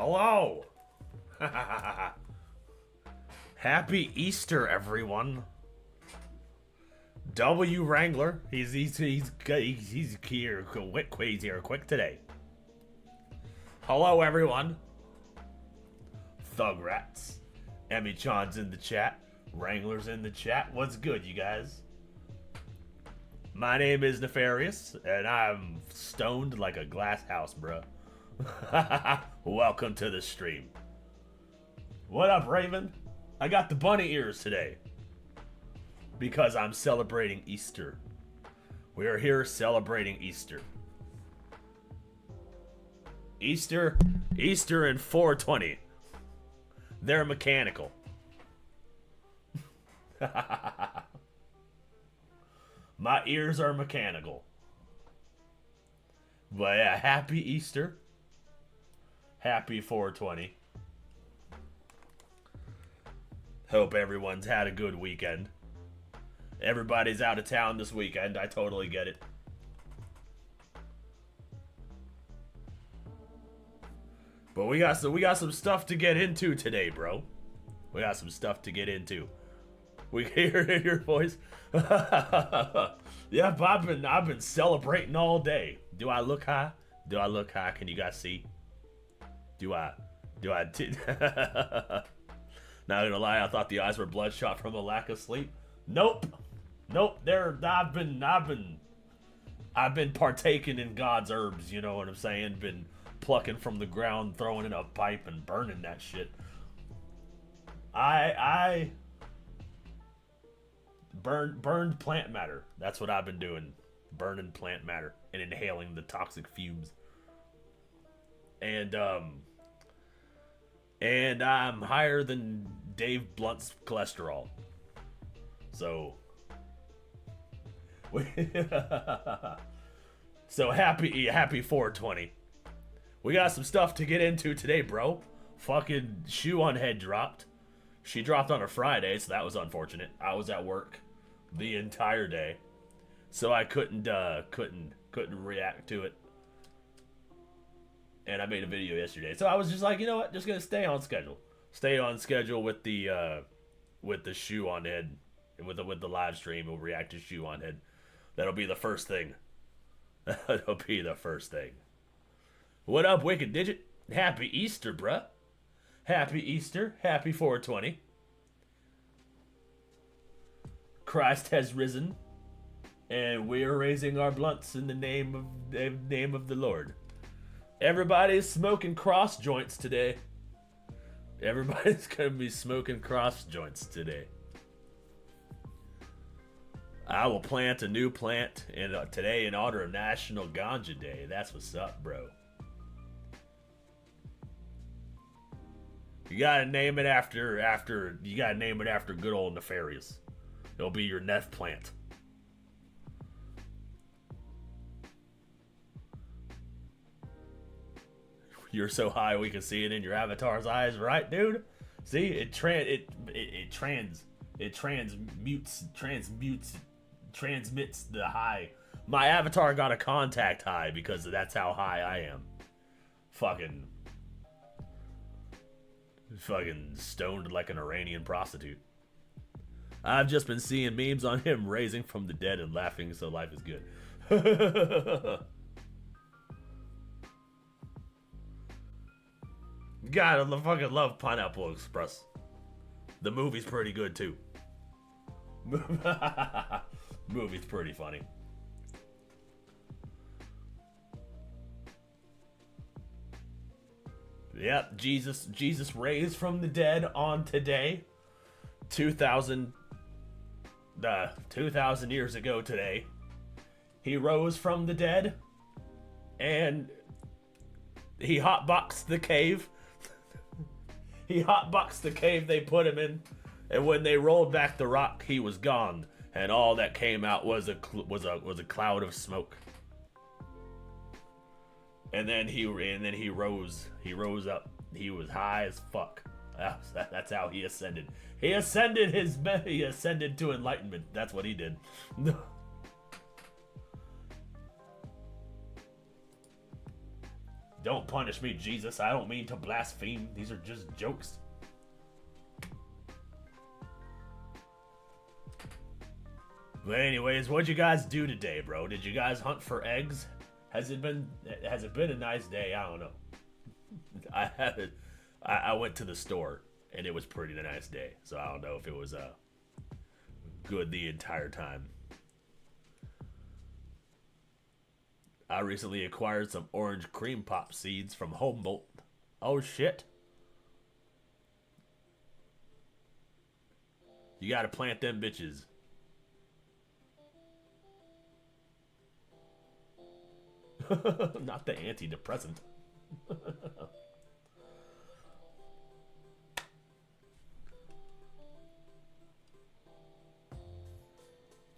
Hello! Happy Easter, everyone. W Wrangler, he's here quick today. Hello, everyone. Thug Rats, Emmy Chan's in the chat, Wrangler's in the chat. What's good, you guys? My name is Nefarious, and I'm stoned like a glass house, bruh. Welcome to the stream. What up, Raven? I got the bunny ears today because I'm celebrating Easter. We are here celebrating Easter. Easter and 420. They're mechanical. My ears are mechanical. But yeah, happy Easter. Happy 420. Hope everyone's had a good weekend. Everybody's out of town this weekend. I totally get it. But we got some stuff to get into today, bro. We got some stuff to get into. We hear your voice. Yep, I've been celebrating all day. Do I look high? Do I look high? Can you guys see? Do I Not gonna lie, I thought the eyes were bloodshot from a lack of sleep. Nope. I've been partaking in God's herbs, you know what I'm saying? Been plucking from the ground, throwing in a pipe and burning that shit. I burned plant matter. That's what I've been doing. Burning plant matter and inhaling the toxic fumes. And I'm higher than Dave Blunt's cholesterol. So so happy 420. We got some stuff to get into today, bro. Fucking Shoe on Head dropped. She dropped on a Friday, so that was unfortunate. I was at work the entire day, so I couldn't react to it. And I made a video yesterday, so I was just like, you know what, just gonna stay on schedule. Stay on schedule with the Shoe on Head, with the live stream. We'll react to Shoe on Head. That'll be the first thing. That'll be the first thing. What up, Wicked Digit? Happy Easter, bruh. Happy Easter. Happy 420. Christ has risen, and we are raising our blunts in the name of the Lord. Everybody's smoking cross joints today. Everybody's gonna be smoking cross joints today. I will plant a new plant today in honor of National Ganja Day. That's what's up, bro. You gotta name it after good old Nefarious. It'll be your Neph plant. You're so high we can see it in your avatar's eyes, right, dude? See, it transmits the high. My avatar got a contact high because that's how high I am. Fucking stoned like an Iranian prostitute. I've just been seeing memes on him raising from the dead and laughing, so life is good. God, I fucking love Pineapple Express. The movie's pretty good too. Movie's pretty funny. Yep, Jesus raised from the dead on today. 2,000 years ago today. He rose from the dead and he hotboxed the cave. He hotboxed the cave they put him in, and when they rolled back the rock, he was gone, and all that came out was a cloud of smoke. And then he rose up. He was high as fuck. That's how he ascended. He ascended to enlightenment. That's what he did. Don't punish me, Jesus. I don't mean to blaspheme. These are just jokes. But anyways, what'd you guys do today, bro? Did you guys hunt for eggs? Has it been a nice day? I don't know. I went to the store and it was pretty nice day. So I don't know if it was good the entire time. I recently acquired some orange cream pop seeds from Humboldt. Oh shit. You gotta plant them bitches. Not the antidepressant.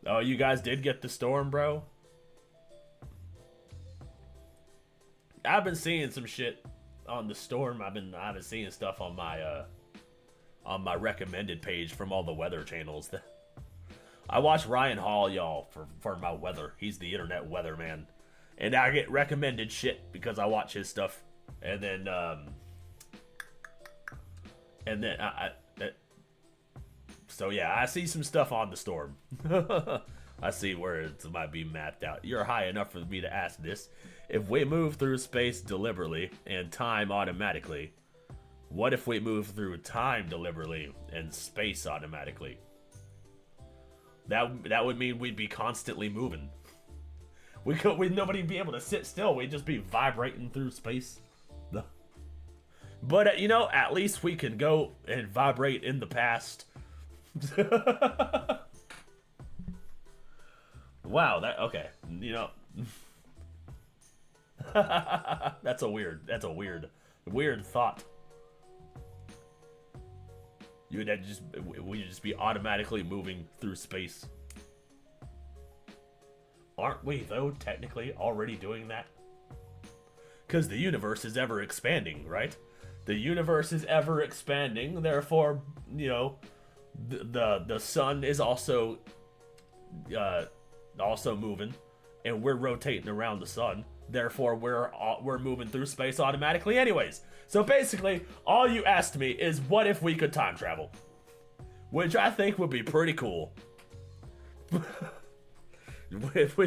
Oh, you guys did get the storm, bro? I've been seeing some shit on the storm. I've been seeing stuff on my recommended page from all the weather channels. I watch Ryan Hall, y'all, for my weather. He's the internet weatherman. And I get recommended shit because I watch his stuff. And then so yeah, I see some stuff on the storm. I see where it might be mapped out. You're high enough for me to ask this. If we move through space deliberately and time automatically, what if we move through time deliberately and space automatically? That would mean we'd be constantly moving. We'd nobody be able to sit still. We'd just be vibrating through space. But you know, at least we can go and vibrate in the past. Wow, okay. You know, that's a weird thought. We'd just be automatically moving through space. Aren't we, though, technically already doing that? Because the universe is ever expanding, right? The universe is ever expanding, therefore, you know, the sun is also moving, and we're rotating around the sun. Therefore, we're moving through space automatically anyways. So basically, all you asked me is, what if we could time travel? Which I think would be pretty cool. What if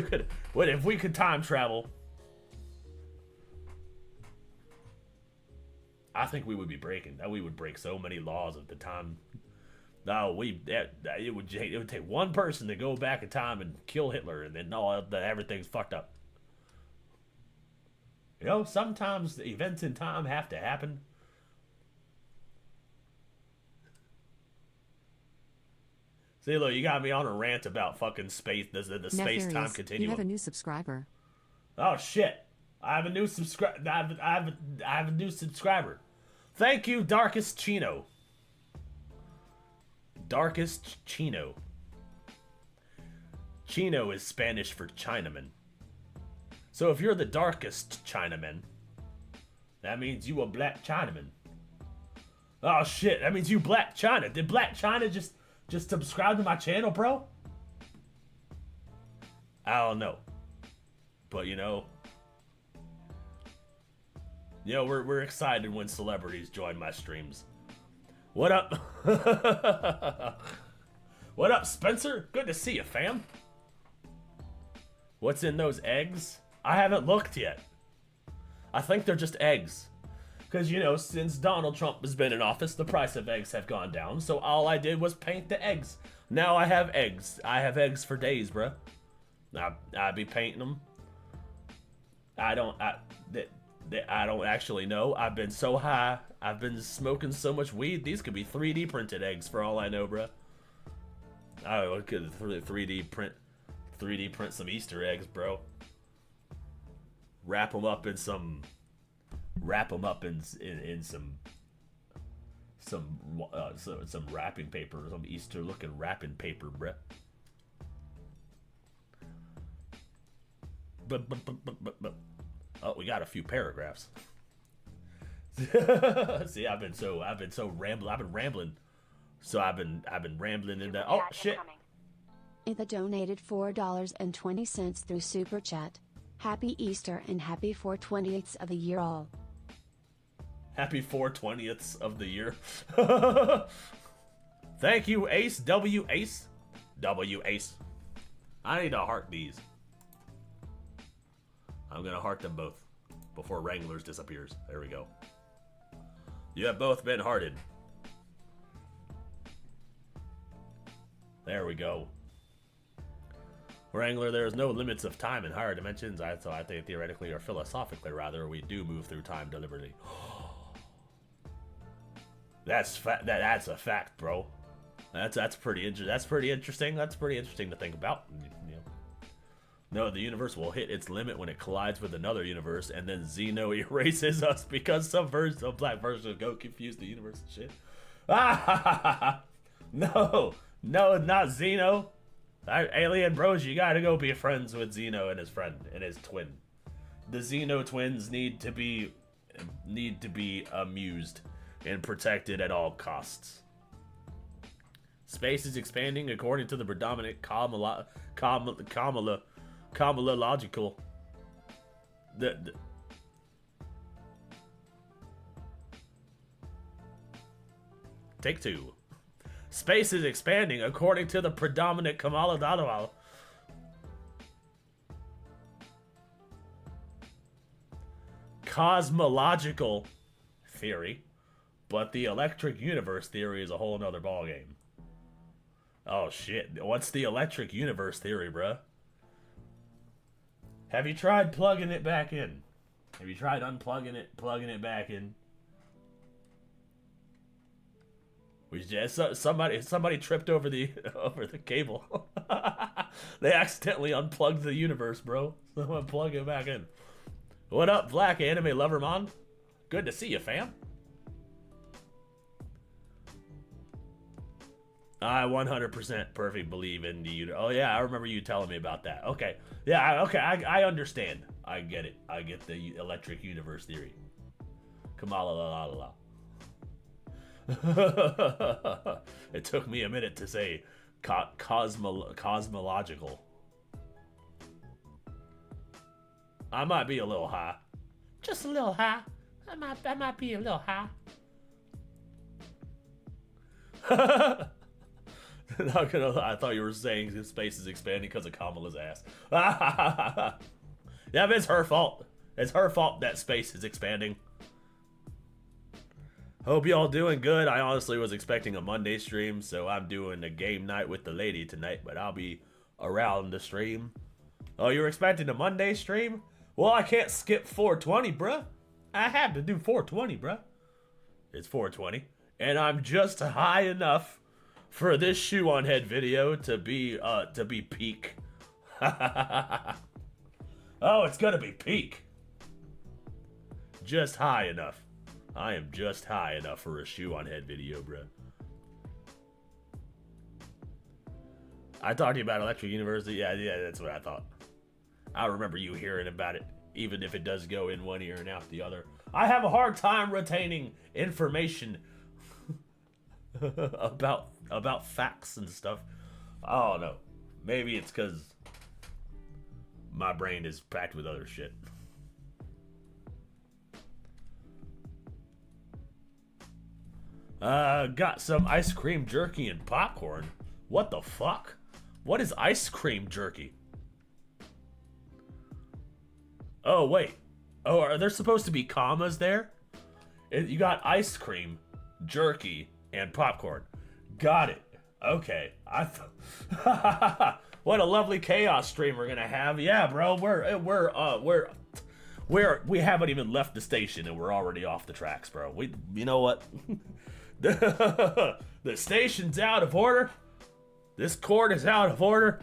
we could time travel? I think we would break so many laws of the time. No, it would take one person to go back in time and kill Hitler, and then everything's fucked up. You know, sometimes the events in time have to happen. See, look, you got me on a rant about fucking space, the space-time continuum. You have a new subscriber. Oh shit! I have a new subscriber. Thank you, Darkest Chino. Darkest Chino. Chino is Spanish for Chinaman. So if you're the darkest Chinaman, that means you a black Chinaman. Oh shit! That means you Black China. Did Black China just subscribe to my channel, bro? I don't know, but you know, we're excited when celebrities join my streams. What up? What up, Spencer? Good to see you, fam. What's in those eggs? I haven't looked yet. I think they're just eggs. Because, you know, since Donald Trump has been in office, the price of eggs have gone down. So all I did was paint the eggs. Now I have eggs. I have eggs for days, bruh. I be painting them. I don't actually know. I've been so high. I've been smoking so much weed. These could be 3D printed eggs for all I know, bruh. I could 3D print some Easter eggs, bro. Wrap them up in some wrapping paper, some Easter looking wrapping paper, bruh. But oh, we got a few paragraphs. See, I've been rambling. So I've been rambling into shit. Etha donated $4.20 through Super Chat. Happy Easter and happy 4/20ths of the year all. Happy 4/20ths of the year. Thank you, Ace. W Ace. W Ace. I need to heart these. I'm gonna heart them both before Wranglers disappears. There we go. You have both been hearted. There we go. Wrangler, there is no limits of time in higher dimensions. So I think theoretically or philosophically, rather, we do move through time deliberately. That's a fact, bro. That's pretty interesting. That's pretty interesting to think about. You know. No, the universe will hit its limit when it collides with another universe, and then Xeno erases us because some black version of Go confused the universe and shit. No, not Xeno. Alien bros, you gotta go be friends with Xeno and his friend and his twin. The Xeno twins need to be amused and protected at all costs. Space is expanding according to the predominant logical. Take two. Space is expanding according to the predominant cosmological theory, but the electric universe theory is a whole nother ballgame. Oh shit, what's the electric universe theory, bruh? Have you tried plugging it back in? Have you tried unplugging it, plugging it back in? We just somebody tripped over the cable. They accidentally unplugged the universe, bro. Someone plug it back in. What up, Black Anime Lovermon? Good to see you, fam. I 100% perfect believe in the universe. Oh yeah, I remember you telling me about that. Okay, yeah, okay, I understand. I get it. I get the electric universe theory. Kamala la la la. It took me a minute to say cosmological. I might be a little high. Just a little high. I might be a little high. Not gonna, I thought you were saying space is expanding because of Kamala's ass. Yeah, but it's her fault. It's her fault that space is expanding. Hope y'all doing good. I honestly was expecting a Monday stream, so I'm doing a game night with the lady tonight, but I'll be around the stream. Oh, you were expecting a Monday stream? Well, I can't skip 420, bruh. I have to do 420, bruh. It's 420, and I'm just high enough for this shoe on head video to be peak. Oh, it's gonna be peak. Just high enough. I am just high enough for a shoe on head video, bro. I talked to you about Electric University. Yeah, that's what I thought. I remember you hearing about it, even if it does go in one ear and out the other. I have a hard time retaining information about facts and stuff. I don't know. Maybe it's because my brain is packed with other shit. Got some ice cream jerky and popcorn. What the fuck? What is ice cream jerky? Oh, wait. Oh, are there supposed to be commas there? You got ice cream, jerky, and popcorn. Got it. Okay. What a lovely chaos stream we're gonna have. Yeah, bro. We haven't even left the station and we're already off the tracks, bro. You know what? The station's out of order. This court is out of order.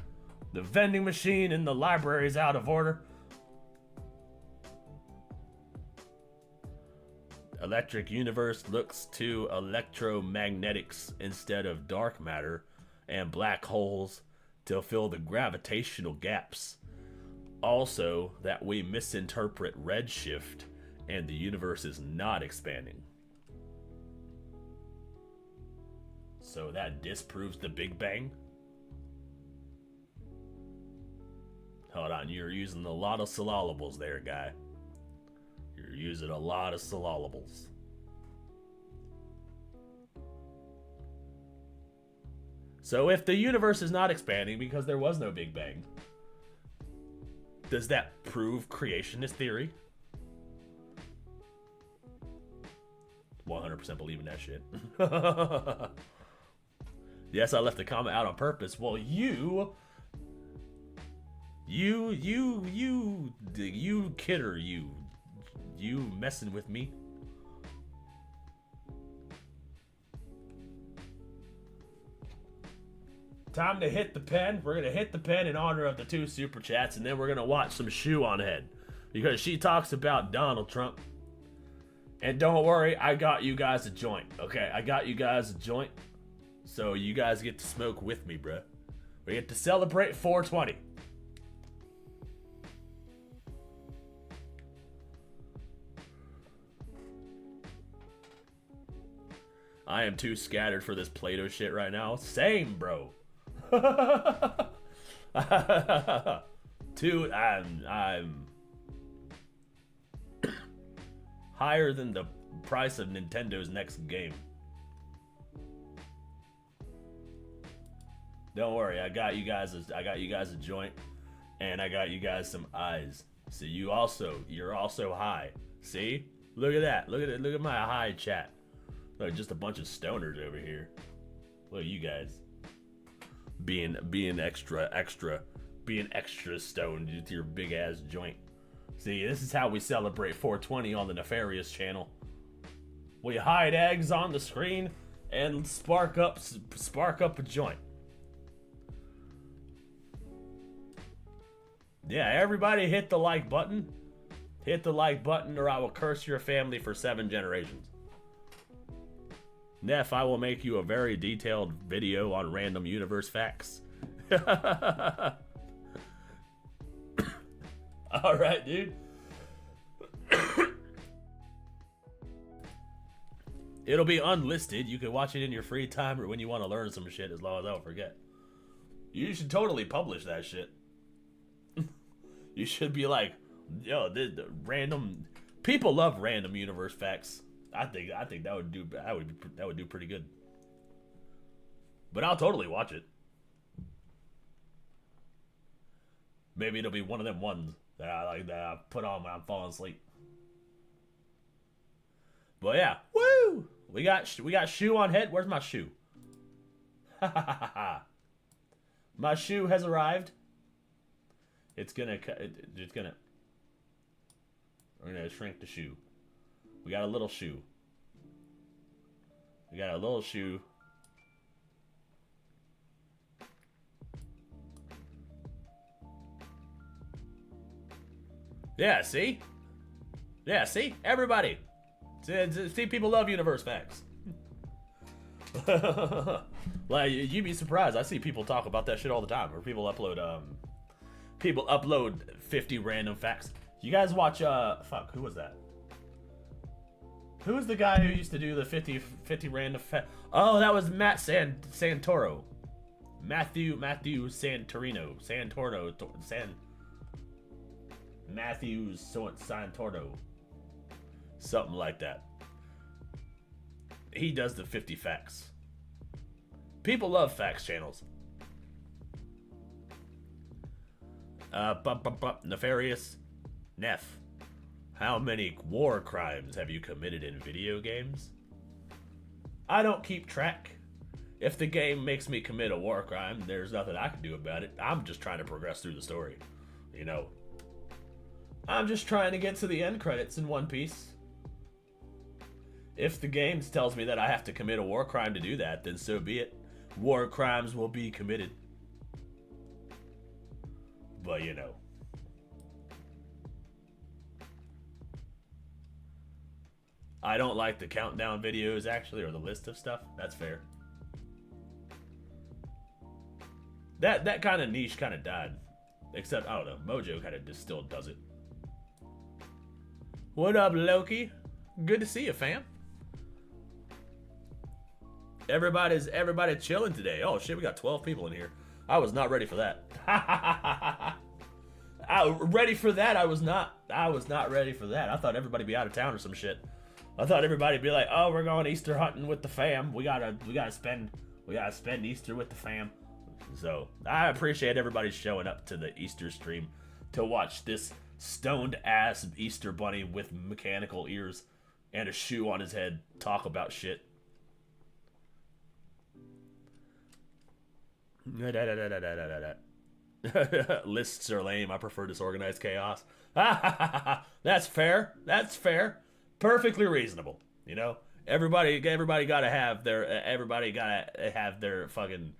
The vending machine in the library is out of order. Electric universe looks to electromagnetics instead of dark matter and black holes to fill the gravitational gaps. Also, that we misinterpret redshift and the universe is not expanding. So that disproves the Big Bang? Hold on, you're using a lot of syllables there, guy. You're using a lot of syllables. So if the universe is not expanding because there was no Big Bang, does that prove creationist theory? 100% believe in that shit. Yes, I left the comment out on purpose. Well, you kidder, you messing with me? Time to hit the pen. We're gonna hit the pen in honor of the 2 super chats, and then we're gonna watch some Shoe on Head because she talks about Donald Trump. And don't worry, I got you guys a joint. Okay, I got you guys a joint, so you guys get to smoke with me, bruh. We get to celebrate 420. I am too scattered for this Play-Doh shit right now. Same, bro. Dude, I'm higher than the price of Nintendo's next game. Don't worry, I got you guys a joint, and I got you guys some eyes. So you're also high. See? Look at that. Look at my high chat. Look, just a bunch of stoners over here. Look at you guys. Being extra stoned with your big ass joint. See, this is how we celebrate 420 on the Nefarious channel. We hide eggs on the screen and spark up a joint. Yeah, everybody hit the like button. Hit the like button or I will curse your family for 7 generations. Neff, I will make you a very detailed video on random universe facts. Alright, dude. It'll be unlisted. You can watch it in your free time or when you want to learn some shit, as long as I don't forget. You should totally publish that shit. You should be like, yo, the random people love random universe facts. I think that would do pretty good. But I'll totally watch it. Maybe it'll be one of them ones that I put on when I'm falling asleep. But yeah, woo! We got Shoe on Head. Where's my shoe? My shoe has arrived. We're gonna shrink the shoe. We got a little shoe. Yeah, see? Yeah, see? Everybody. See, people love universe facts. Like, you'd be surprised. I see people talk about that shit all the time. Or people upload 50 random facts. You guys watch, who was that? Who was the guy who used to do the 50 random facts? Oh, that was Matt Santoro. Matthew Santorino. Matthew Santoro. Something like that. He does the 50 facts. People love facts channels. Nefarious. Neff. How many war crimes have you committed in video games? I don't keep track. If the game makes me commit a war crime, there's nothing I can do about it. I'm just trying to progress through the story. You know. I'm just trying to get to the end credits in One Piece. If the game tells me that I have to commit a war crime to do that, then so be it. War crimes will be committed. But you know. I don't like the countdown videos, actually, or the list of stuff. That's fair. That kind of niche kind of died. Except, I don't know, Mojo kind of just still does it. What up, Loki? Good to see you, fam. Everybody chilling today. Oh, shit, we got 12 people in here. I was not ready for that. ready for that. I was not ready for that. I thought everybody be out of town or some shit. I thought everybody be like, oh, we're going Easter hunting with the fam. We gotta spend Easter with the fam. So I appreciate everybody showing up to the Easter stream to watch this stoned ass Easter bunny with mechanical ears and a shoe on his head talk about shit. Lists are lame. I prefer disorganized chaos. That's fair. That's fair. Perfectly reasonable. You know, everybody gotta have their fucking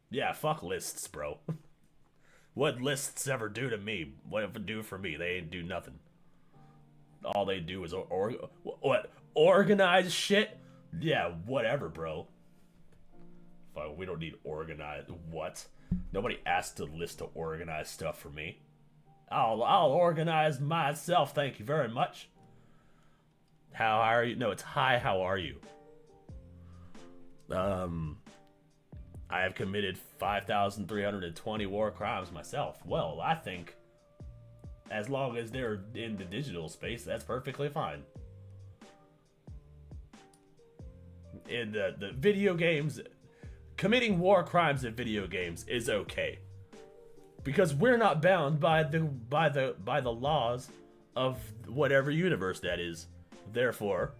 yeah, fuck lists, bro. What lists ever do to me? What if it do for me? They ain't do nothing. All they do is organize shit. Yeah, whatever, bro. Fuck, we don't need organized. What? Nobody asked the list to organize stuff for me. I'll organize myself. Thank you very much. How are you? No, it's hi. How are you? I have committed 5,320 war crimes myself. Well, I think as long as they're in the digital space, that's perfectly fine. In the video games, committing war crimes in video games is okay, because we're not bound by the laws of whatever universe that is. Therefore,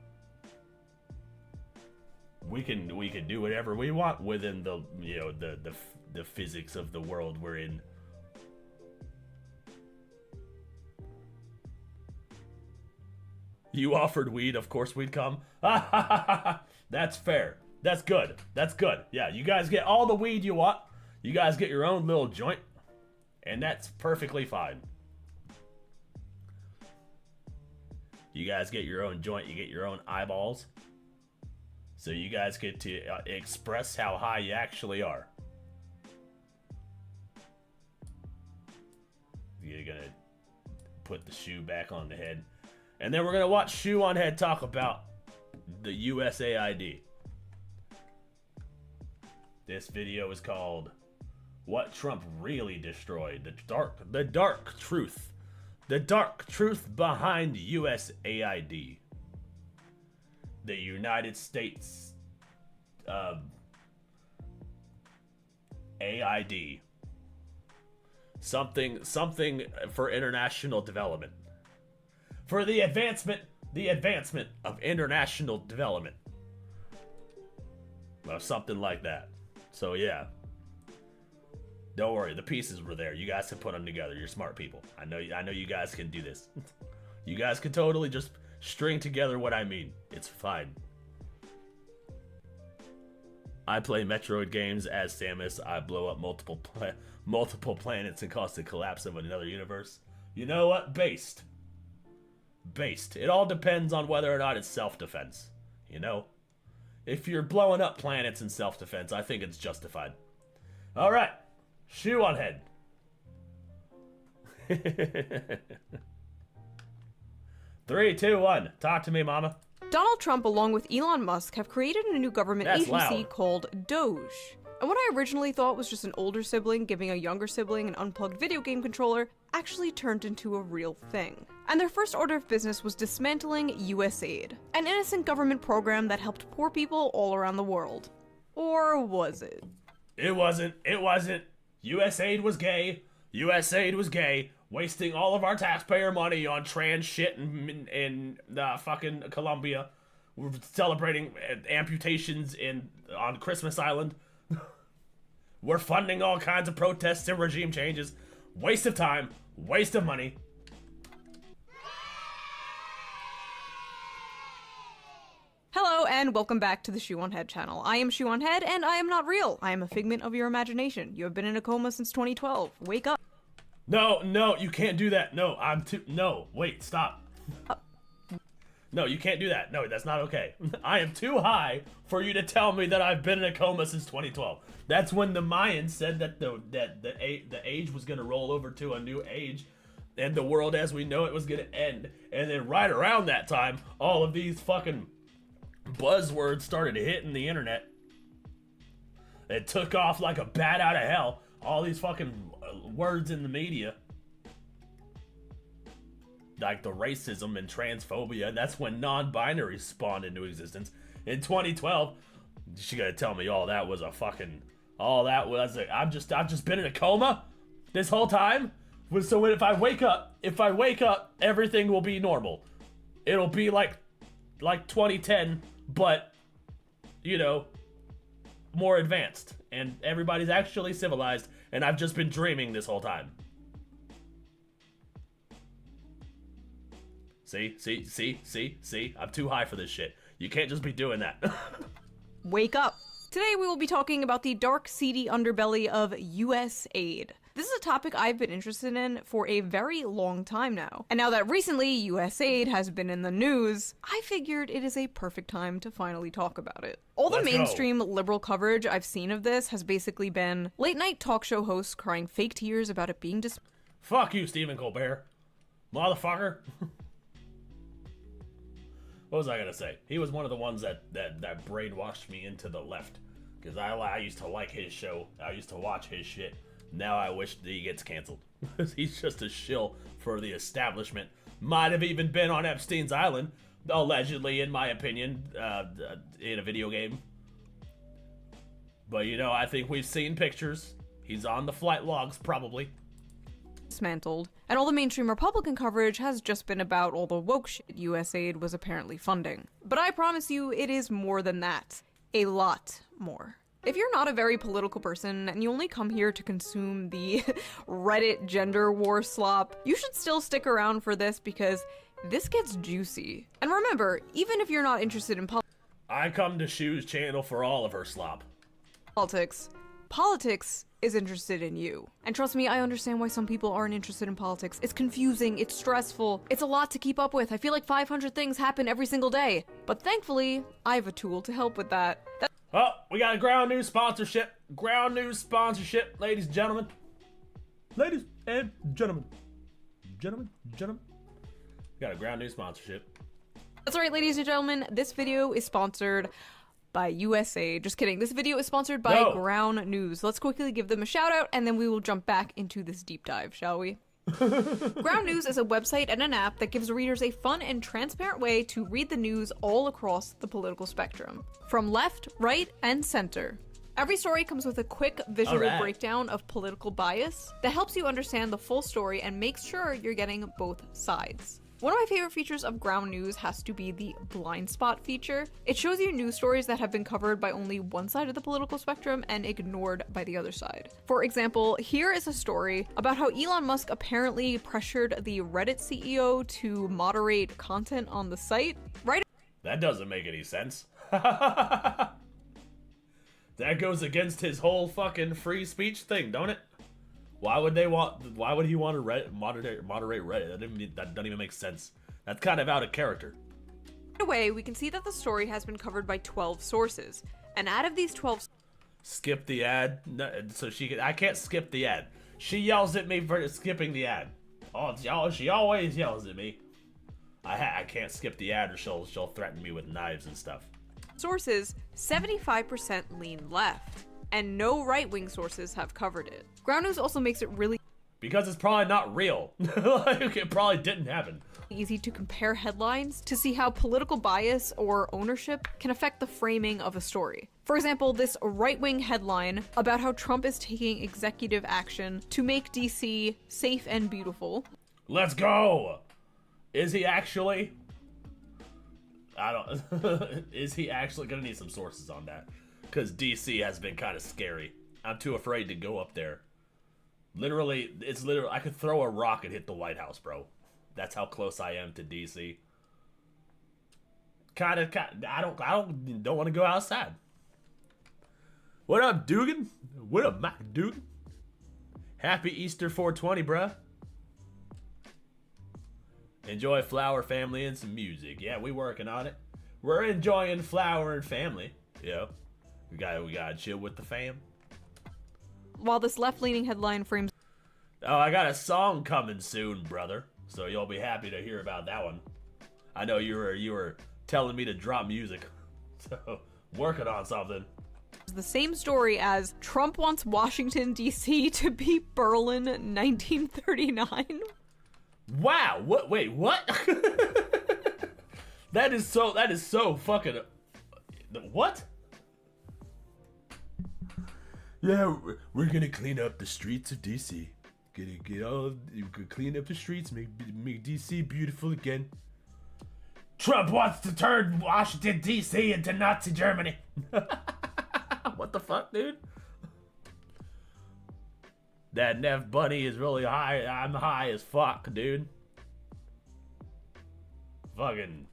we can do whatever we want within the the physics of the world we're in. You offered weed, of course we'd come. That's fair. That's good. That's good. Yeah, you guys get all the weed you want. You guys get your own little joint, and that's perfectly fine. You guys get your own joint. You get your own eyeballs. So you guys get to express how high you actually are. You're gonna put the shoe back on the head. And then we're gonna watch Shoe on Head talk about the USAID. This video is called What Trump Really Destroyed. The dark truth. The dark truth behind USAID. The United States AID. Something for international development. For the advancement of international development. Well, something like that. So yeah. Don't worry, the pieces were there. You guys can put them together. You're smart people. I know you guys can do this. You guys can totally just string together what I mean. It's fine. I play Metroid games as Samus. I blow up multiple planets and cause the collapse of another universe. You know what? Based. It all depends on whether or not it's self-defense. You know? If you're blowing up planets in self-defense, I think it's justified. Alright. Shoe on Head. 3, 2, 1. Talk to me, mama. Donald Trump, along with Elon Musk, have created a new government agency loud. called Doge. And what I originally thought was just an older sibling giving a younger sibling an unplugged video game controller actually turned into a real thing. And their first order of business was dismantling USAID, an innocent government program that helped poor people all around the world. Or was it? It wasn't. USAID was gay. USAID was gay. Wasting all of our taxpayer money on trans shit in fucking Colombia. We're celebrating amputations on Christmas Island. We're funding all kinds of protests and regime changes. Waste of time. Waste of money. Hello and welcome back to the Shoe on Head channel. I am Shoe on Head and I am not real. I am a figment of your imagination. You have been in a coma since 2012. Wake up. No, you can't do that. No, wait, stop. No, you can't do that. No, that's not okay. I am too high for you to tell me that I've been in a coma since 2012. That's when the Mayans said that the age was going to roll over to a new age, and the world as we know it was going to end. And then right around that time, all of these fucking buzzwords started hitting the internet. It took off like a bat out of hell. all these fucking words in the media, like the racism and transphobia, and that's when non-binary spawned into existence in 2012. She gotta tell me all that was a fucking, all that was a, I've just been in a coma this whole time. So if I wake up, everything will be normal. It'll be like 2010, but you know, more advanced, and everybody's actually civilized, and I've just been dreaming this whole time. See? I'm too high for this shit. You can't just be doing that. Wake up. Today we will be talking about the dark, seedy underbelly of US aid. This is a topic I've been interested in for a very long time now. And now that recently US aid has been in the news, I figured it is a perfect time to finally talk about it. All the mainstream liberal coverage I've seen of this has basically been late night talk show hosts crying fake tears about it being Fuck you, Stephen Colbert. Motherfucker. What was I gonna say? He was one of the ones that brainwashed me into the left. Because I used to like his show. I used to watch his shit. Now I wish that he gets canceled. He's just a shill for the establishment. Might have even been on Epstein's Island, allegedly, in my opinion, in a video game. But, you know, I think we've seen pictures. He's on the flight logs, probably. Dismantled, and all the mainstream Republican coverage has just been about all the woke shit USAID was apparently funding. But I promise you, it is more than that. A lot more. If you're not a very political person and you only come here to consume the Reddit gender war slop, you should still stick around for this because this gets juicy. And remember, even if you're not interested in I come to Shu's channel for all of her slop. Politics is interested in you. And trust me, I understand why some people aren't interested in politics. It's confusing, it's stressful, it's a lot to keep up with. I feel like 500 things happen every single day. But thankfully, I have a tool to help with that. Oh, we got a Ground News sponsorship. Ground News sponsorship, ladies and gentlemen. Ladies and gentlemen. Gentlemen. We got a Ground News sponsorship. That's right, ladies and gentlemen. This video is sponsored by USA. Just kidding. This video is sponsored by Ground News. Let's quickly give them a shout out and then we will jump back into this deep dive, shall we? Ground News is a website and an app that gives readers a fun and transparent way to read the news all across the political spectrum, from left, right, and center. Every story comes with a quick visual breakdown of political bias that helps you understand the full story and makes sure you're getting both sides. One of my favorite features of Ground News has to be the blind spot feature. It shows you news stories that have been covered by only one side of the political spectrum and ignored by the other side. For example, here is a story about how Elon Musk apparently pressured the Reddit CEO to moderate content on the site. Right? That doesn't make any sense. That goes against his whole fucking free speech thing, don't it? Why would he want to moderate Reddit? That doesn't even make sense. That's kind of out of character. Right away, we can see that the story has been covered by 12 sources. And out of these 12... Skip the ad? No, so I can't skip the ad. She yells at me for skipping the ad. Oh, she always yells at me. I can't skip the ad or she'll threaten me with knives and stuff. Sources, 75% lean left. And no right-wing sources have covered it. Ground News also makes it really because it's probably not real. Like, it probably didn't happen. Easy to compare headlines to see how political bias or ownership can affect the framing of a story. For example, this right-wing headline about how Trump is taking executive action to make DC safe and beautiful. Let's go! Is he actually? I don't... Is he actually gonna need some sources on that? Because DC has been kind of scary. I'm too afraid to go up there. Literally, I could throw a rock and hit the White House, bro. That's how close I am to DC. I don't want to go outside. What up, Dugan? What up, Mike Dugan? Happy Easter 420, bruh. Enjoy Flower Family and some music. Yeah, we working on it. We're enjoying Flower and Family. Yep. We gotta chill with the fam. While this left-leaning headline frames... Oh, I got a song coming soon, brother. So you'll be happy to hear about that one. I know you were telling me to drop music. So, working on something. The same story as Trump wants Washington, D.C. to be Berlin 1939. Wow, what? Wait, what? That is so fucking... What? Yeah, we're gonna clean up the streets of DC. You could clean up the streets, make DC beautiful again. Trump wants to turn Washington DC into Nazi Germany. What the fuck, dude? That Neff Bunny is really high. I'm high as fuck, dude. Fucking.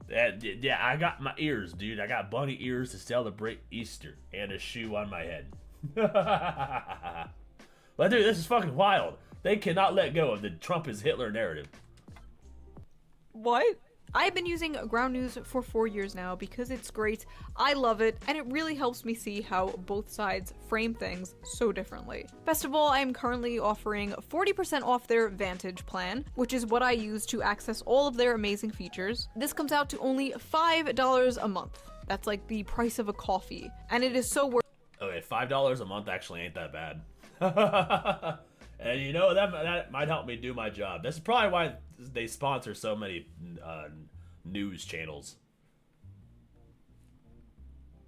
Yeah, I got my ears, dude. I got bunny ears to celebrate Easter and a shoe on my head. But dude, this is fucking wild. They cannot let go of the Trump is Hitler narrative. What? I've been using Ground News for 4 years now because it's great, I love it, and it really helps me see how both sides frame things so differently. Best of all, I am currently offering 40% off their Vantage plan, which is what I use to access all of their amazing features. This comes out to only $5 a month. That's like the price of a coffee, and it is so worth it. Okay, $5 a month actually ain't that bad. And you know, that might help me do my job. That's probably why they sponsor so many news channels.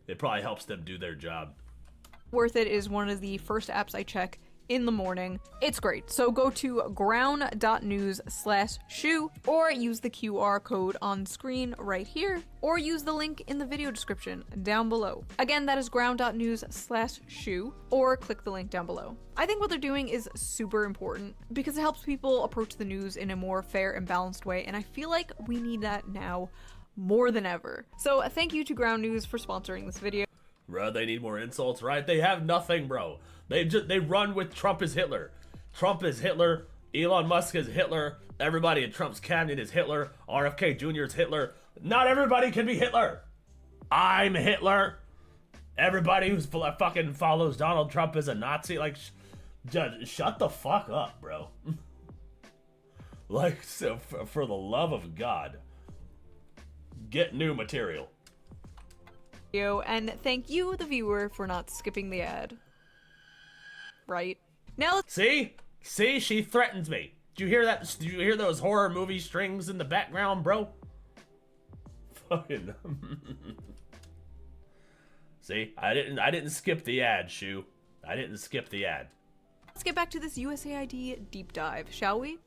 It probably helps them do their job. Worth It is one of the first apps I check in the morning. It's great. So go to ground.news/shoe or use the QR code on screen right here, or use the link in the video description down below. Again, that is ground.news/shoe, or click the link down below. I think what they're doing is super important because it helps people approach the news in a more fair and balanced way, and I feel like we need that now more than ever. So thank you to Ground News for sponsoring this video. Bro, they need more insults, right? They have nothing, bro. They run with Trump is Hitler. Trump is Hitler. Elon Musk is Hitler. Everybody in Trump's cabinet is Hitler. RFK Jr. is Hitler. Not everybody can be Hitler. I'm Hitler. Everybody who's fucking follows Donald Trump is a Nazi. Like, shut the fuck up, bro. Like, so for the love of God, get new material. And thank you, the viewer, for not skipping the ad. Right? Now let's see, she threatens me. Did you hear that? Did you hear those horror movie strings in the background, bro? Fucking. See, I didn't skip the ad, Shu. I didn't skip the ad. Let's get back to this USAID deep dive, shall we?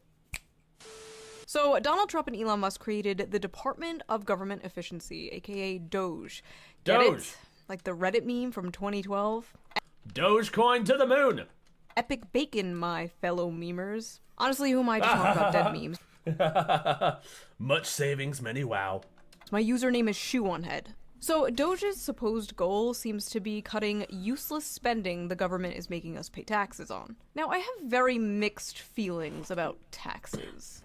So, Donald Trump and Elon Musk created the Department of Government Efficiency, aka Doge. Get Doge. it? Like the Reddit meme from 2012? Dogecoin to the moon! Epic bacon, my fellow memers. Honestly, who am I to talk about dead memes? Much savings, many wow. My username is Shoeonhead. So, Doge's supposed goal seems to be cutting useless spending the government is making us pay taxes on. Now, I have very mixed feelings about taxes.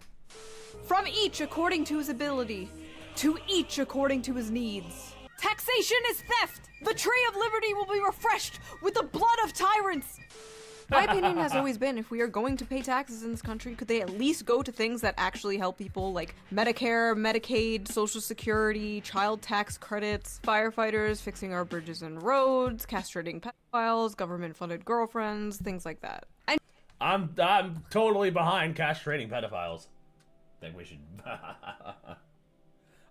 From each according to his ability, to each according to his needs. Taxation is theft! The tree of liberty will be refreshed with the blood of tyrants! My opinion has always been, if we are going to pay taxes in this country, could they at least go to things that actually help people, like Medicare, Medicaid, Social Security, child tax credits, firefighters, fixing our bridges and roads, castrating pedophiles, government-funded girlfriends, things like that. And I'm totally behind castrating pedophiles. I think we should.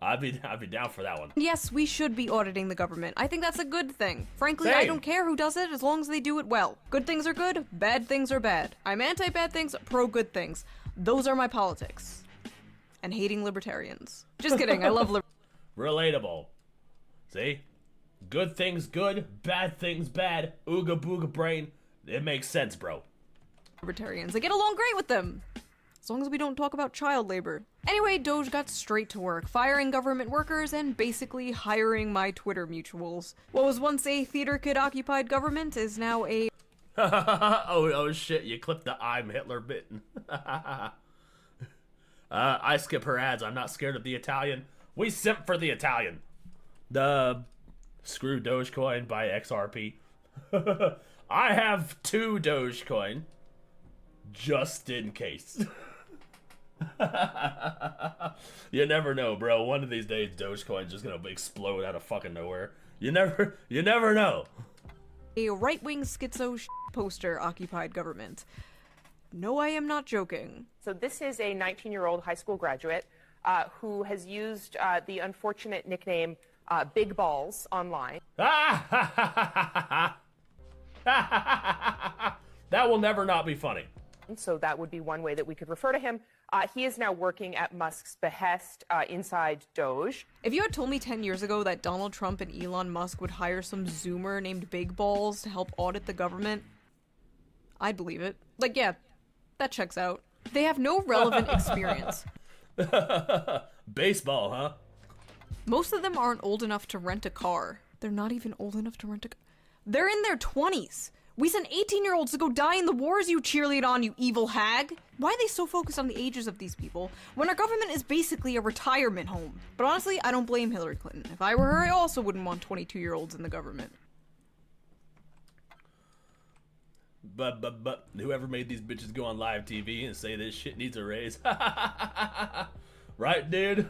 I'd be down for that one. yes, we should be auditing the government. I think that's a good thing. Frankly, Same. I don't care who does it as long as they do it well. Good things are good, bad things are bad. I'm anti-bad things, pro-good things. Those are my politics. And hating libertarians. Just kidding, I love Relatable. See? Good things good, bad things bad. Ooga booga brain. It makes sense, bro. libertarians. I get along great with them. As long as we don't talk about child labor. Anyway, Doge got straight to work, firing government workers and basically hiring my Twitter mutuals. What was once a theater kid-occupied government is now a... oh shit, you clipped the I'm Hitler bit. I skip her ads. I'm not scared of the Italian. We simp for the Italian. The screw Dogecoin by XRP. I have 2 Dogecoin. Just in case. You never know, bro. One of these days, Dogecoin's just gonna explode out of fucking nowhere. You never know. A right-wing schizo poster occupied government. No, I am not joking. So this is a 19-year-old high school graduate who has used the unfortunate nickname Big Balls online. That will never not be funny. So that would be one way that we could refer to him. He is now working at Musk's behest inside Doge. If you had told me 10 years ago that Donald Trump and Elon Musk would hire some Zoomer named Big Balls to help audit the government, I'd believe it. Like, yeah, that checks out. They have no relevant experience. Baseball, huh? Most of them aren't old enough to rent a car. They're not even old enough to rent a car. They're in their 20s. We sent 18-year-olds to go die in the wars you cheerlead on, you evil hag. Why are they so focused on the ages of these people when our government is basically a retirement home? But honestly, I don't blame Hillary Clinton. If I were her, I also wouldn't want 22-year-olds in the government. But whoever made these bitches go on live TV and say this shit needs a raise. Right, dude?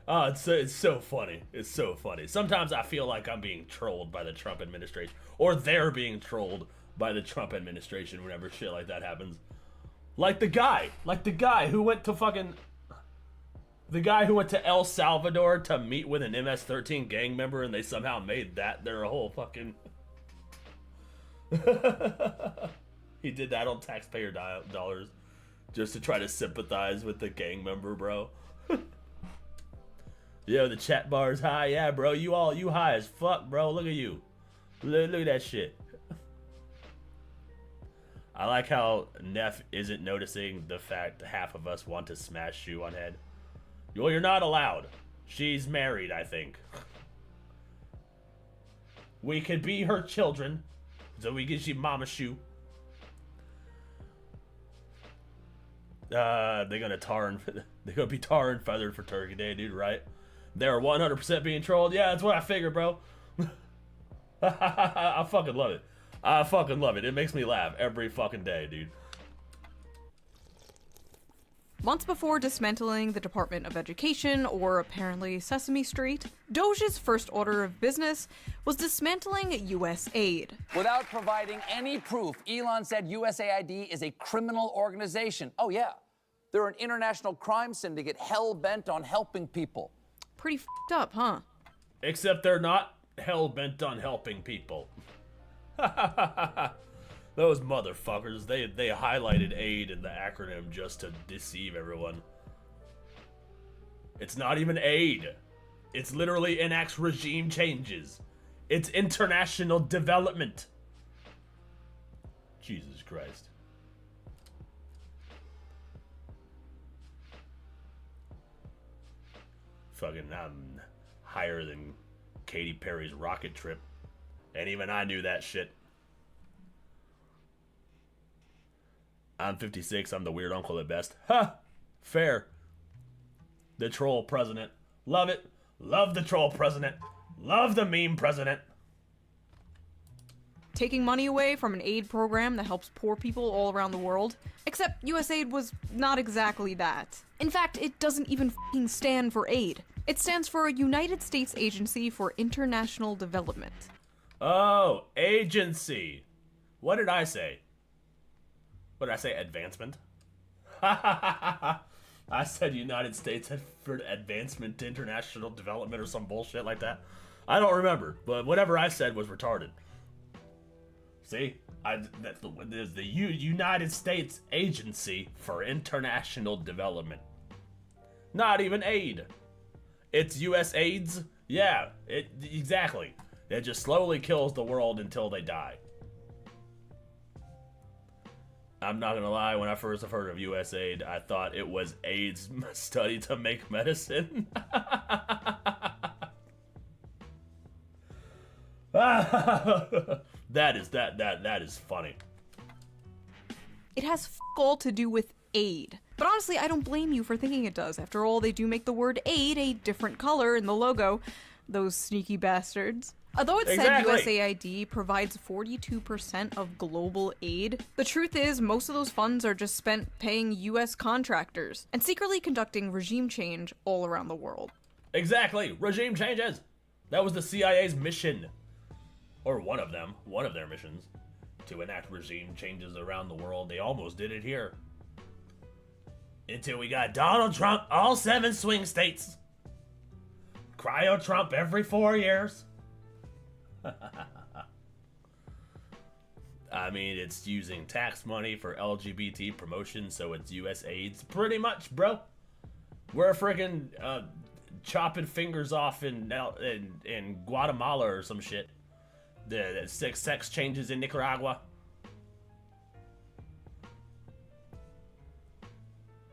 Oh, it's so funny. It's so funny. Sometimes I feel like I'm being trolled by the Trump administration. Or they're being trolled by the Trump administration whenever shit like that happens. Like the guy who went to fucking... The guy who went to El Salvador to meet with an MS-13 gang member and they somehow made that their whole fucking... He did that on taxpayer dollars just to try to sympathize with the gang member, bro. Yo, the chat bar's high. Yeah, bro, you high as fuck, bro. Look at you. Look at that shit. I like how Neff isn't noticing the fact half of us want to smash Shoe on head. Well, you're not allowed. She's married, I think. We could be her children, so we can see Mama Shoe. They're gonna be tar and feathered for Turkey Day, dude, right? They're 100% being trolled. Yeah, that's what I figured, bro. I fucking love it. I fucking love it. It makes me laugh every fucking day, dude. Months before dismantling the Department of Education, or apparently Sesame Street, Doge's first order of business was dismantling US aid. Without providing any proof, Elon said USAID is a criminal organization. Oh yeah, they're an international crime syndicate hell-bent on helping people. Pretty f***ed up, huh? Except they're not hell-bent on helping people. Those motherfuckers, they highlighted aid in the acronym just to deceive everyone. It's not even aid. It's literally enacts regime changes. It's international development. Jesus Christ. Fucking, I'm higher than Katy Perry's rocket trip. And even I knew that shit. I'm 56, I'm the weird uncle at best. Ha! Fair. The troll president. Love it. Love the troll president. Love the meme president. Taking money away from an aid program that helps poor people all around the world. Except USAID was not exactly that. In fact, it doesn't even f***ing stand for aid. It stands for United States Agency for International Development. Oh, agency. What did I say? What did I say? Advancement? I said United States for Advancement to International Development or some bullshit like that. I don't remember, but whatever I said was retarded. See? There's the United States Agency for International Development. Not even aid. It's US AIDS? Yeah, exactly. It just slowly kills the world until they die. I'm not gonna lie, when I first heard of USAID, I thought it was AIDS study to make medicine. That is funny. It has f*** all to do with aid. But honestly, I don't blame you for thinking it does. After all, they do make the word aid a different color in the logo. those sneaky bastards. Although it Exactly. said USAID provides 42% of global aid, the truth is most of those funds are just spent paying US contractors and secretly conducting regime change all around the world. Exactly. Regime changes. That was the CIA's mission. Or one of their missions. To enact regime changes around the world. They almost did it here. Until we got Donald Trump, all 7 swing states. Cryo Trump every 4 years. I mean, it's using tax money for LGBT promotion, so it's US AIDS. Pretty much, bro. We're freaking chopping fingers off in Guatemala or some shit. The sex changes in Nicaragua.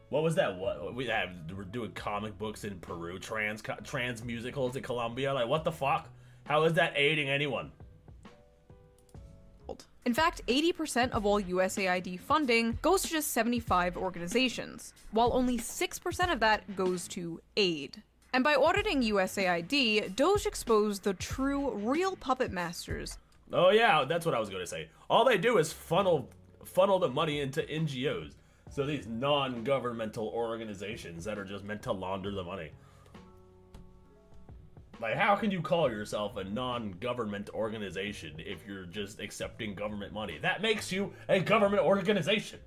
What was that? We're doing comic books in Peru, trans musicals in Colombia. Like, what the fuck? How is that aiding anyone? In fact, 80% of all USAID funding goes to just 75 organizations, while only 6% of that goes to aid. And by auditing USAID, Doge exposed the true, real puppet masters. Oh yeah, that's what I was going to say. All they do is funnel the money into NGOs. So these non-governmental organizations that are just meant to launder the money. Like, how can you call yourself a non-government organization if you're just accepting government money? That makes you a government organization.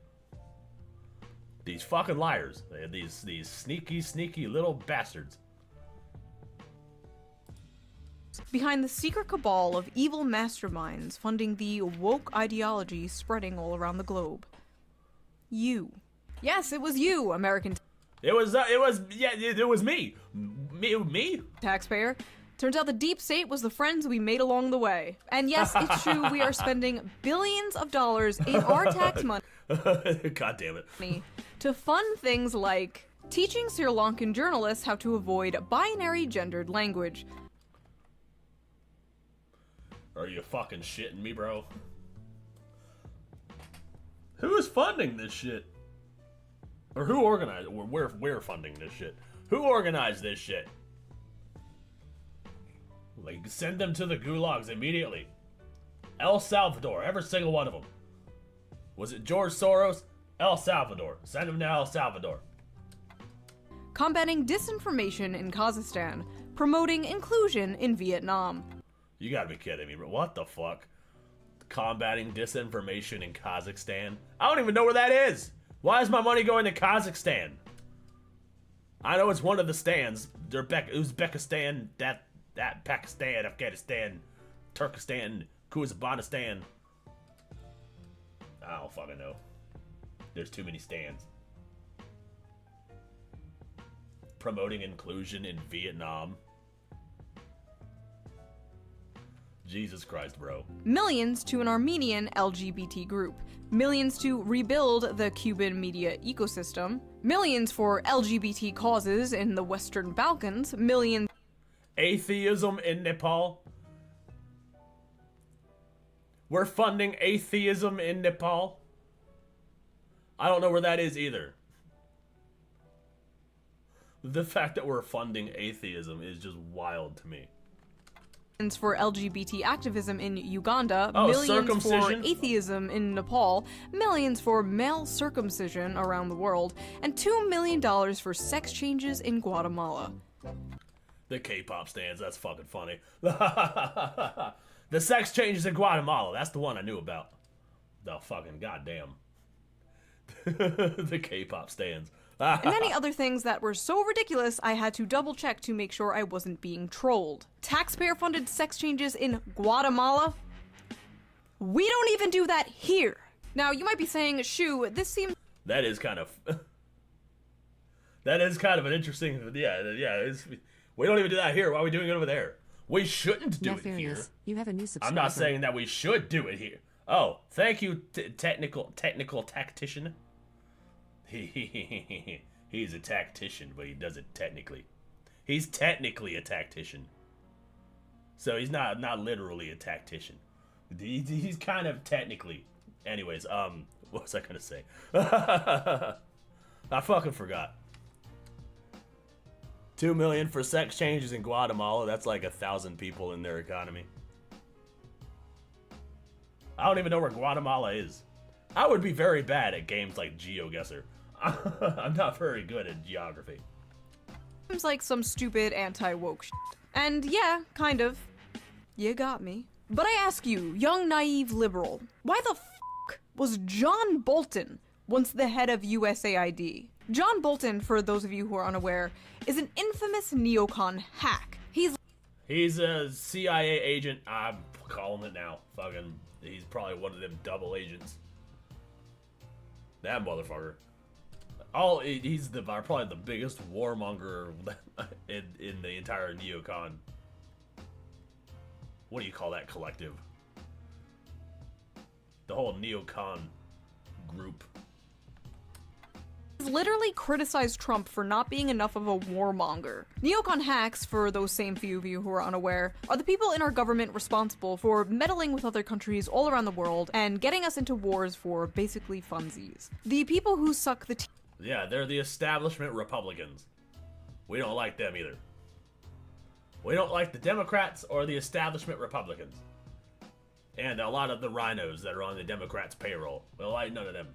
These fucking liars. These sneaky little bastards. Behind the secret cabal of evil masterminds funding the woke ideology spreading all around the globe. You. Yes, it was you, American It was me. Me? taxpayer. Turns out the deep state was the friends we made along the way. And yes, it's true, we are spending billions of dollars in our tax money God damn it. to fund things like teaching Sri Lankan journalists how to avoid binary gendered language. Are you fucking shitting me, bro? Who is funding this shit? Or who organized? We're funding this shit. Who organized this shit? Like, send them to the gulags immediately. El Salvador, every single one of them. Was it George Soros? El Salvador. Send them to El Salvador. Combating disinformation in Kazakhstan. Promoting inclusion in Vietnam. You gotta be kidding me, bro. What the fuck? Combating disinformation in Kazakhstan? I don't even know where that is. Why is my money going to Kazakhstan? I know it's one of the stands. Uzbekistan, that Pakistan, Afghanistan, Turkestan, Kyrgyzstan. I don't fucking know. There's too many stands. Promoting inclusion in Vietnam. Jesus Christ, bro. Millions to an Armenian LGBT group. Millions to rebuild the Cuban media ecosystem. Millions for LGBT causes in the Western Balkans. Millions. Atheism in Nepal. We're funding atheism in Nepal. I don't know where that is either. The fact that we're funding atheism is just wild to me. For LGBT activism in Uganda, Oh, millions for circumcision? atheism in Nepal, millions for male circumcision around the world, and $2 million for sex changes in Guatemala. The K-pop stands, that's fucking funny. The sex changes in Guatemala, that's the one I knew about. The fucking goddamn. The K-pop stands. And many other things that were so ridiculous I had to double check to make sure I wasn't being trolled. Taxpayer-funded sex changes in Guatemala? We don't even do that here. Now, you might be saying, Shoo, this seems... That is kind of... that is kind of an interesting... Yeah, we don't even do that here. Why are we doing it over there? We shouldn't do it here. Nefarious, you have a new subscriber. I'm not saying that we should do it here. Oh, thank you, technical tactician. He's a tactician, but he does it technically. He's technically a tactician. So he's not literally a tactician. He's kind of technically. Anyways, what was I gonna say? I fucking forgot. 2 million for sex changes in Guatemala. That's like 1,000 people in their economy. I don't even know where Guatemala is. I would be very bad at games like GeoGuessr. I'm not very good at geography. Seems like some stupid anti-woke shit. And yeah, kind of. You got me. But I ask you, young naive liberal, why the f*** was John Bolton once the head of USAID? John Bolton, for those of you who are unaware, is an infamous neocon hack. He's a CIA agent. I'm calling it now. Fucking, he's probably one of them double agents. That motherfucker. He's probably the biggest warmonger in the entire neocon. What do you call that collective? The whole neocon group. He's literally criticized Trump for not being enough of a warmonger. Neocon hacks, for those same few of you who are unaware, are the people in our government responsible for meddling with other countries all around the world and getting us into wars for basically funsies. The people who suck the Yeah, they're the establishment Republicans. We don't like them either. We don't like the Democrats or the establishment Republicans. And a lot of the rhinos that are on the Democrats' payroll. We don't like none of them.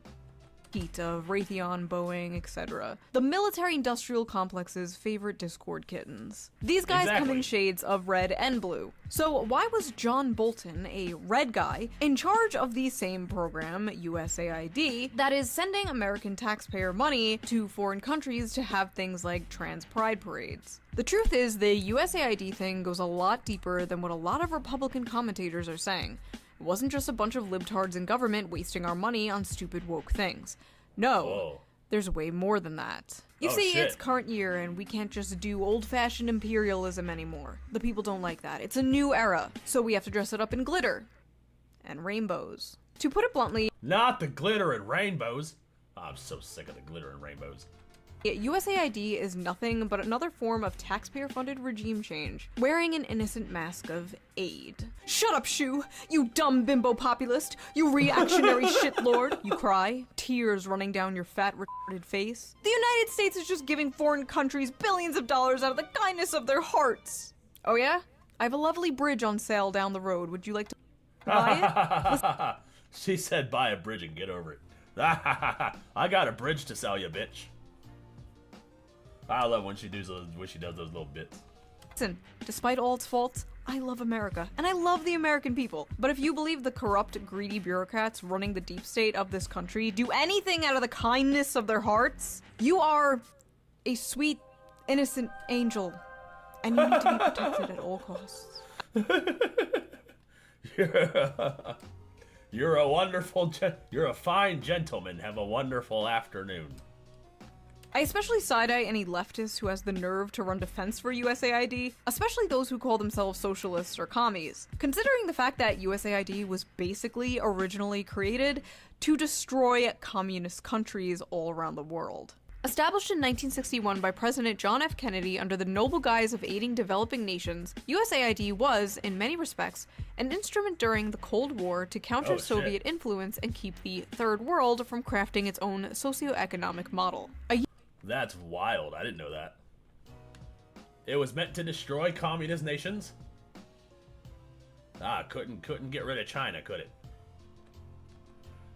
Heat of Raytheon, Boeing, etc. The military-industrial complex's favorite Discord kittens. These guys come in shades of red and blue. So why was John Bolton, a red guy, in charge of the same program, USAID, that is sending American taxpayer money to foreign countries to have things like trans pride parades? The truth is, the USAID thing goes a lot deeper than what a lot of Republican commentators are saying. It wasn't just a bunch of libtards in government wasting our money on stupid woke things. No, Whoa. There's way more than that. You see, shit. It's current year and we can't just do old-fashioned imperialism anymore. The people don't like that. It's a new era, so we have to dress it up in glitter. And rainbows. To put it bluntly, not the glitter and rainbows. Oh, I'm so sick of the glitter and rainbows. USAID is nothing but another form of taxpayer-funded regime change, wearing an innocent mask of aid. Shut up, Shu! You dumb bimbo populist! You reactionary shitlord! You cry, tears running down your fat, retarded face. The United States is just giving foreign countries billions of dollars out of the kindness of their hearts! Oh yeah? I have a lovely bridge on sale down the road. Would you like to buy it? She said buy a bridge and get over it. I got a bridge to sell you, bitch. I love when she does those little bits. Listen, despite all its faults, I love America, and I love the American people. But if you believe the corrupt, greedy bureaucrats running the deep state of this country do anything out of the kindness of their hearts, you are a sweet, innocent angel, and you need to be protected at all costs. You're a wonderful, you're a fine gentleman. Have a wonderful afternoon. I especially side-eye any leftist who has the nerve to run defense for USAID, especially those who call themselves socialists or commies, considering the fact that USAID was basically originally created to destroy communist countries all around the world. Established in 1961 by President John F. Kennedy under the noble guise of aiding developing nations, USAID was, in many respects, an instrument during the Cold War to counter Soviet influence and keep the Third World from crafting its own socioeconomic model. That's wild. I didn't know that. It was meant to destroy communist nations? Couldn't get rid of China, could it?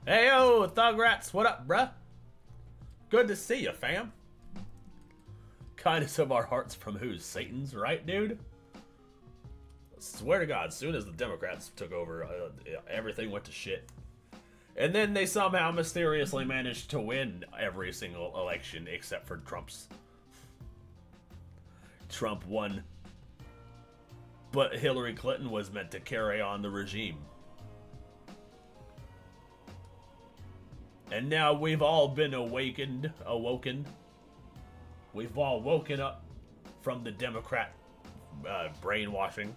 Hey yo, Thug Rats, what up, bruh? Good to see you, fam. Kindness of our hearts from who? Satan's, right, dude? Swear to God, as soon as the Democrats took over, everything went to shit. And then they somehow mysteriously managed to win every single election except for Trump's. Trump won. But Hillary Clinton was meant to carry on the regime. And now we've all been awoken. We've all woken up from the Democrat brainwashing.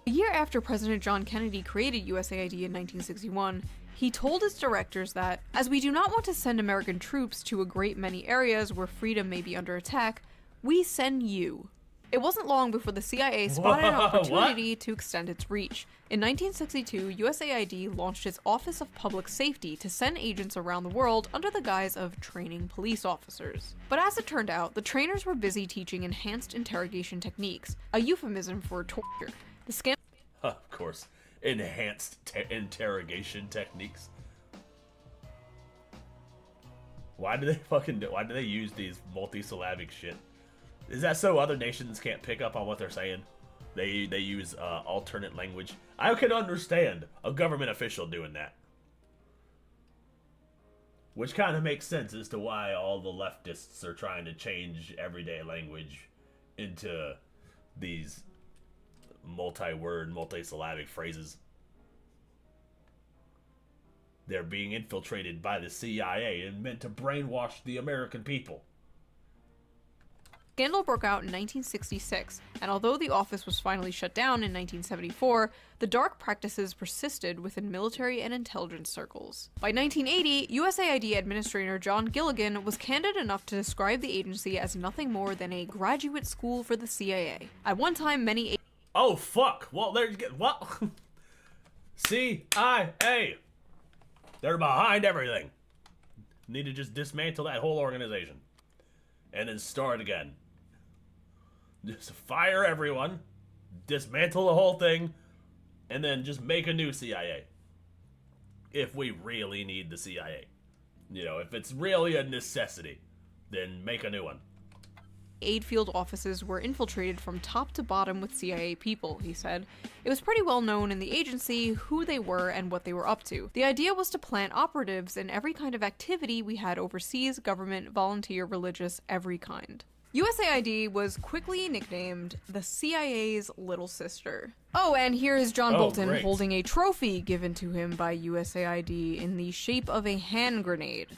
A year after President John Kennedy created USAID in 1961, he told his directors that, as we do not want to send American troops to a great many areas where freedom may be under attack, we send you. It wasn't long before the CIA spotted an opportunity to extend its reach. In 1962, USAID launched its Office of Public Safety to send agents around the world under the guise of training police officers. But as it turned out, the trainers were busy teaching enhanced interrogation techniques, a euphemism for torture. The scandal Of course. Enhanced interrogation techniques. Why do they use these multisyllabic shit? Is that so other nations can't pick up on what they're saying? They use alternate language. I can understand a government official doing that. Which kind of makes sense as to why all the leftists are trying to change everyday language into these multi-word, multisyllabic phrases. They're being infiltrated by the CIA and meant to brainwash the American people. Scandal broke out in 1966, and although the office was finally shut down in 1974, the dark practices persisted within military and intelligence circles. By 1980, USAID Administrator John Gilligan was candid enough to describe the agency as nothing more than a graduate school for the CIA. At one time, many Oh fuck! Well, there you get what? CIA. They're behind everything. Need to just dismantle that whole organization, and then start again. Just fire everyone, dismantle the whole thing, and then just make a new CIA. If we really need the CIA. You know, if it's really a necessity, then make a new one. aid field offices were infiltrated from top to bottom with CIA people, he said. It was pretty well known in the agency who they were and what they were up to. The idea was to plant operatives in every kind of activity we had overseas, government, volunteer, religious, every kind. USAID was quickly nicknamed the CIA's little sister. Oh, and here is John Bolton great. holding a trophy given to him by USAID in the shape of a hand grenade.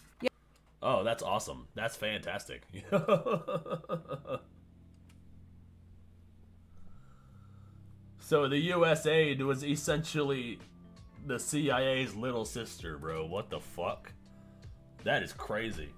Oh, that's awesome. That's fantastic. So the USAID was essentially the CIA's little sister, bro. What the fuck? That is crazy.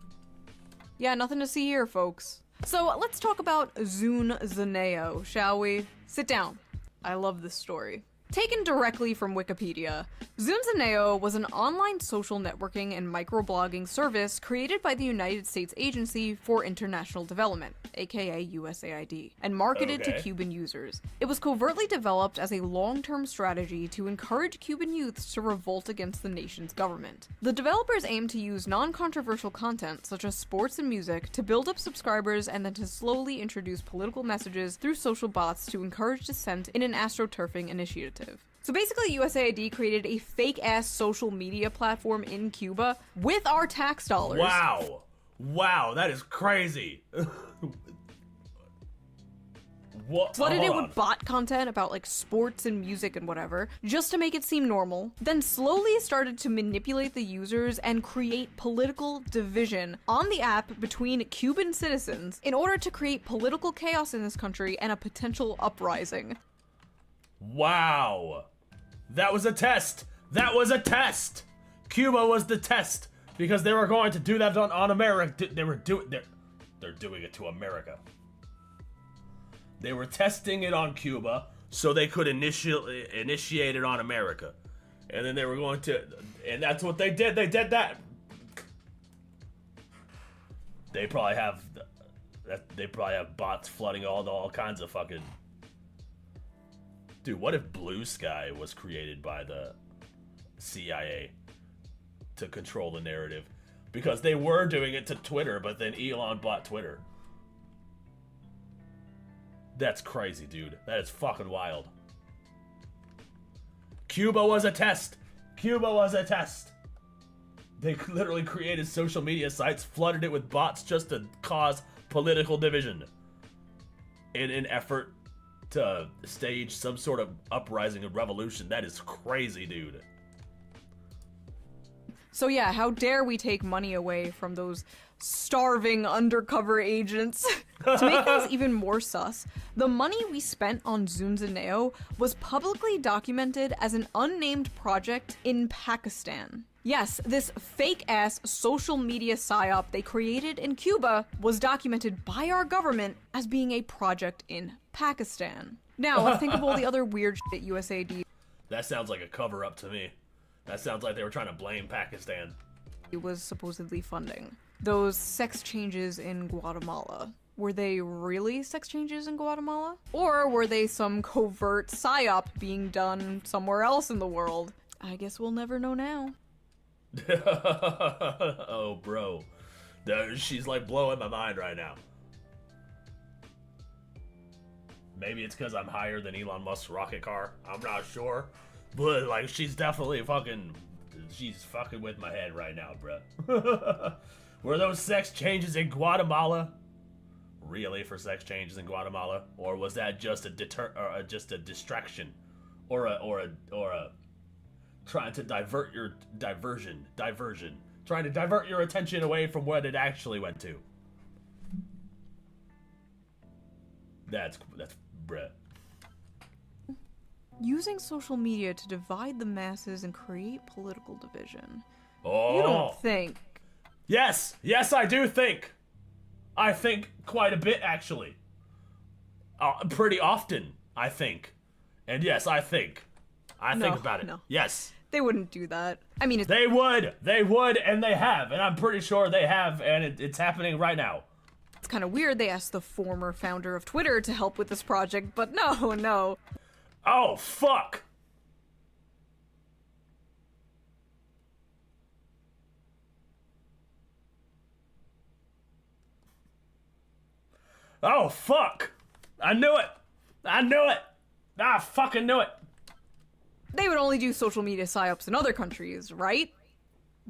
Yeah, nothing to see here, folks. So let's talk about Zune Zaneo, shall we? Sit down. I love this story. Taken directly from Wikipedia, Zune Zaneo was an online social networking and microblogging service created by the United States Agency for International Development, aka USAID, and marketed to Cuban users. It was covertly developed as a long-term strategy to encourage Cuban youths to revolt against the nation's government. The developers aimed to use non-controversial content, such as sports and music, to build up subscribers and then to slowly introduce political messages through social bots to encourage dissent in an astroturfing initiative. So basically, USAID created a fake-ass social media platform in Cuba with our tax dollars. Wow. Wow, that is crazy. What? Flooded it with bot content about like sports and music and whatever, just to make it seem normal, then slowly started to manipulate the users and create political division on the app between Cuban citizens in order to create political chaos in this country and a potential uprising. Wow. That was a test. That was a test. Cuba was the test because they were going to do that on America. They're doing it to America. They were testing it on Cuba so they could initiate it on America. And then they were going to, and that's what they did. They did that. They probably have bots flooding all kinds of fucking. Dude, what if Blue Sky was created by the CIA to control the narrative? Because they were doing it to Twitter, but then Elon bought Twitter. That's crazy, dude. That is fucking wild. Cuba was a test. Cuba was a test. They literally created social media sites, flooded it with bots just to cause political division in an effort to stage some sort of uprising and revolution. That is crazy, dude. So yeah, how dare we take money away from those starving undercover agents? To make things even more sus, the money we spent on Zune Zaneo was publicly documented as an unnamed project in Pakistan. Yes, this fake-ass social media psyop they created in Cuba was documented by our government as being a project in Pakistan. Now, think of all the other weird shit USAID That sounds like a cover-up to me. That sounds like they were trying to blame Pakistan. was supposedly funding. Those sex changes in Guatemala. Were they really sex changes in Guatemala? Or were they some covert psyop being done somewhere else in the world? I guess we'll never know now. Oh, bro. She's like blowing my mind right now. Maybe it's because I'm higher than Elon Musk's rocket car. I'm not sure. But, like, she's definitely fucking... She's fucking with my head right now, bro. Were those sex changes in Guatemala really for sex changes in Guatemala? Or was that just a just a distraction? Or a trying to divert your diversion. Trying to divert your attention away from what it actually went to. That's bruh. Using social media to divide the masses and create political division. Oh. You don't think... Yes, I do think. I think quite a bit, actually. Pretty often, I think. And yes, I think. I think about it. No. Yes. They wouldn't do that. I mean, They would, and they have, and I'm pretty sure they have, and it's happening right now. it's kind of weird they asked the former founder of Twitter to help with this project, but no. Oh, fuck! Oh, fuck! I knew it! I fucking knew it! They would only do social media psyops in other countries, right?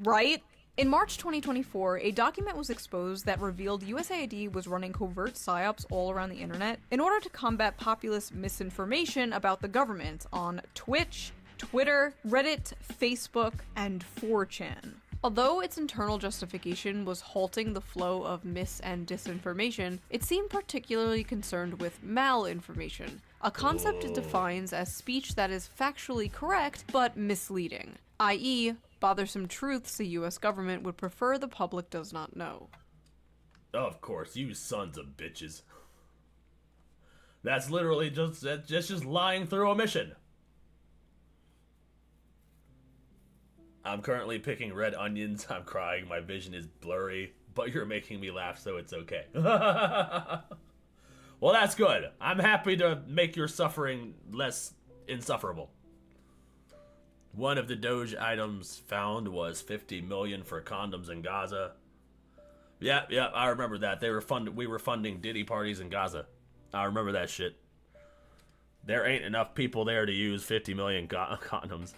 Right? In March 2024, a document was exposed that revealed USAID was running covert psyops all around the internet in order to combat populist misinformation about the government on Twitch, Twitter, Reddit, Facebook, and 4chan. Although its internal justification was halting the flow of mis- and disinformation, it seemed particularly concerned with malinformation, a concept it defines as speech that is factually correct but misleading, i.e., bothersome truths the US government would prefer the public does not know. Of course, you sons of bitches. That's literally just lying through omission. I'm currently picking red onions. I'm crying. My vision is blurry, but you're making me laugh, so it's okay. Well, that's good. I'm happy to make your suffering less insufferable. One of the Doge items found was 50 million for condoms in Gaza. Yeah, I remember that. We were funding Diddy parties in Gaza. I remember that shit. There ain't enough people there to use 50 million condoms.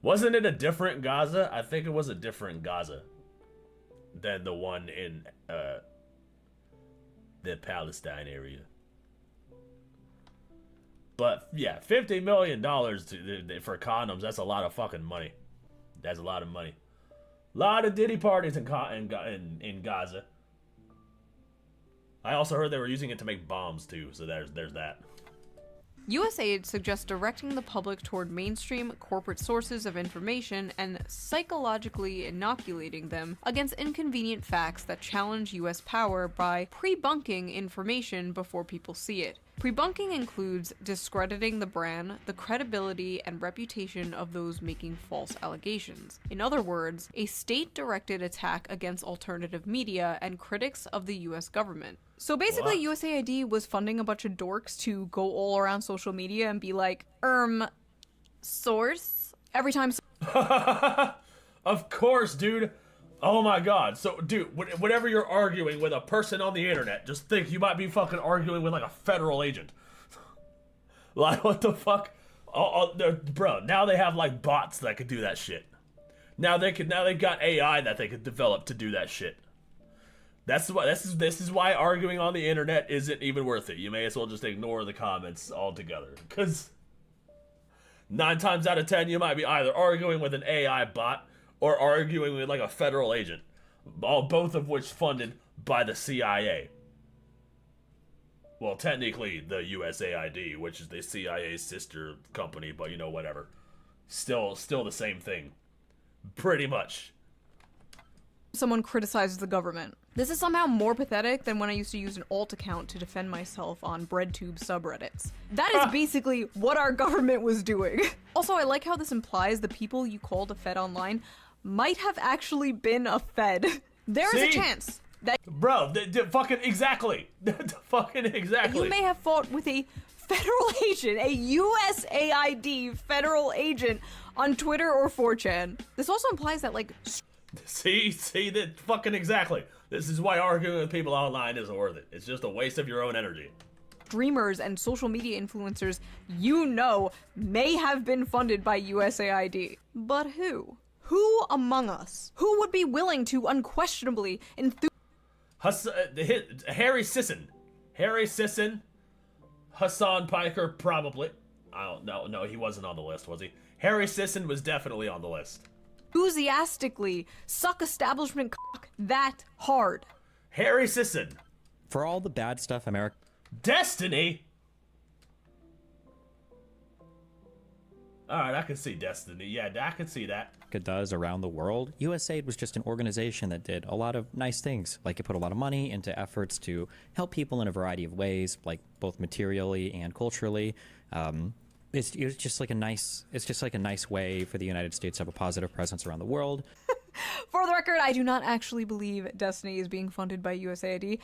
Wasn't it a different Gaza? I think it was a different Gaza than the one in the Palestine area. But yeah, $50 million for condoms, that's a lot of fucking money. That's a lot of money. A lot of Diddy parties in Gaza. I also heard they were using it to make bombs too, so there's that. USAID suggests directing the public toward mainstream corporate sources of information and psychologically inoculating them against inconvenient facts that challenge US power by pre-bunking information before people see it. Pre-bunking includes discrediting the brand, the credibility, and reputation of those making false allegations. In other words, a state-directed attack against alternative media and critics of the US government. So basically, what? USAID was funding a bunch of dorks to go all around social media and be like, source? Every time... Of course, dude. Oh my god. So, dude, whenever you're arguing with a person on the internet, just think you might be fucking arguing with, like, a federal agent. Like, what the fuck? Bro, now they have, like, bots that could do that shit. Now they've got AI that they could develop to do that shit. This is why arguing on the internet isn't even worth it. You may as well just ignore the comments altogether. Because 9 times out of 10, you might be either arguing with an AI bot or arguing with like a federal agent. Both of which funded by the CIA. Well, technically the USAID, which is the CIA's sister company, but you know, whatever. Still the same thing. Pretty much. Someone criticizes the government. This is somehow more pathetic than when I used to use an alt account to defend myself on BreadTube subreddits. That is basically what our government was doing. Also, I like how this implies the people you called a Fed online might have actually been a Fed. There is a chance that— Bro, fucking exactly. Fucking exactly. you may have fought with a federal agent, a USAID federal agent on Twitter or 4chan. This also implies that, like, See that fucking exactly. This is why arguing with people online isn't worth it. It's just a waste of your own energy. streamers and social media influencers you know may have been funded by USAID. But who? Who among us? Who would be willing to unquestionably Harry Sisson. Harry Sisson. Hassan Piker, probably. I don't know. No, he wasn't on the list, was he? Harry Sisson was definitely on the list. enthusiastically suck establishment cock that hard? Harry Sisson. For all the bad stuff America Destiny? Alright, I can see Destiny. Yeah, I can see that. does around the world, USAID was just an organization that did a lot of nice things. Like, it put a lot of money into efforts to help people in a variety of ways, like both materially and culturally. It's just like a nice way for the United States to have a positive presence around the world. For the record, I do not actually believe Destiny is being funded by USAID.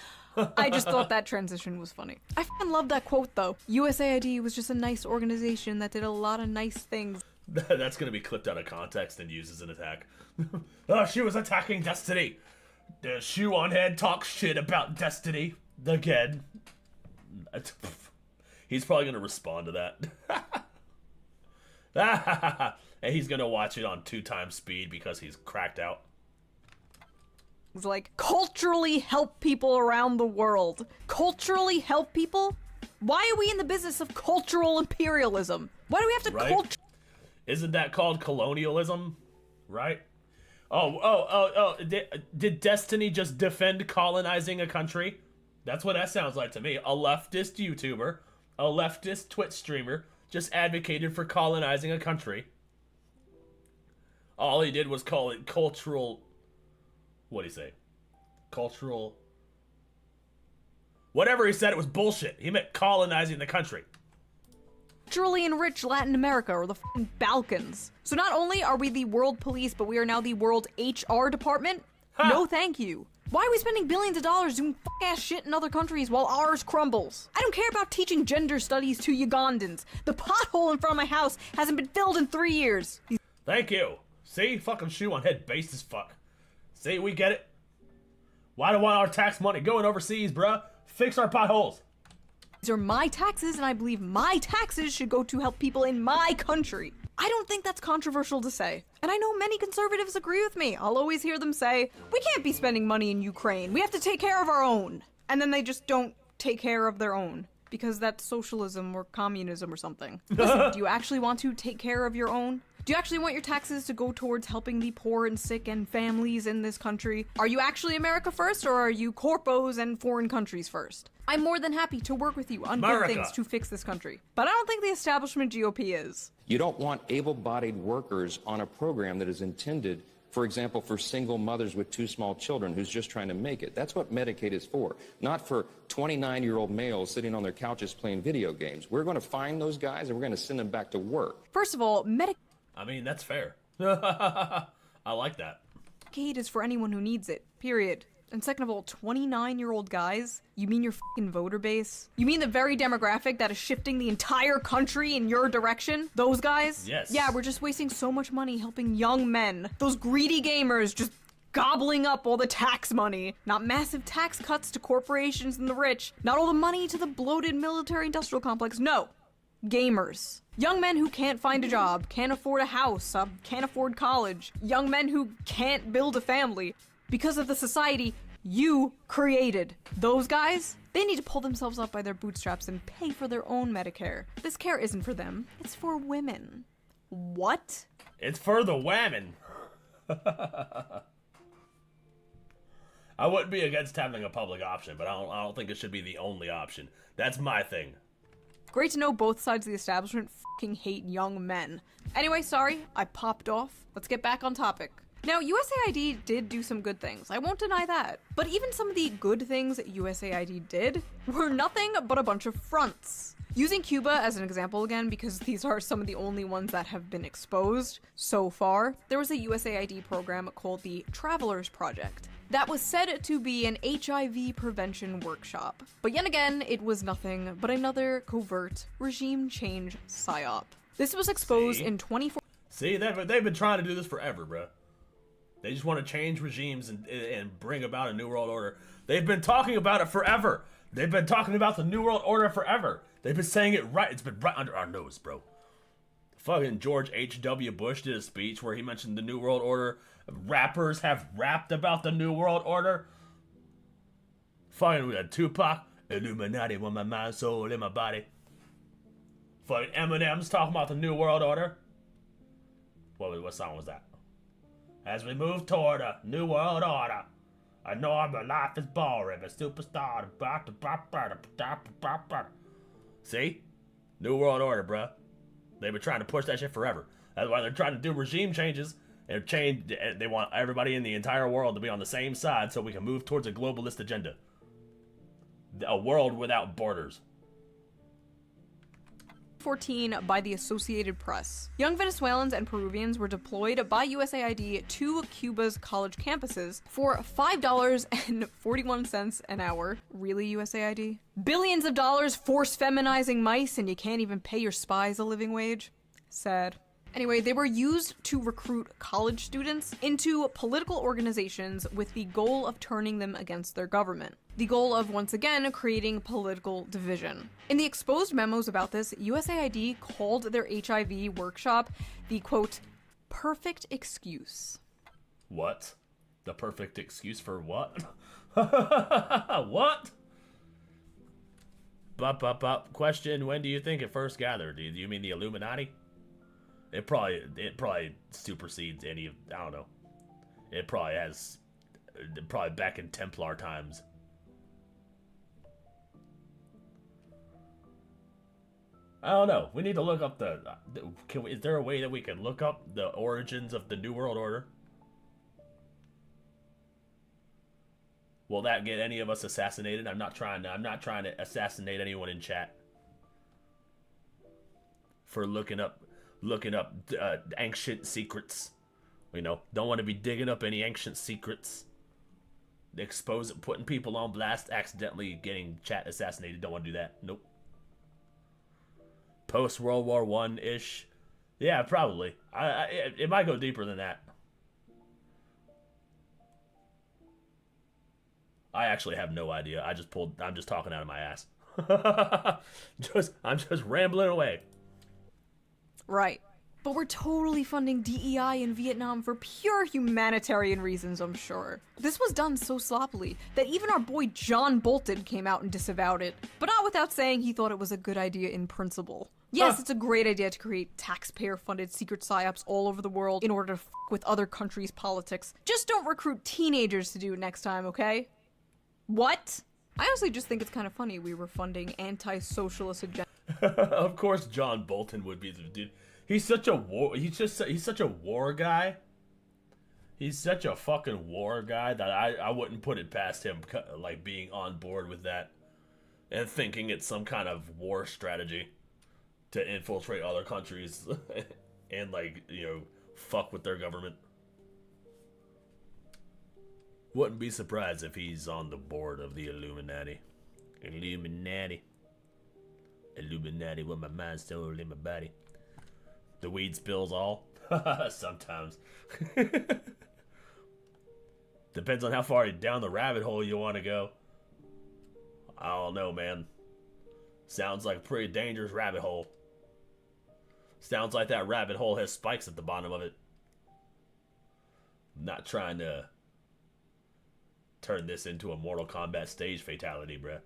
I just thought that transition was funny. I fucking love that quote, though. USAID was just a nice organization that did a lot of nice things. That's gonna be clipped out of context and used as an attack. Oh, she was attacking Destiny. The shoe on head talks shit about Destiny again. He's probably gonna respond to that. And he's gonna watch it on 2x speed because he's cracked out. It's like, culturally help people around the world. Culturally help people? Why are we in the business of cultural imperialism? Why do we have to Right? Isn't that called colonialism? Right? Oh, did Destiny just defend colonizing a country? That's what that sounds like to me. A leftist YouTuber, a leftist Twitch streamer, just advocated for colonizing a country. All he did was call it cultural... What'd he say? Cultural... Whatever he said, it was bullshit. He meant colonizing the country. Culturally enrich Latin America or the fucking Balkans. So not only are we the world police, but we are now the world HR department? Ha! No thank you. Why are we spending billions of dollars doing fuck-ass shit in other countries while ours crumbles? I don't care about teaching gender studies to Ugandans. The pothole in front of my house hasn't been filled in 3 years. Thank you. See? Fucking shoe on head based as fuck. See, we get it. Why do we want our tax money going overseas, bruh? Fix our potholes. These are my taxes, and I believe my taxes should go to help people in my country. I don't think that's controversial to say. And I know many conservatives agree with me. I'll always hear them say, we can't be spending money in Ukraine. We have to take care of our own. And then they just don't take care of their own. Because that's socialism or communism or something. Listen, do you actually want to take care of your own? Do you actually want your taxes to go towards helping the poor and sick and families in this country? Are you actually America first, or are you corpos and foreign countries first? I'm more than happy to work with you on good things to fix this country. But I don't think the establishment GOP is. You don't want able-bodied workers on a program that is intended, for example, for single mothers with 2 small children who's just trying to make it. That's what Medicaid is for, not for 29-year-old males sitting on their couches playing video games. We're going to find those guys and we're going to send them back to work. First of all, I mean, that's fair. I like that. Medicaid is for anyone who needs it, period. And second of all, 29-year-old guys? You mean your fucking voter base? You mean the very demographic that is shifting the entire country in your direction? Those guys? Yes. Yeah, we're just wasting so much money helping young men. Those greedy gamers just gobbling up all the tax money. Not massive tax cuts to corporations and the rich. Not all the money to the bloated military-industrial complex. No. Gamers. Young men who can't find a job, can't afford a house, can't afford college. Young men who can't build a family because of the society you created. Those guys, they need to pull themselves up by their bootstraps and pay for their own Medicare. This care isn't for them, it's for women. What? It's for the women. I wouldn't be against having a public option, but I don't think it should be the only option. That's my thing. Great to know both sides of the establishment fucking hate young men. Anyway, sorry, I popped off. Let's get back on topic. Now, USAID did do some good things, I won't deny that. But even some of the good things USAID did were nothing but a bunch of fronts. Using Cuba as an example again, because these are some of the only ones that have been exposed so far, there was a USAID program called the Travelers Project that was said to be an HIV prevention workshop. But yet again, it was nothing but another covert regime change psyop. This was exposed in 2014. See, they've been trying to do this forever, bro. They just want to change regimes and bring about a new world order. They've been talking about it forever. They've been talking about the new world order forever. They've been saying it right. It's been right under our nose, bro. Fucking George H.W. Bush did a speech where he mentioned the new world order. Rappers have rapped about the new world order. Fucking we had Tupac, Illuminati with my mind, soul, in my body. Fucking Eminem's talking about the new world order. What song was that? As we move toward a new world order, I know my life is boring, but superstar. See? New world order, bruh. They've been trying to push that shit forever. That's why they're trying to do regime changes and change. They want everybody in the entire world to be on the same side so we can move towards a globalist agenda. A world without borders. 2014 by the Associated Press. Young Venezuelans and Peruvians were deployed by USAID to Cuba's college campuses for $5.41 an hour. Really, USAID? Billions of dollars force feminizing mice and you can't even pay your spies a living wage? Sad. Anyway, they were used to recruit college students into political organizations with the goal of turning them against their government. The goal of, once again, creating political division. In the exposed memos about this, USAID called their HIV workshop the, quote, perfect excuse. What? The perfect excuse for what? What? Question, when do you think it first gathered? Do you mean the Illuminati? It probably supersedes any of, I don't know. It probably back in Templar times. I don't know. We need to look up is there a way that we can look up the origins of the New World Order? Will that get any of us assassinated? I'm not trying to assassinate anyone in chat for looking up ancient secrets. You know, don't want to be digging up any ancient secrets. Putting people on blast, accidentally getting chat assassinated. Don't want to do that. Nope. Post World War I-ish. Yeah, probably. It might go deeper than that. I actually have no idea. I'm just talking out of my ass. I'm just rambling away. Right. But we're totally funding DEI in Vietnam for pure humanitarian reasons, I'm sure. This was done so sloppily that even our boy John Bolton came out and disavowed it, but not without saying he thought it was a good idea in principle. Yes, it's a great idea to create taxpayer-funded secret psyops all over the world in order to f*** with other countries' politics. Just don't recruit teenagers to do it next time, okay? What? I honestly just think it's kind of funny we were funding anti-socialist agenda. Of course John Bolton would be the dude. He's such a war guy. He's such a fucking war guy that I wouldn't put it past him, like, being on board with that and thinking it's some kind of war strategy to infiltrate other countries and, like, you know, fuck with their government. Wouldn't be surprised if he's on the board of the Illuminati. Illuminati with my mind, soul, in my body. The weed spills all? Sometimes. Depends on how far down the rabbit hole you want to go. I don't know, man. Sounds like a pretty dangerous rabbit hole. Sounds like that rabbit hole has spikes at the bottom of it. I'm not trying to turn this into a Mortal Kombat stage fatality, bruh.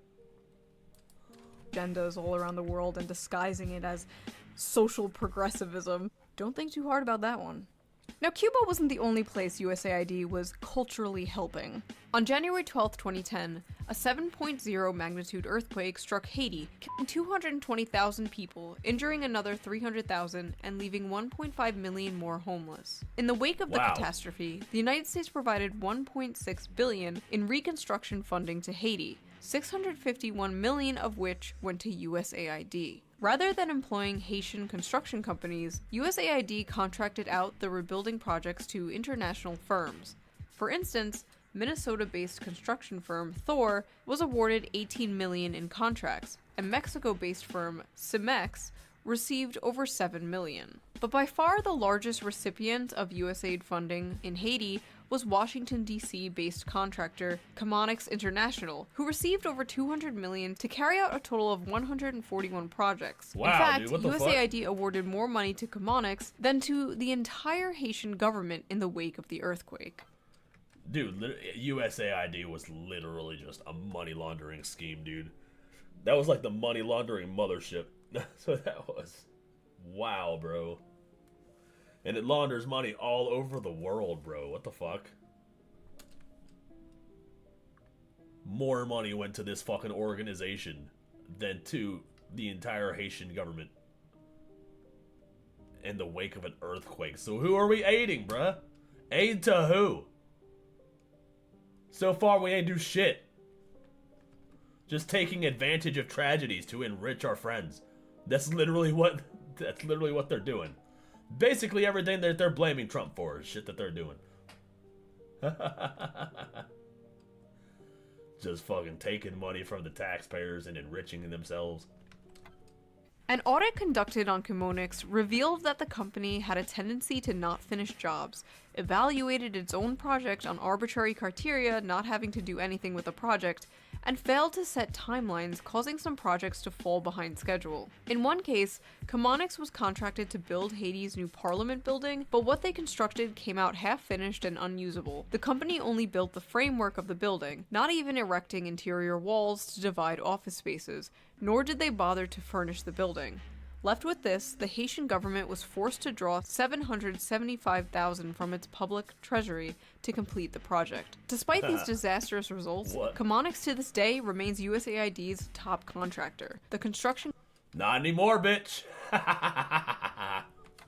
Agendas all around the world and disguising it as social progressivism. Don't think too hard about that one. Now, Cuba wasn't the only place USAID was culturally helping. On January 12, 2010, a 7.0 magnitude earthquake struck Haiti, killing 220,000 people, injuring another 300,000, and leaving 1.5 million more homeless. In the wake of the catastrophe, the United States provided $1.6 billion in reconstruction funding to Haiti, 651 million of which went to USAID. Rather than employing Haitian construction companies, USAID contracted out the rebuilding projects to international firms. For instance, Minnesota-based construction firm Thor was awarded $18 million in contracts, and Mexico-based firm Cemex received over $7 million. But by far the largest recipient of USAID funding in Haiti was Washington, D.C. based contractor Chemonics International, who received over $200 million to carry out a total of 141 projects. Wow, in fact, dude, what the USAID awarded more money to Chemonics than to the entire Haitian government in the wake of the earthquake. Dude, USAID was literally just a money laundering scheme, dude. That was like the money laundering mothership. So that was... Wow, bro. And it launders money all over the world, bro. What the fuck? More money went to this fucking organization than to the entire Haitian government in the wake of an earthquake. So who are we aiding, bruh? Aid to who? So far, we ain't do shit. Just taking advantage of tragedies to enrich our friends. That's literally what they're doing. Basically, everything that they're blaming Trump for is shit that they're doing. Just fucking taking money from the taxpayers and enriching themselves. An audit conducted on Chemonics revealed that the company had a tendency to not finish jobs, evaluated its own project on arbitrary criteria not having to do anything with the project, and failed to set timelines, causing some projects to fall behind schedule. In one case, Chemonics was contracted to build Haiti's new parliament building, but what they constructed came out half-finished and unusable. The company only built the framework of the building, not even erecting interior walls to divide office spaces, nor did they bother to furnish the building. Left with this, the Haitian government was forced to draw $775,000 from its public treasury to complete the project. Despite these disastrous results, Chemonics to this day remains USAID's top contractor. The construction Not anymore, bitch.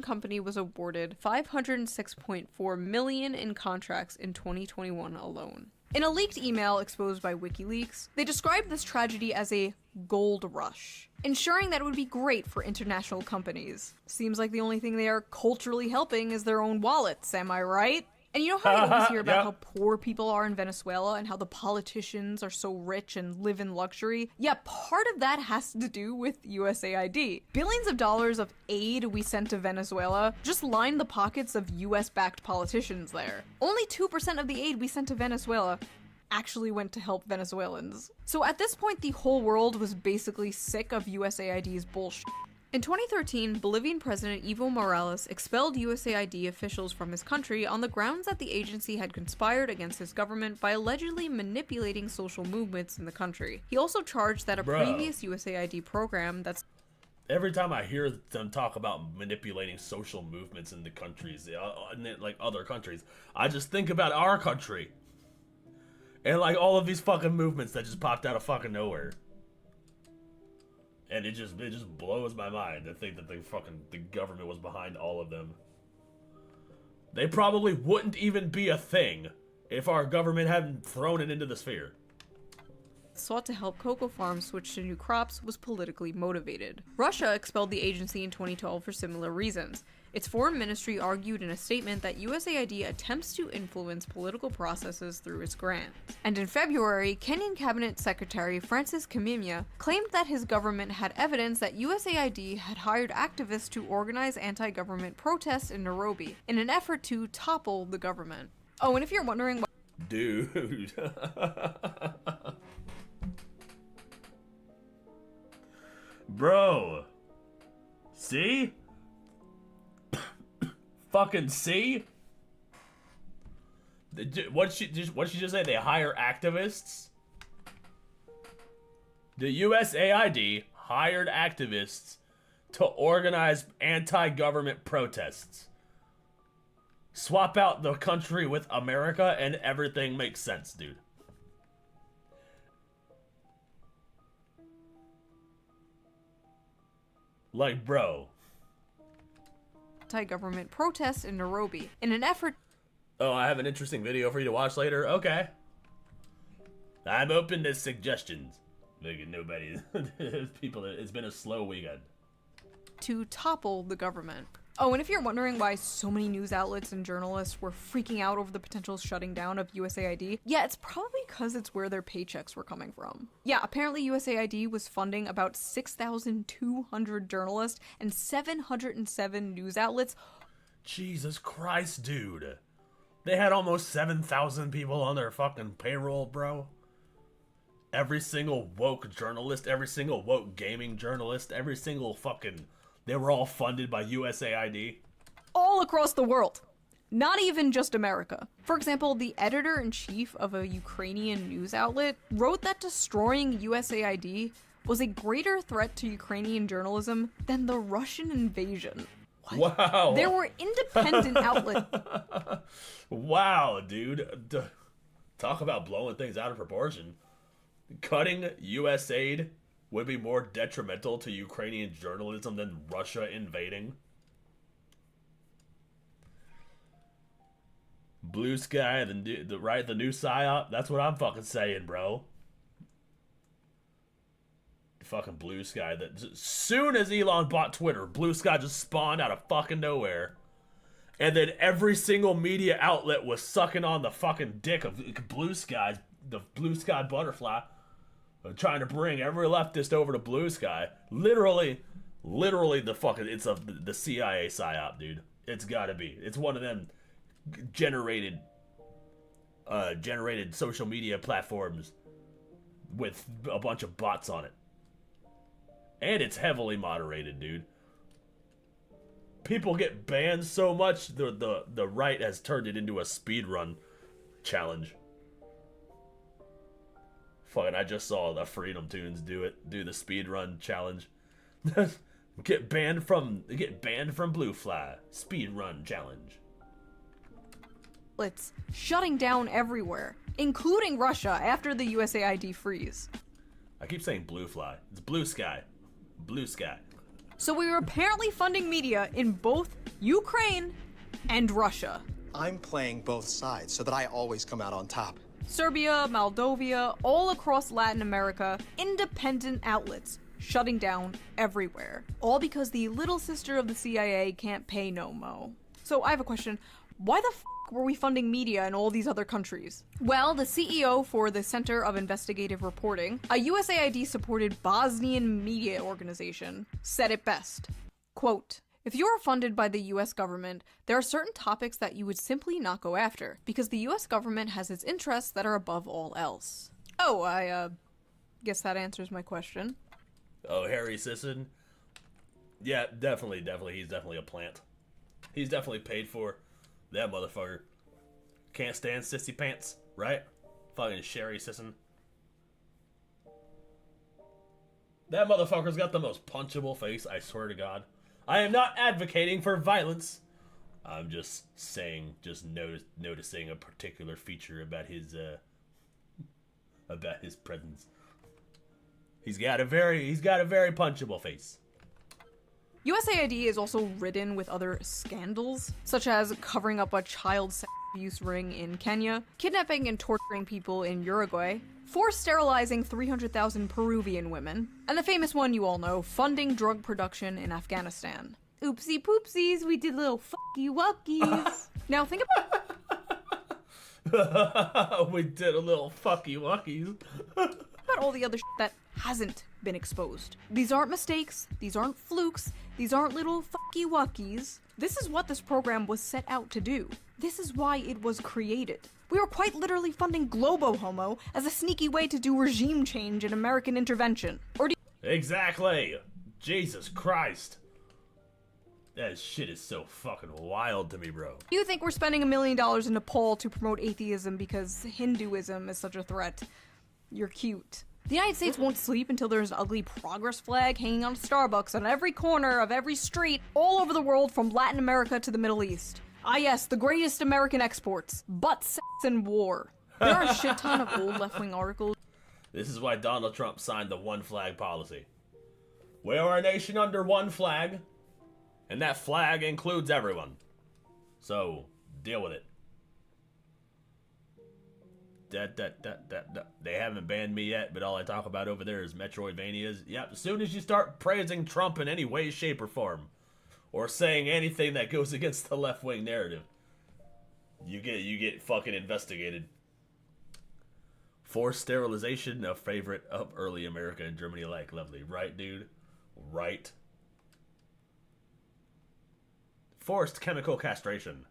company was awarded $506.4 million in contracts in 2021 alone. In a leaked email exposed by WikiLeaks, they described this tragedy as a gold rush, ensuring that it would be great for international companies. Seems like the only thing they are culturally helping is their own wallets, am I right? And you know how you always hear about how poor people are in Venezuela and how the politicians are so rich and live in luxury? Yeah, part of that has to do with USAID. Billions of dollars of aid we sent to Venezuela just lined the pockets of US-backed politicians there. Only 2% of the aid we sent to Venezuela actually went to help Venezuelans. So at this point, the whole world was basically sick of USAID's bullshit. In 2013, Bolivian President Evo Morales expelled USAID officials from his country on the grounds that the agency had conspired against his government by allegedly manipulating social movements in the country. He also charged that a previous USAID program that's... Every time I hear them talk about manipulating social movements in the countries, like other countries, I just think about our country. And like all of these fucking movements that just popped out of fucking nowhere. And it just blows my mind to think that the government was behind all of them. They probably wouldn't even be a thing if our government hadn't thrown it into the sphere. Sought to help cocoa farms switch to new crops was politically motivated. Russia expelled the agency in 2012 for similar reasons. Its foreign ministry argued in a statement that USAID attempts to influence political processes through its grants. And in February, Kenyan Cabinet Secretary Francis Kimimya claimed that his government had evidence that USAID had hired activists to organize anti-government protests in Nairobi in an effort to topple the government. Oh, and if you're wondering what... Dude. Bro. See? Fucking see? What she just say? They hire activists? The USAID hired activists to organize anti-government protests. Swap out the country with America and everything makes sense, dude. Like, bro. Anti-government protests in Nairobi in an effort. Oh, I have an interesting video for you to watch later? Okay. I'm open to suggestions. Look at nobody. People, it's been a slow weekend. To topple the government. Oh, and if you're wondering why so many news outlets and journalists were freaking out over the potential shutting down of USAID, yeah, it's probably because it's where their paychecks were coming from. Yeah, apparently USAID was funding about 6,200 journalists and 707 news outlets. Jesus Christ, dude. They had almost 7,000 people on their fucking payroll, bro. Every single woke journalist, every single woke gaming journalist, every single fucking... They were all funded by USAID. All across the world. Not even just America. For example, the editor-in-chief of a Ukrainian news outlet wrote that destroying USAID was a greater threat to Ukrainian journalism than the Russian invasion. What? Wow. There were independent outlets. Wow, dude. Talk about blowing things out of proportion. Cutting USAID would be more detrimental to Ukrainian journalism than Russia invading. Blue Sky, the new PSYOP. That's what I'm fucking saying, bro. Fucking Blue Sky. That as soon as Elon bought Twitter, Blue Sky just spawned out of fucking nowhere, and then every single media outlet was sucking on the fucking dick of Blue Sky, the Blue Sky butterfly. Trying to bring every leftist over to Blue Sky. Literally the fucking, it's the CIA PSYOP, dude. It's gotta be. It's one of them generated social media platforms with a bunch of bots on it. And it's heavily moderated, dude. People get banned so much, the right has turned it into a speedrun challenge. Fucking, I just saw the Freedom Tunes do the speedrun challenge. Get banned from Blue Fly. Speedrun challenge. It's shutting down everywhere, including Russia after the USAID freeze. I keep saying Blue Fly. It's Blue Sky. Blue Sky. So we were apparently funding media in both Ukraine and Russia. I'm playing both sides so that I always come out on top. Serbia, Moldova, all across Latin America, independent outlets shutting down everywhere. All because the little sister of the CIA can't pay no mo. So I have a question. Why the f were we funding media in all these other countries? Well, the CEO for the Center of Investigative Reporting, a USAID-supported Bosnian media organization, said it best. Quote, "If you are funded by the US government, there are certain topics that you would simply not go after, because the US government has its interests that are above all else." Oh, I guess that answers my question. Oh, Harry Sisson? Yeah, definitely. He's definitely a plant. He's definitely paid for. That motherfucker. Can't stand sissy pants, right? Fucking Sherry Sisson. That motherfucker's got the most punchable face, I swear to God. I am not advocating for violence. I'm just saying, noticing a particular feature about his presence. He's got a very punchable face. USAID is also ridden with other scandals, such as covering up a child sex abuse ring in Kenya, kidnapping and torturing people in Uruguay, forced sterilizing 300,000 Peruvian women, and the famous one you all know, funding drug production in Afghanistan. Oopsie poopsies, we did little fucky wuckies. Now think about we did a little fucky wuckies. about all the other shit that hasn't been exposed. These aren't mistakes, these aren't flukes, these aren't little fucky wuckies. This is what this program was set out to do. This is why it was created. We were quite literally funding Globo Homo as a sneaky way to do regime change and American intervention. Or do Exactly! Jesus Christ. That shit is so fucking wild to me, bro. you think we're spending $1 million in Nepal to promote atheism because Hinduism is such a threat? You're cute. The United States won't sleep until there's an ugly progress flag hanging on Starbucks on every corner of every street all over the world from Latin America to the Middle East. Ah yes, the greatest American exports. Butt, sex, and war. There are a shit ton of old left-wing articles. This is why Donald Trump signed the one flag policy. We are a nation under one flag, and that flag includes everyone. So, deal with it. They haven't banned me yet, but all I talk about over there is Metroidvanias. Yep, as soon as you start praising Trump in any way, shape, or form, or saying anything that goes against the left-wing narrative, you get fucking investigated. Forced sterilization, a favorite of early America and Germany alike. Lovely, right, dude? Right. Forced chemical castration.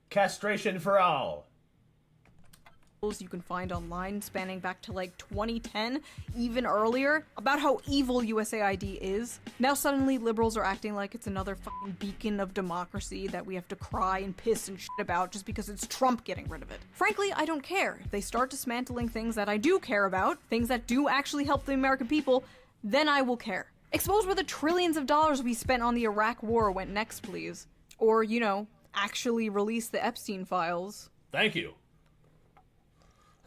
Castration for all. You can find online spanning back to like 2010, even earlier, about how evil USAID is. Now suddenly liberals are acting like it's another fucking beacon of democracy that we have to cry and piss and shit about just because it's Trump getting rid of it. Frankly, I don't care. If they start dismantling things that I do care about, things that do actually help the American people, then I will care. Expose where the trillions of dollars we spent on the Iraq war went next, please. Or, you know, actually release the Epstein files. Thank you.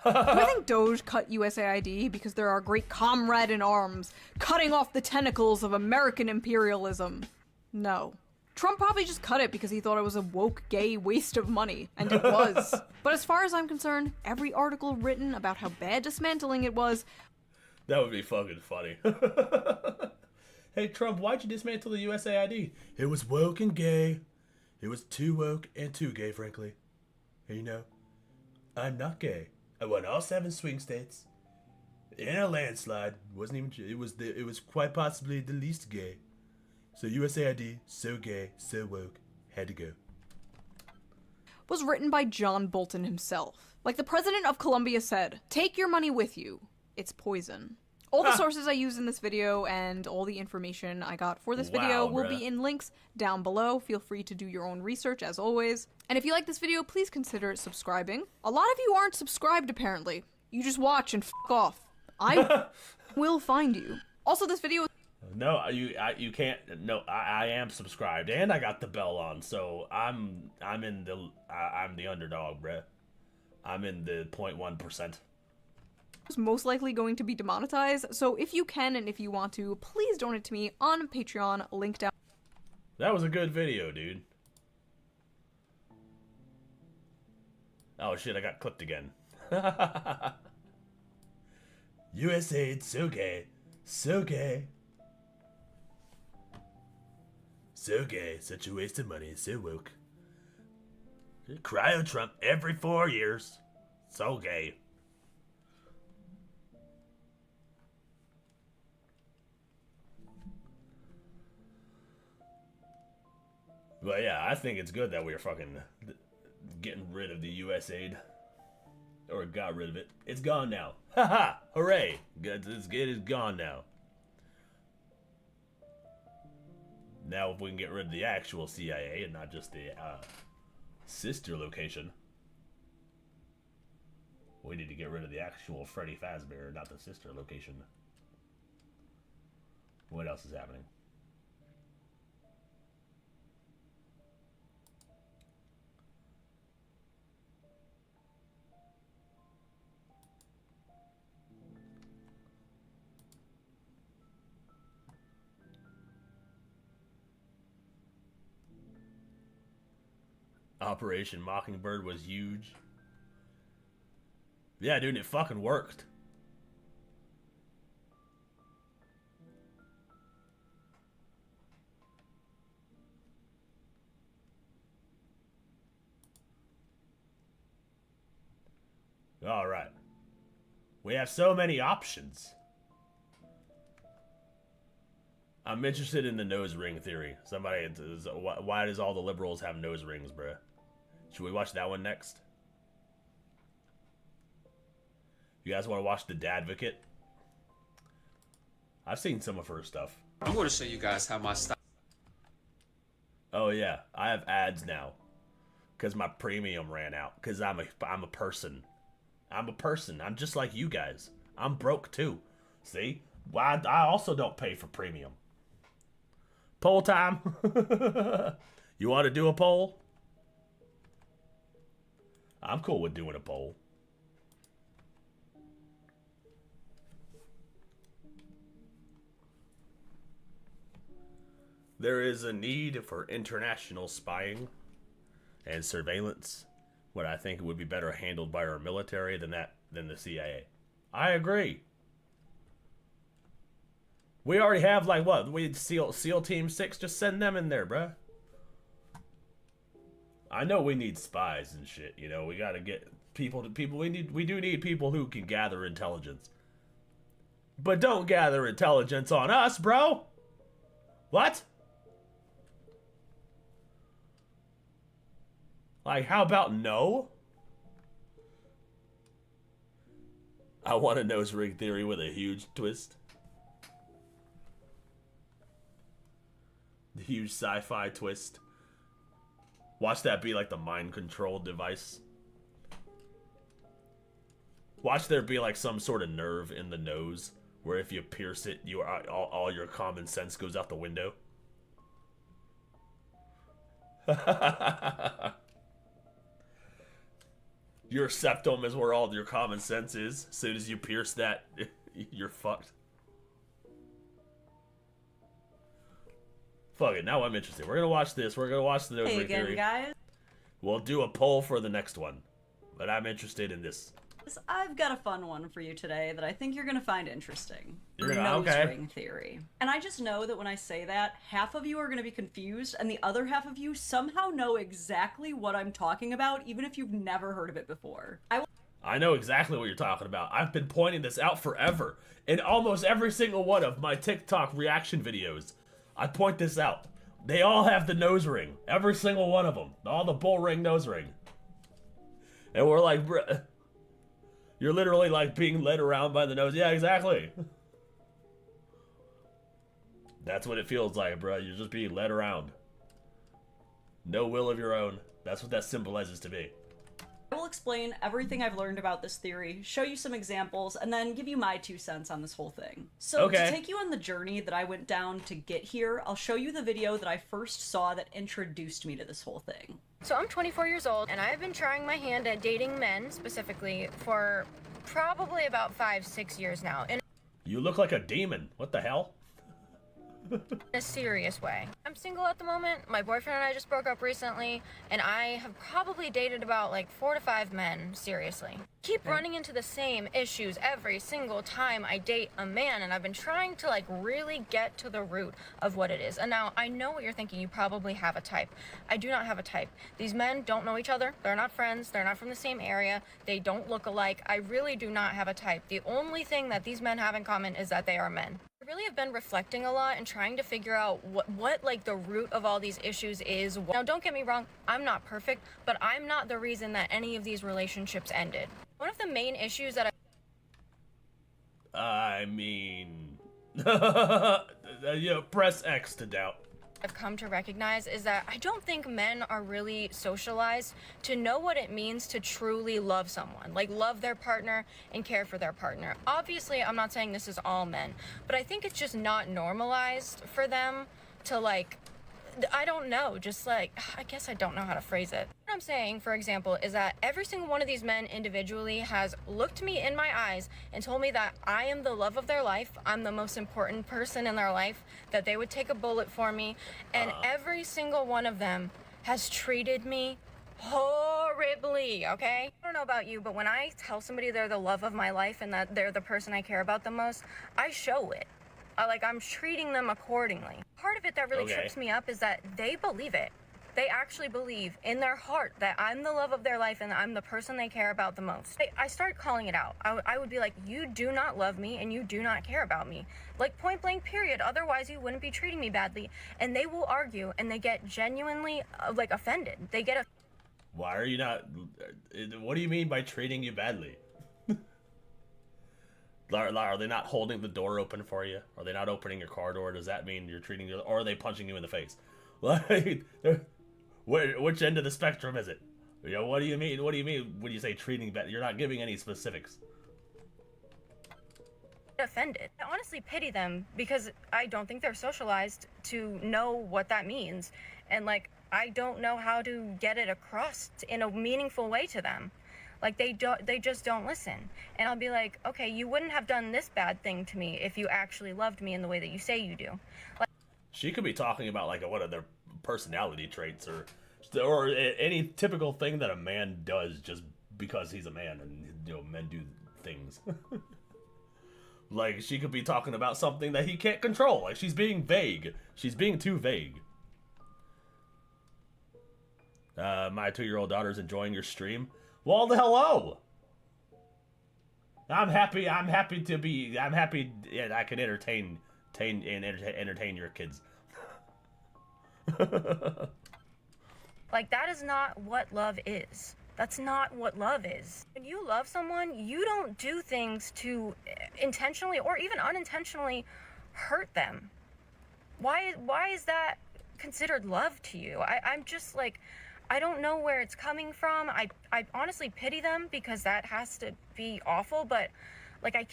Do I think Doge cut USAID because they're our great comrade in arms, cutting off the tentacles of American imperialism? No. Trump probably just cut it because he thought it was a woke, gay waste of money, and it was. But as far as I'm concerned, every article written about how bad dismantling it was... That would be fucking funny. Hey Trump, why'd you dismantle the USAID? It was woke and gay. It was too woke and too gay, frankly. And you know, I'm not gay. I won all 7 swing states in a landslide. It was quite possibly the least gay. So USAID, so gay, so woke, had to go. Was written by John Bolton himself. Like the president of Colombia said, take your money with you. It's poison. All the sources I use in this video and all the information I got for this video will be in links down below. Feel free to do your own research as always. And if you like this video, please consider subscribing. A lot of you aren't subscribed apparently. You just watch and fuck off. I will find you. Also, this video... No, you can't. No, I am subscribed and I got the bell on, so I'm the underdog, bruh. I'm in the 0.1%. Is most likely going to be demonetized, so if you can and if you want to, please donate to me on Patreon, link down. That was a good video, dude. Oh shit, I got clipped again. USAID, so gay. So gay. So gay, such a waste of money, so woke. Cryo Trump every 4 years. So gay. But yeah, I think it's good that we're fucking getting rid of the USAID. Or got rid of it. It's gone now. Haha! Hooray! It is gone now. Now if we can get rid of the actual CIA and not just the sister location. We need to get rid of the actual Freddy Fazbear, not the sister location. What else is happening? Operation Mockingbird was huge. Yeah, dude, it fucking worked. All right. We have so many options. I'm interested in the nose ring theory. Somebody, why does all the liberals have nose rings, bruh? Should we watch that one next? You guys want to watch The Dadvocate? I've seen some of her stuff. I'm going to show you guys how my style. Oh yeah, I have ads now, cause my premium ran out. Cause I'm a person. I'm a person. I'm just like you guys. I'm broke too. See? Well, I also don't pay for premium. Poll time. You want to do a poll? I'm cool with doing a poll. There is a need for international spying and surveillance, but I think it would be better handled by our military than the CIA. I agree. We already have, like, what? We SEAL Team 6, just send them in there, bruh. I know we need spies and shit, you know, we gotta get people, we do need people who can gather intelligence. But don't gather intelligence on us, bro! What? Like, how about no? I want a nose ring theory with a huge twist. The huge sci-fi twist. Watch that be like the mind control device. Watch there be like some sort of nerve in the nose where if you pierce it, you are all your common sense goes out the window. Your septum is where all your common sense is. As soon as you pierce that, you're fucked. Fuck it, now I'm interested. We're gonna watch this. We're gonna watch the nose ring theory. Guys. We'll do a poll for the next one. But I'm interested in this. I've got a fun one for you today that I think you're gonna find interesting. Nose ring theory. And I just know that when I say that, half of you are gonna be confused, and the other half of you somehow know exactly what I'm talking about, even if you've never heard of it before. I know exactly what you're talking about. I've been pointing this out forever. In almost every single one of my TikTok reaction videos, I point this out. They all have the nose ring. Every single one of them. All the bull ring nose ring. And we're like, bruh, you're literally like being led around by the nose. Yeah, exactly. That's what it feels like, bro. You're just being led around. No will of your own. That's what that symbolizes to me. I will explain everything I've learned about this theory, show you some examples, and then give you my 2 cents on this whole thing. So to take you on the journey that I went down to get here, I'll show you the video that I first saw that introduced me to this whole thing. So I'm 24 years old, and I've been trying my hand at dating men, specifically, for probably about 5-6 years now. You look like a demon. What the hell? In a serious way. I'm single at the moment. My boyfriend and I just broke up recently, and I have probably dated about like 4 to 5 men, seriously. Keep running into the same issues every single time I date a man, and I've been trying to like really get to the root of what it is. And now I know what you're thinking. You probably have a type. I do not have a type. These men don't know each other. They're not friends. They're not from the same area. They don't look alike. I really do not have a type. The only thing that these men have in common is that they are men. I really have been reflecting a lot and trying to figure out what like the root of all these issues is. Now, don't get me wrong, I'm not perfect, but I'm not the reason that any of these relationships ended. One of the main issues that I mean, you know, press X to doubt. I've come to recognize is that I don't think men are really socialized to know what it means to truly love someone, like love their partner and care for their partner. Obviously, I'm not saying this is all men, but I think it's just not normalized for them to like, I don't know, just like, I guess I don't know how to phrase it. What I'm saying, for example, is that every single one of these men individually has looked me in my eyes and told me that I am the love of their life, I'm the most important person in their life, that they would take a bullet for me, and every single one of them has treated me horribly, okay? I don't know about you, but when I tell somebody they're the love of my life and that they're the person I care about the most, I show it. I'm treating them accordingly. Part of it that really trips me up is that they believe it. They actually believe in their heart that I'm the love of their life and I'm the person they care about the most. I start calling it out. I would be like, you do not love me and you do not care about me. Like, point blank, period. Otherwise, you wouldn't be treating me badly. And they will argue and they get genuinely, like, offended. They get Why are you not... What do you mean by treating you badly? Are they not holding the door open for you? Are they not opening your car door? Does that mean you're treating you... Or are they punching you in the face? Like, which end of the spectrum is it? You know, what do you mean? What do you mean when you say treating bad? You're not giving any specifics. offended. I honestly pity them because I don't think they're socialized to know what that means. And like, I don't know how to get it across in a meaningful way to them. Like, they just don't listen. And I'll be like, okay, you wouldn't have done this bad thing to me if you actually loved me in the way that you say you do. Like, she could be talking about like one of their personality traits or any typical thing that a man does just because he's a man, and you know, men do things. Like, she could be talking about something that he can't control. Like, she's being vague. She's being too vague. My 2-year-old daughter's enjoying your stream. Well, hello. I'm happy. I'm happy and I can entertain your kids. Like, that is not what love is. That's not what love is. When you love someone, you don't do things to intentionally or even unintentionally hurt them. Why is that considered love to you? I'm just like, I don't know where it's coming from. I honestly pity them because that has to be awful, but like, I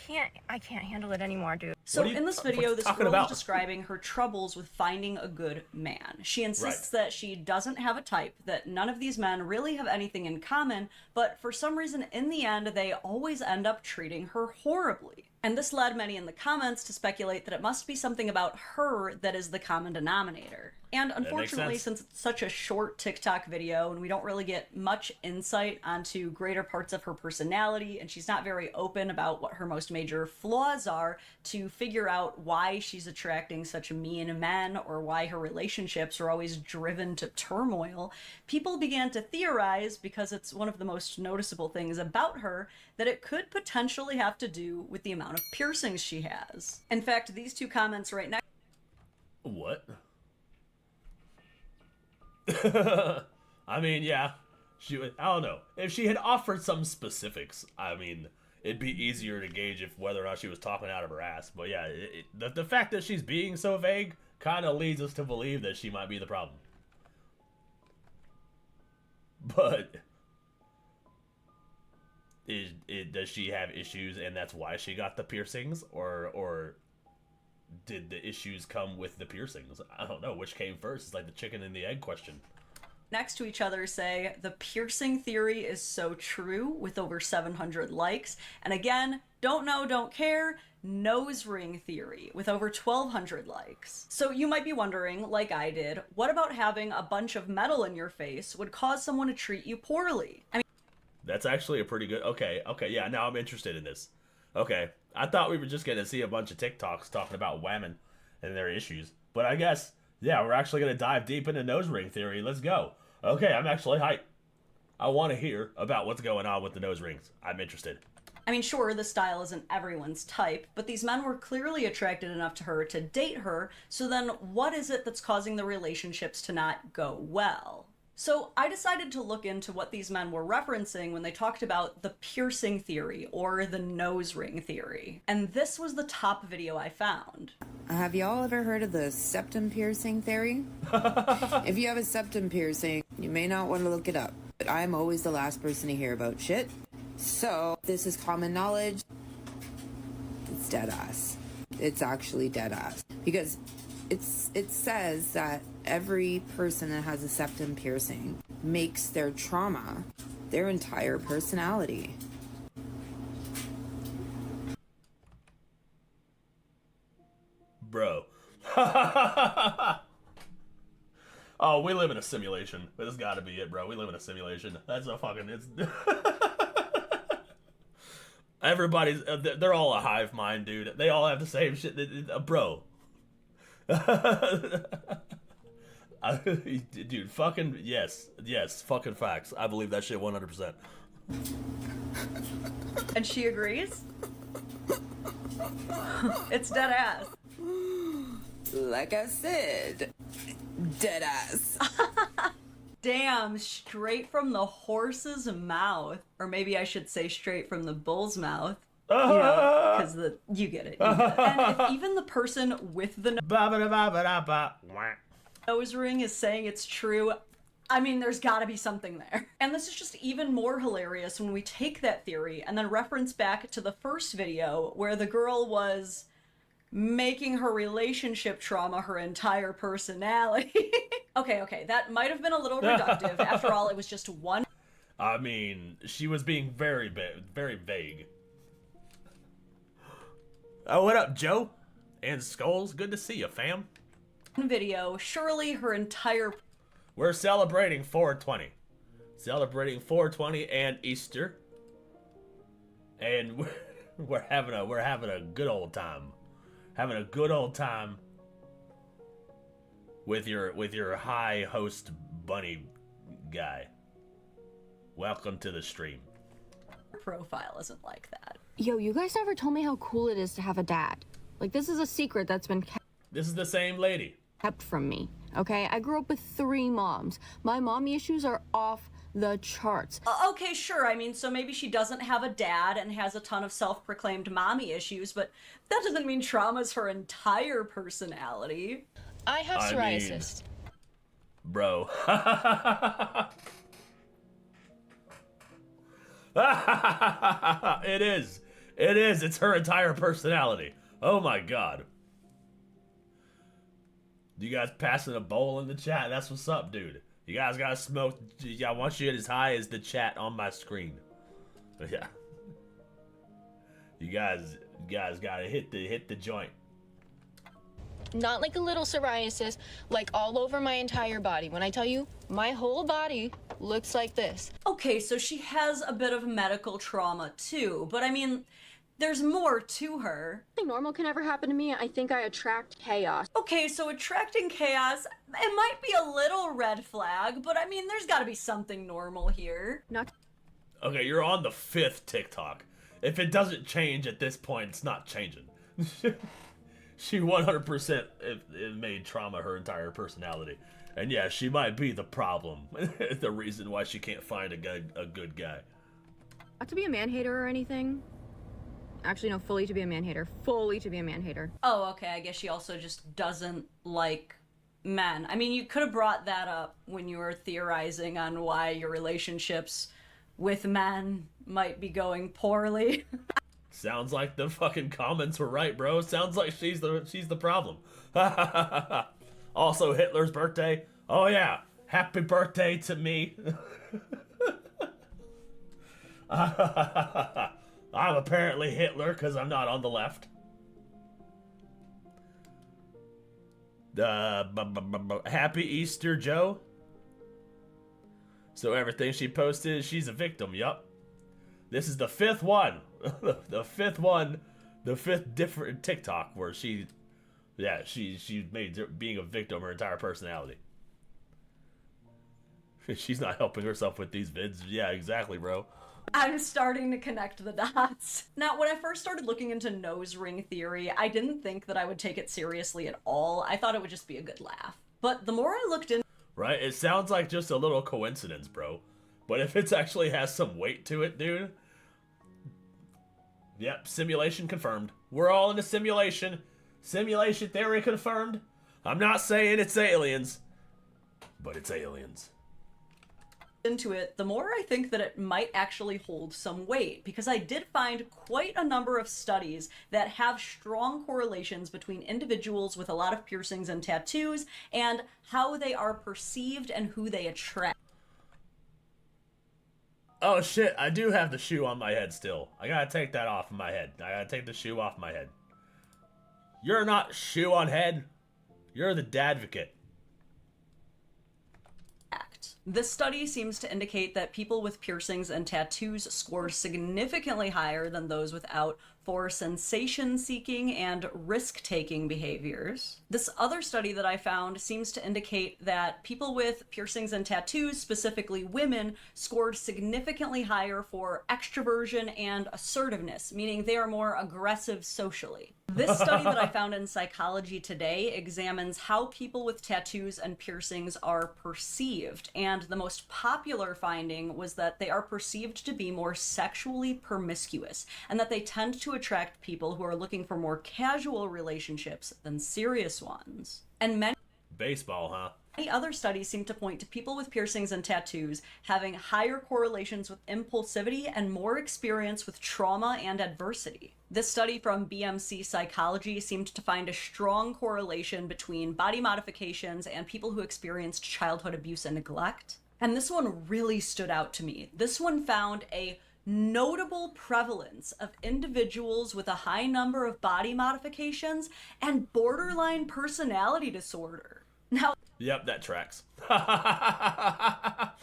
can't handle it anymore, dude. So in this video, this girl is describing her troubles with finding a good man. She insists that she doesn't have a type, that none of these men really have anything in common, but for some reason, in the end, they always end up treating her horribly. And this led many in the comments to speculate that it must be something about her that is the common denominator. And unfortunately, since it's such a short TikTok video and we don't really get much insight onto greater parts of her personality, and she's not very open about what her most major flaws are to figure out why she's attracting such mean men or why her relationships are always driven to turmoil, people began to theorize, because it's one of the most noticeable things about her, that it could potentially have to do with the amount of piercings she has. In fact, these two comments right next... What? I mean, yeah, I don't know. If she had offered some specifics, I mean, it'd be easier to gauge if whether or not she was talking out of her ass. But yeah, the fact that she's being so vague kind of leads us to believe that she might be the problem. But does she have issues and that's why she got the piercings, or did the issues come with the piercings? I don't know which came first. It's like the chicken and the egg question. Next to each other say, the piercing theory is so true, with over 700 likes. And again, don't know, don't care, nose ring theory, with over 1,200 likes. So you might be wondering, like I did, what about having a bunch of metal in your face would cause someone to treat you poorly? I mean, that's actually a pretty good... Okay, yeah, now I'm interested in this. Okay, I thought we were just going to see a bunch of TikToks talking about women and their issues. But I guess, yeah, we're actually going to dive deep into nose ring theory. Let's go. Okay, I'm actually hyped. I want to hear about what's going on with the nose rings. I'm interested. I mean, sure, the style isn't everyone's type, but these men were clearly attracted enough to her to date her, so then what is it that's causing the relationships to not go well? So I decided to look into what these men were referencing when they talked about the piercing theory or the nose ring theory. And this was the top video I found. Have y'all ever heard of the septum piercing theory? If you have a septum piercing, you may not want to look it up, but I'm always the last person to hear about shit. So this is common knowledge. It's dead ass. It's actually dead ass. Because it says that every person that has a septum piercing makes their trauma their entire personality. Bro. Oh, we live in a simulation. This gotta be it, bro. We live in a simulation. That's a fucking... It's... Everybody's... They're all a hive mind, dude. They all have the same shit. Bro. Dude, fucking... Yes, fucking facts. I believe that shit 100%. And she agrees? It's dead ass. Like I said, dead ass. Damn, straight from the horse's mouth. Or maybe I should say straight from the bull's mouth. You know, because you get it. And if even the person with the nose ring is saying it's true, I mean, there's gotta be something there. And this is just even more hilarious when we take that theory and then reference back to the first video where the girl was making her relationship trauma her entire personality. Okay, that might have been a little reductive. After all, it was just one. I mean, she was being very vague. Oh, what up, Joe? And Skulls, good to see you, fam. Video, surely her entire... We're celebrating 420. Celebrating 420 and Easter. And we're having a good old time. Having a good old time with your high host bunny guy. Welcome to the stream. Profile isn't like that. Yo, you guys never told me how cool it is to have a dad. Like, this is a secret that's been kept. This is the same lady. Kept from me, okay? I grew up with 3 moms. My mommy issues are off the charts. Okay, sure. I mean, so maybe she doesn't have a dad and has a ton of self-proclaimed mommy issues, but that doesn't mean trauma's her entire personality. I have psoriasis. Bro. It is. It's her entire personality. Oh my god. You guys passing a bowl in the chat? That's what's up, dude. You guys gotta smoke. I want you as high as the chat on my screen. Yeah. You guys gotta hit the joint. Not like a little psoriasis, like all over my entire body. When I tell you, my whole body looks like this. Okay, so she has a bit of medical trauma too, but I mean, there's more to her. Nothing normal can ever happen to me. I think I attract chaos. Okay, so attracting chaos, it might be a little red flag, but I mean, there's gotta be something normal here. Okay, you're on the 5th TikTok. If it doesn't change at this point, it's not changing. She 100% it made trauma her entire personality. And yeah, she might be the problem. The reason why she can't find a good guy. Not to be a man-hater or anything. Actually, no, fully to be a man-hater. Fully to be a man-hater. Oh, okay, I guess she also just doesn't like men. I mean, you could have brought that up when you were theorizing on why your relationships with men might be going poorly. Sounds like the fucking comments were right, bro. Sounds like she's the problem. Also, Hitler's birthday. Oh yeah, happy birthday to me. I'm apparently Hitler because I'm not on the left. Happy Easter, Joe. So everything she posted, she's a victim. Yup. This is the 5th one. The 5th different TikTok where she made being a victim her entire personality. She's not helping herself with these vids. Yeah, exactly, bro. I'm starting to connect the dots. Now, when I first started looking into nose ring theory, I didn't think that I would take it seriously at all. I thought it would just be a good laugh. But the more I looked into... Right? It sounds like just a little coincidence, bro. But if it actually has some weight to it, dude... Yep, simulation confirmed. We're all in a simulation. Simulation theory confirmed. I'm not saying it's aliens, but it's aliens. Into it, the more I think that it might actually hold some weight, because I did find quite a number of studies that have strong correlations between individuals with a lot of piercings and tattoos and how they are perceived and who they attract. Oh shit, I do have the shoe on my head still. I gotta take that off of my head. I gotta take the shoe off my head. You're not shoe on head. You're the dadvocate. This study seems to indicate that people with piercings and tattoos score significantly higher than those without for sensation-seeking and risk-taking behaviors. This other study that I found seems to indicate that people with piercings and tattoos, specifically women, scored significantly higher for extroversion and assertiveness, meaning they are more aggressive socially. This study that I found in Psychology Today examines how people with tattoos and piercings are perceived, and the most popular finding was that they are perceived to be more sexually promiscuous, and that they tend to attract people who are looking for more casual relationships than serious ones. And many... Baseball, huh? Many other studies seem to point to people with piercings and tattoos having higher correlations with impulsivity and more experience with trauma and adversity. This study from BMC Psychology seemed to find a strong correlation between body modifications and people who experienced childhood abuse and neglect. And this one really stood out to me. This one found a notable prevalence of individuals with a high number of body modifications and borderline personality disorder. Now, yep, that tracks. That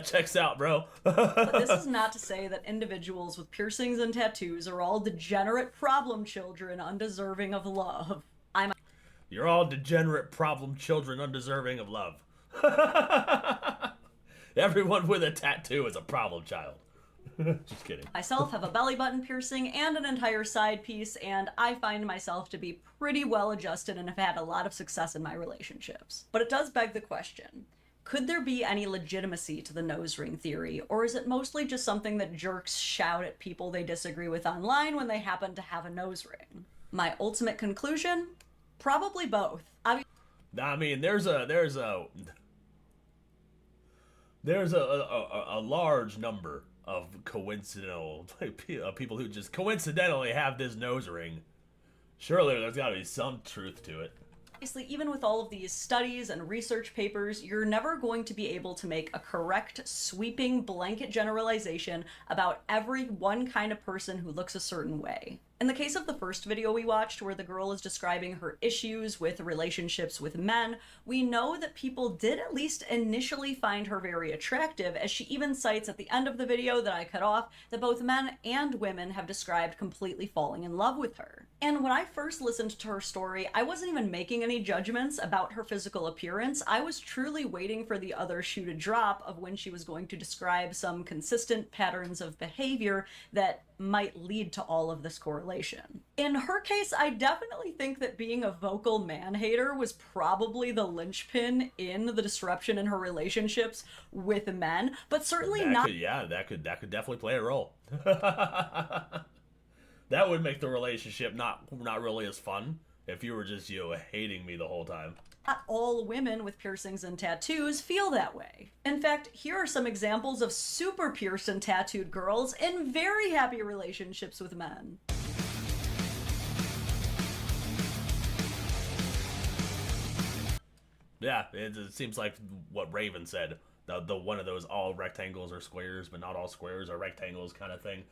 checks out, bro. but this is not to say that individuals with piercings and tattoos are all degenerate problem children undeserving of love. You're all degenerate problem children undeserving of love. Everyone with a tattoo is a problem child. Just kidding. Myself have a belly button piercing and an entire side piece, and I find myself to be pretty well adjusted and have had a lot of success in my relationships. But it does beg the question, could there be any legitimacy to the nose ring theory, or is it mostly just something that jerks shout at people they disagree with online when they happen to have a nose ring? My ultimate conclusion? Probably both. I mean, there's a large number of coincidental people who just coincidentally have this nose ring. Surely there's got to be some truth to it. Obviously, even with all of these studies and research papers, you're never going to be able to make a correct, sweeping blanket generalization about every one kind of person who looks a certain way. In the case of the first video we watched, where the girl is describing her issues with relationships with men, we know that people did at least initially find her very attractive, as she even cites at the end of the video that I cut off that both men and women have described completely falling in love with her. And when I first listened to her story, I wasn't even making any judgments about her physical appearance. I was truly waiting for the other shoe to drop of when she was going to describe some consistent patterns of behavior that might lead to all of this correlation. In her case, I definitely think that being a vocal man-hater was probably the linchpin in the disruption in her relationships with men, but certainly not. That could definitely play a role. That would make the relationship not really as fun if you were just, hating me the whole time. Not all women with piercings and tattoos feel that way. In fact, here are some examples of super pierced and tattooed girls in very happy relationships with men. Yeah, it seems like what Raven said. The one of those all rectangles are squares, but not all squares are rectangles kind of thing.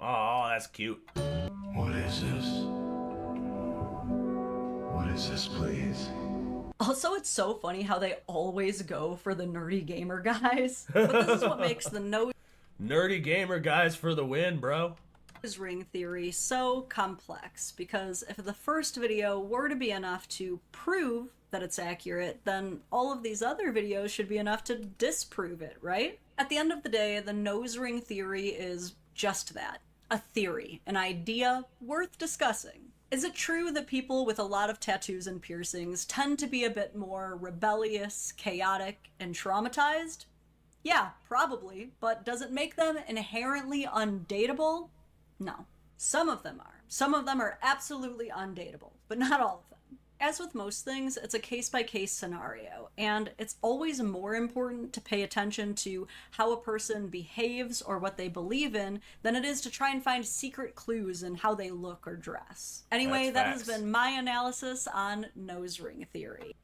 Oh, that's cute. What is this? What is this, please? Also, it's so funny how they always go for the nerdy gamer guys. But this is what makes the nerdy gamer guys for the win, bro. Nose ring theory so complex, because if the first video were to be enough to prove that it's accurate, then all of these other videos should be enough to disprove it, right? At the end of the day, the nose ring theory is just that. A theory, an idea worth discussing. Is it true that people with a lot of tattoos and piercings tend to be a bit more rebellious, chaotic, and traumatized? Yeah, probably, but does it make them inherently undateable? No. Some of them are. Some of them are absolutely undateable, but not all of them. As with most things, it's a case-by-case scenario, and it's always more important to pay attention to how a person behaves or what they believe in than it is to try and find secret clues in how they look or dress. Anyway, that has been my analysis on nose ring theory.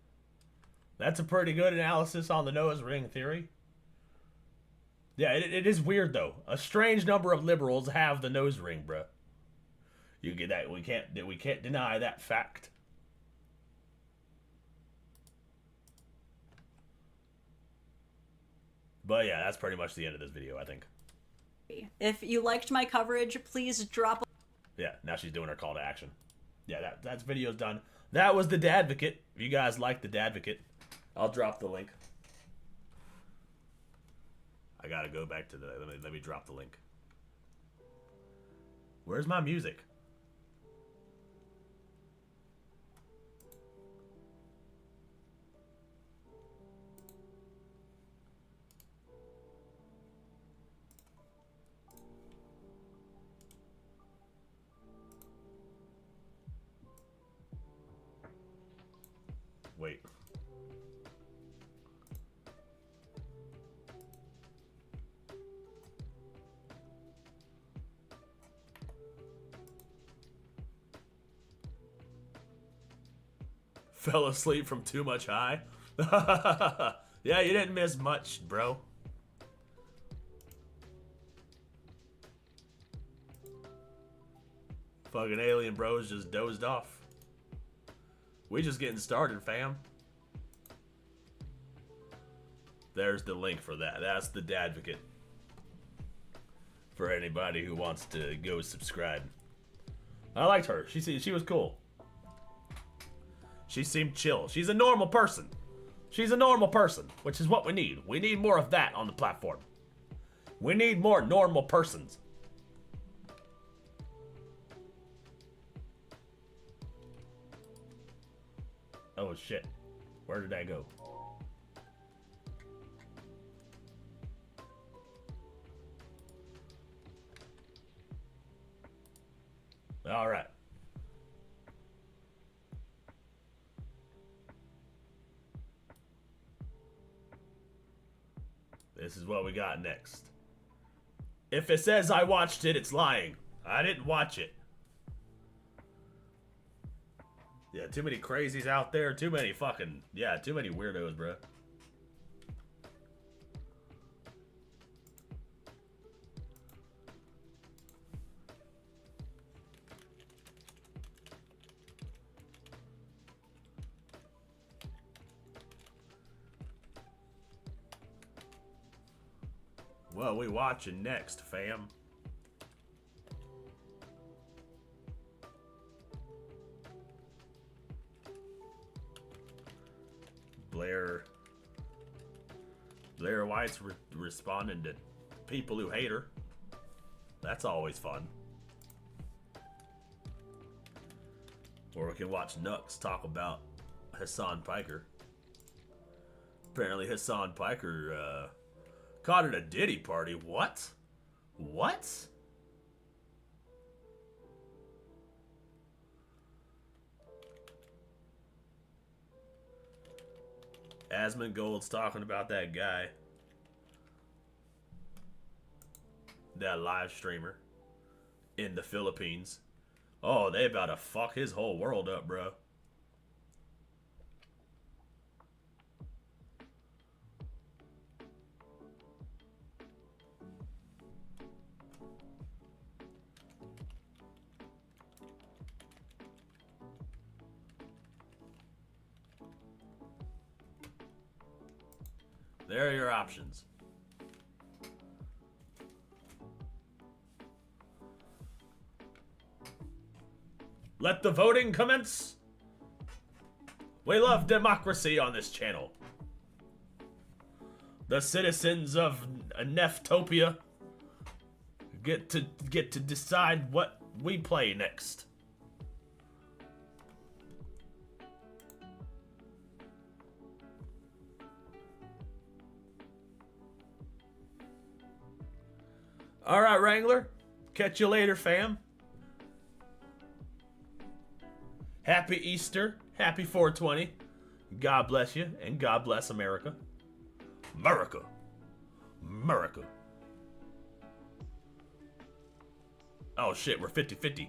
That's a pretty good analysis on the nose ring theory. Yeah, it is weird though. A strange number of liberals have the nose ring, bruh. You get that? We can't deny that fact. But yeah, that's pretty much the end of this video, I think. If you liked my coverage, please drop. Yeah, now she's doing her call to action. Yeah, that's video's done. That was the Dadvocate. If you guys like the Dadvocate, I'll drop the link. I gotta go back to the. Let me drop the link. Where's my music? Wait. Fell asleep from too much high? Yeah, you didn't miss much, bro. Fucking alien bros just dozed off. We just getting started, fam. There's the link for that. That's the Dadvocate. For anybody who wants to go subscribe. I liked her. She was cool. She seemed chill. She's a normal person. She's a normal person, which is what we need. We need more of that on the platform. We need more normal persons. Oh shit. Where did I go? All right. This is what we got next. If it says I watched it, it's lying. I didn't watch it. Yeah, too many crazies out there. Too many fucking... Yeah, too many weirdos, bro. What we watching next, fam? Blair White's responding to people who hate her. That's always fun. Or we can watch Nux talk about Hassan Piker. Apparently Hassan Piker caught at a Diddy party. What? What? Asmongold's talking about that guy. That live streamer in the Philippines. Oh, they about to fuck his whole world up, bro. There are your options. Let the voting commence. We love democracy on this channel. The citizens of Nephtopia get to decide what we play next. All right, Wrangler. Catch you later, fam. Happy Easter. Happy 420. God bless you, and God bless America. America. America. Oh, shit. We're 50-50.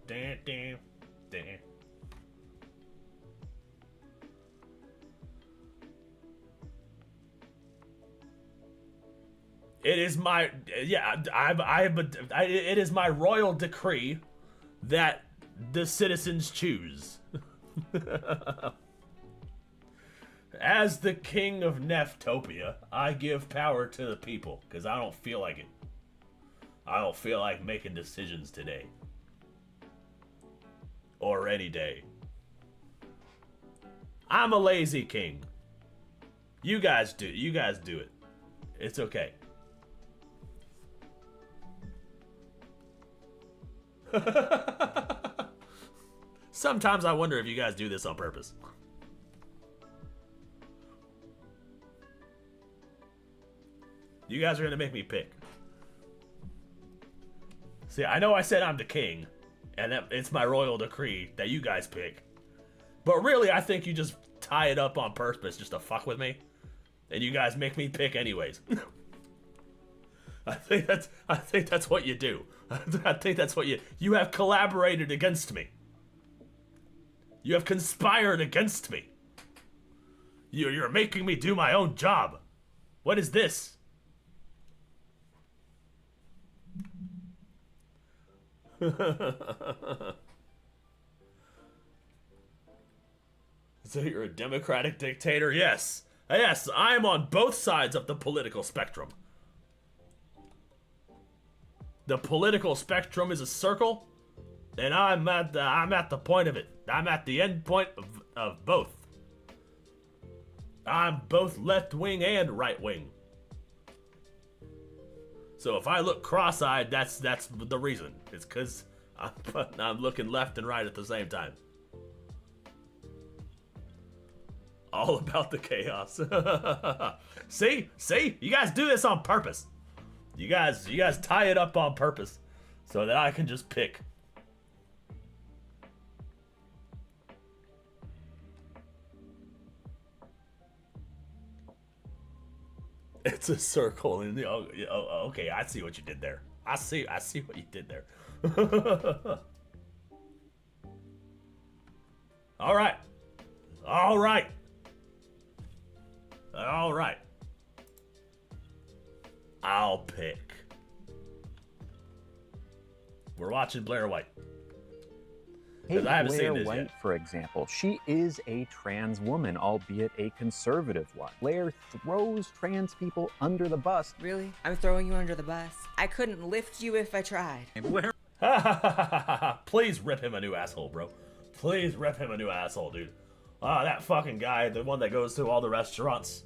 Damn, damn, damn. It is my, yeah, it is my royal decree that the citizens choose. As the king of Nephtopia, I give power to the people, because I don't feel like it. I don't feel like making decisions today. Or any day. I'm a lazy king. You guys do it. It's okay. Sometimes I wonder if you guys do this on purpose. You guys are gonna make me pick. See, I know I said I'm the king, and that it's my royal decree that you guys pick. But really, I think you just tie it up on purpose just to fuck with me, and you guys make me pick anyways. I think that's what you do. I think that's what you have collaborated against me. You have conspired against me. You're making me do my own job. What is this? So you're a democratic dictator? Yes. Yes, I am on both sides of the political spectrum. The political spectrum is a circle, and I'm at the point of it. I'm at the end point of both. I'm both left wing and right wing. So if I look cross-eyed, that's the reason. It's because I'm looking left and right at the same time. All about the chaos. See, you guys do this on purpose. You guys tie it up on purpose so that I can just pick. It's a circle, and okay, I see what you did there. I see what you did there. All right. I'll pick. We're watching Blair White. Hey, I haven't Blair seen this White, yet. for example, she is a trans woman, albeit a conservative one. Blair throws trans people under the bus. Really? I'm throwing you under the bus. I couldn't lift you if I tried. Blair. Please rip him a new asshole, bro. Please rip him a new asshole, dude. That fucking guy, the one that goes to all the restaurants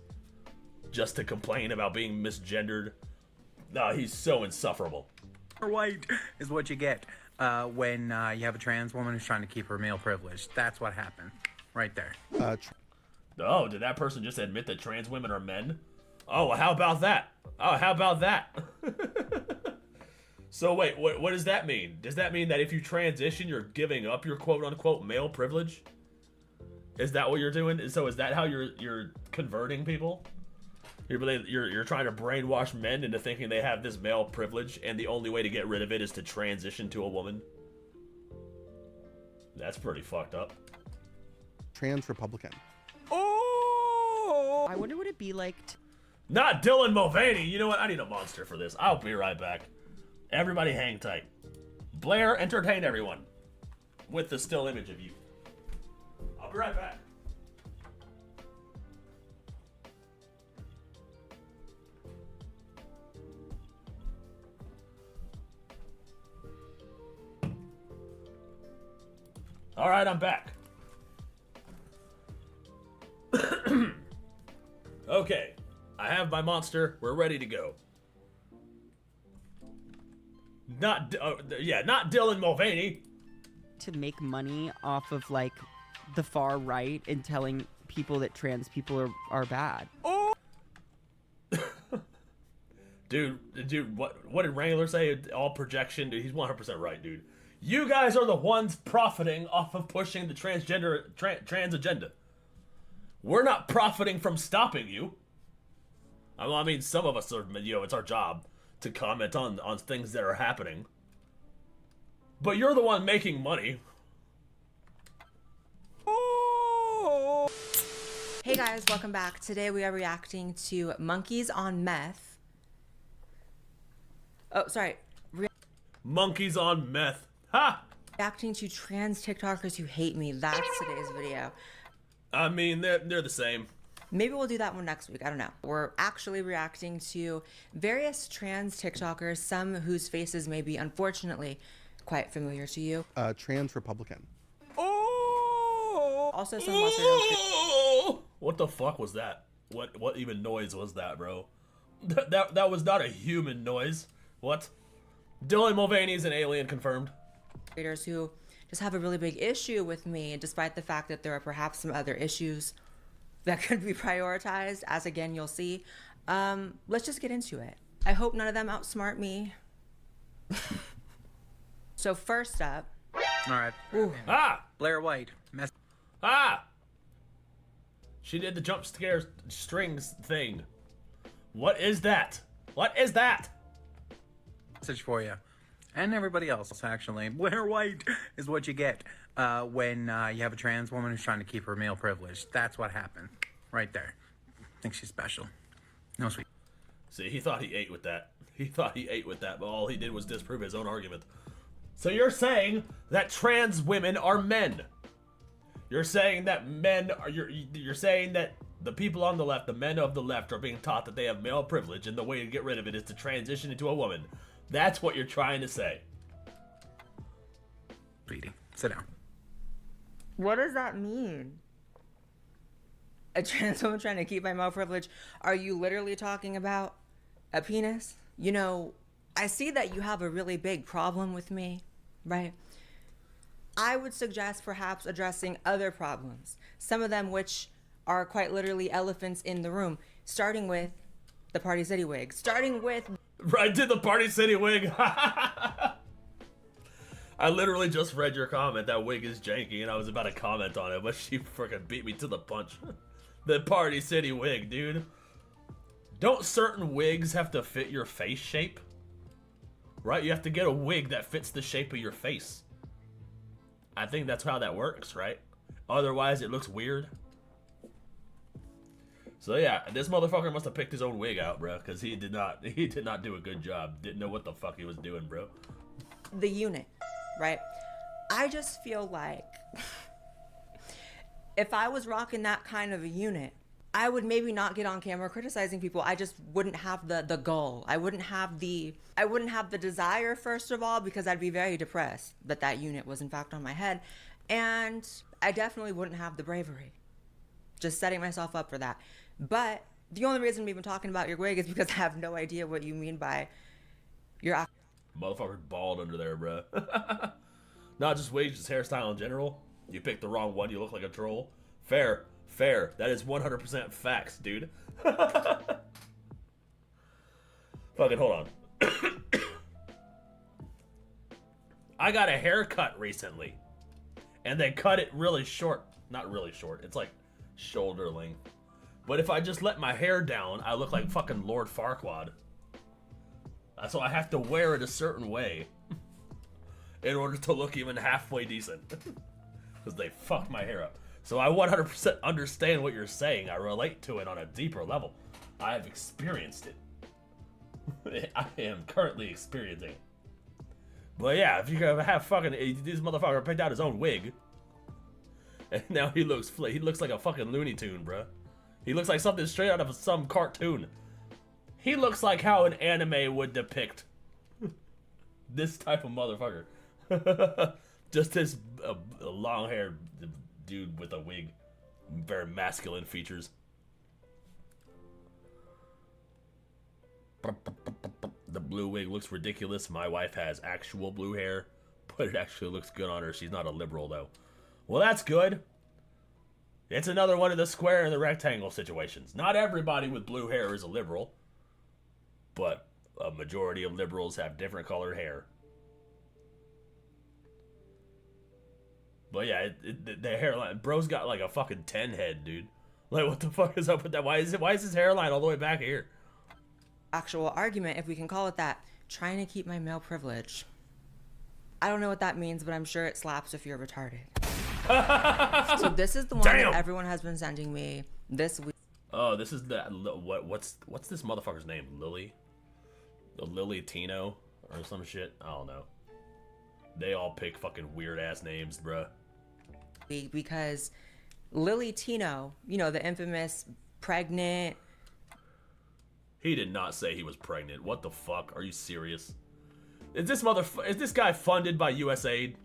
just to complain about being misgendered. He's so insufferable. White is what you get when you have a trans woman who's trying to keep her male privilege. That's what happened right there. Oh, did that person just admit that trans women are men? Oh, how about that? So wait, what does that mean? Does that mean that if you transition, you're giving up your quote-unquote male privilege? Is that what you're doing? So is that how you're converting people? You're trying to brainwash men into thinking they have this male privilege, and the only way to get rid of it is to transition to a woman? That's pretty fucked up. Trans Republican. Oh! I wonder what it'd be like Not Dylan Mulvaney! You know what? I need a monster for this. I'll be right back. Everybody hang tight. Blair, entertain everyone with the still image of you. I'll be right back. All right, I'm back. Okay, I have my monster. We're ready to go. Not Dylan Mulvaney. to make money off of like the far right and telling people that trans people are bad. Oh! Dude, what did Wrangler say? All projection, dude. He's 100% right, dude. You guys are the ones profiting off of pushing the trans agenda. We're not profiting from stopping you. I mean, some of us are, it's our job to comment on things that are happening. But you're the one making money. Hey guys, welcome back. Today we are reacting to Monkeys on Meth. Oh, sorry. Monkeys on Meth. Ha! Reacting to trans TikTokers who hate me. That's today's video. I mean, they're the same. Maybe we'll do that one next week. I don't know. We're actually reacting to various trans TikTokers, some whose faces may be, unfortunately, quite familiar to you. Trans Republican. Also some lesser known. What the fuck was that? What even noise was that, bro? That was not a human noise. What? Dylan Mulvaney's an alien confirmed. Creators who just have a really big issue with me, despite the fact that there are perhaps some other issues that could be prioritized, as again you'll see. Let's just get into it. I hope none of them outsmart me. So first up. All right. Blair White. She did the jump scare strings thing. What is that? What is that? Message for you. And everybody else, actually. Blair White is what you get when you have a trans woman who's trying to keep her male privilege. That's what happened. Right there. Think she's special. No sweet. See, he thought he ate with that. He thought he ate with that, but all he did was disprove his own argument. So you're saying that trans women are men? You're saying that men are... You're saying that the people on the left, the men of the left, are being taught that they have male privilege, and the way to get rid of it is to transition into a woman. That's what you're trying to say. Sweetie, sit down. What does that mean? A trans woman trying to keep my male privilege? Are you literally talking about a penis? You know, I see that you have a really big problem with me, right? I would suggest perhaps addressing other problems, some of them which are quite literally elephants in the room, starting with the Party City wig, starting with... Right to the Party City wig. I literally just read your comment. That wig is janky, and I was about to comment on it, but she freaking beat me to the punch. The Party City wig, dude. Don't certain wigs have to fit your face shape? Right? You have to get a wig that fits the shape of your face. I think that's how that works, right? Otherwise, it looks weird. So yeah, this motherfucker must have picked his own wig out, bro, because he did not do a good job. Didn't know what the fuck he was doing, bro. The unit, right? I just feel like if I was rocking that kind of a unit, I would maybe not get on camera criticizing people. I just wouldn't have the goal. I wouldn't have the desire, first of all, because I'd be very depressed that that unit was in fact on my head. And I definitely wouldn't have the bravery. Just setting myself up for that. But the only reason I'm even talking about your wig is because I have no idea what you mean by your... Motherfucker's bald under there, bro. Not just wigs, just hairstyle in general. You picked the wrong one, you look like a troll. Fair. Fair. That is 100% facts, dude. Fucking hold on. I got a haircut recently. And they cut it really short. Not really short. It's like shoulder length. But if I just let my hair down, I look like fucking Lord Farquaad. So I have to wear it a certain way in order to look even halfway decent. Because they fucked my hair up. So I 100% understand what you're saying. I relate to it on a deeper level. I have experienced it. I am currently experiencing it. But yeah, if you have fucking... This motherfucker picked out his own wig. And now he looks like a fucking Looney Tune, bruh. He looks like something straight out of some cartoon. He looks like how an anime would depict this type of motherfucker. Just this long-haired dude with a wig. Very masculine features. The blue wig looks ridiculous. My wife has actual blue hair, but it actually looks good on her. She's not a liberal, though. Well, that's good. It's another one of the square and the rectangle situations. Not everybody with blue hair is a liberal, but a majority of liberals have different colored hair. But yeah, the hairline, bro's got like a fucking 10 head, dude. Like, what the fuck is up with that? Why is his hairline all the way back here? Actual argument, if we can call it that, trying to keep my male privilege. I don't know what that means, but I'm sure it slaps if you're retarded. So this is the one that everyone has been sending me this week. Oh, this is what's this motherfucker's name? Lily? Lily Tino or some shit? I don't know. They all pick fucking weird ass names, bruh. Because Lily Tino, you know, the infamous pregnant. He did not say he was pregnant. What the fuck? Are you serious? Is this guy funded by USAID?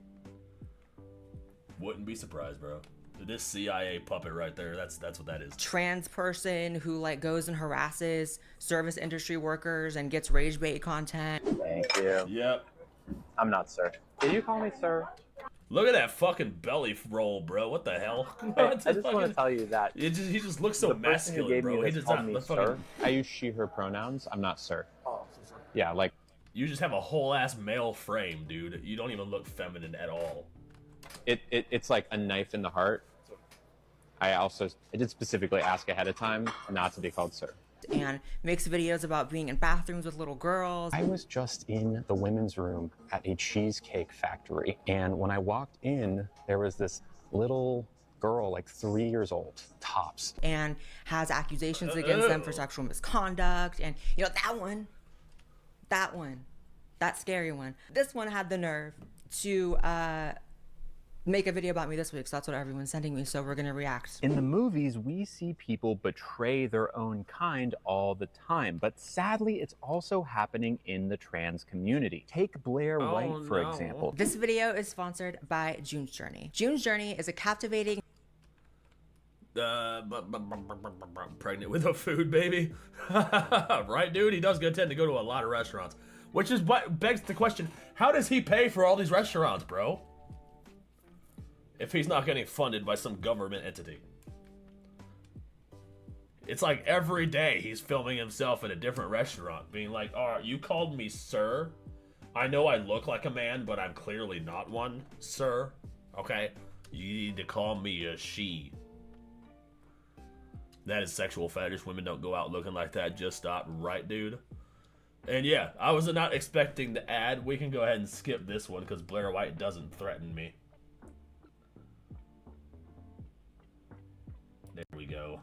Wouldn't be surprised, bro. This CIA puppet right there, that's what that is. Trans person who like goes and harasses service industry workers and gets rage bait content. Thank you. Yep. I'm not sir. Did you call me sir? Look at that fucking belly roll, bro. What the hell? I just want to tell you that he just looks so masculine, bro. He He does called not me the sir. fucking. I use she, her pronouns. I'm not sir. Yeah, like You just have a whole ass male frame, dude. You don't even look feminine at all. it's like a knife in the heart. I did specifically ask ahead of time not to be called sir. And makes videos about being in bathrooms with little girls. I was just in the women's room at a cheesecake factory, and when I walked in, there was this little girl, like 3 years old, tops. And has accusations against them for sexual misconduct. And, you know, that scary one. This one had the nerve to make a video about me this week, so that's what everyone's sending me, so we're gonna react. In the movies, we see people betray their own kind all the time, but sadly, it's also happening in the trans community. Take Blair White, for example. This video is sponsored by June's Journey. June's Journey is a captivating... Pregnant with a food baby. Right, dude? He does tend to go to a lot of restaurants. Which is what begs the question, how does he pay for all these restaurants, bro? If he's not getting funded by some government entity. It's like every day he's filming himself in a different restaurant, being like, alright, you called me sir. I know I look like a man, but I'm clearly not one, sir. Okay? You need to call me a she. That is sexual fetish. Women don't go out looking like that. Just stop. Right, dude? And yeah, I was not expecting the ad. We can go ahead and skip this one because Blair White doesn't threaten me. There we go.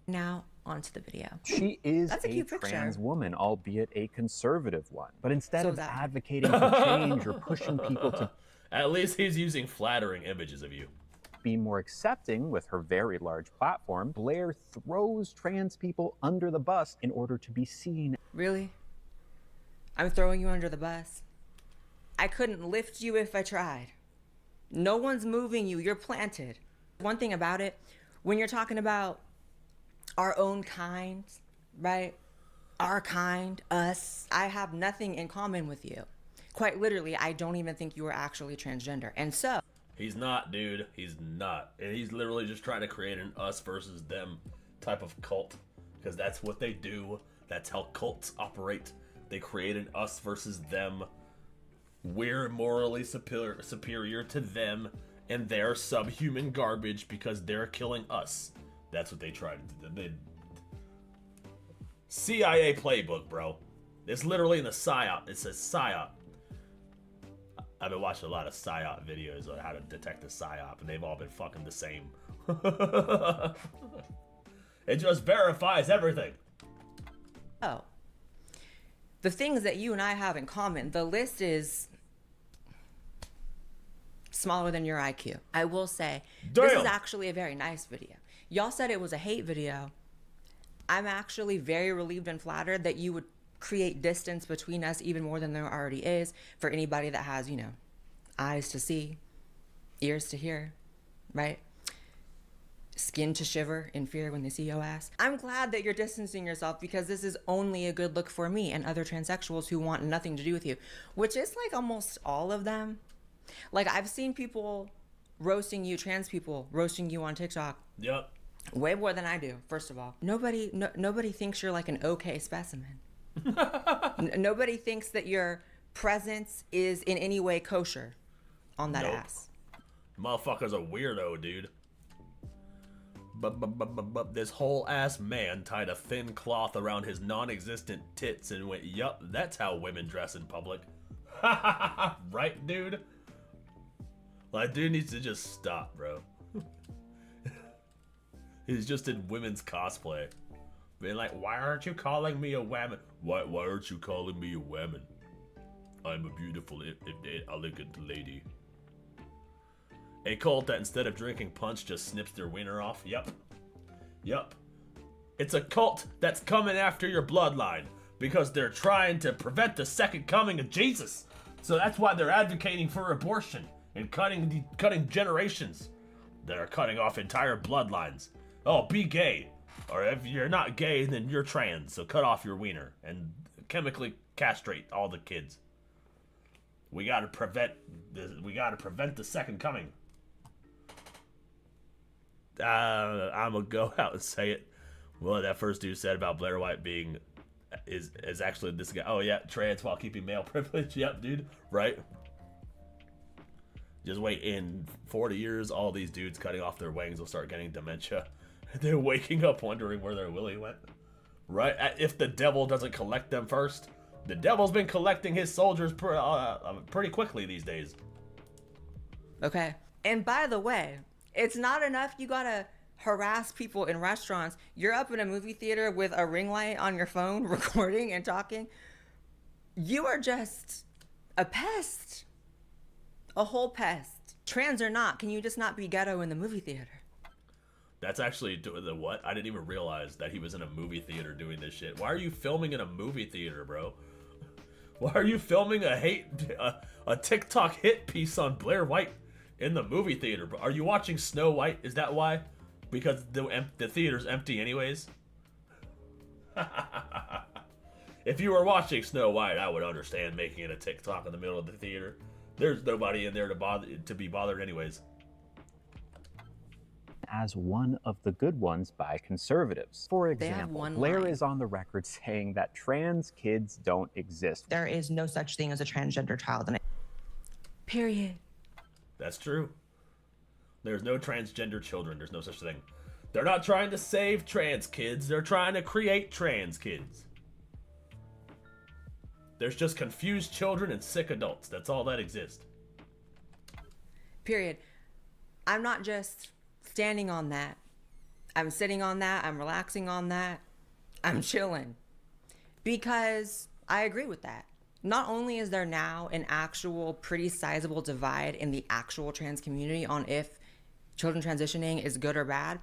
Now, onto the video. She is That's a a cute picture. trans woman, albeit a conservative one. But instead So of that- advocating for change or pushing people to At least he's using flattering images of you. be more accepting with her very large platform, Blair throws trans people under the bus in order to be seen. Really? I'm throwing you under the bus. I couldn't lift you if I tried. No one's moving you. You're planted. One thing about it, when you're talking about our own kind, right? Our kind, us, I have nothing in common with you. Quite literally, I don't even think you are actually transgender. And so... He's not, dude. He's not. And he's literally just trying to create an us versus them type of cult. Because that's what they do. That's how cults operate. They create an us versus them. We're morally superior to them. And they're subhuman garbage because they're killing us. That's what they try to do. CIA playbook, bro. It's literally in the PSYOP. It says PSYOP. I've been watching a lot of PSYOP videos on how to detect the PSYOP, and they've all been fucking the same. It just verifies everything. Oh. The things that you and I have in common, the list is smaller than your IQ. I will say, This is actually a very nice video. Y'all said it was a hate video. I'm actually very relieved and flattered that you would create distance between us even more than there already is for anybody that has, you know, eyes to see, ears to hear, right? Skin to shiver in fear when they see your ass. I'm glad that you're distancing yourself because this is only a good look for me and other transsexuals who want nothing to do with you, which is like almost all of them. Like I've seen people roasting you, trans people roasting you on TikTok. Yep. Way more than I do, first of all. Nobody thinks you're like an okay specimen. Nobody thinks that your presence is in any way kosher on that ass. Motherfucker's a weirdo, dude. But this whole ass man tied a thin cloth around his non-existent tits and went, yup, that's how women dress in public. Right, dude? Like, dude needs to just stop, bro. He's just in women's cosplay. Being like, why aren't you calling me a woman? Why aren't you calling me a woman? I'm a beautiful, elegant lady. A cult that instead of drinking punch just snips their wiener off? Yep. Yep. It's a cult that's coming after your bloodline because they're trying to prevent the second coming of Jesus. So that's why they're advocating for abortion and cutting generations. They're cutting off entire bloodlines. Oh, be gay. Or if you're not gay, then you're trans. So cut off your wiener and chemically castrate all the kids. We gotta prevent the second coming. I'm gonna go out and say it. Well, that first dude said about Blair White being is actually this guy. Oh yeah, trans while keeping male privilege. Yep, dude. Right. Just wait, in 40 years, all these dudes cutting off their wings will start getting dementia. They're waking up wondering where their willy went. Right? If the devil doesn't collect them first. The devil's been collecting his soldiers pretty quickly these days. Okay. And by the way, it's not enough you gotta harass people in restaurants. You're up in a movie theater with a ring light on your phone recording and talking. You are just a pest. A whole pest. Trans or not, can you just not be ghetto in the movie theater? That's actually the what? I didn't even realize that he was in a movie theater doing this shit. Why are you filming in a movie theater, bro? Why are you filming a TikTok hit piece on Blair White in the movie theater, bro? Are you watching Snow White? Is that why? Because the theater's empty anyways? If you were watching Snow White, I would understand making it a TikTok in the middle of the theater. There's nobody in there to be bothered anyways. As one of the good ones by conservatives. For example, Blair is on the record saying that trans kids don't exist. There is no such thing as a transgender child. Period. That's true. There's no transgender children. There's no such thing. They're not trying to save trans kids. They're trying to create trans kids. There's just confused children and sick adults. That's all that exists. Period. I'm not just standing on that. I'm sitting on that. I'm relaxing on that. I'm chilling. Because I agree with that. Not only is there now an actual pretty sizable divide in the actual trans community on if children transitioning is good or bad,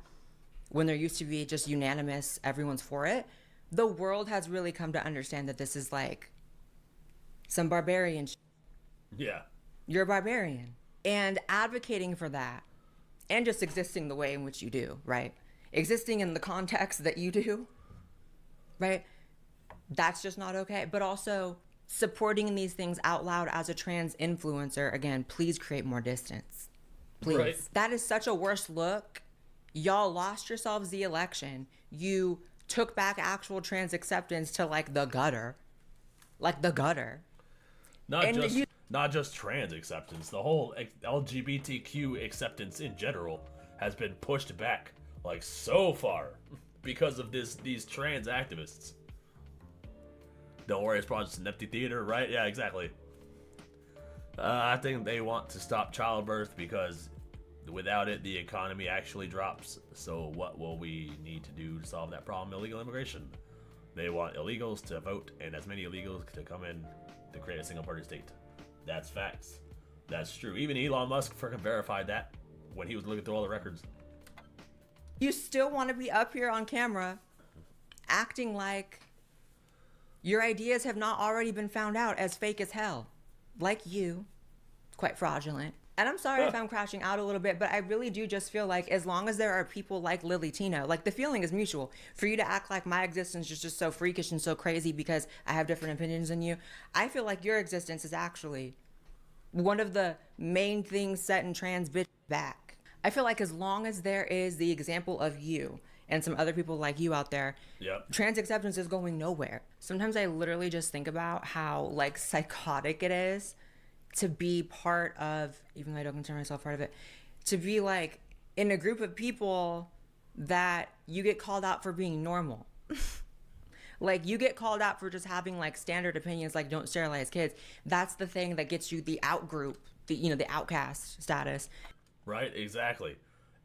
when there used to be just unanimous, everyone's for it, the world has really come to understand that this is like some barbarian shit. Yeah. You're a barbarian. And advocating for that and just existing the way in which you do, right? Existing in the context that you do, right? That's just not okay. But also supporting these things out loud as a trans influencer, again, please create more distance. Please. Right. That is such a worse look. Y'all lost yourselves the election. You took back actual trans acceptance to like the gutter. Like the gutter. Not just trans acceptance. The whole LGBTQ acceptance in general has been pushed back like so far because of these trans activists. Don't worry, it's probably just an empty theater, right? Yeah, exactly. I think they want to stop childbirth because without it, the economy actually drops. So what will we need to do to solve that problem? Illegal immigration. They want illegals to vote and as many illegals to come in to create a single-party state. That's facts. That's true. Even Elon Musk freaking verified that when he was looking through all the records. You still want to be up here on camera acting like your ideas have not already been found out as fake as hell. Like you. Quite fraudulent. And I'm sorry if I'm crashing out a little bit, but I really do just feel like as long as there are people like Lily Tino, like the feeling is mutual. For you to act like my existence is just so freakish and so crazy because I have different opinions than you, I feel like your existence is actually one of the main things setting trans bitch back. I feel like as long as there is the example of you and some other people like you out there, trans acceptance is going nowhere. Sometimes I literally just think about how like psychotic it is to be part of, even though I don't consider myself part of it, to be like in a group of people that you get called out for being normal. Like you get called out for just having like standard opinions like don't sterilize kids. That's the thing that gets you the out group, the outcast status. Right, exactly.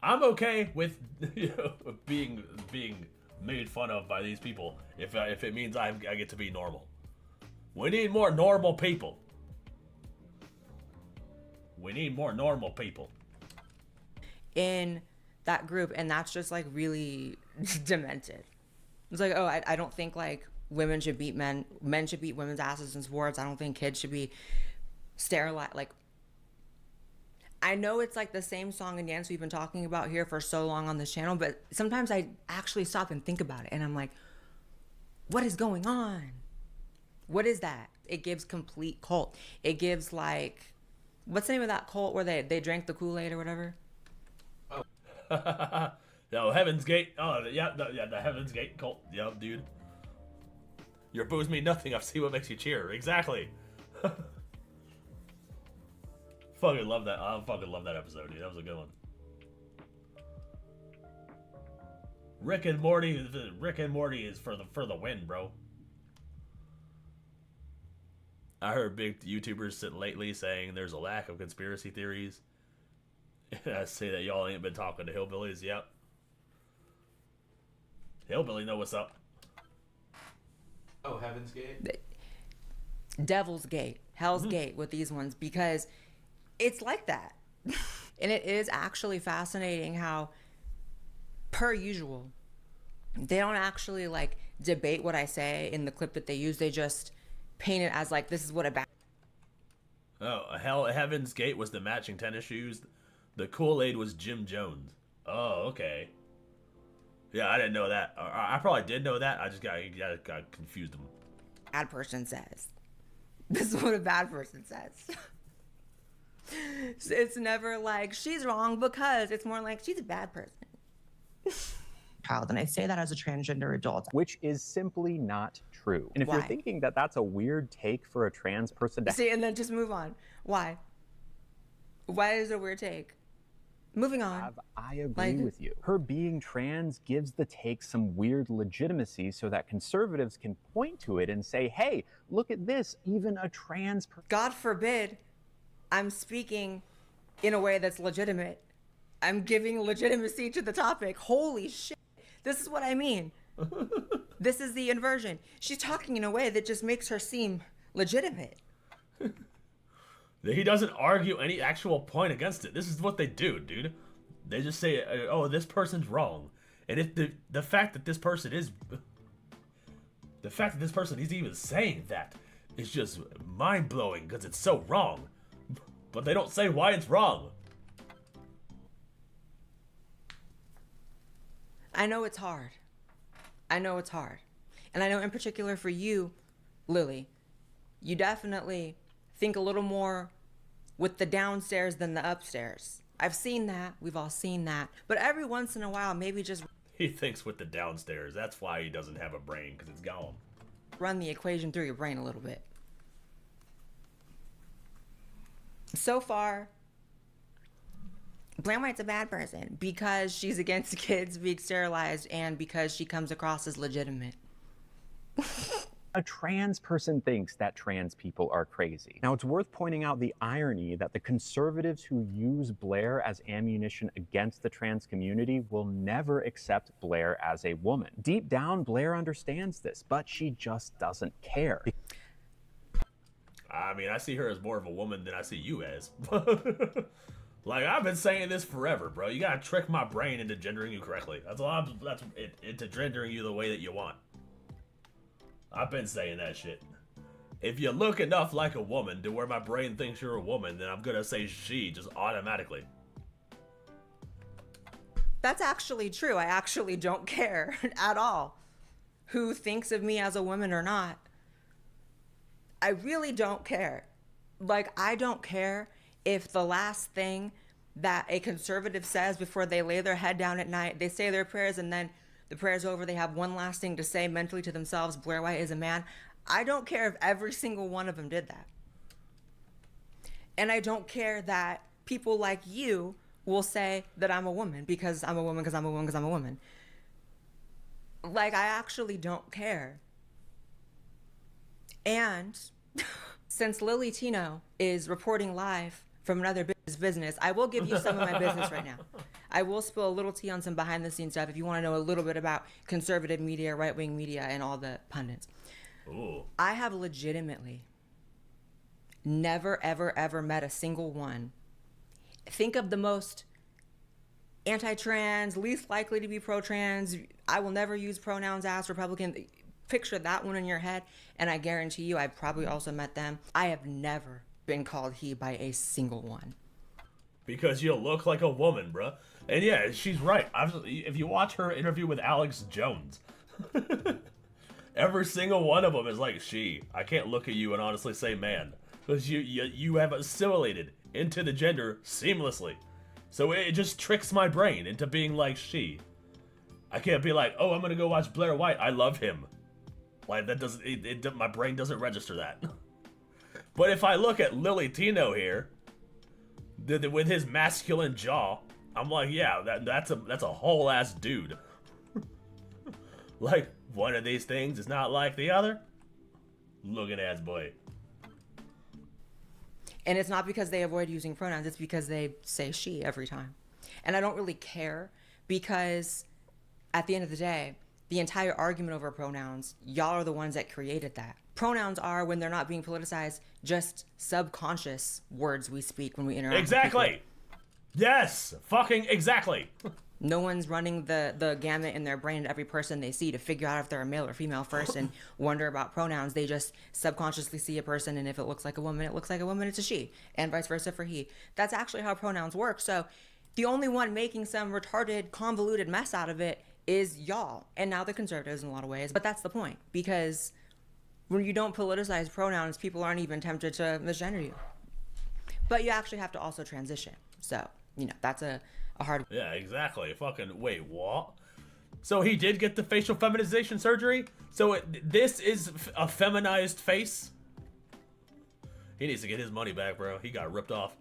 I'm okay with being made fun of by these people if it means I get to be normal. We need more normal people. We need more normal people in that group, and that's just like really demented. It's like, oh, I don't think like women should beat men should beat women's asses in sports. I don't think kids should be sterilized. Like, I know it's like the same song and dance we've been talking about here for so long on this channel, but sometimes I actually stop and think about it, and I'm like, what is going on? What is that? It gives complete cult. It gives like, what's the name of that cult where they drank the Kool-Aid or whatever? No, Heaven's Gate. Oh, yeah, the Heaven's Gate cult. Yep, dude. Your boos mean nothing. I've seen what makes you cheer. Exactly. Fucking love that. I fucking love that episode, dude. That was a good one. Rick and Morty is for the win, bro. I heard big YouTubers sit lately saying there's a lack of conspiracy theories. I say that y'all ain't been talking to hillbillies. Yep. Hillbilly know what's up. Oh, Heaven's Gate? Devil's Gate. Hell's Gate with these ones, because it's like that. And it is actually fascinating how, per usual, they don't actually like debate what I say in the clip that they use. They just paint it as like, this is what a bad. Oh, Heaven's Gate was the matching tennis shoes. The Kool-Aid was Jim Jones. Oh, okay. Yeah, I didn't know that. I probably did know that. I just got confused them. Bad person says. This is what a bad person says. It's never like she's wrong, because it's more like she's a bad person. Child, and I say that as a transgender adult. Which is simply not true. And if you're thinking that that's a weird take for a trans person to see, and then just move on. Why? Why is it a weird take? Moving on. I agree with you. Her being trans gives the take some weird legitimacy so that conservatives can point to it and say, hey, look at this, even a trans person. God forbid I'm speaking in a way that's legitimate. I'm giving legitimacy to the topic. Holy shit. This is what I mean. This is the inversion. She's talking in a way that just makes her seem legitimate. He doesn't argue any actual point against it. This is what they do, dude. They just say, oh, this person's wrong. And if the fact that this person is... The fact that this person is even saying that is just mind-blowing because it's so wrong. But they don't say why it's wrong. I know it's hard. I know it's hard. And I know in particular for you, Lily, you definitely think a little more with the downstairs than the upstairs. I've seen that. We've all seen that. But every once in a while, maybe just... He thinks with the downstairs. That's why he doesn't have a brain, because it's gone. Run the equation through your brain a little bit. So far, Blaine White's a bad person because she's against kids being sterilized and because she comes across as legitimate. A trans person thinks that trans people are crazy. Now, it's worth pointing out the irony that the conservatives who use Blair as ammunition against the trans community will never accept Blair as a woman. Deep down, Blair understands this, but she just doesn't care. I mean, I see her as more of a woman than I see you as. Like, I've been saying this forever, bro. You gotta trick my brain into gendering you correctly. Into gendering you the way that you want. I've been saying that shit. If you look enough like a woman to where my brain thinks you're a woman, then I'm gonna say she just automatically. That's actually true. I actually don't care at all who thinks of me as a woman or not. I really don't care. Like, I don't care if the last thing that a conservative says before they lay their head down at night, they say their prayers and then the prayer's over, they have one last thing to say mentally to themselves, Blair White is a man. I don't care if every single one of them did that. And I don't care that people like you will say that I'm a woman because I'm a woman, because I'm a woman, because I'm a woman. Like, I actually don't care. And since Lily Tino is reporting live from another business, I will give you some of my business right now. I will spill a little tea on some behind the scenes stuff if you want to know a little bit about conservative media, right-wing media, and all the pundits. Ooh. I have legitimately never, ever, ever met a single one. Think of the most anti-trans, least likely to be pro-trans, I will never use pronouns, ass, Republican. Picture that one in your head, and I guarantee you I've probably also met them. I have never been called he by a single one. Because you look like a woman, bruh. And yeah, she's right. If you watch her interview with Alex Jones, Every single one of them is like she. I can't look at you and honestly say man, because you have assimilated into the gender seamlessly. So it just tricks my brain into being like she. I can't be like, oh, I'm gonna go watch Blair White. I love him. Like that doesn't. My brain doesn't register that. But if I look at Lily Tino here, with his masculine jaw, I'm like, yeah, that's a whole ass dude. Like one of these things is not like the other. Looking ass boy. And it's not because they avoid using pronouns, it's because they say she every time. And I don't really care, because at the end of the day, the entire argument over pronouns, y'all are the ones that created that. Pronouns are, when they're not being politicized, just subconscious words we speak when we interact Exactly. with people. Yes, fucking exactly. No one's running the gamut in their brain at every person they see to figure out if they're a male or female first and wonder about pronouns. They just subconsciously see a person, and if it looks like a woman, it looks like a woman, it's a she, and vice versa for he. That's actually how pronouns work. So the only one making some retarded, convoluted mess out of it is y'all, and now the conservatives in a lot of ways. But that's the point, because when you don't politicize pronouns, people aren't even tempted to misgender you. But you actually have to also transition. So, you know, that's a hard... Yeah, exactly. Fucking, wait, what? So he did get the facial feminization surgery? So this is a feminized face? He needs to get his money back, bro. He got ripped off.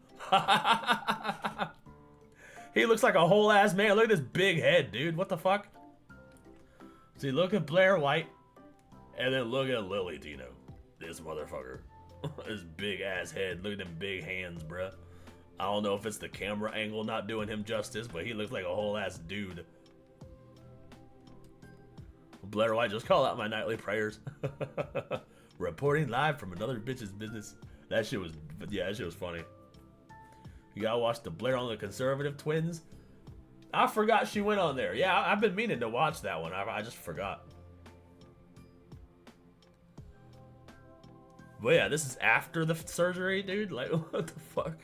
He looks like a whole ass man. Look at this big head, dude. What the fuck? See, look at Blair White. And then look at Lily Tino. This motherfucker. His big ass head. Look at them big hands, bruh. I don't know if it's the camera angle not doing him justice, but he looks like a whole ass dude. Blair White, just call out my nightly prayers. Reporting live from another bitch's business. That shit was, yeah, that shit was funny. You gotta watch the Blair on the Conservative Twins. I forgot she went on there. Yeah, I've been meaning to watch that one. I just forgot. But yeah, this is after the surgery, dude. Like, what the fuck?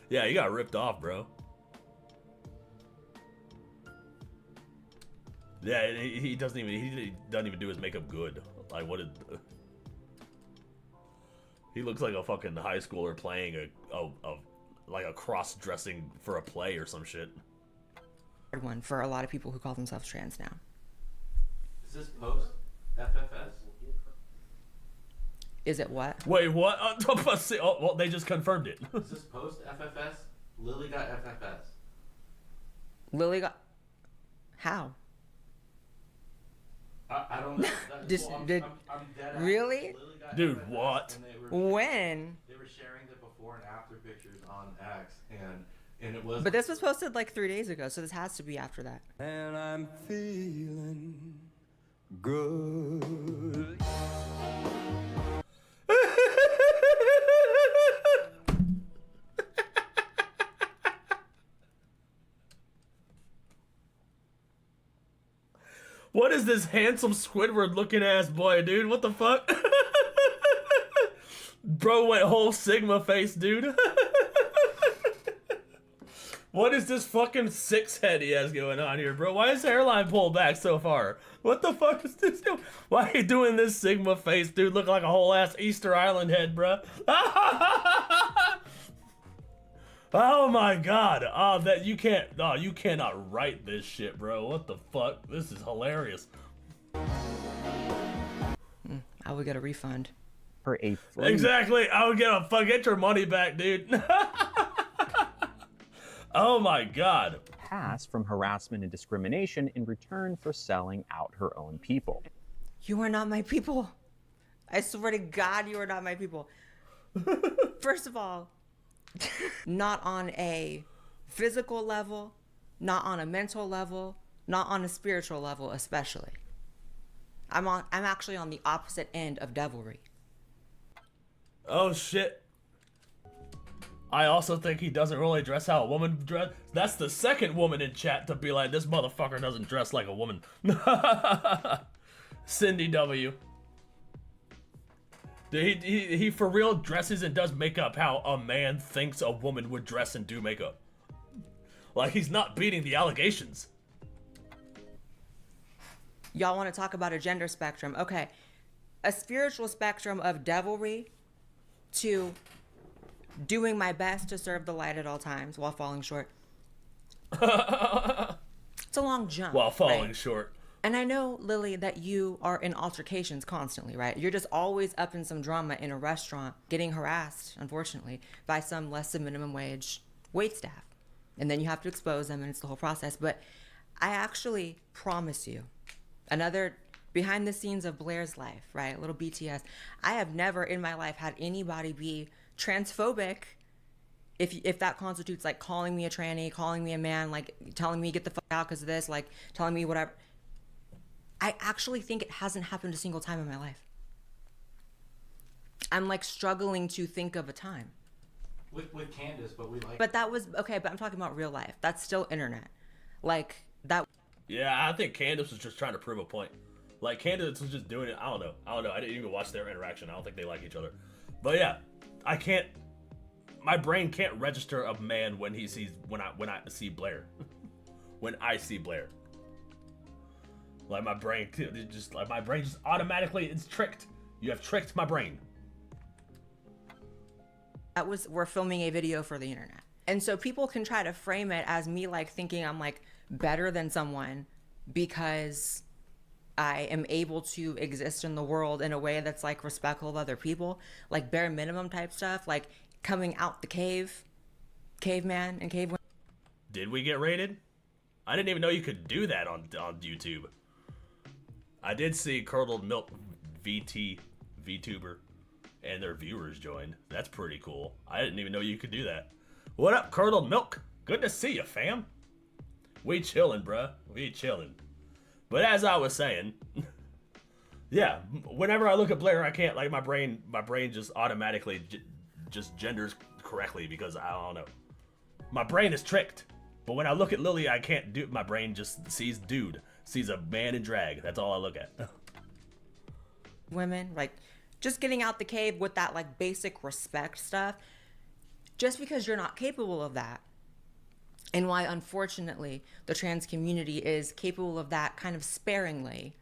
Yeah, you got ripped off, bro. Yeah, he doesn't even do his makeup good. Like, what did... He looks like a fucking high schooler playing like a cross-dressing for a play or some shit. One for a lot of people who call themselves trans now. Is this post FFS? Is it what? Wait, what? Oh, well, they just confirmed it. Is this post FFS? Lily got FFS. Lily got... How? I don't know. I'm dead really? Dude, what? When? They were sharing the before and after pictures on X, and it was... But this was posted like 3 days ago, so this has to be after that. And I'm feeling good. What is this handsome Squidward looking ass boy, dude? What the fuck? Bro went whole Sigma face, dude. What is this fucking six head he has going on here, bro? Why is his hairline pulled back so far? What the fuck is this dude? Why are you doing this Sigma face, dude? Look like a whole ass Easter Island head, bro. Oh my god. Oh, that you can't. Oh, you cannot write this shit, bro. What the fuck? This is hilarious. I would get a refund. For a free... Exactly. I would get your money back, dude. Oh my god. Pass from harassment and discrimination in return for selling out her own people. You are not my people. I swear to God, you are not my people. First of all, not on a physical level, not on a mental level, not on a spiritual level especially. I'm actually on the opposite end of devilry. Oh shit. I also think he doesn't really dress how a woman dress. That's the second woman in chat to be like, this motherfucker doesn't dress like a woman. Cindy W. Dude, he for real dresses and does makeup how a man thinks a woman would dress and do makeup. Like, he's not beating the allegations. Y'all want to talk about a gender spectrum. Okay. A spiritual spectrum of devilry to doing my best to serve the light at all times while falling short. It's a long jump. While falling short. And I know, Lily, that you are in altercations constantly, right? You're just always up in some drama in a restaurant, getting harassed, unfortunately, by some less than minimum wage waitstaff. And then you have to expose them, and it's the whole process. But I actually promise you, another behind the scenes of Blair's life, right? A little BTS. I have never in my life had anybody be transphobic, if that constitutes like calling me a tranny, calling me a man, like telling me get the fuck out because of this, like telling me whatever. I actually think it hasn't happened a single time in my life. I'm like struggling to think of a time. With Candace, but we like. But that was okay. But I'm talking about real life. That's still internet. Like that. Yeah, I think Candace was just trying to prove a point. Like Candace was just doing it. I don't know. I didn't even watch their interaction. I don't think they like each other. But yeah, I can't. My brain can't register a man when I see Blair. When I see Blair. Like my brain just automatically, it's tricked. You have tricked my brain. We're filming a video for the internet. And so people can try to frame it as me like thinking I'm like better than someone because I am able to exist in the world in a way that's like respectful of other people, like bare minimum type stuff, like coming out the caveman and cavewoman. Did we get rated? I didn't even know you could do that on YouTube. I did see Curdled Milk VTuber and their viewers joined. That's pretty cool. I didn't even know you could do that. What up, Curdled Milk? Good to see you, fam. We chillin', bruh. We chillin'. But as I was saying, yeah, whenever I look at Blair, I can't, like, my brain just automatically just genders correctly because I don't know. My brain is tricked. But when I look at Lily, I can't do. My brain just sees dude, sees a man in drag. That's all I look at. Women, like, just getting out the cave with that, like, basic respect stuff. Just because you're not capable of that. And why, unfortunately, the trans community is capable of that kind of sparingly,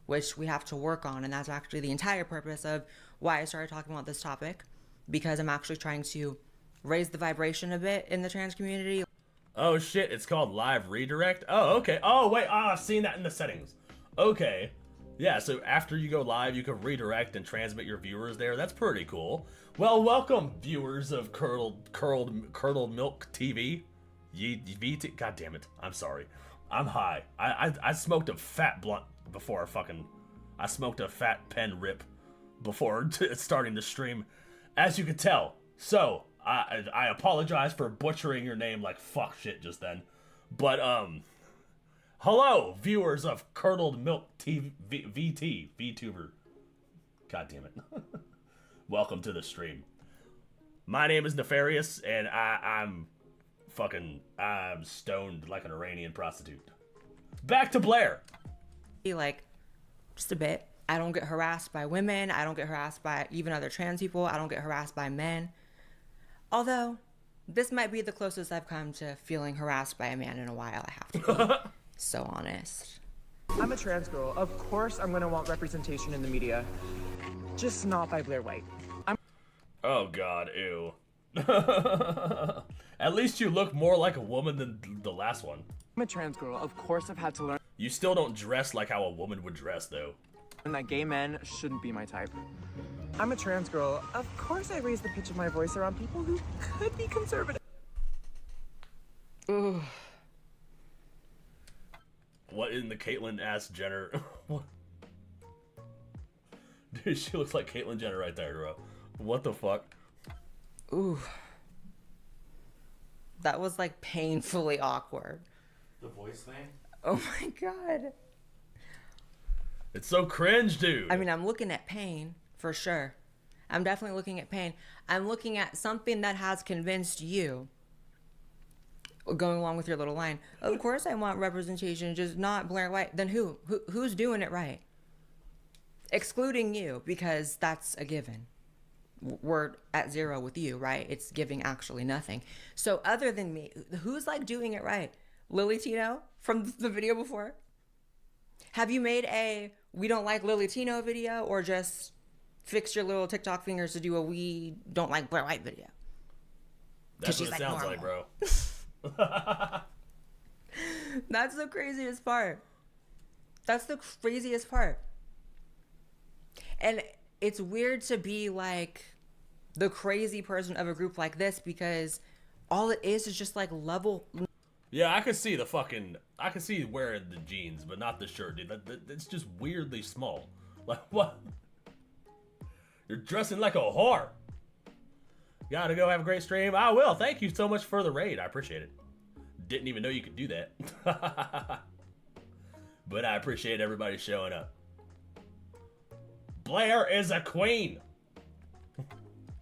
which we have to work on. And that's actually the entire purpose of why I started talking about this topic. Because I'm actually trying to raise the vibration a bit in the trans community. Oh shit, it's called live redirect? Oh, okay. Oh, wait, I've seen that in the settings. Okay. Yeah, so after you go live, you can redirect and transmit your viewers there. That's pretty cool. Well, welcome, viewers of Curdled Milk TV. God damn it. I'm sorry. I'm high. I smoked a fat blunt before I smoked a fat pen rip before starting the stream, as you can tell. So, I apologize for butchering your name like fuck shit just then. But, hello, viewers of Curdled Milk TV, VTuber. God damn it. Welcome to the stream. My name is Nefarious, and I'm stoned like an Iranian prostitute. Back to Blair. Like, just a bit. I don't get harassed by women. I don't get harassed by even other trans people. I don't get harassed by men. Although, this might be the closest I've come to feeling harassed by a man in a while, I have to be so honest. I'm a trans girl. Of course I'm gonna want representation in the media. Just not by Blair White. Oh god, ew. At least you look more like a woman than the last one. I'm a trans girl. Of course I've had to learn. You still don't dress like how a woman would dress, though. And that gay men shouldn't be my type. I'm a trans girl. Of course I raise the pitch of my voice around people who could be conservative. Ooh. What in the Caitlyn ass Jenner? What? Dude, she looks like Caitlyn Jenner right there, bro. What the fuck? Ooh. That was like painfully awkward. The voice thing? Oh my god. It's so cringe, dude. I mean, I'm looking at pain, for sure. I'm definitely looking at pain. I'm looking at something that has convinced you, going along with your little line, of course I want representation, just not Blair White. Then who's doing it right? Excluding you, because that's a given. We're at zero with you, right? It's giving actually nothing. So other than me, who's like doing it right? Lily Tino from the video before? Have you made a we don't like Lily Tino video, or just fix your little TikTok fingers to do a we don't like Blair White video? That's what it sounds like, bro. That's the craziest part. That's the craziest part. And it's weird to be like the crazy person of a group like this, because all it is just like level. Yeah, I could see I could see wearing the jeans, but not the shirt, dude. It's just weirdly small. Like, what? You're dressing like a whore. Gotta go have a great stream. I will. Thank you so much for the raid. I appreciate it. Didn't even know you could do that. But I appreciate everybody showing up. Blair is a queen.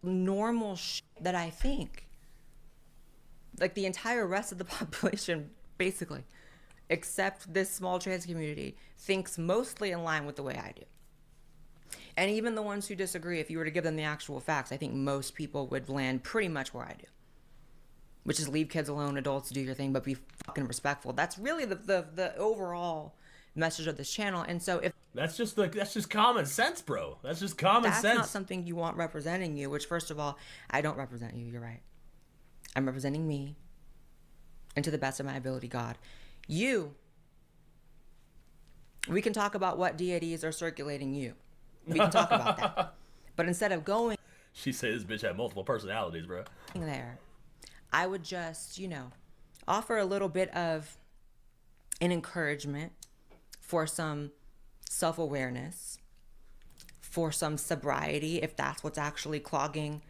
Normal that I think. Like the entire rest of the population, basically, except this small trans community, thinks mostly in line with the way I do. And even the ones who disagree, if you were to give them the actual facts, I think most people would land pretty much where I do. Which is leave kids alone, adults do your thing, but be fucking respectful. That's really the overall message of this channel. And so if that's just common sense, bro. That's just common sense. That's not something you want representing you, which first of all, I don't represent you, you're right. I'm representing me, and to the best of my ability, God. You, we can talk about what deities are circulating you. We can talk about that. But instead of going... She said this bitch had multiple personalities, bro. ...there, I would just, offer a little bit of an encouragement for some self-awareness, for some sobriety, if that's what's actually clogging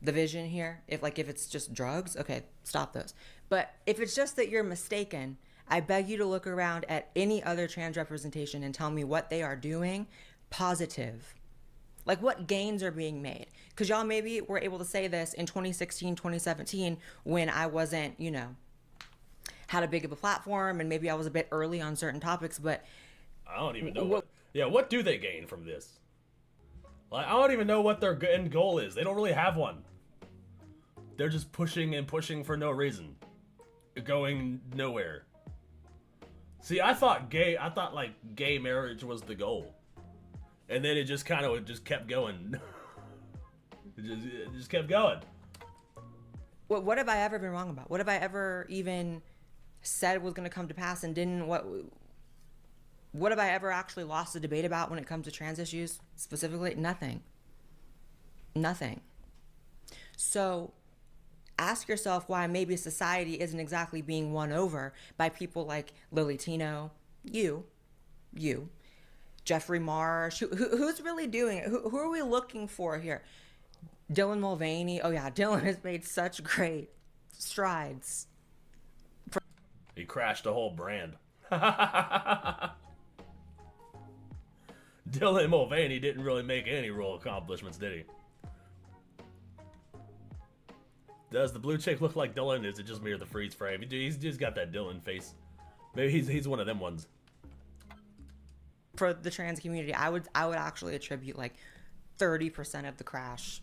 the vision here. If it's just drugs, okay, stop those. But if it's just that you're mistaken, I beg you to look around at any other trans representation and tell me what they are doing positive. Like what gains are being made. Because y'all maybe were able to say this in 2016, 2017 when I wasn't, had a big of a platform and maybe I was a bit early on certain topics, but I don't even know what do they gain from this? Like, I don't even know what their end goal is. They don't really have one. They're just pushing and pushing for no reason. Going nowhere. See, I thought gay marriage was the goal. And then it just kind of just kept going. it just kept going. What have I ever been wrong about? What have I ever even said was going to come to pass and didn't? What have I ever actually lost a debate about when it comes to trans issues specifically? Nothing. Nothing. So ask yourself why maybe society isn't exactly being won over by people like Lily Tino, you, Jeffrey Marsh. Who's really doing it? Who are we looking for here? Dylan Mulvaney. Oh yeah, Dylan has made such great strides. He crashed a whole brand. Dylan Mulvaney didn't really make any real accomplishments, did he? Does the blue chick look like Dylan? Is it just me or the freeze frame? He's just got that Dylan face. Maybe he's one of them ones. For the trans community, I would actually attribute like 30% of the crash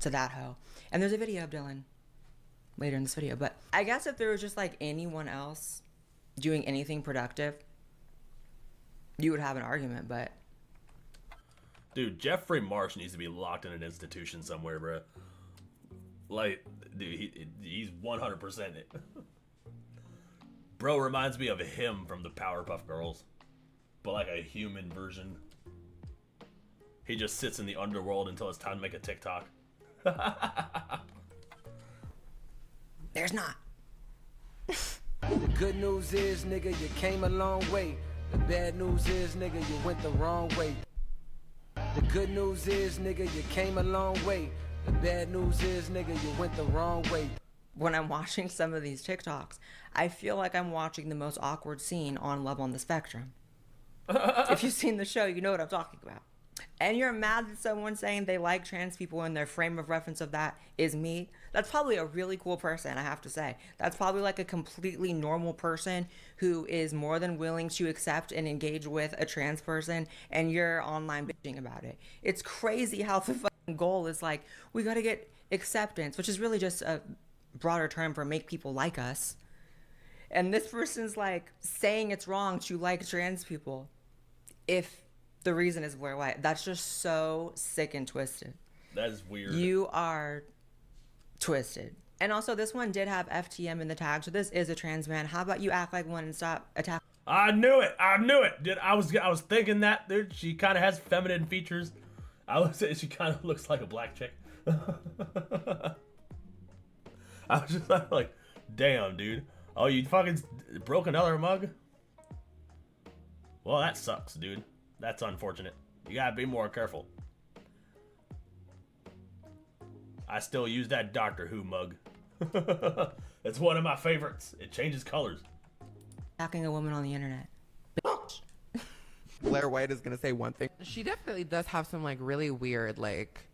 to that hoe. And there's a video of Dylan later in this video. But I guess if there was just like anyone else doing anything productive, you would have an argument, but... Dude, Jeffrey Marsh needs to be locked in an institution somewhere, bro. Like, dude, he's 100% it. Bro reminds me of him from the Powerpuff Girls. But like a human version. He just sits in the underworld until it's time to make a TikTok. There's not. The good news is, nigga, you came a long way. The bad news is, nigga, you went the wrong way. The good news is, nigga, you came a long way. The bad news is, nigga, you went the wrong way. When I'm watching some of these TikToks, I feel like I'm watching the most awkward scene on Love on the Spectrum. If you've seen the show, you know what I'm talking about. And you're mad that someone's saying they like trans people and their frame of reference of that is me. That's probably a really cool person, I have to say. That's probably like a completely normal person who is more than willing to accept and engage with a trans person, and you're online bitching about it. It's crazy how the fucking goal is like, we gotta get acceptance, which is really just a broader term for make people like us. And this person's like saying it's wrong to like trans people if the reason is we're white. That's just so sick and twisted. That is weird. You are twisted. And also, this one did have FTM in the tag, so this is a trans man. How about you act like one and stop attacking? I knew it, dude. I was thinking that, dude. She kind of has feminine features. I would say she kind of looks like a black chick. I was just like, damn, dude. Oh, you fucking broke another mug? Well, that sucks, dude. That's unfortunate. You gotta be more careful. I still use that Doctor Who mug. It's one of my favorites. It changes colors. Attacking a woman on the internet. Blair White is gonna say one thing. She definitely does have some like really weird like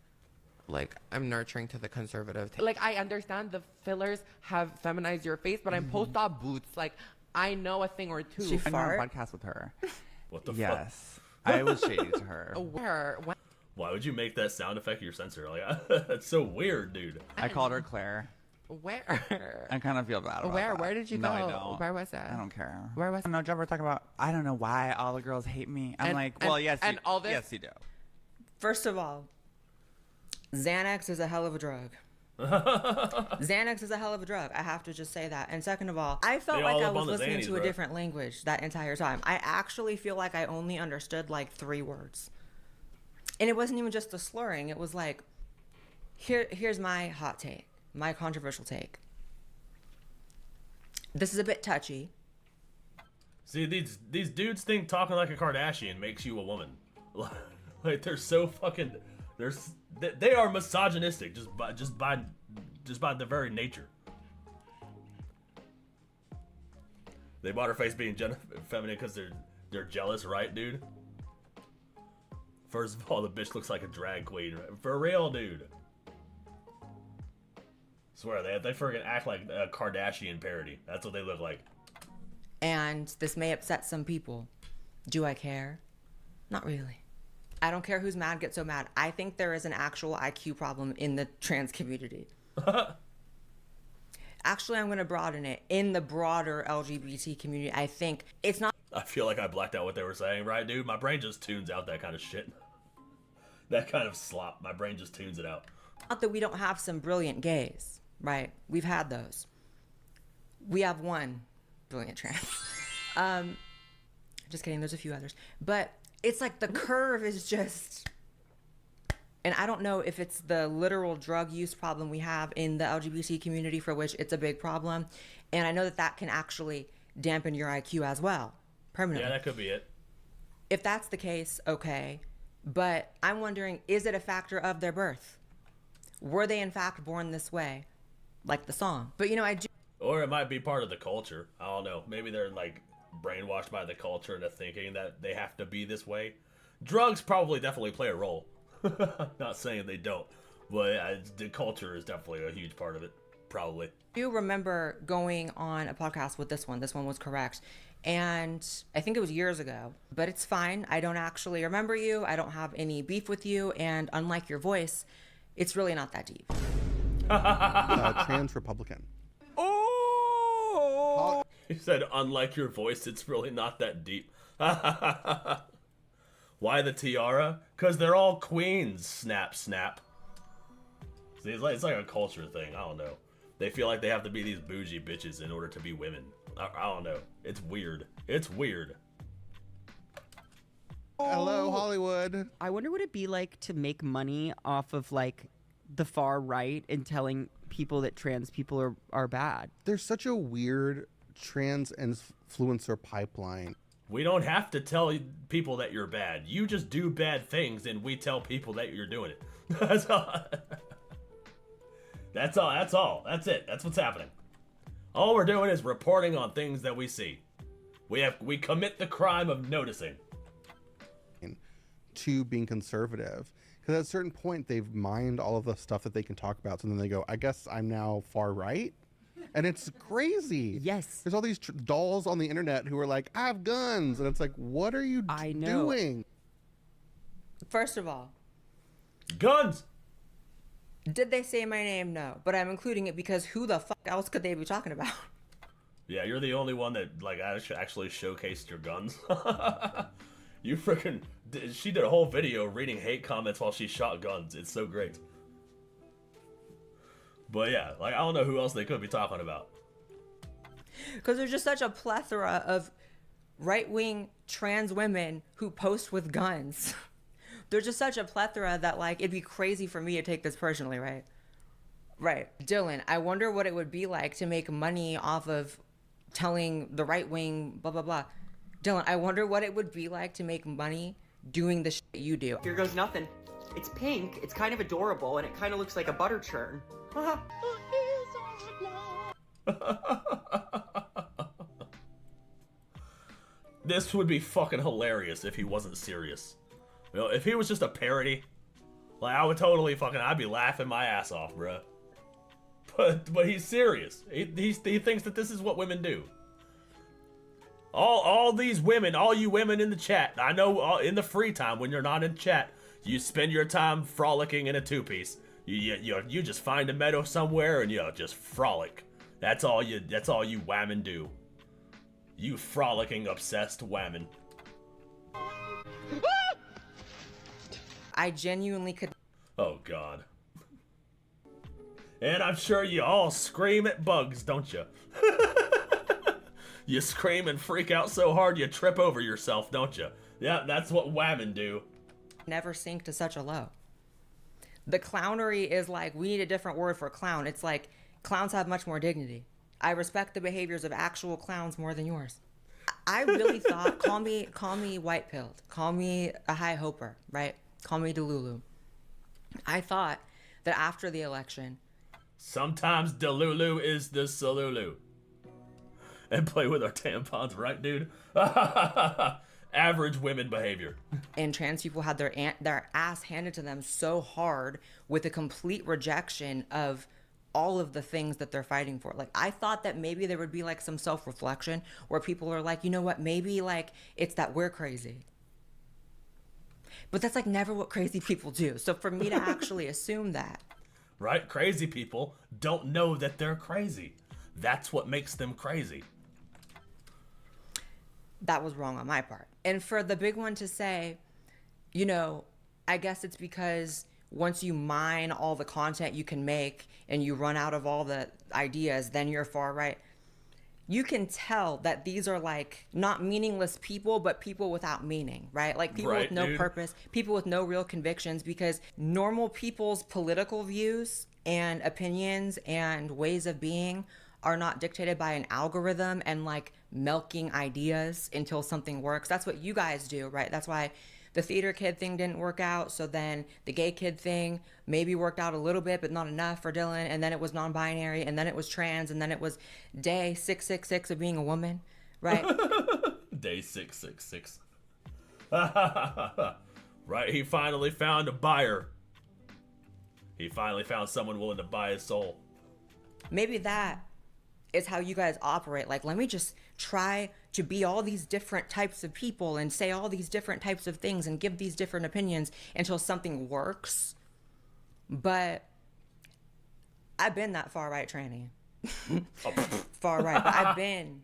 I'm nurturing to the conservative. Like I understand the fillers have feminized your face, but I'm post-op boots. Like I know a thing or two. She I fart? know a podcast with her. What the Yes. I was shady to her. Where? When? Why would you make that sound effect your sensor? Like, that's so weird, dude. I called her Claire. Where? I kind of feel bad about that. Where did you No, go? I don't. Where was that? I don't care. Where was? No, Jeff, we're talking about, I don't know why all the girls hate me. I'm And- like, well, and- yes, and you, all this- yes, you do. First of all, Xanax is a hell of a drug. Xanax is a hell of a drug. I have to just say that. And second of all, I felt They like all I up was on the listening Xannies, to a bro. different language that entire time. I actually feel like I only understood like 3 words. And it wasn't even just the slurring. It was like, here's my hot take, my controversial take. This is a bit touchy. See, these dudes think talking like a Kardashian makes you a woman. Like they're so fucking, they are misogynistic just by their very nature. They bought her face being feminine because they're jealous, right, dude? First of all, the bitch looks like a drag queen. For real, dude. Swear, they freaking act like a Kardashian parody. That's what they look like. And this may upset some people. Do I care? Not really. I don't care who's mad, get so mad. I think there is an actual IQ problem in the trans community. Actually, I'm going to broaden it. In the broader LGBT community, I think it's not... I feel like I blacked out what they were saying, right, dude? My brain just tunes out that kind of shit. That kind of slop. My brain just tunes it out. Not that we don't have some brilliant gays, right? We've had those. We have one brilliant trans. Just kidding, there's a few others. But it's like the curve is just... And I don't know if it's the literal drug use problem we have in the LGBT community, for which it's a big problem. And I know that that can actually dampen your IQ as well, permanently. Yeah, that could be it. If that's the case, okay. But I'm wondering, is it a factor of their birth? Were they in fact born this way? Like the song. But you know, I do... Or it might be part of the culture. I don't know. Maybe they're like brainwashed by the culture into thinking that they have to be this way. Drugs probably definitely play a role. Not saying they don't, but the culture is definitely a huge part of it. Probably. I do remember going on a podcast with this one. This one was correct. And I think it was years ago, but it's fine. I don't actually remember you. I don't have any beef with you. And unlike your voice, it's really not that deep. Trans Republican. Oh! He said, unlike your voice, it's really not that deep. Why the tiara? Because they're all queens. Snap, snap. See, it's like a culture thing. I don't know. They feel like they have to be these bougie bitches in order to be women. I don't know. It's weird. It's weird. Hello, Hollywood. I wonder what it'd be like to make money off of like the far right and telling people that trans people are bad. There's such a weird trans influencer pipeline. We don't have to tell people that you're bad. You just do bad things and we tell people that you're doing it. That's all. That's all. That's all. That's it. That's what's happening. All we're doing is reporting on things that we see. We commit the crime of noticing. To being conservative. Because at a certain point, they've mined all of the stuff that they can talk about. So then they go, I guess I'm now far right. And it's crazy. Yes. There's all these dolls on the internet who are like, I have guns. And it's like, what are you doing? First of all, guns. Did they say my name? No. But I'm including it because who the fuck else could they be talking about? Yeah, you're the only one that like actually showcased your guns. You freaking. She did a whole video reading hate comments while she shot guns. It's so great. But yeah, like I don't know who else they could be talking about. Because there's just such a plethora of right-wing trans women who post with guns. There's just such a plethora that like it'd be crazy for me to take this personally, right? Right. Dylan, I wonder what it would be like to make money off of telling the right wing blah blah blah. Dylan, I wonder what it would be like to make money doing the shit you do. Here goes nothing. It's pink, it's kind of adorable, and it kind of looks like a butter churn. This would be fucking hilarious if he wasn't serious. You know, if he was just a parody, like I would totally fucking, I'd be laughing my ass off, bruh. But he's serious. He thinks that this is what women do. All these women, all you women in the chat, I know in the free time when you're not in chat, you spend your time frolicking in a two-piece. You just find a meadow somewhere and you just frolic. That's all you women do. You frolicking obsessed women. I genuinely could. Oh God. And I'm sure you all scream at bugs, don't you? You scream and freak out so hard you trip over yourself, don't you? Yeah, that's what women do. Never sink to such a low. The clownery is like, we need a different word for clown. It's like, clowns have much more dignity. I respect the behaviors of actual clowns more than yours. I really thought, call me white-pilled. Call me a high hoper, right? Call me Delulu. I thought that after the election... Sometimes Delulu is the Salulu. And play with our tampons, right, dude? Average women behavior. And trans people had their ass handed to them so hard with a complete rejection of all of the things that they're fighting for. Like, I thought that maybe there would be like some self-reflection where people are like, you know what, maybe like it's that we're crazy. But that's like never what crazy people do. So for me to actually assume that. Right? Crazy people don't know that they're crazy. That's what makes them crazy. That was wrong on my part. And for the big one to say, you know, I guess it's because once you mine all the content you can make and you run out of all the ideas, then you're far right. You can tell that these are like not meaningless people, but people without meaning, right? Like people with no purpose, people with no real convictions, because normal people's political views and opinions and ways of being are not dictated by an algorithm and like milking ideas until something works. That's what you guys do, right? That's why the theater kid thing didn't work out. So then the gay kid thing maybe worked out a little bit, but not enough for Dylan. And then it was non-binary, and then it was trans, and then it was day 666 of being a woman, right? Day 666. Right, he finally found a buyer. He finally found someone willing to buy his soul. Maybe that is how you guys operate. Like, let me just try to be all these different types of people and say all these different types of things and give these different opinions until something works. But I've been that far right tranny. Far right. But I've been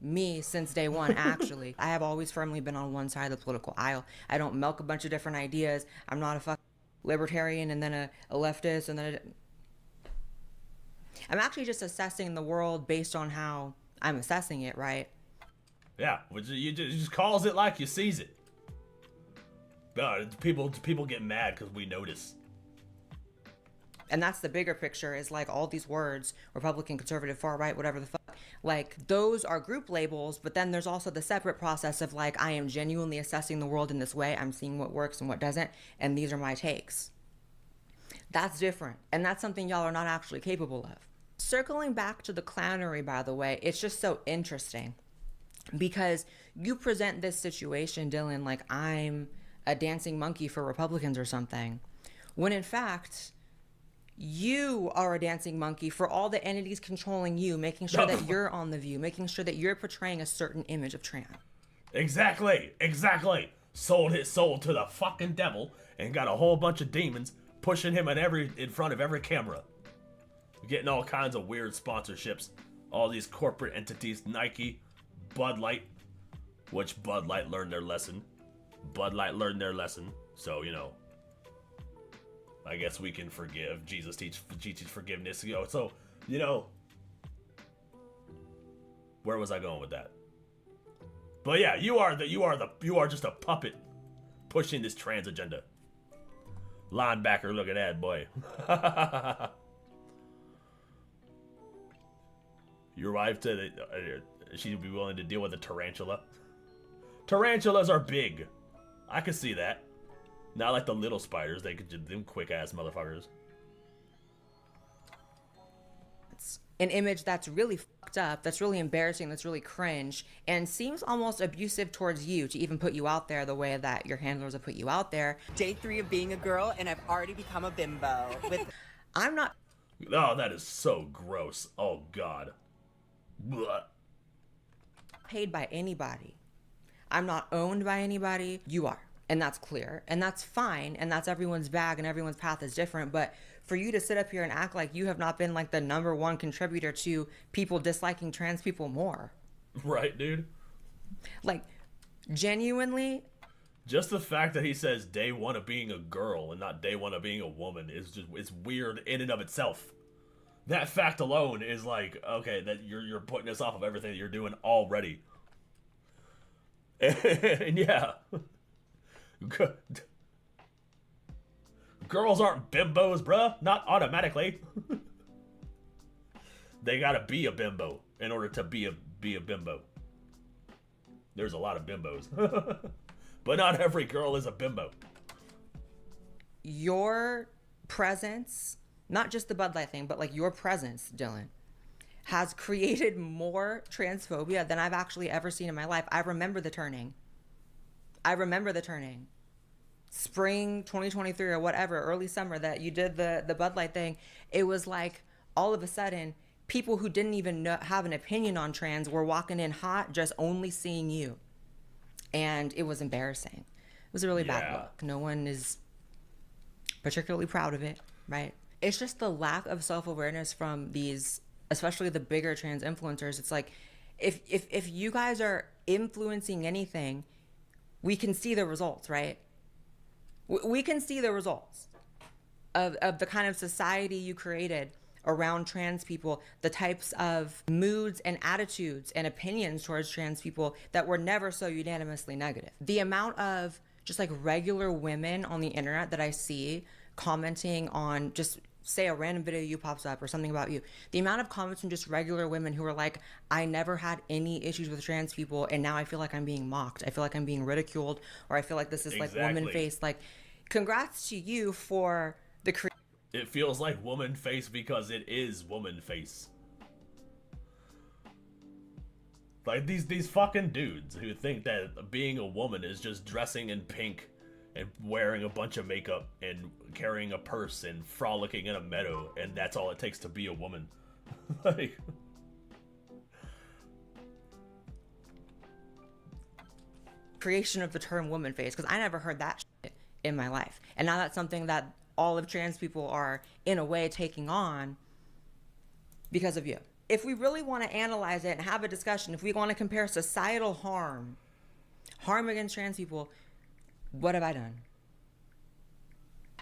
me since day one, actually. I have always firmly been on one side of the political aisle. I don't milk a bunch of different ideas. I'm not a fucking libertarian and then a leftist and then I'm actually just assessing the world based on how I'm assessing it, right? Yeah, you just calls it like you sees it. People get mad because we notice. And that's the bigger picture, is like all these words, Republican, conservative, far right, whatever the fuck, like those are group labels, but then there's also the separate process of like, I am genuinely assessing the world in this way. I'm seeing what works and what doesn't, and these are my takes. That's different, and that's something y'all are not actually capable of. Circling back to the clownery, by the way, it's just so interesting because you present this situation, Dylan, like I'm a dancing monkey for Republicans or something, when in fact, you are a dancing monkey for all the entities controlling you, making sure that you're on the view, making sure that you're portraying a certain image of trans. Exactly. Sold his soul to the fucking devil and got a whole bunch of demons pushing him in front of every camera. Getting all kinds of weird sponsorships All these corporate entities, Nike, Bud Light, which Bud Light learned their lesson. Bud Light learned their lesson, so, you know, I guess we can forgive. Jesus teaches forgiveness. You know, so, you know, where was I going with that? But yeah, you are just a puppet pushing this trans agenda. Linebacker, look at that, boy. Your wife said she'd be willing to deal with a tarantula. Tarantulas are big. I could see that. Not like the little spiders. They could them quick ass motherfuckers. It's an image that's really fucked up, that's really embarrassing, that's really cringe, and seems almost abusive towards you to even put you out there the way that your handlers have put you out there. Day 3 of being a girl, and I've already become a bimbo. I'm not. Oh, that is so gross. Oh God. Blah. Paid by anybody. I'm not owned by anybody. You are. And that's clear. And that's fine. And that's everyone's bag and everyone's path is different. But for you to sit up here and act like you have not been like the #1 contributor to people disliking trans people more. Right, dude? Like, genuinely. Just the fact that he says day 1 of being a girl and not day 1 of being a woman is just, it's weird in and of itself. That fact alone is like, okay, that you're putting us off of everything that you're doing already. And yeah. Girls aren't bimbos, bruh. Not automatically. They gotta be a bimbo in order to be a bimbo. There's a lot of bimbos. But not every girl is a bimbo. Your presence, not just the Bud Light thing, but like your presence, Dylan, has created more transphobia than I've actually ever seen in my life. I remember the turning. Spring 2023 or whatever, early summer that you did the Bud Light thing. It was like all of a sudden, people who didn't even have an opinion on trans were walking in hot, just only seeing you. And it was embarrassing. It was a really bad look. No one is particularly proud of it, right? It's just the lack of self-awareness from these, especially the bigger trans influencers. It's like, if you guys are influencing anything, we can see the results, right? We can see the results of the kind of society you created around trans people, the types of moods and attitudes and opinions towards trans people that were never so unanimously negative. The amount of just like regular women on the internet that I see commenting on just say a random video you pops up or something about you, the amount of comments from just regular women who are like, I never had any issues with trans people and now I feel like I'm being mocked, I feel like I'm being ridiculed, or I feel like this is like woman face. Like, congrats to you for the it feels like woman face because it is woman face. Like these fucking dudes who think that being a woman is just dressing in pink and wearing a bunch of makeup and carrying a purse and frolicking in a meadow, and that's all it takes to be a woman. Like, creation of the term woman face, because I never heard that shit in my life. And now that's something that all of trans people are in a way taking on because of you. If we really want to analyze it and have a discussion, if we want to compare societal harm against trans people, what have I done?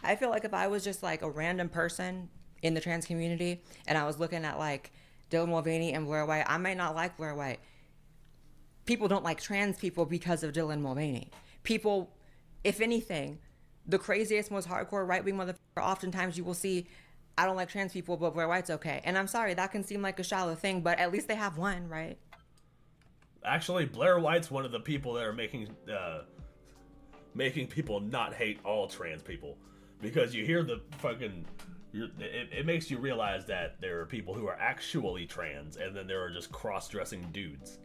I feel like if I was just like a random person in the trans community and I was looking at like Dylan Mulvaney and Blair White, I might not like Blair White. People don't like trans people because of Dylan Mulvaney. People, if anything, the craziest, most hardcore right-wing motherfucker, oftentimes you will see, I don't like trans people, but Blair White's okay. And I'm sorry, that can seem like a shallow thing, but at least they have one, right? Actually, Blair White's one of the people that are making people not hate all trans people. Because you hear the fucking... It makes you realize that there are people who are actually trans, and then there are just cross-dressing dudes.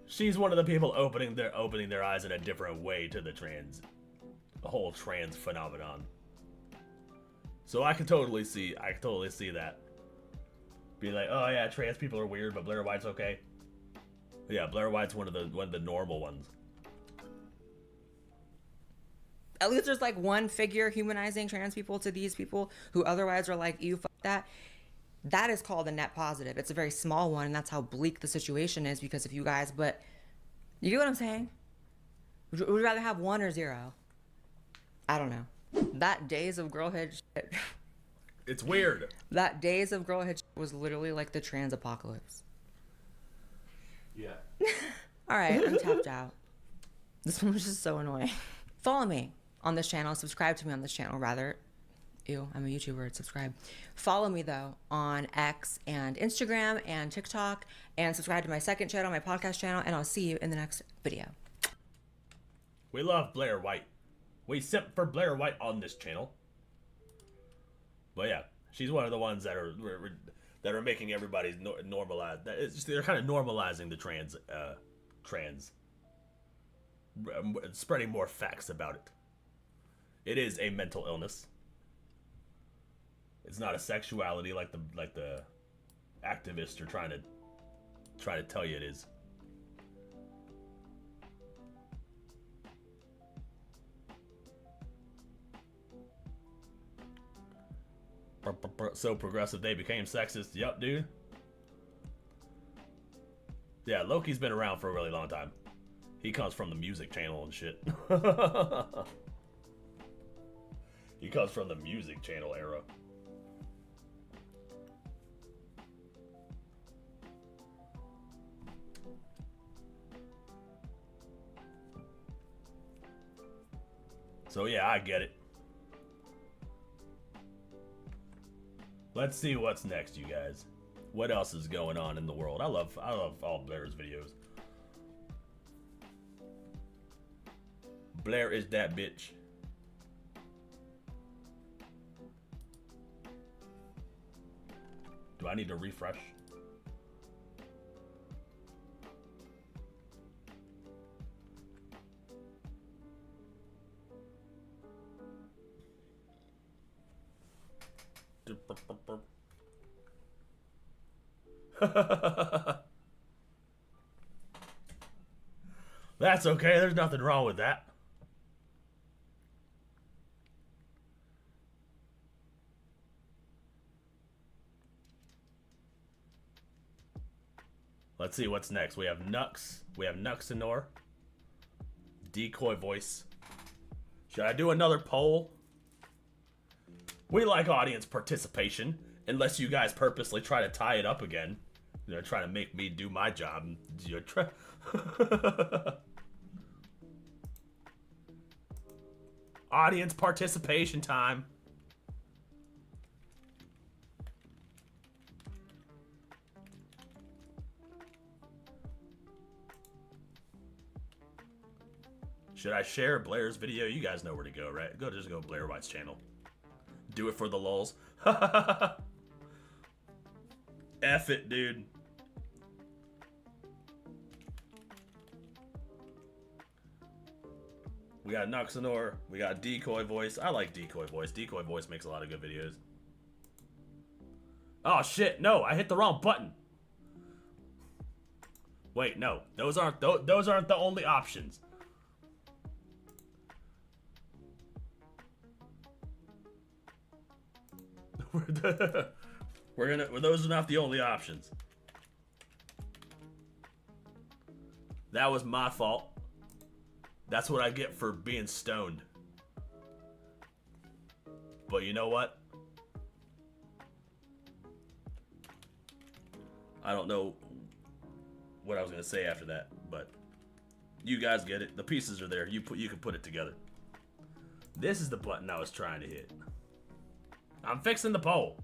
She's one of the people opening their eyes in a different way to the whole trans phenomenon. So I can totally see that. Be like, oh yeah, trans people are weird, but Blair White's okay. Yeah, Blair White's one of the normal ones. At least there's like one figure humanizing trans people to these people who otherwise are like, ew, fuck that. That is called a net positive. It's a very small one, and that's how bleak the situation is because of you guys. But you get what I'm saying? Would you rather have 1 or 0? I don't know. That days of girlhood shit. It's weird. That days of girlhood shit was literally like the trans apocalypse. Yeah. All right, I'm tapped out. This one was just so annoying. Follow me on this channel. Subscribe to me on this channel, rather. Ew, I'm a YouTuber. Subscribe. Follow me, though, on X and Instagram and TikTok. And subscribe to my second channel, my podcast channel. And I'll see you in the next video. We love Blair White. We simp for Blair White on this channel. But yeah, she's one of the ones that are making everybody normalize. They're kind of normalizing the trans, spreading more facts about it. It is a mental illness. It's not a sexuality like the activists are trying to tell you it is. So progressive they became sexist. Yup, dude. Yeah, Loki's been around for a really long time. He comes from the music channel and shit. He comes from the music channel era. So yeah, I get it. Let's see what's next, you guys. What else is going on in the world? I love all Blair's videos. Blair is that bitch. Do I need to refresh? That's okay, there's nothing wrong with that. Let's see what's next. We have Nux. We have Nuxanor. Decoy voice. Should I do another poll? We like audience participation, unless you guys purposely try to tie it up again. They're trying to make me do my job. Audience participation time. Should I share Blair's video? You guys know where to go, right? Just go Blair White's channel. Do it for the lulz. F it, dude. We got Nuxanor. We got Decoy Voice. I like Decoy Voice. Decoy Voice makes a lot of good videos. Oh shit! No, I hit the wrong button. Wait, no. Those aren't the only options. Those are not the only options. That was my fault. That's what I get for being stoned. But you know what? I don't know what I was gonna say after that, but you guys get it. The pieces are there. You can put it together. This is the button I was trying to hit. I'm fixing the poll.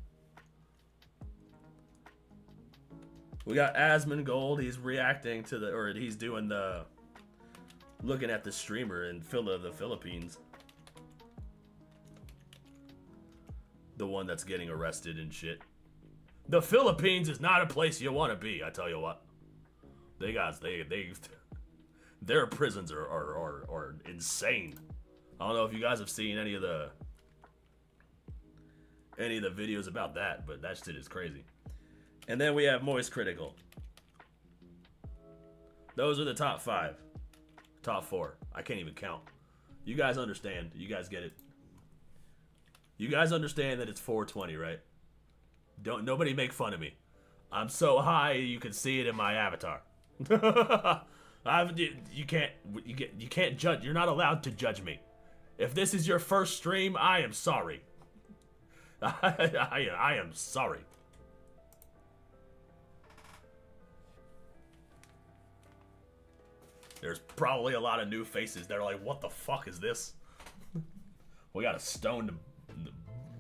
We got Asmongold. He's reacting to he's doing looking at the streamer in the Philippines. The one that's getting arrested and shit. The Philippines is not a place you want to be, I tell you what. Their prisons are insane. I don't know if you guys have seen any of the videos about that, but that shit is crazy. And then we have Moist Critical. Those are the top 5. Top 4. I can't even count. You guys understand. You guys get it. You guys understand that it's 420, right? Nobody make fun of me. I'm so high you can see it in my avatar. You can't judge. You're not allowed to judge me. If this is your first stream, I am sorry. I am sorry. There's probably a lot of new faces that are like, what the fuck is this? We got a stoned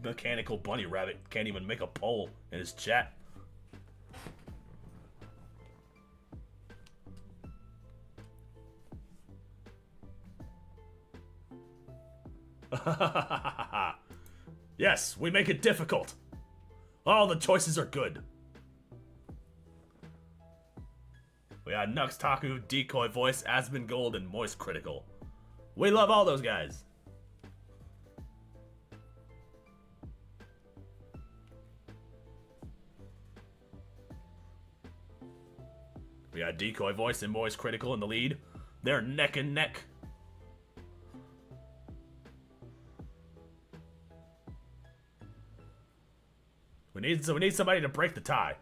mechanical bunny rabbit. Can't even make a poll in his chat. Yes, we make it difficult. All the choices are good. We got Nux Taku, Decoy Voice, Aspen Gold, and Moist Critical. We love all those guys. We got Decoy Voice and Moist Critical in the lead. They're neck and neck. We need somebody to break the tie.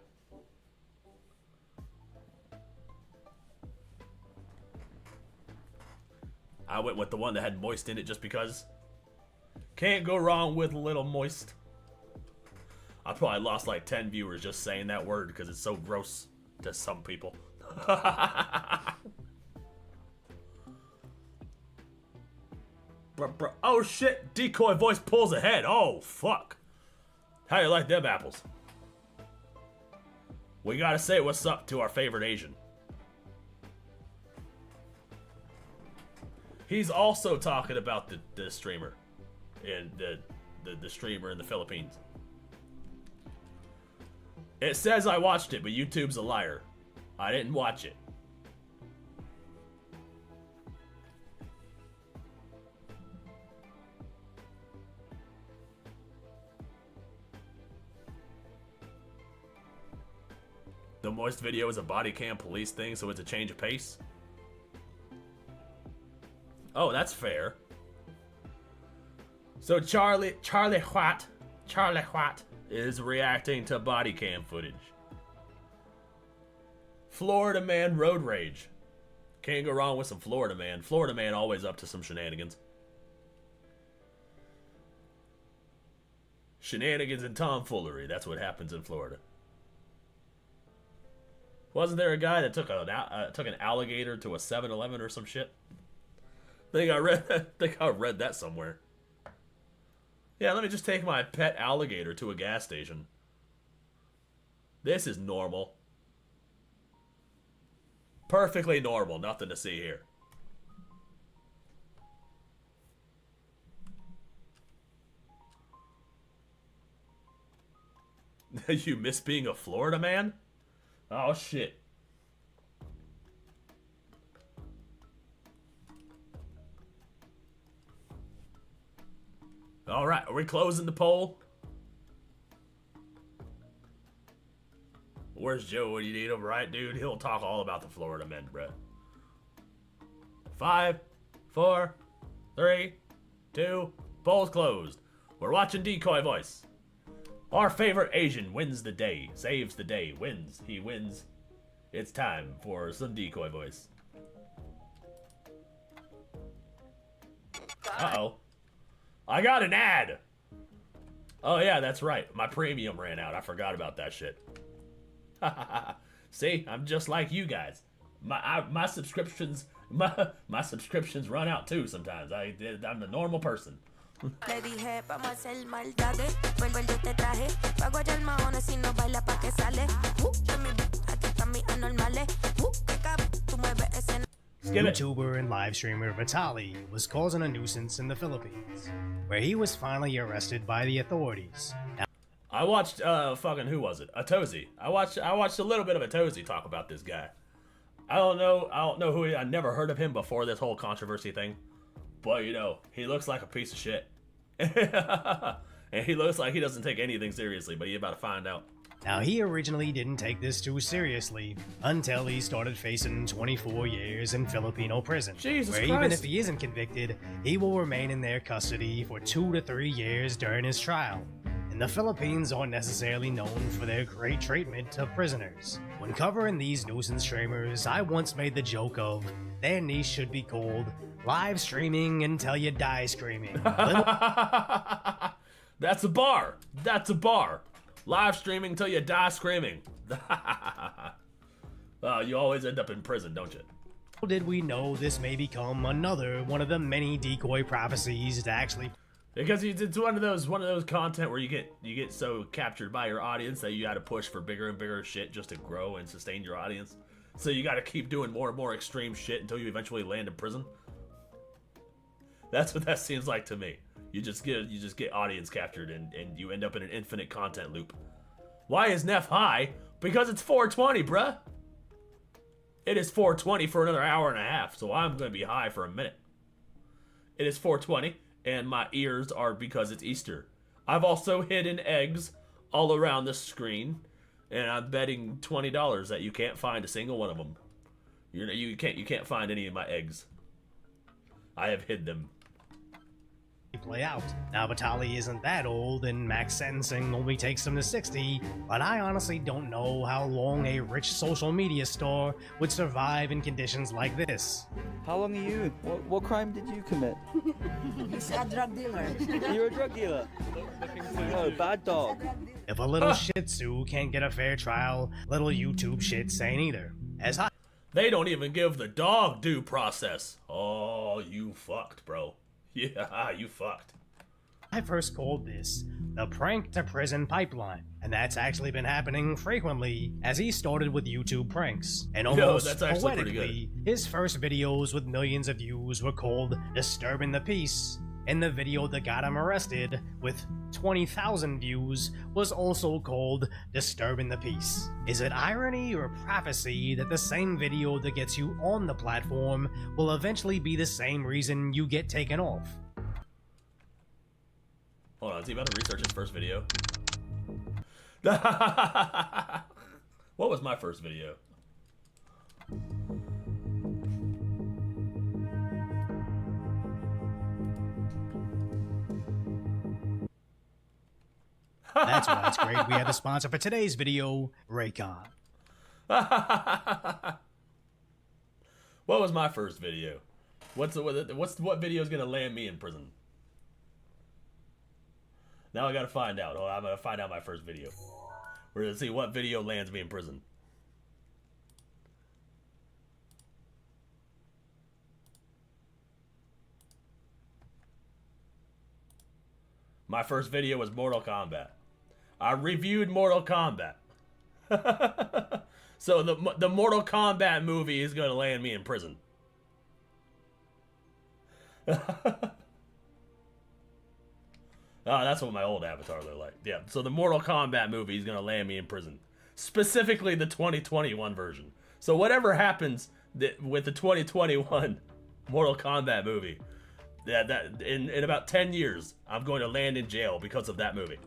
I went with the one that had Moist in it just because. Can't go wrong with Little Moist. I probably lost like 10 viewers just saying that word because it's so gross to some people. Oh shit, Decoy Voice pulls ahead. Oh fuck. How you like them apples? We gotta say what's up to our favorite Asian. He's also talking about the streamer and the streamer in the Philippines. It says I watched it, but YouTube's a liar. I didn't watch it. The Moist video is a body cam police thing, so it's a change of pace. Oh, that's fair. So Charlie White is reacting to body cam footage. Florida Man road rage. Can't go wrong with some Florida Man. Florida Man always up to some shenanigans. Shenanigans and tomfoolery. That's what happens in Florida. Wasn't there a guy that took an alligator to a 7-Eleven or some shit? I think I read that somewhere. Yeah, let me just take my pet alligator to a gas station. This is normal. Perfectly normal. Nothing to see here. You miss being a Florida man? Oh, shit. All right, are we closing the poll? Where's Joe when you need him, right, dude? He'll talk all about the Florida men, bro. 5, 4, 3, 2, poll's closed. We're watching Decoy Voice. Our favorite Asian wins the day, saves the day, wins. He wins. It's time for some Decoy Voice. Uh-oh. I got an ad. Oh yeah, that's right. My premium ran out. I forgot about that shit. See, I'm just like you guys. My subscriptions run out too sometimes. I'm a normal person. Le dije, vamos a hacer maldades. Vuelvo yo te traje. Pago allá el mahones si no baila pa' que sale. Aquí están mis anormales. Que cabrón, tú mueves ese. YouTuber and live streamer Vitali was causing a nuisance in the Philippines, where he was finally arrested by the authorities. I watched fucking who was it? Atozi. I watched a little bit of Atozi talk about this guy. I don't know who I never heard of him before this whole controversy thing. But you know, he looks like a piece of shit. And he looks like he doesn't take anything seriously, but you're about to find out. Now, he originally didn't take this too seriously until he started facing 24 years in Filipino prison, Jesus where Christ. even if he isn't convicted, he will remain in their custody for 2 to 3 years during his trial. and the Philippines aren't necessarily known for their great treatment of prisoners. When covering these nuisance streamers, I once made the joke of their niche should be called live streaming until you die screaming. That's a bar. That's a bar. Live streaming until you die screaming. You always end up in prison, don't you? Did we know this may become another one of the many decoy prophecies to actually? Because it's one of those content where you get so captured by your audience that you got to push for bigger and bigger shit just to grow and sustain your audience. So you got to keep doing more and more extreme shit until you eventually land in prison. That's what that seems like to me. You just get audience captured and you end up in an infinite content loop. Why is Neph high? Because it's 420, bruh. It is 420 for another hour and a half, so I'm gonna be high for a minute. It is 420, and my ears are because it's Easter. I've also hidden eggs all around the screen, and I'm betting $20 that you can't find a single one of them. You can't find any of my eggs. I have hid them. Play out. Now Vitaly isn't that old and max sentencing only takes him to 60, but I honestly don't know how long a rich social media star would survive in conditions like this. How long are you? What crime did you commit? He's a drug dealer. You're a drug dealer? Oh, bad dog. If a little Shih Tzu can't get a fair trial, little YouTube shits ain't either. They don't even give the dog due process. Oh, you fucked, bro. Yeah, you fucked. I first called this the prank to prison pipeline, and that's actually been happening frequently as he started with YouTube pranks. And almost poetically, his first videos with millions of views were called Disturbing the Peace, and the video that got him arrested with 20,000 views was also called Disturbing the Peace. Is it irony or prophecy that the same video that gets you on the platform will eventually be the same reason you get taken off? Hold on, is he about to research his first video? What was my first video? That's why it's great we have the sponsor for today's video, Raycon. What was my first video? What video is gonna land me in prison? Now I gotta find out. Oh, I'm gonna find out my first video. We're gonna see what video lands me in prison. My first video was Mortal Kombat. I reviewed Mortal Kombat. So the Mortal Kombat movie is gonna land me in prison. Oh, that's what my old avatar looked like. Yeah, so the Mortal Kombat movie is going to land me in prison. Specifically the 2021 version. So whatever happens with the 2021 Mortal Kombat movie, that in about 10 years, I'm going to land in jail because of that movie.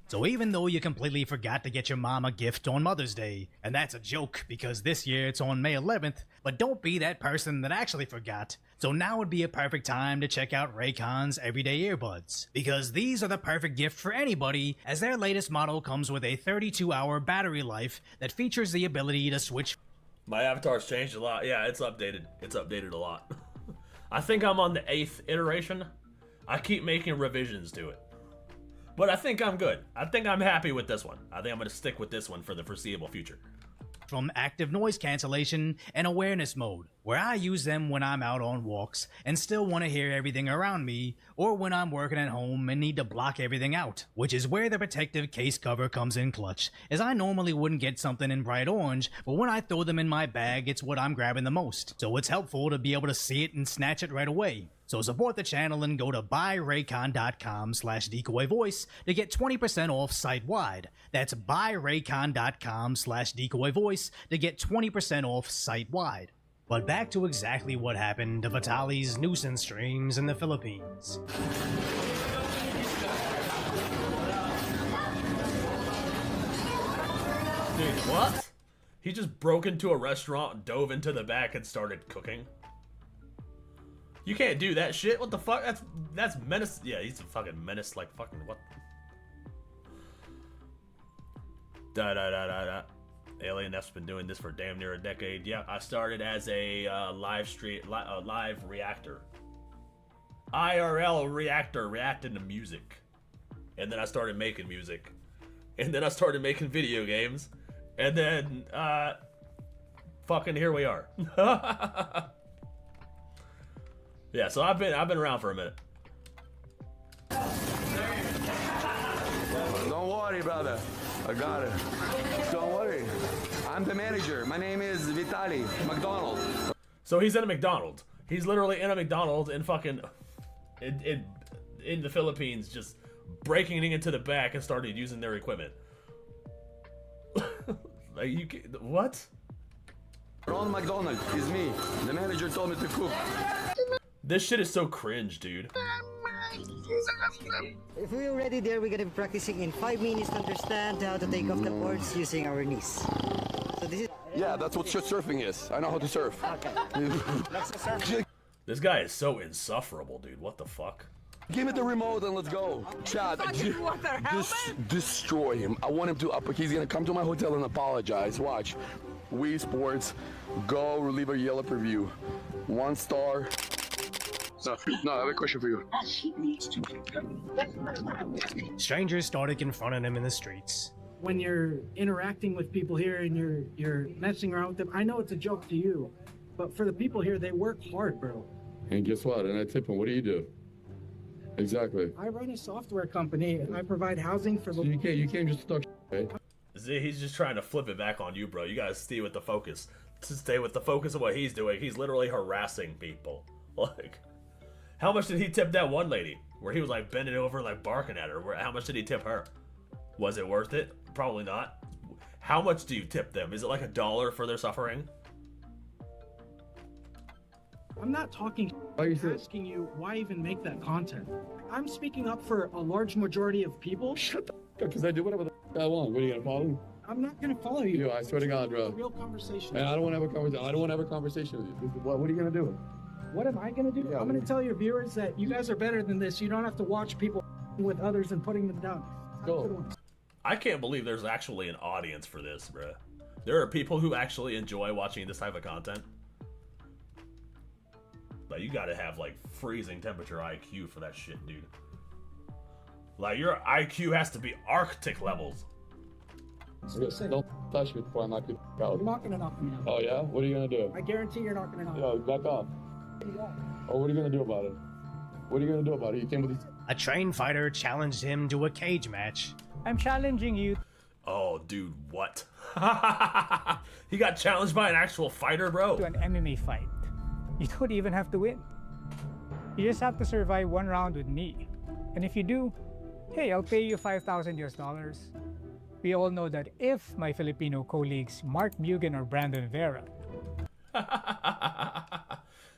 So even though you completely forgot to get your mom a gift on Mother's Day, and that's a joke because this year it's on May 11th, but don't be that person that actually forgot. So now would be a perfect time to check out Raycon's everyday earbuds, because these are the perfect gift for anybody, as their latest model comes with a 32-hour battery life that features the ability to switch. My avatar's changed a lot. Yeah, it's updated. It's updated a lot. I think I'm on the 8th iteration. I keep making revisions to it. But I think I'm good. I think I'm happy with this one. I think I'm going to stick with this one for the foreseeable future. From active noise cancellation and awareness mode, where I use them when I'm out on walks and still want to hear everything around me, or when I'm working at home and need to block everything out, which is where the protective case cover comes in clutch, as I normally wouldn't get something in bright orange, but when I throw them in my bag, it's what I'm grabbing the most, so it's helpful to be able to see it and snatch it right away. So support the channel and go to buyraycon.com/decoyvoice to get 20% off site-wide. That's buyraycon.com/decoyvoice to get 20% off site-wide. But back to exactly what happened to Vitaly's nuisance streams in the Philippines. Dude, what? He just broke into a restaurant, dove into the back, and started cooking? You can't do that shit. What the fuck? That's menace. Yeah, he's a fucking menace. Like fucking what? Alien F's been doing this for damn near a decade. Yeah, I started as a live reactor. IRL reactor, reacting to music. And then I started making music. And then I started making video games. And then, fucking here we are. Yeah, so I've been around for a minute. Don't worry, brother. I got it. Don't worry. I'm the manager. My name is Vitaly McDonald. So he's in a McDonald's. He's literally in a McDonald's in fucking in the Philippines, just breaking into the back and started using their equipment. Like you, what? Ronald McDonald is me. The manager told me to cook. This shit is so cringe, dude. If we're already there, we're gonna be practicing in 5 minutes to understand how to take off the boards using our knees. So this is. Yeah, that's what surfing is. I know how to surf. Okay. This guy is so insufferable, dude. What the fuck? Give me the remote and let's go. Chad, just destroy him. I want him to he's gonna come to my hotel and apologize. Watch. Wii Sports, go leave a Yelp review. 1 star. No, I have a question for you. Strangers started confronting him in the streets. When you're interacting with people here and you're messing around with them, I know it's a joke to you, but for the people here, they work hard, bro. And guess what? And I tip them. What do you do? Exactly. I run a software company and I provide housing for the. So you can't just talk. Right? See, he's just trying to flip it back on you, bro. You gotta stay with the focus. To stay with the focus of what he's doing. He's literally harassing people. Like, how much did he tip that one lady? Where he was like bending over, like barking at her. How much did he tip her? Was it worth it? Probably not. How much do you tip them? Is it like $1 for their suffering? I'm not talking. I'm asking you why even make that content. I'm speaking up for a large majority of people. Shut the f up, because I do whatever the f I want. What are you gonna follow me? I'm not gonna follow you. Yo, I swear to God, bro. It's a real conversation. And I don't want to have a conversation. I don't want to have a conversation with you. What are you gonna do? What am I gonna do? Yeah, I'm gonna tell your viewers that you guys are better than this. You don't have to watch people with others and putting them down. Go. I can't believe there's actually an audience for this, bruh. There are people who actually enjoy watching this type of content. Like, you gotta have, like, freezing temperature IQ for that shit, dude. Like, your IQ has to be Arctic levels. Don't touch me before I knock you out. You're not gonna knock me out. Oh, yeah? What are you gonna do? I guarantee you're not gonna knock me Yo, back off. Oh, what are you gonna do about it? What are you gonna do about it? You came with these... A trained fighter challenged him to a cage match. I'm challenging you. Oh, dude, what? He got challenged by an actual fighter, bro? To an MMA fight. You don't even have to win. You just have to survive 1 round with me. And if you do, hey, I'll pay you $5,000 US. We all know that if my Filipino colleagues Mark Mugen or Brandon Vera.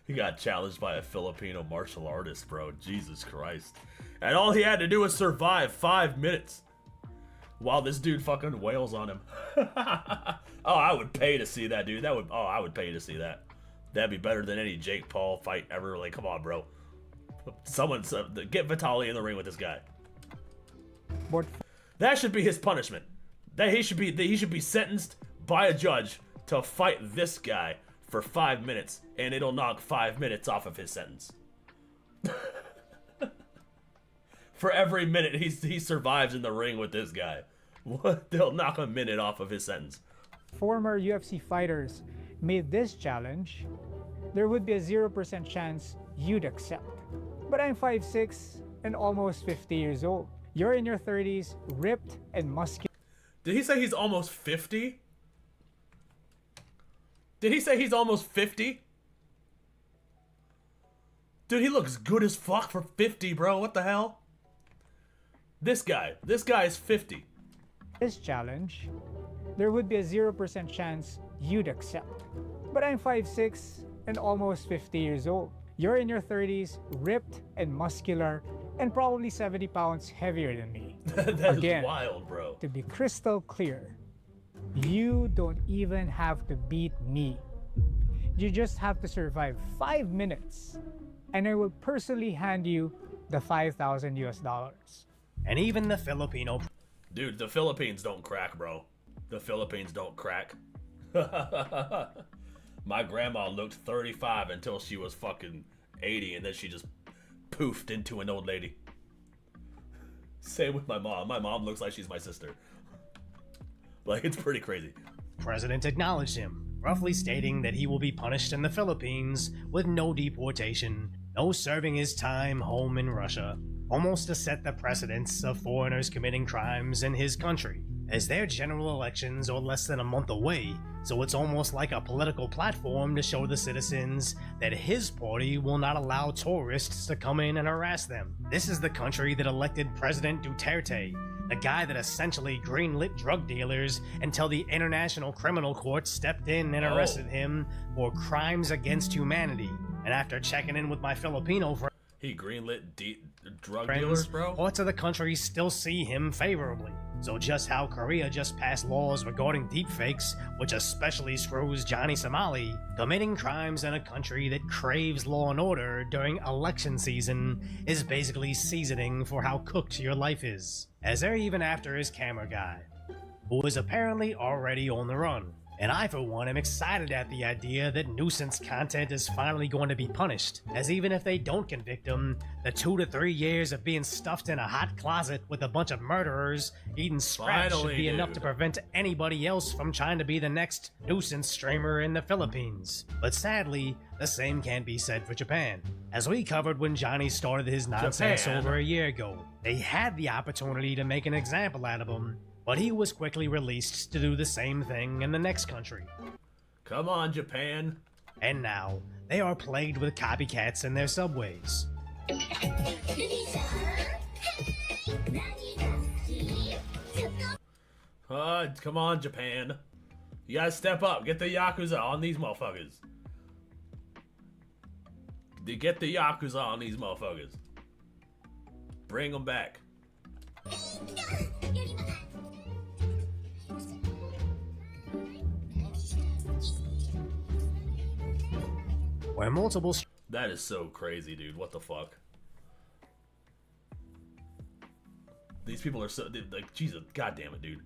He got challenged by a Filipino martial artist, bro. Jesus Christ. And all he had to do was survive 5 minutes. While this dude fucking wails on him. Oh, I would pay to see that, dude. I would pay to see that. That'd be better than any Jake Paul fight ever. Like, come on, bro. Someone get Vitaly in the ring with this guy. That should be his punishment. That he should be sentenced by a judge to fight this guy for 5 minutes, and it'll knock 5 minutes off of his sentence. For every minute he survives in the ring with this guy, they'll knock a minute off of his sentence. Former UFC fighters made this challenge, there would be a 0% chance you'd accept. But I'm 5'6" and almost 50 years old. You're in your 30s, ripped and muscular. Did he say he's almost 50? Did he say he's almost 50? Dude, he looks good as fuck for 50, bro. What the hell? This guy is 50. This challenge, there would be a 0% chance you'd accept. But I'm 5'6" and almost 50 years old. You're in your 30s, ripped and muscular, and probably 70 pounds heavier than me. That is wild, bro. To be crystal clear, you don't even have to beat me. You just have to survive 5 minutes and I will personally hand you the 5,000 US dollars. And even the Filipino... Dude, the Philippines don't crack, bro. The Philippines don't crack. My grandma looked 35 until she was fucking 80, and then she just poofed into an old lady. Same with my mom. My mom looks like she's my sister. Like, it's pretty crazy. President acknowledged him, roughly stating that he will be punished in the Philippines with no deportation, no serving his time home in Russia, almost to set the precedence of foreigners committing crimes in his country, as their general elections are less than a month away, so it's almost like a political platform to show the citizens that his party will not allow tourists to come in and harass them. This is the country that elected President Duterte, the guy that essentially greenlit drug dealers until the International Criminal Court stepped in and arrested him for crimes against humanity. And after checking in with my Filipino friends, he greenlit drug dealers, bro? Parts of the country still see him favorably. So just how Korea just passed laws regarding deepfakes, which especially screws Johnny Somali, committing crimes in a country that craves law and order during election season is basically seasoning for how cooked your life is. As they're even after his camera guy, who is apparently already on the run. And I, for one, am excited at the idea that nuisance content is finally going to be punished, as even if they don't convict him, the 2 to 3 years of being stuffed in a hot closet with a bunch of murderers eating scraps should be enough to prevent anybody else from trying to be the next nuisance streamer in the Philippines. But sadly, the same can't be said for Japan. As we covered when Johnny started his nonsense over a year ago, they had the opportunity to make an example out of him, but he was quickly released to do the same thing in the next country. Come on, Japan. And now, they are plagued with copycats in their subways. Come on, Japan. You gotta step up. Get the Yakuza on these motherfuckers. Get the Yakuza on these motherfuckers. Bring them back. Where multiple... That is so crazy, dude. What the fuck? These people are so... Like, Jesus, goddamn it, dude.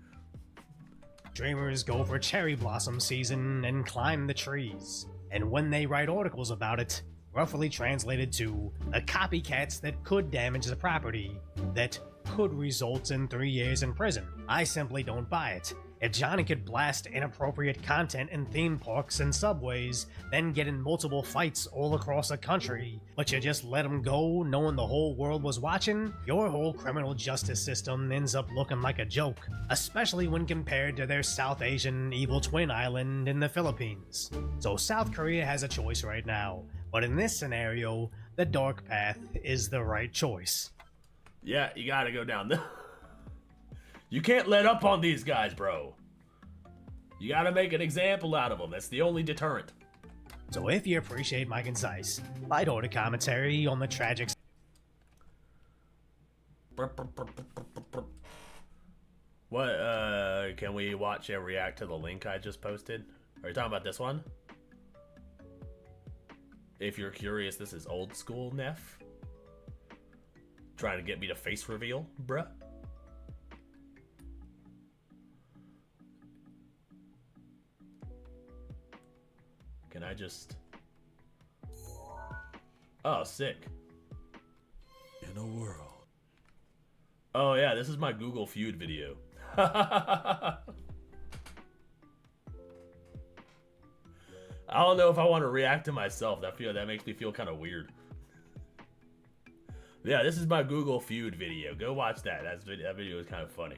Dreamers go for cherry blossom season and climb the trees. And when they write articles about it, roughly translated to the copycats that could damage the property, that could result in 3 years in prison. I simply don't buy it. If Johnny could blast inappropriate content in theme parks and subways, then get in multiple fights all across the country, but you just let him go knowing the whole world was watching, your whole criminal justice system ends up looking like a joke, especially when compared to their South Asian evil twin island in the Philippines. So South Korea has a choice right now, but in this scenario, the dark path is the right choice. Yeah, you gotta go down there. You can't let up on these guys, bro. You gotta make an example out of them. That's the only deterrent. So if you appreciate my concise, light-hearted commentary on the tragic... What, can we watch and react to the link I just posted? Are you talking about this one? If you're curious, this is old school Neff. Trying to get me to face reveal, bruh. Can I just... Oh, sick. In a world. Oh yeah, this is my Google Feud video. I don't know if I want to react to myself. That makes me feel kind of weird. Yeah, this is my Google Feud video. Go watch that. That video is kind of funny.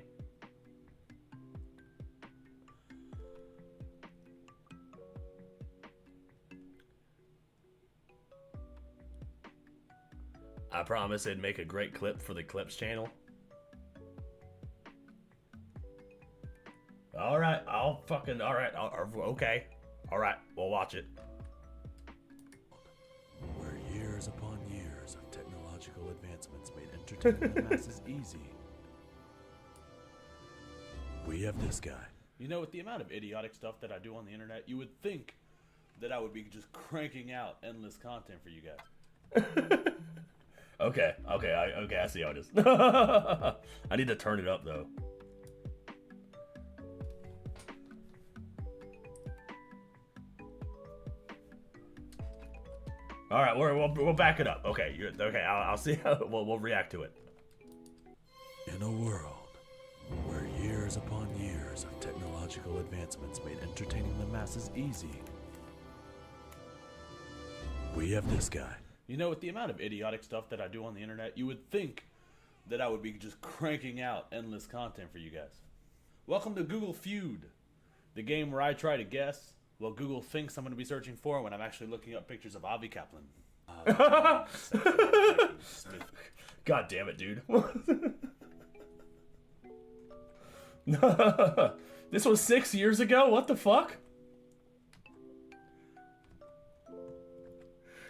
I promise it'd make a great clip for the Clips channel. Alright, okay. Alright, we'll watch it. Where years upon years of technological advancements made entertaining the masses easy, we have this guy. You know, with the amount of idiotic stuff that I do on the internet, you would think that I would be just cranking out endless content for you guys. Okay, I see how it is. I need to turn it up though. All right, we'll back it up. Okay, okay. I'll see how we'll react to it. In a world where years upon years of technological advancements made entertaining the masses easy, we have this guy. You know, with the amount of idiotic stuff that I do on the internet, you would think that I would be just cranking out endless content for you guys. Welcome to Google Feud, the game where I try to guess what Google thinks I'm going to be searching for when I'm actually looking up pictures of Avi Kaplan. God damn it, dude. This was 6 years ago? What the fuck?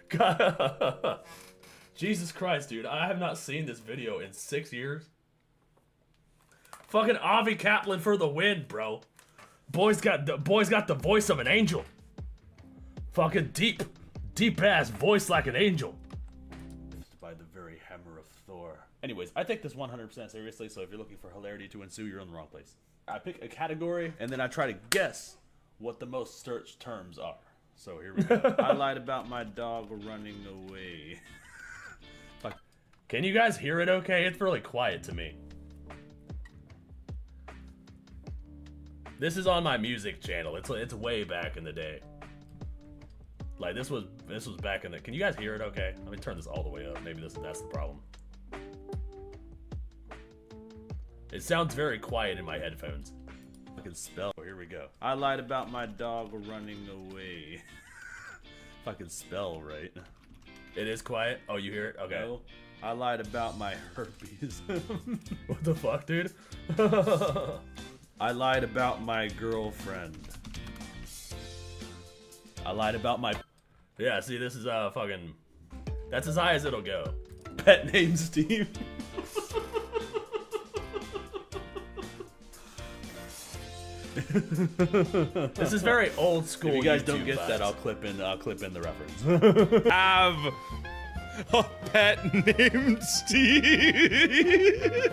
God. Jesus Christ, dude. I have not seen this video in 6 years. Fucking Avi Kaplan for the win, bro. Boy's got the voice of an angel. Fucking deep ass voice like an angel. By the very hammer of Thor. Anyways, I take this 100% seriously, so if you're looking for hilarity to ensue, you're in the wrong place. I pick a category, and then I try to guess what the most searched terms are. So here we go. I lied about my dog running away. Fuck. Can you guys hear it okay? It's really quiet to me. This is on my music channel. It's way back in the day. Like this was back in the. Can you guys hear it okay? Let me turn this all the way up. Maybe that's the problem. It sounds very quiet in my headphones. I can spell. Here we go. I lied about my dog running away. If I can spell right. It is quiet? Oh, you hear it? Okay. No, I lied about my herpes. What the fuck, dude? I lied about my girlfriend. I lied about my... Yeah, see, this is fucking... That's as high as it'll go. Pet name Steve. This is very old school. If you guys YouTube don't get vibes. that, I'll clip in the reference. Have a pet named Steve.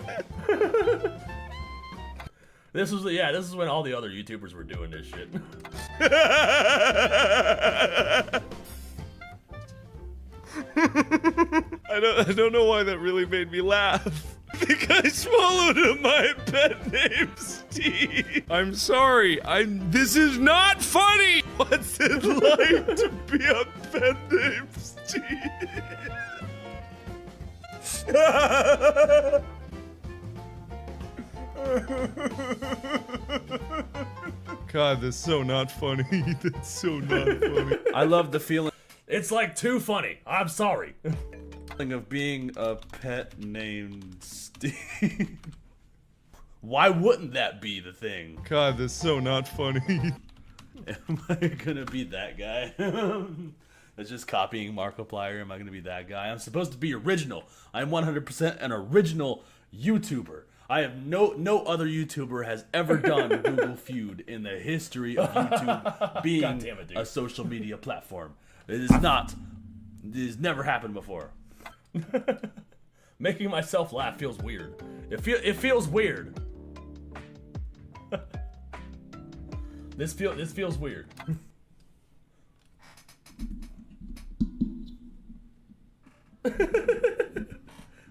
This is when all the other YouTubers were doing this shit. I don't know why that really made me laugh. I think I swallowed my pet name Steve. I'm sorry. This is not funny. What's it like to be a pet named Steve? God, that's so not funny. That's so not funny. I love the feeling. It's like too funny. I'm sorry. Of being a pet named Steve. Why wouldn't that be the thing? God, that's so not funny. Am I gonna be that guy? That's just copying Markiplier. Am I gonna be that guy? I'm supposed to be original. I'm 100% an original YouTuber. I have no other YouTuber has ever done Google Feud in the history of YouTube being God damn it, dude. a social media platform. It has never happened before. Making myself laugh feels weird. It feels weird. This feels weird.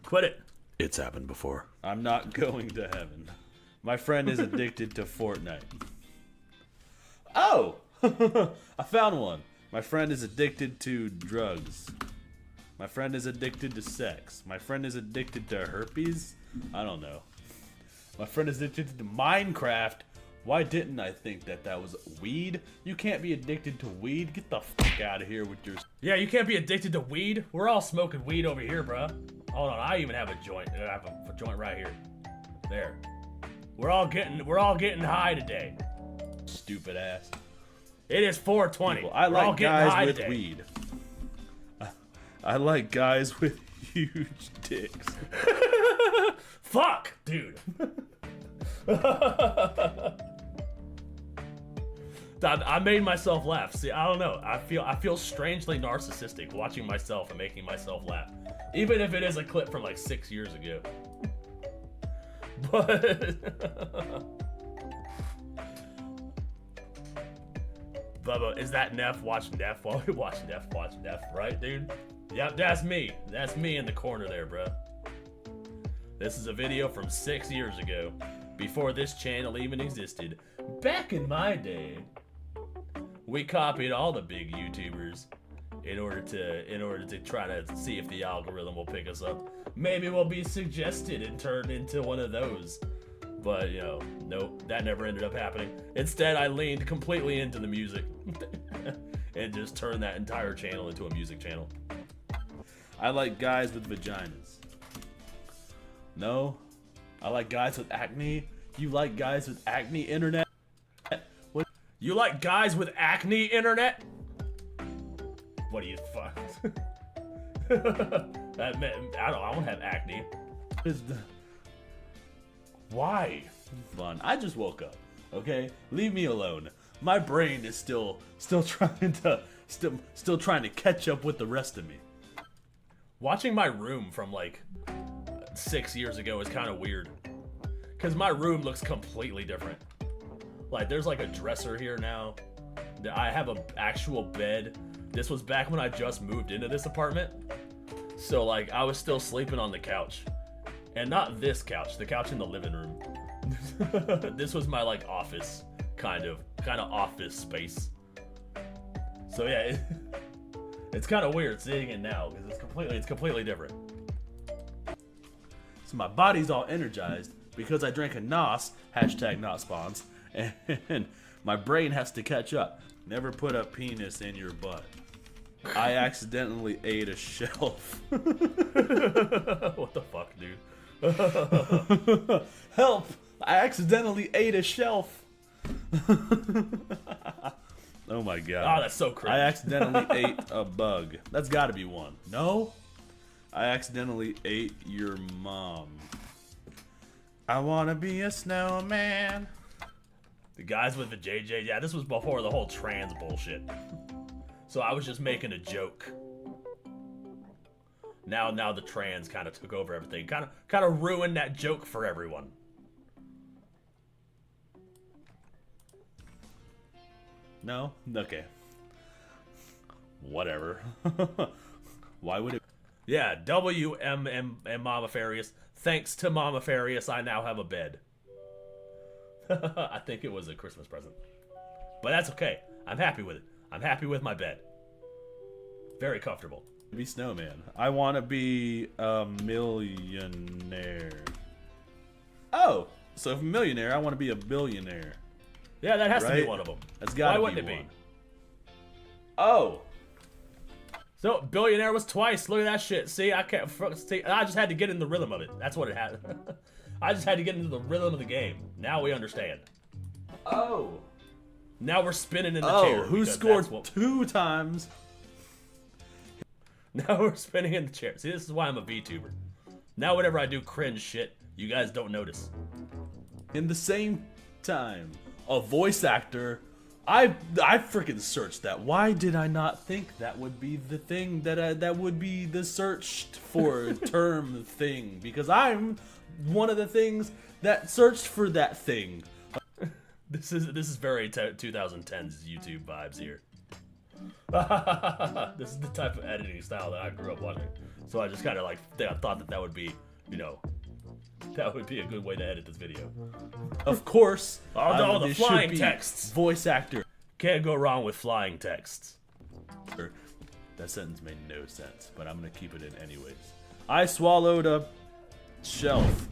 Quit it. It's happened before. I'm not going to heaven. My friend is addicted to Fortnite. Oh! I found one. My friend is addicted to drugs. My friend is addicted to sex. My friend is addicted to herpes? I don't know. My friend is addicted to Minecraft. Why didn't I think that was weed? You can't be addicted to weed. Get the fuck out of here with your... Yeah, you can't be addicted to weed. We're all smoking weed over here, bruh. Hold on, I even have a joint. I have a joint right here. There. We're all getting high today. Stupid ass. It is 420. People, I like guys with weed. I like guys with huge dicks. Fuck, dude. I made myself laugh. See, I don't know. I feel strangely narcissistic watching myself and making myself laugh, even if it is a clip from like 6 years ago. But Bubba, is that Neff? Watch Neff while we watch Neff. Watch Neff, right, dude? Yep, that's me. That's me in the corner there, bro. This is a video from 6 years ago, before this channel even existed. Back in my day, we copied all the big YouTubers in order to try to see if the algorithm will pick us up. Maybe we'll be suggested and turned into one of those. But, you know, nope, that never ended up happening. Instead, I leaned completely into the music and just turned that entire channel into a music channel. I like guys with vaginas. No? I like guys with acne? You like guys with acne, internet? What? You like guys with acne, internet? What do you fuck? That meant, I don't have acne. Why? Fun. I just woke up. Okay? Leave me alone. My brain is still trying to catch up with the rest of me. Watching my room from like 6 years ago is kind of weird. Cause my room looks completely different. Like there's like a dresser here now. I have an actual bed. This was back when I just moved into this apartment. So like I was still sleeping on the couch. And not this couch, the couch in the living room. This was my like office, kind of office space. So yeah, it's kind of weird seeing it now because it's completely different. So my body's all energized because I drank a NOS, hashtag not spawns, and my brain has to catch up. Never put a penis in your butt. I accidentally ate a shelf. What the fuck, dude? Help! I accidentally ate a shelf. Oh my god. Oh, that's so cringe. I accidentally ate a bug. That's gotta be one. No? I accidentally ate your mom. I wanna be a snowman. The guys with the JJ, yeah, this was before the whole trans bullshit. So I was just making a joke. Now the trans kind of took over everything. Kind of ruined that joke for everyone. No? Okay. Whatever. Why would it? Yeah, WMM Mama Farius. Thanks to Mama Farius, I now have a bed. I think it was a Christmas present. But that's okay. I'm happy with it. I'm happy with my bed. Very comfortable. Be snowman. I want to be a millionaire. Oh, so if a millionaire, I want to be a billionaire. Yeah, that has to be one of them. That's gotta Why be wouldn't one. it be? Oh. So billionaire was twice. Look at that shit. See, I can't. See, I just had to get in the rhythm of it. That's what it had. I just had to get into the rhythm of the game. Now we understand. Oh. Now we're spinning in the chair. Oh, who scored 2 times? Now we're spinning in the chair. See, this is why I'm a VTuber. Now whenever I do cringe shit, you guys don't notice. In the same time, a voice actor. I freaking searched that. Why did I not think that would be the thing that would be the searched for term thing? Because I'm one of the things that searched for that thing. This is very 2010s YouTube vibes here. This is the type of editing style that I grew up watching. So I just kind of like thought that would be, you know, that would be a good way to edit this video. Of course. All the flying texts. Voice actor. Can't go wrong with flying texts. That sentence made no sense, but I'm gonna keep it in anyways. I swallowed a shelf.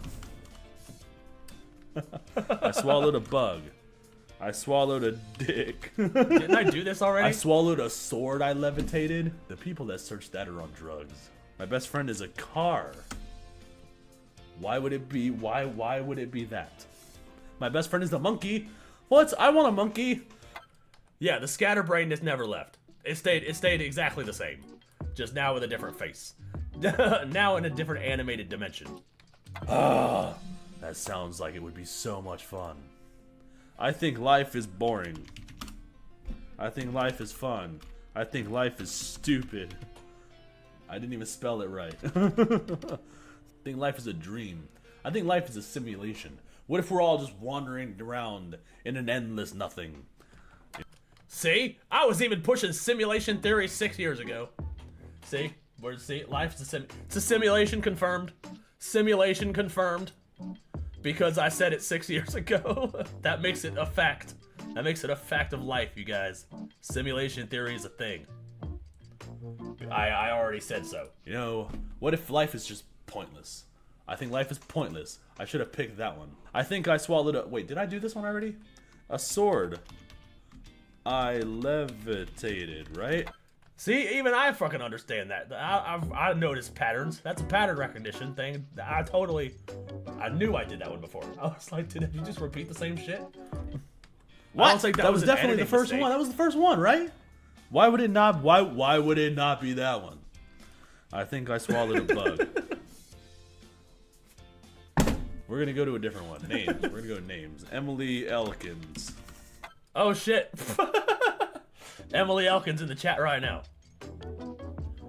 I swallowed a bug. I swallowed a dick. Didn't I do this already? I swallowed a sword I levitated. The people that search that are on drugs. My best friend is a car. Why would it be? Why would it be that? My best friend is a monkey. What? I want a monkey. Yeah, the scatterbrain has never left. It stayed exactly the same. Just now with a different face. Now in a different animated dimension. Ah, that sounds like it would be so much fun. I think life is boring. I think life is fun. I think life is stupid. I didn't even spell it right. I think life is a dream. I think life is a simulation. What if we're all just wandering around in an endless nothing? See? I was even pushing simulation theory 6 years ago. See? Life's it's a simulation confirmed. Simulation confirmed. Because I said it 6 years ago. That makes it a fact. That makes it a fact of life, you guys. Simulation theory is a thing. I already said so. You know, what if life is just pointless? I think life is pointless. I should have picked that one. I think I swallowed a... Wait, did I do this one already? A sword. I levitated, right? See, even I fucking understand that. I noticed patterns. That's a pattern recognition thing. I knew I did that one before. I was like, did you just repeat the same shit? What? I don't think that was an definitely the editing first mistake. one. That was the first one, right? Why would it not? Why would it not be that one? I think I swallowed a bug. We're gonna go to a different one. Names. We're gonna go to names. Emily Elkins. Oh shit. Emily Elkins in the chat right now.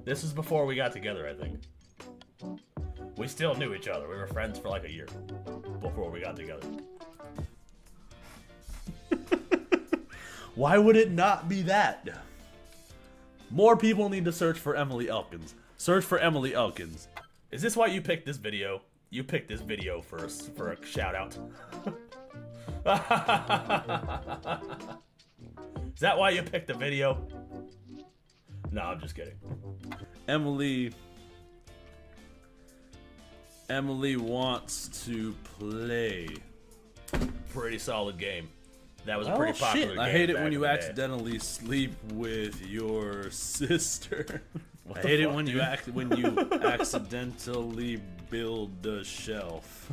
This is before we got together, I think. We still knew each other. We were friends for like a year before we got together. Why would it not be that? More people need to search for Emily Elkins. Search for Emily Elkins. Is this why you picked this video? You picked this video for a shout out. Is that why you picked the video? No, I'm just kidding. Emily wants to play. Pretty solid game. That was a Oh, pretty popular shit. game. I hate it back when in you the day. accidentally sleep with your sister. What I the hate it fuck, when dude? you accidentally build a shelf.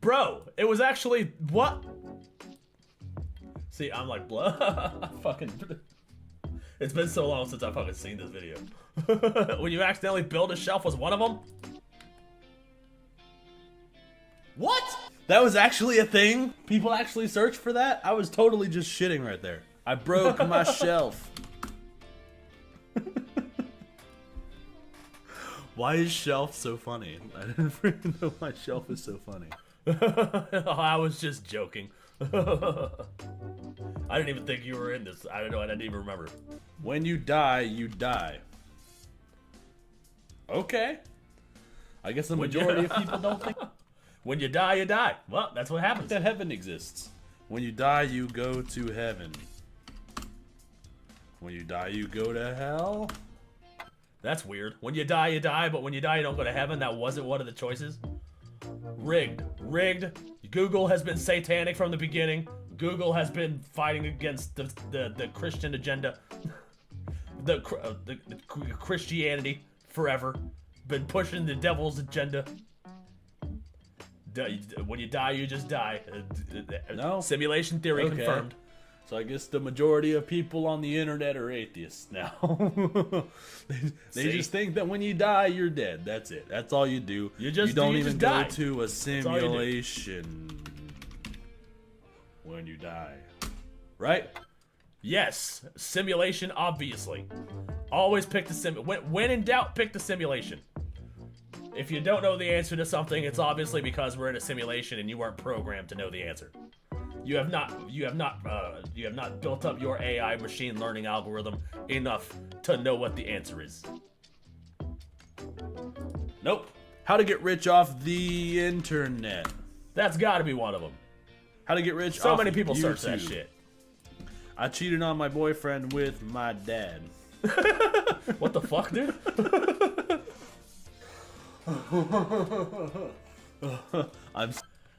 Bro, it was actually what? See, I'm like, blah. Fucking. It's been so long since I've fucking seen this video. When you accidentally build a shelf was one of them? What? That was actually a thing? People actually search for that? I was totally just shitting right there. I broke my shelf. Why is shelf so funny? I didn't freaking know why shelf is so funny. I was just joking. I didn't even think you were in this. I don't know. I didn't even remember. When you die, you die. Okay. I guess the majority of people don't think. When you die, you die. Well, that's what happens. That heaven exists. When you die, you go to heaven. When you die, you go to hell. That's weird. When you die, but when you die, you don't go to heaven. That wasn't one of the choices. Rigged. Rigged. Google has been satanic from the beginning. Google has been fighting against the Christian agenda. the Christianity forever. Been pushing the devil's agenda. When you die, you just die. No. Simulation theory Okay. confirmed. So I guess the majority of people on the internet are atheists now. they just think that when you die, you're dead. That's it. That's all you do. You don't even go die. to a That's all you do. simulation when you die. Right? Yes. Simulation, obviously. Always pick the sim. When in doubt, pick the simulation. If you don't know the answer to something, it's obviously because we're in a simulation and you weren't programmed to know the answer. You have not built up your AI machine learning algorithm enough to know what the answer is. Nope. How to get rich off the internet. That's got to be one of them. How to get rich So off many people search that YouTube. shit. I cheated on my boyfriend with my dad. What the fuck, dude?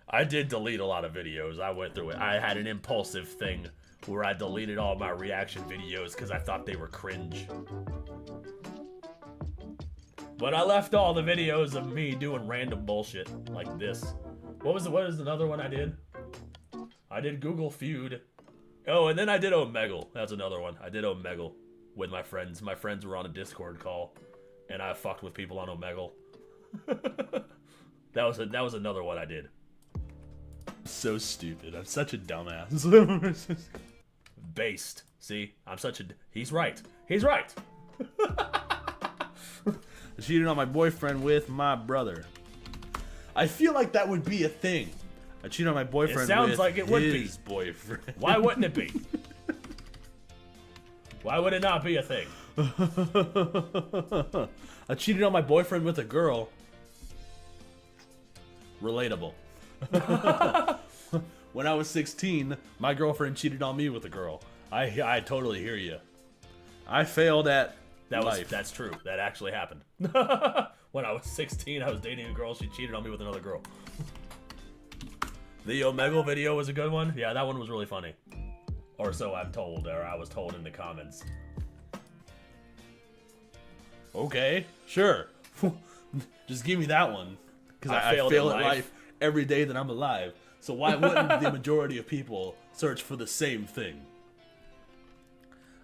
I did delete a lot of videos. I went through it. I had an impulsive thing where I deleted all my reaction videos because I thought they were cringe. But I left all the videos of me doing random bullshit like this. What was another one I did? I did Google Feud. Oh, and then I did Omegle. That's another one. I did Omegle with my friends. My friends were on a Discord call, and I fucked with people on Omegle. That was another one I did. So stupid. I'm such a dumbass. Based. See? I'm such a... He's right. He's right. I cheated on my boyfriend with my brother. I feel like that would be a thing. I cheated on my boyfriend It sounds with like it would be. his boyfriend. Why wouldn't it be? Why would it not be a thing? I cheated on my boyfriend with a girl. Relatable. When I was 16, my girlfriend cheated on me with a girl. I totally hear you. I failed at life. That's true. That actually happened. When I was 16, I was dating a girl. She cheated on me with another girl. The Omegle video was a good one. Yeah, that one was really funny. Or so I'm told, or I was told in the comments. Okay, sure. Just give me that one. Because I fail at life every day that I'm alive. So why wouldn't the majority of people search for the same thing?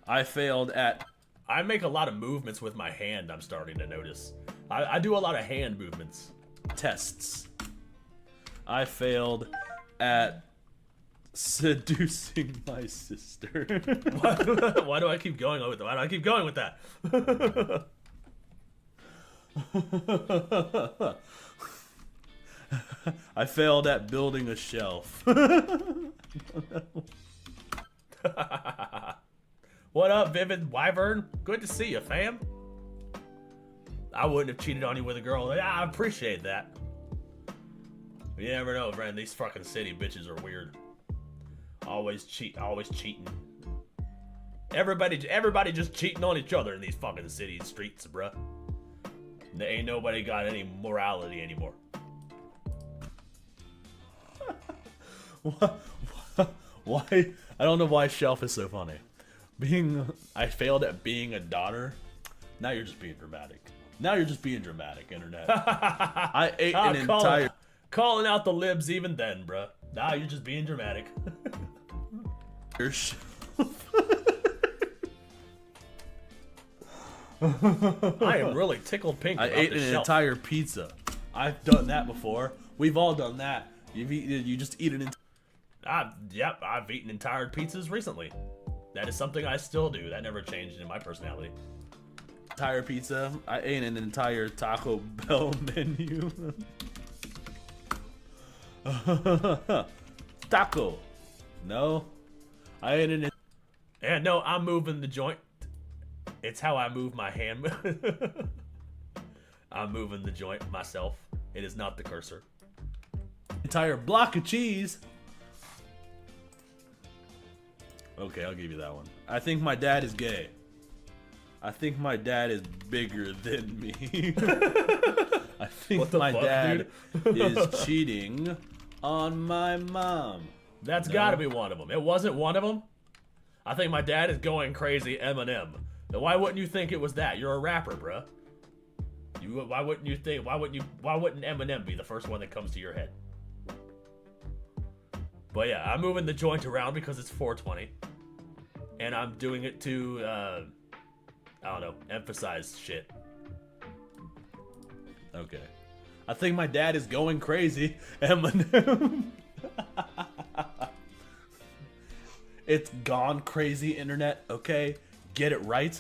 I failed at... I make a lot of movements with my hand, I'm starting to notice. I do a lot of hand movements. Tests. I failed at seducing my sister. Why do I keep going with that? Why do I keep going with that? I failed at building a shelf. What up, Vivid Wyvern? Good to see you, fam. I wouldn't have cheated on you with a girl. I appreciate that. You never know, friend. These fucking city bitches are weird. Always cheating. Everybody just cheating on each other in these fucking city streets, bruh. There ain't nobody got any morality anymore. Why? I don't know why shelf is so funny. I failed at being a daughter. Now you're just being dramatic. Now you're just being dramatic, internet. I ate an entire... Calling out the libs even then, bruh. Nah, you're just being dramatic. I am really tickled pink. I ate an entire pizza. I've done that before. We've all done that. You just eat an entire... Yep, I've eaten entire pizzas recently. That is something I still do. That never changed in my personality. Entire pizza. I ate an entire Taco Bell menu. Taco. No. I ate an... And no, I'm moving the joint. It's how I move my hand. I'm moving the joint myself. It is not the cursor. Entire block of cheese. Okay, I'll give you that one. I think my dad is gay. I think my dad is bigger than me. I think my dad is cheating on my mom. That's gotta be one of them. It wasn't one of them? I think my dad is going crazy Eminem. Why wouldn't you think it was that? You're a rapper, bruh. Why wouldn't Eminem be the first one that comes to your head? But yeah, I'm moving the joint around because it's 420. And I'm doing it to, I don't know, emphasize shit. Okay. I think my dad is going crazy. Eminem. It's gone crazy, internet, okay? Get it right.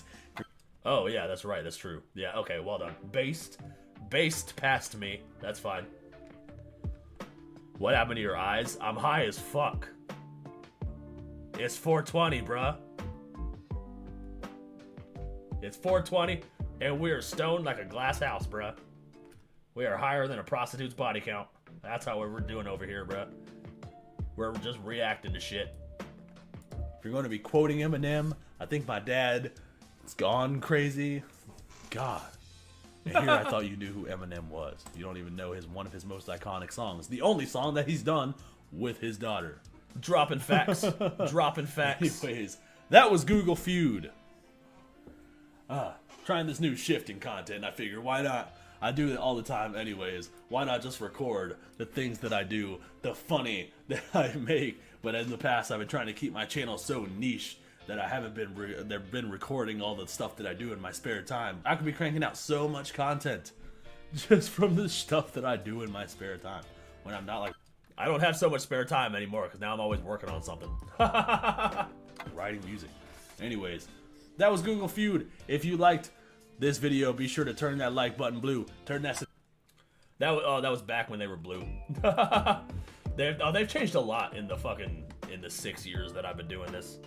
Oh, yeah, that's right. That's true. Yeah, okay, well done. Based past me. That's fine. What happened to your eyes? I'm high as fuck. It's 420, bruh. It's 420, and we are stoned like a glass house, bruh. We are higher than a prostitute's body count. That's how we're doing over here, bruh. We're just reacting to shit. If you're going to be quoting Eminem, I think my dad is gone crazy. God. And here I thought you knew who Eminem was. You don't even know one of his most iconic songs. The only song that he's done with his daughter. Dropping facts. Dropping facts. Anyways, that was Google Feud. Trying this new shift in content. I figure, why not? I do it all the time anyways. Why not just record the things that I do, the funny that I make? But in the past, I've been trying to keep my channel so niche that I haven't been recording all the stuff that I do in my spare time. I could be cranking out so much content just from the stuff that I do in my spare time when I'm not like... I don't have so much spare time anymore because now I'm always working on something. Writing music. Anyways, that was Google Feud. If you liked this video, be sure to turn that like button blue. Turn that. That was back when they were blue. They've changed a lot in the 6 years that I've been doing this.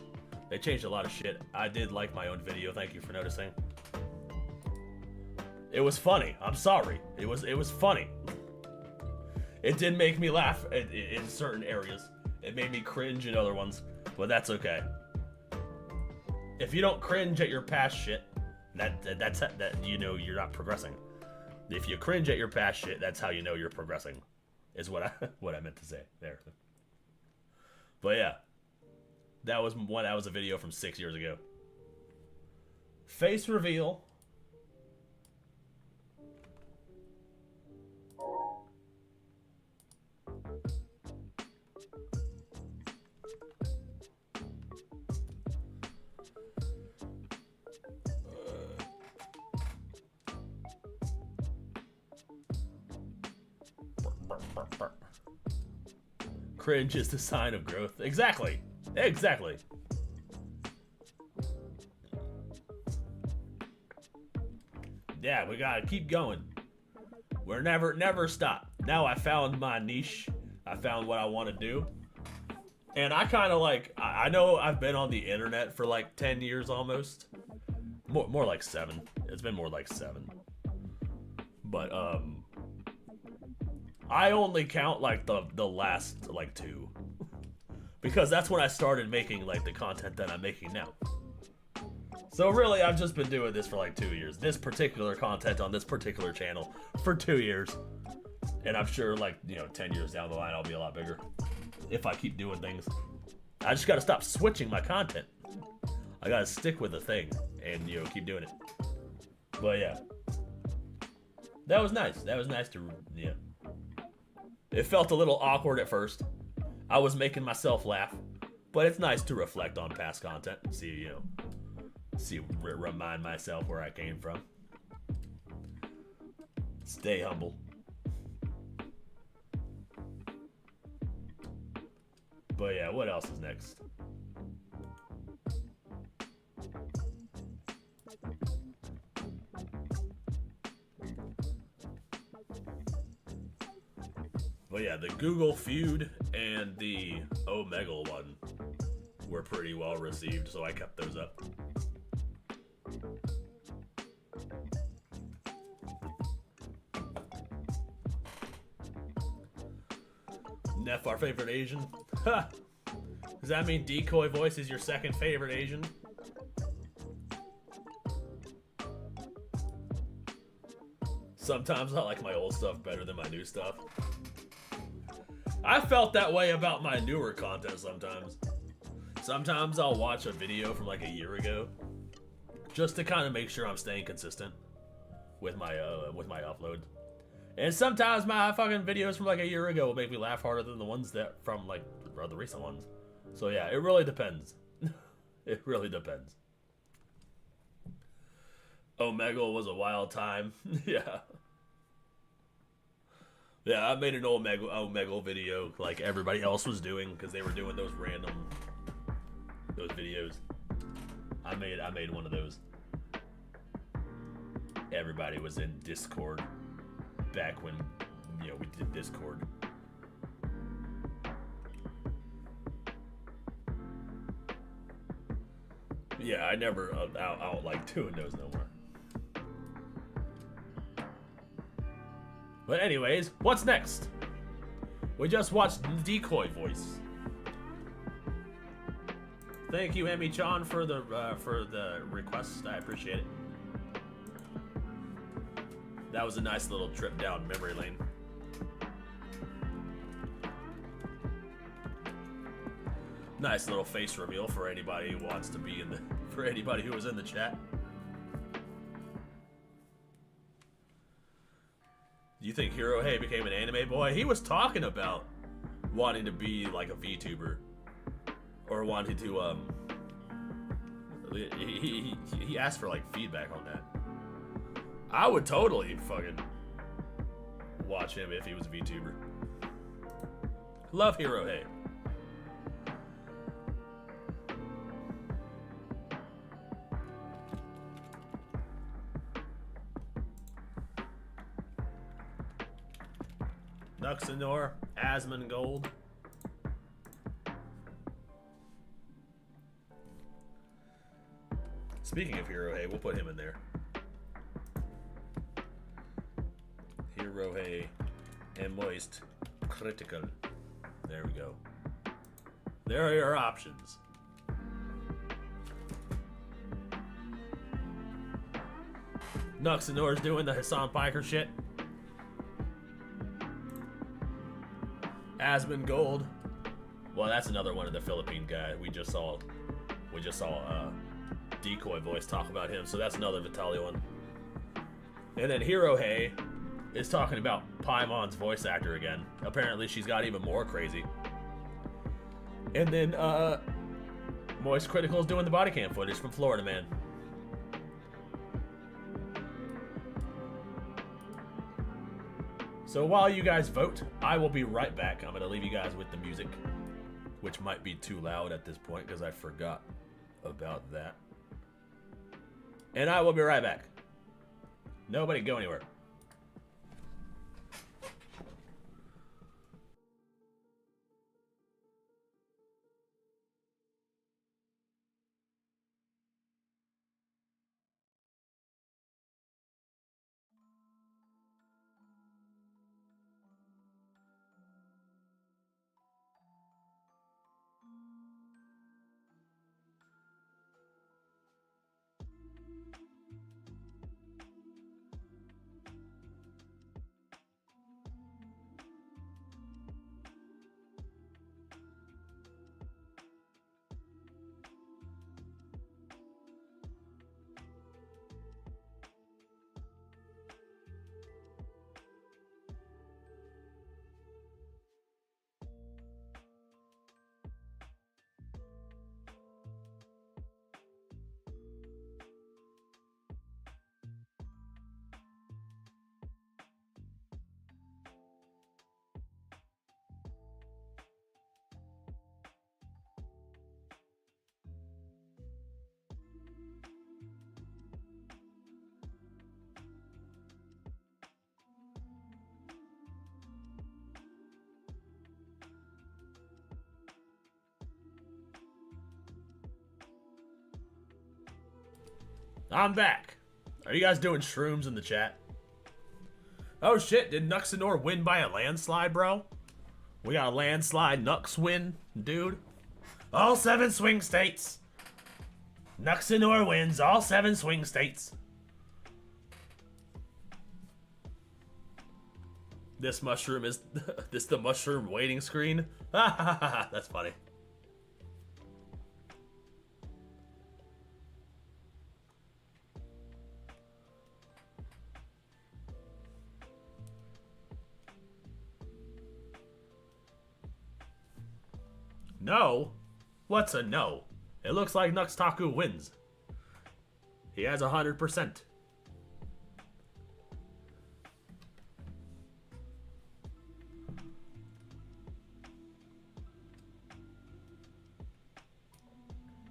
They changed a lot of shit. I did like my own video. Thank you for noticing. It was funny. I'm sorry. It was funny. It did make me laugh in certain areas. It made me cringe in other ones, but that's okay. If you don't cringe at your past shit, that's you know you're not progressing. If you cringe at your past shit, that's how you know you're progressing. Is what I meant to say there. But yeah, that was a video from 6 years ago. Face reveal. Cringe is the sign of growth. Exactly. Exactly. Yeah, we gotta keep going. We're never stop. Now I found my niche. I found what I want to do. And I kind of like, I know I've been on the internet for like 10 years almost. More like 7. It's been more like 7. But, I only count like the last like 2. Because that's when I started making like the content that I'm making now. So really, I've just been doing this for like 2 years. This particular content on this particular channel for 2 years. And I'm sure like, 10 years down the line, I'll be a lot bigger. If I keep doing things. I just gotta stop switching my content. I gotta stick with the thing and, keep doing it. But yeah. That was nice. That was nice to, yeah. It felt a little awkward at first. I was making myself laugh. But it's nice to reflect on past content and see, remind myself where I came from. Stay humble. But yeah, what else is next? But yeah, the Google Feud and the Omegle one were pretty well received, so I kept those up. Neff, our favorite Asian? Ha! Does that mean Decoy Voice is your second favorite Asian? Sometimes I like my old stuff better than my new stuff. I felt that way about my newer content sometimes. Sometimes I'll watch a video from like a year ago just to kind of make sure I'm staying consistent with my upload. And sometimes my fucking videos from like a year ago will make me laugh harder than the ones that from like the recent ones. So yeah, it really depends. It really depends. Omegle was a wild time. Yeah. Yeah, I made an Omegle video like everybody else was doing because they were doing those videos. I made one of those. Everybody was in Discord back when we did Discord. Yeah, I never out like doing those no more. But anyways, what's next? We just watched Decoy Voice. Thank you, Emmy-chan, for the request. I appreciate it. That was a nice little trip down memory lane. Nice little face reveal for anybody who wants to be for anybody who was in the chat. Do you think Hirohei became an anime boy? He was talking about wanting to be like a VTuber. Or wanting to, he asked for like feedback on that. I would totally fucking watch him if he was a VTuber. Love Hirohe. Nuxanor, Asmongold. Speaking of Hirohe, we'll put him in there. Hirohe and Moist Critical. There we go. There are your options. Nuxanor's doing the Hassan Piker shit. Asmongold. Well, that's another one of the Philippine guy. We just saw Decoy Voice talk about him, so that's another Vitalia one. And then Hirohe is talking about Paimon's voice actor again. Apparently she's got even more crazy. And then Moist Critical is doing the body cam footage from Florida Man. So while you guys vote, I will be right back. I'm going to leave you guys with the music, which might be too loud at this point because I forgot about that. And I will be right back. Nobody go anywhere. I'm back. Are you guys doing shrooms in the chat? Oh shit, did Nuxanor win by a landslide, bro? We got a landslide Nux win, dude. All 7 swing states. Nuxanor wins all 7 swing states. This mushroom is this the mushroom waiting screen? That's funny. No? What's a no? It looks like Nuxtaku wins. He has 100%.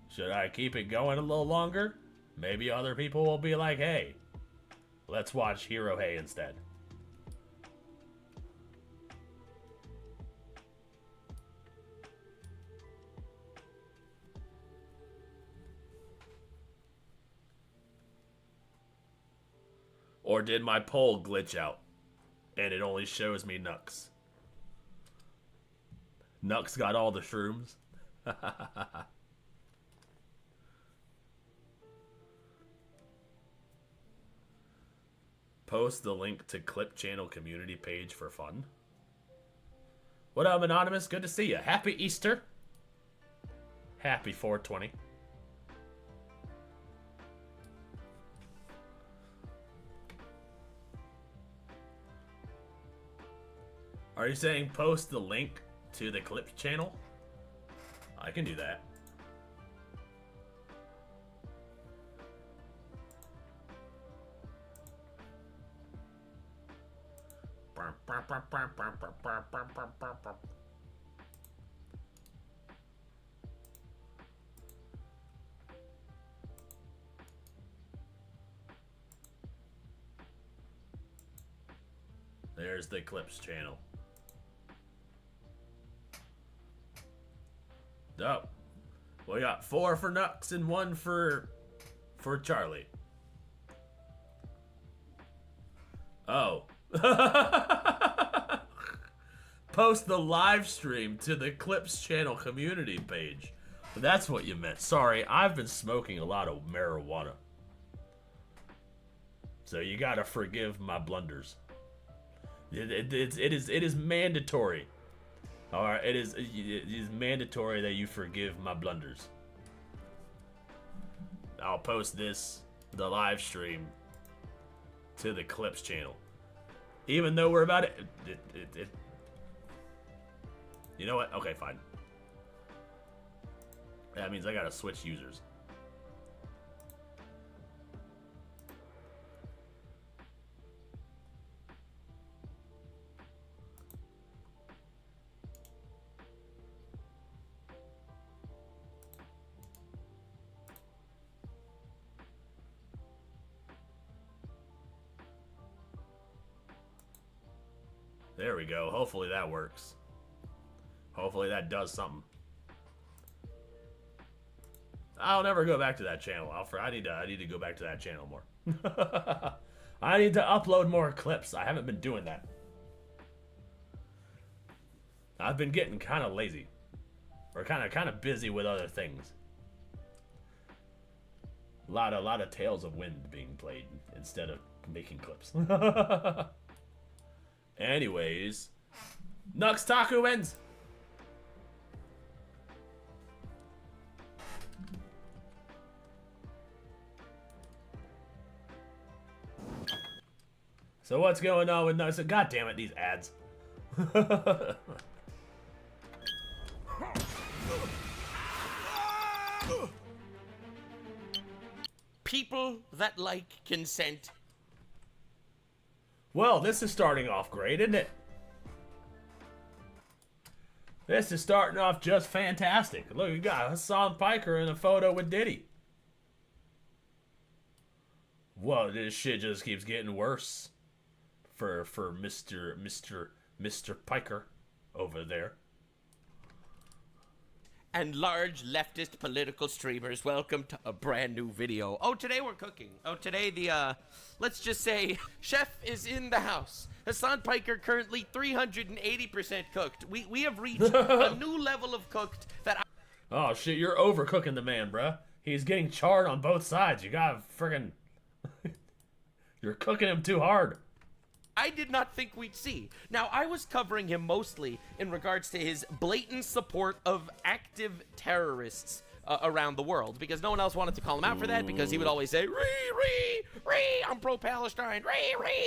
Should I keep it going a little longer? Maybe other people will be like, hey, let's watch Hirohe instead. Or did my poll glitch out and it only shows me Nux? Nux got all the shrooms. Post the link to Clip Channel community page for fun. What up, Anonymous? Good to see you. Happy Easter. Happy 420. Are you saying post the link to the Clip channel? I can do that. There's the Clips channel. Oh. We got 4 for Nux and 1 for Charlie. Oh. Post the live stream to the Clips channel community page. That's what you meant. Sorry, I've been smoking a lot of marijuana. So you gotta forgive my blunders. It is mandatory. Alright, it is mandatory that you forgive my blunders. I'll post the live stream, to the Clips channel. Even though we're about it. You know what? Okay, fine. That means I gotta switch users. There we go. Hopefully that works. Hopefully that does something. I'll never go back to that channel. I need to go back to that channel more. I need to upload more clips. I haven't been doing that. I've been getting kind of lazy, or kind of busy with other things. A lot of Tales of Wind being played instead of making clips. Anyways, Nux Taku wins. So what's going on with Nux? God damn it, these ads. People that like consent. Well, this is starting off great, isn't it? This is starting off just fantastic. Look, you got Hassan Piker in a photo with Diddy. Whoa, this shit just keeps getting worse for Mr. Piker over there. And large leftist political streamers, welcome to a brand new video. Oh, today we're cooking. Oh, today the, let's just say, chef is in the house. Hassan Piker currently 380% cooked. We have reached a new level of cooked that Oh, shit, you're overcooking the man, bruh. He's getting charred on both sides. You gotta friggin'... You're cooking him too hard. I did not think we'd see. Now, I was covering him mostly in regards to his blatant support of active terrorists around the world, because no one else wanted to call him out for that, because he would always say, I'm pro-Palestine,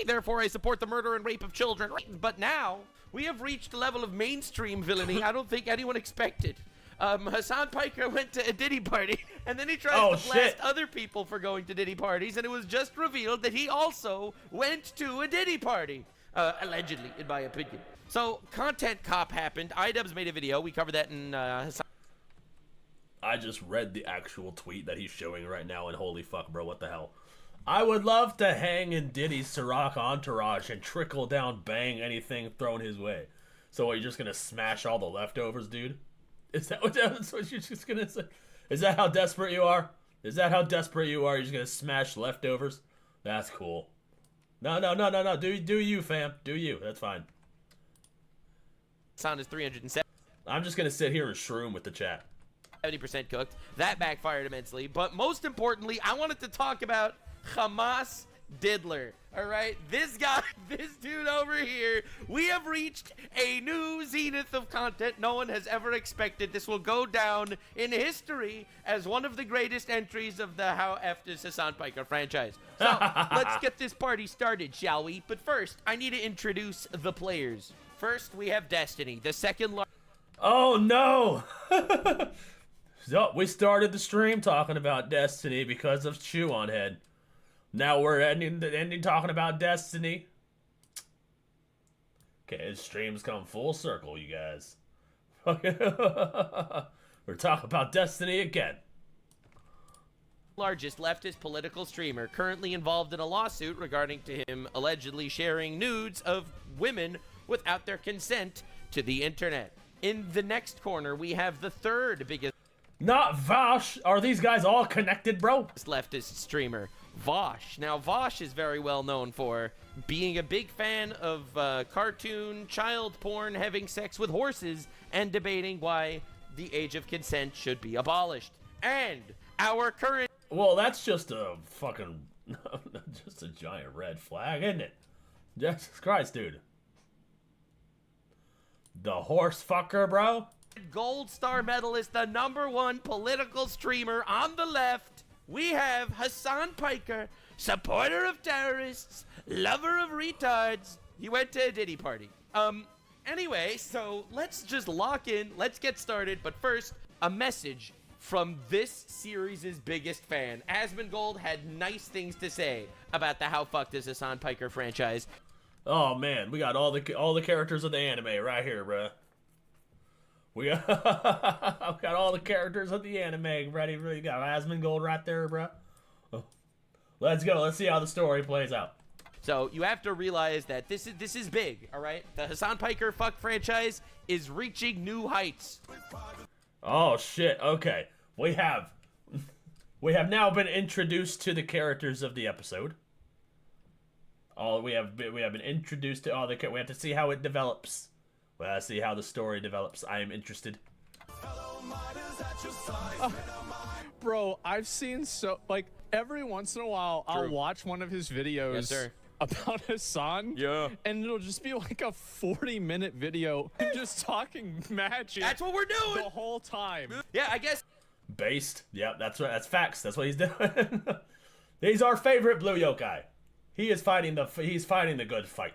therefore I support the murder and rape of children. But now, we have reached a level of mainstream villainy I don't think anyone expected. Hassan Piker went to a Diddy party, and then he tries to blast other people for going to Diddy parties, and it was just revealed that he also went to a Diddy party. Allegedly, in my opinion. So, Content Cop happened. iDubbbz made a video. We covered that in Hassan. I just read the actual tweet that he's showing right now, and holy fuck, bro, what the hell? I would love to hang in Diddy's Ciroc entourage and trickle down bang anything thrown his way. So are you just gonna smash all the leftovers, dude? Is that what you're just gonna say? Is that how desperate you are? Is that how desperate you are? You're just gonna smash leftovers? That's cool. No. Do you, fam? Do you? That's fine. Sound is 370. I'm just gonna sit here and shroom with the chat. 70% cooked. That backfired immensely. But most importantly, I wanted to talk about Hamas Diddler. Alright, this guy, this dude over here, we have reached a new zenith of content no one has ever expected. This will go down in history as one of the greatest entries of the How F is Hassan Piker franchise. So, let's get this party started, shall we? But first, I need to introduce the players. First, we have Destiny, the second largest. Oh no! So, we started the stream talking about Destiny because of Chew on Head. Now we're ending talking about Destiny. Okay, his streams come full circle, you guys. We're talking about Destiny again. largest leftist political streamer, currently involved in a lawsuit regarding to him allegedly sharing nudes of women without their consent to the internet. In the next corner, we have the third biggest... Not Vosh! Are these guys all connected, bro? ...leftist streamer, Vosh. Now, Vosh is very well known for being a big fan of cartoon, child porn, having sex with horses, and debating why the age of consent should be abolished. And our current... Well, that's just a fucking... just a giant red flag, isn't it? Jesus Christ, dude. The horse fucker, bro? Gold star medalist, the #1 political streamer on the left. We have Hassan Piker, supporter of terrorists, lover of retards. He went to a Diddy party. Anyway, so let's just lock in. Let's get started. But first, a message from this series' biggest fan. Asmongold had nice things to say about the How Fucked Is Hassan Piker franchise. Oh man, we got all the characters of the anime right here, bruh. We got, I've got all the characters of the anime ready. We got Asmongold right there, bruh. Oh. Let's go. Let's see how the story plays out. So you have to realize that this is big, all right? The Hassan Piker fuck franchise is reaching new heights. Oh shit. Okay. We have now been introduced to the characters of the episode. We have been introduced to all the. We have to see how it develops. We have to see how the story develops. I am interested. Bro, I've seen every once in a while I'll watch one of his videos. Yes, sir. About Hassan, yeah, and it'll just be like a 40-minute video just talking magic. That's what we're doing the whole time. Yeah, I guess. Based. Yep, that's right. That's facts. That's what he's doing. He's our favorite blue yokai. He is fighting the good fight.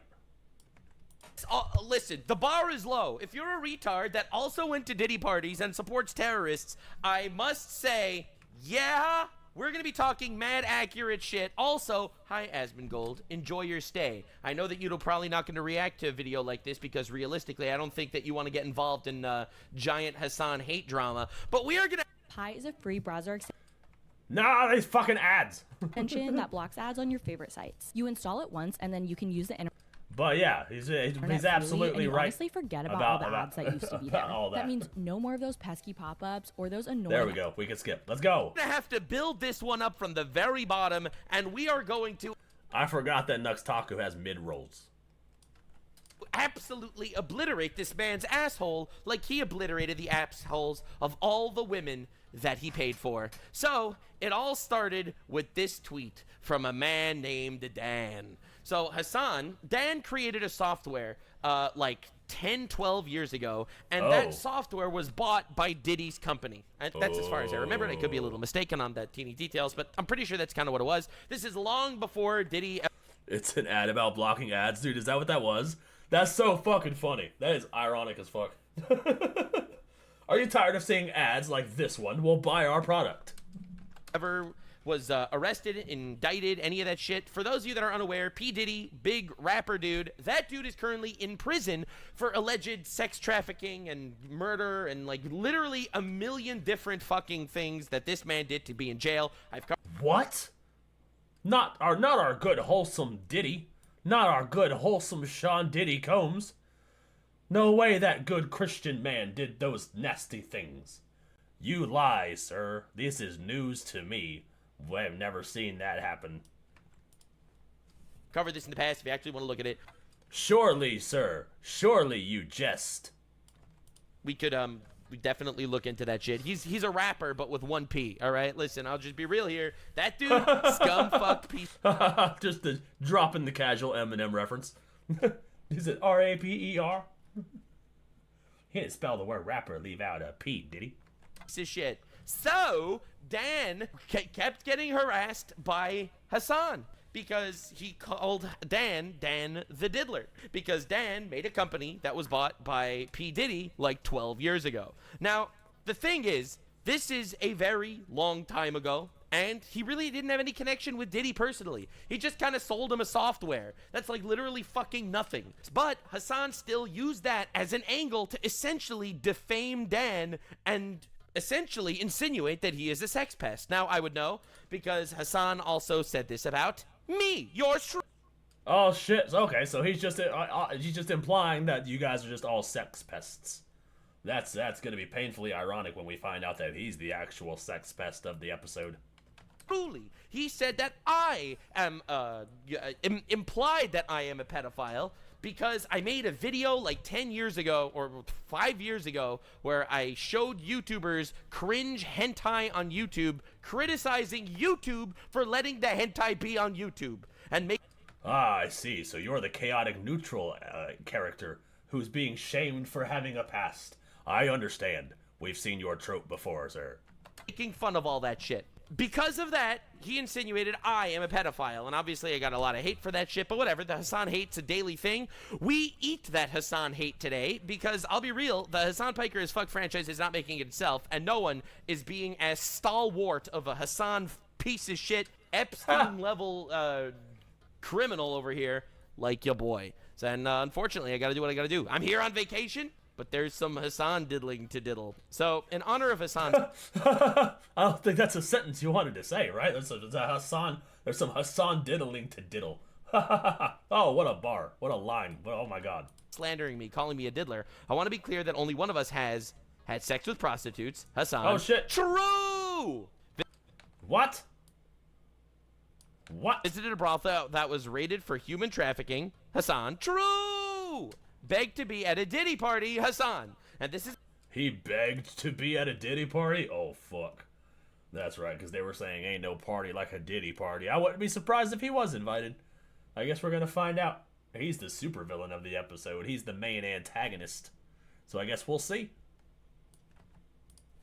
Listen, the bar is low. If you're a retard that also went to Diddy parties and supports terrorists, I must say, yeah. We're going to be talking mad accurate shit. Also, hi Asmongold, enjoy your stay. I know that you're probably not going to react to a video like this because realistically, I don't think that you want to get involved in giant Hassan hate drama. But we are going to... Pi is a free browser Nah, these fucking ads. extension that blocks ads on your favorite sites. You install it once and then you can use the internet. But yeah, he's absolutely right. Honestly, forget about all the ads that used to be there. That means no more of those pesky pop-ups or those annoying. There we go. We can skip. Let's go. We're gonna have to build this one up from the very bottom, and we are going to. I forgot that Nux Taku has mid-rolls. Absolutely obliterate this man's asshole like he obliterated the assholes of all the women that he paid for. So it all started with this tweet from a man named Dan. So Dan created a software like 10, 12 years ago, and that software was bought by Diddy's company. And that's as far as I remember. I could be a little mistaken on the teeny details, but I'm pretty sure that's kind of what it was. This is long before Diddy... It's an ad about blocking ads, dude. Is that what that was? That's so fucking funny. That is ironic as fuck. Are you tired of seeing ads like this one? We'll buy our product. Ever was arrested, indicted, any of that shit. For those of you that are unaware, P. Diddy, big rapper dude, that dude is currently in prison for alleged sex trafficking and murder and like literally a million different fucking things that this man did to be in jail. What? Not our good wholesome Diddy. Not our good wholesome Sean Diddy Combs. No way that good Christian man did those nasty things. You lie, sir. This is news to me. I've never seen that happen. Covered this in the past if you actually want to look at it. Surely, sir. Surely you jest. We could we definitely look into that shit. He's a rapper, but with one P. All right, listen, I'll just be real here. That dude, scumfuck piece. Just dropping the casual Eminem reference. Is it R-A-P-E-R? He didn't spell the word rapper, leave out a P, did he? Piece of shit. So Dan kept getting harassed by Hassan because he called Dan the Diddler, because Dan made a company that was bought by P. Diddy like 12 years ago. Now, the thing is, this is a very long time ago, and he really didn't have any connection with Diddy personally. He just kind of sold him a software that's like literally fucking nothing. But Hassan still used that as an angle to essentially defame Dan and essentially insinuate that he is a sex pest. Now, I would know, because Hassan also said this about me, your Oh shit, okay, so he's just implying that you guys are just all sex pests. That's gonna be painfully ironic when we find out that he's the actual sex pest of the episode. Truly, he said that I am, implied that I am a pedophile because I made a video like 10 years ago or 5 years ago where I showed YouTubers cringe hentai on YouTube, criticizing YouTube for letting the hentai be on YouTube, and make. Ah, I see. So you're the chaotic neutral character who's being shamed for having a past. I understand. We've seen your trope before, sir. Making fun of all that shit. Because of that, he insinuated I am a pedophile, and obviously I got a lot of hate for that shit, but whatever, the Hassan hate's a daily thing. We eat that Hassan hate today, because I'll be real, the Hassan Piker is Fuck franchise is not making it itself, and no one is being as stalwart of a Hassan piece of shit, Epstein-level criminal over here like your boy. So, and unfortunately, I gotta do what I gotta do. I'm here on vacation, but there's some Hassan diddling to diddle. So, in honor of Hassan... I don't think that's a sentence you wanted to say, right? There's some Hassan diddling to diddle. Oh, what a bar. What a line. Oh my god. Slandering me, calling me a diddler. I want to be clear that only one of us has had sex with prostitutes. Hassan. Oh shit. True! What? What? Visited a brothel that was raided for human trafficking. Hassan. True! Begged to be at a Diddy party. Hassan. And this is... He begged to be at a Diddy party? Oh, fuck. That's right, because they were saying ain't no party like a Diddy party. I wouldn't be surprised if he was invited. I guess we're going to find out. He's the supervillain of the episode. He's the main antagonist. So I guess we'll see.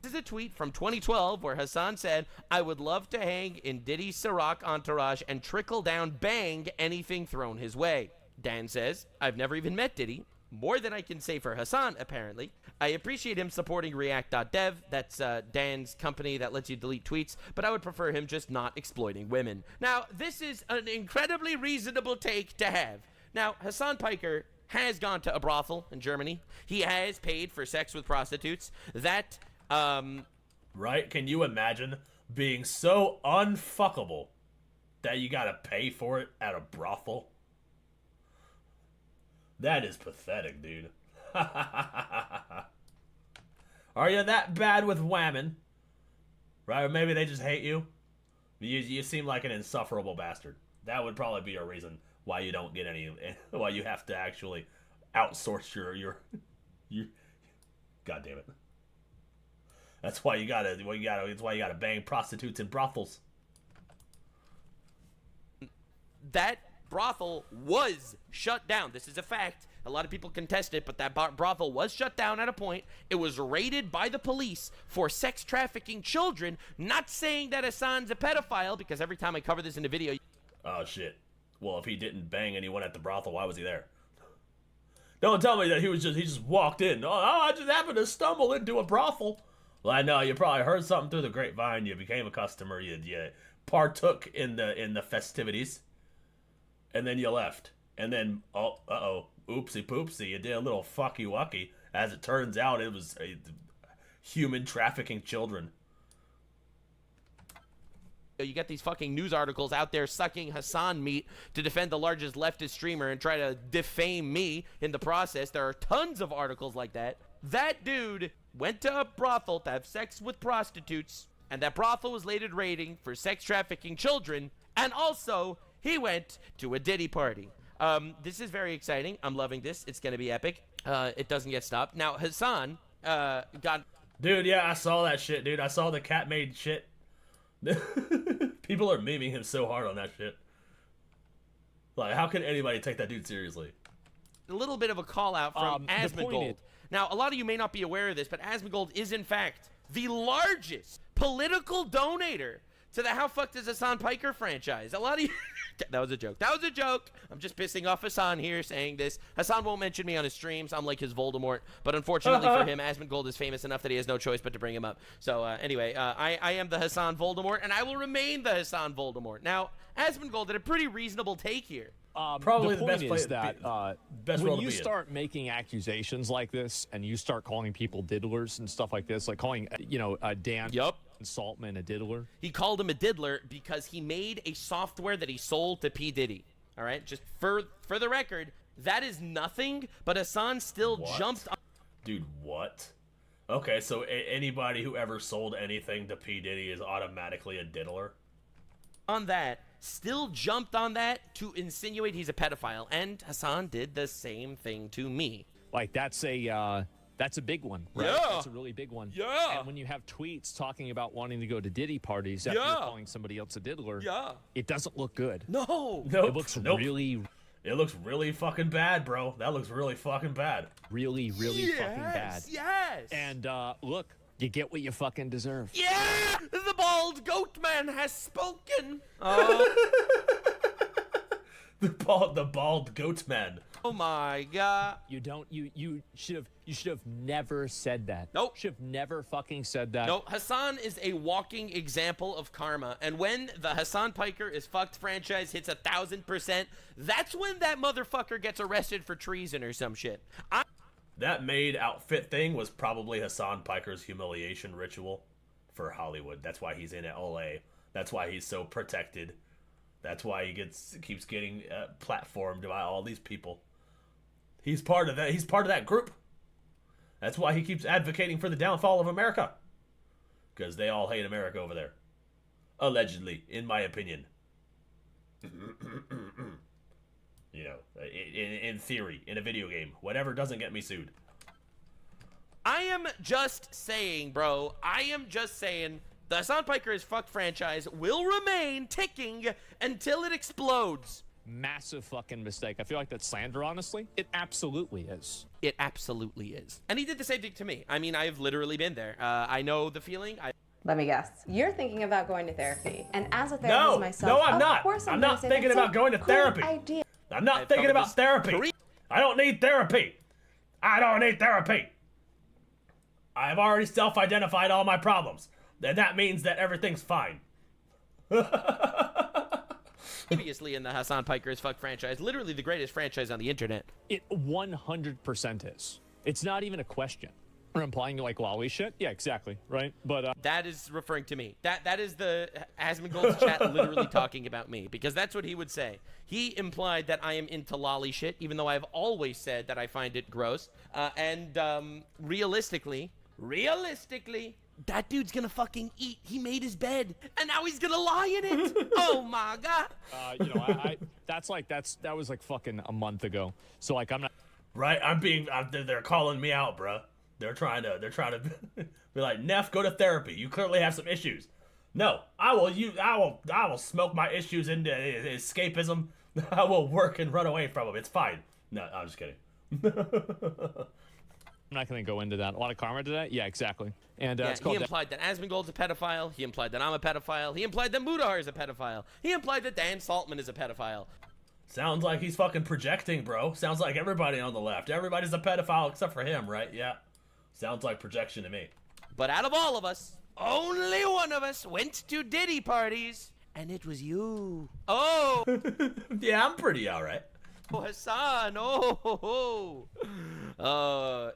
This is a tweet from 2012 where Hassan said, I would love to hang in Diddy's Ciroc entourage and trickle down bang anything thrown his way. Dan says, I've never even met Diddy. More than I can say for Hassan, apparently. I appreciate him supporting React.dev. That's Dan's company that lets you delete tweets, but I would prefer him just not exploiting women. Now, this is an incredibly reasonable take to have. Now, Hassan Piker has gone to a brothel in Germany. He has paid for sex with prostitutes. That, Right? Can you imagine being so unfuckable that you gotta pay for it at a brothel? That is pathetic, dude. Are you that bad with women? Right? Or maybe they just hate you? You seem like an insufferable bastard. That would probably be a reason why you don't get any... Why you have to actually outsource your God damn it. That's why you gotta... It's why you gotta bang prostitutes in brothels. That brothel was shut down. This is a fact. A lot of people contest it, but that brothel was shut down at a point. It was raided by the police for sex trafficking children. Not saying that Hassan's a pedophile, because every time I cover this in a video... Oh, shit. Well, if he didn't bang anyone at the brothel, why was he there? Don't tell me that he just walked in. Oh, I just happened to stumble into a brothel. Well, I know, you probably heard something through the grapevine. You became a customer. You partook in the festivities. And then you left. And then, oopsie poopsie, you did a little fucky wucky. As it turns out, it was human trafficking children. You get these fucking news articles out there sucking Hassan meat to defend the largest leftist streamer and try to defame me in the process. There are tons of articles like that. That dude went to a brothel to have sex with prostitutes, and that brothel was later raiding for sex trafficking children, and also... he went to a Diddy party. This is very exciting. I'm loving this. It's going to be epic. It doesn't get stopped. Now, Hassan got... Dude, yeah, I saw that shit, dude. I saw the cat made shit. People are memeing him so hard on that shit. Like, how can anybody take that dude seriously? A little bit of a call out from Asmongold. Now, a lot of you may not be aware of this, but Asmongold is, in fact, the largest political donator to the How Fucked is Hassan Piker franchise. A lot of you... That was a joke. That was a joke. I'm just pissing off Hassan here saying this. Hassan won't mention me on his streams. I'm like his Voldemort. But unfortunately for him, Asmongold is famous enough that he has no choice but to bring him up. So anyway, I am the Hassan Voldemort, and I will remain the Hassan Voldemort. Now, Asmongold did a pretty reasonable take here. Probably the the point best is place that best when role to you be in. start making accusations like this, and you start calling people diddlers and stuff like this, like calling Dan Saltman a diddler. He called him a diddler because he made a software that he sold to P. Diddy. All right, just for the record, that is nothing. But Hassan still jumped on. Dude, what? Okay, so anybody who ever sold anything to P. Diddy is automatically a diddler? On that, still jumped on that to insinuate he's a pedophile, and Hassan did the same thing to me. Like that's a big one, right? Yeah. That's a really big one. Yeah. And when you have tweets talking about wanting to go to Diddy parties after you're calling somebody else a diddler, it doesn't look good. No. It looks really. It looks really fucking bad, bro. That looks really fucking bad. Really, really fucking bad. Yes. And look, you get what you fucking deserve. Yeah, the bald goat man has spoken. The bald goat man. Oh my god. You should have never said that. Nope. Should have never fucking said that. No, Hassan is a walking example of karma. And when the Hassan Piker is fucked franchise hits 1,000%, that's when that motherfucker gets arrested for treason or some shit. That maid outfit thing was probably Hassan Piker's humiliation ritual for Hollywood. That's why he's in LA. That's why he's so protected. That's why he keeps getting platformed by all these people. He's part of that. He's part of that group. That's why he keeps advocating for the downfall of America. Because they all hate America over there. Allegedly, in my opinion. You know, in theory, in a video game, whatever doesn't get me sued. I am just saying, bro. I am just saying the Hassan Piker is fucked franchise will remain ticking until it explodes. Massive fucking mistake. I feel like that's slander, honestly. It absolutely is. It absolutely is. And he did the same thing to me. I mean, I've literally been there. I know the feeling. Let me guess. You're thinking about going to therapy. And as a therapist myself, no, I'm of not. course I'm not thinking about going to therapy. I'm not thinking about therapy. I don't need therapy. I don't need therapy. I've already self-identified all my problems. And that means that everything's fine. Previously in the Hassan Piker is fucked franchise, literally the greatest franchise on the internet. It 100% is. It's not even a question. We're implying you like lolly shit? Yeah, exactly, right? But that is referring to me. That is the Asmongold's chat literally talking about me, because that's what he would say. He implied that I am into lolly shit, even though I've always said that I find it gross. Realistically, that dude's gonna fucking eat. He made his bed, and now he's gonna lie in it. Oh my god. That was like fucking a month ago. So like I'm not. Right, they're calling me out, bruh. They're trying to be like, Neff, go to therapy. You clearly have some issues. No, I will smoke my issues into escapism. I will work and run away from them. It's fine. No, I'm just kidding. I'm not going to go into that. A lot of karma to that? Yeah, exactly. And yeah, he implied that Asmongold's a pedophile. He implied that I'm a pedophile. He implied that Mudahar is a pedophile. He implied that Dan Saltman is a pedophile. Sounds like he's fucking projecting, bro. Sounds like everybody on the left. Everybody's a pedophile except for him, right? Yeah. Sounds like projection to me. But out of all of us, only one of us went to Diddy parties, and it was you. Oh! Yeah, I'm pretty alright. Oh, Hassan,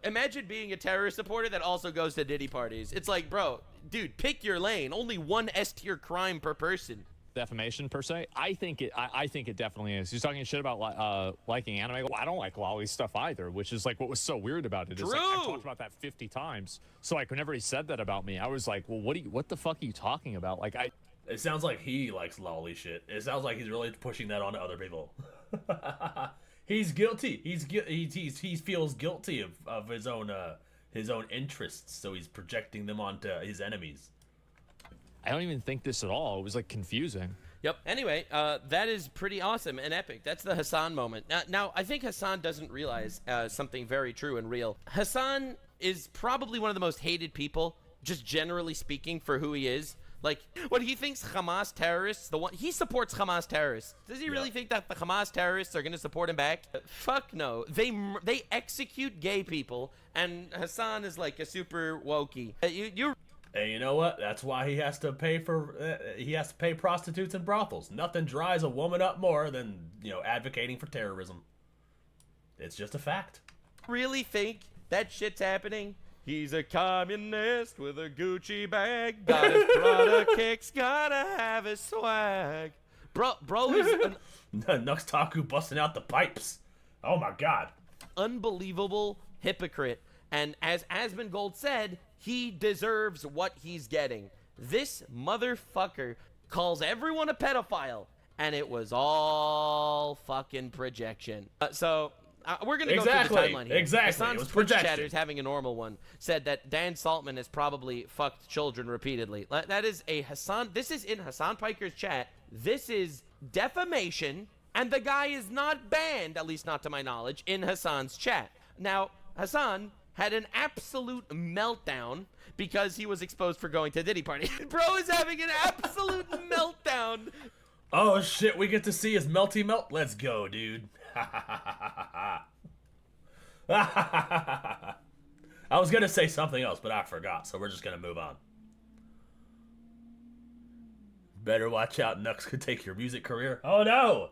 imagine being a terrorist supporter that also goes to Diddy parties. It's like, bro, dude, pick your lane. Only one S-tier crime per person. Defamation per se? I think it definitely is. He's talking shit about liking anime. Well, I don't like lolly stuff either, which is like what was so weird about it. Is like, I talked about that 50 times. So like whenever he said that about me, I was like, well, what the fuck are you talking about? Like It sounds like he likes lolly shit. It sounds like he's really pushing that onto other people. He's guilty. He feels guilty of his own interests, so he's projecting them onto his enemies. I don't even think this at all. It was like confusing. Yep. Anyway, that is pretty awesome and epic. That's the Hassan moment. Now, I think Hassan doesn't realize something very true and real. Hassan is probably one of the most hated people, just generally speaking, for who he is. Like, when he thinks Hamas terrorists, he supports Hamas terrorists. Does he really think that the Hamas terrorists are going to support him back? Fuck no. They execute gay people, and Hassan is like a super wokey. And you know what? That's why he has to pay prostitutes and brothels. Nothing dries a woman up more than, advocating for terrorism. It's just a fact. Really think that shit's happening? He's a communist with a Gucci bag. Got his Prada kicks, gotta have his swag. Bro is Nux Taku busting out the pipes. Oh my god. Unbelievable hypocrite. And as Asmongold Gold said, he deserves what he's getting. This motherfucker calls everyone a pedophile, and it was all fucking projection. We're going to go through the timeline here. Exactly. Hassan's Twitch chatters, having a normal one, said that Dan Saltman has probably fucked children repeatedly. That is a Hassan. This is in Hassan Piker's chat. This is defamation, and the guy is not banned, at least not to my knowledge, in Hassan's chat. Now, Hassan had an absolute meltdown because he was exposed for going to Diddy Party. Bro is having an absolute meltdown. Oh shit, we get to see his melty melt? Let's go, dude. I was gonna say something else, but I forgot, so we're just gonna move on. Better watch out, Nux could take your music career. Oh no!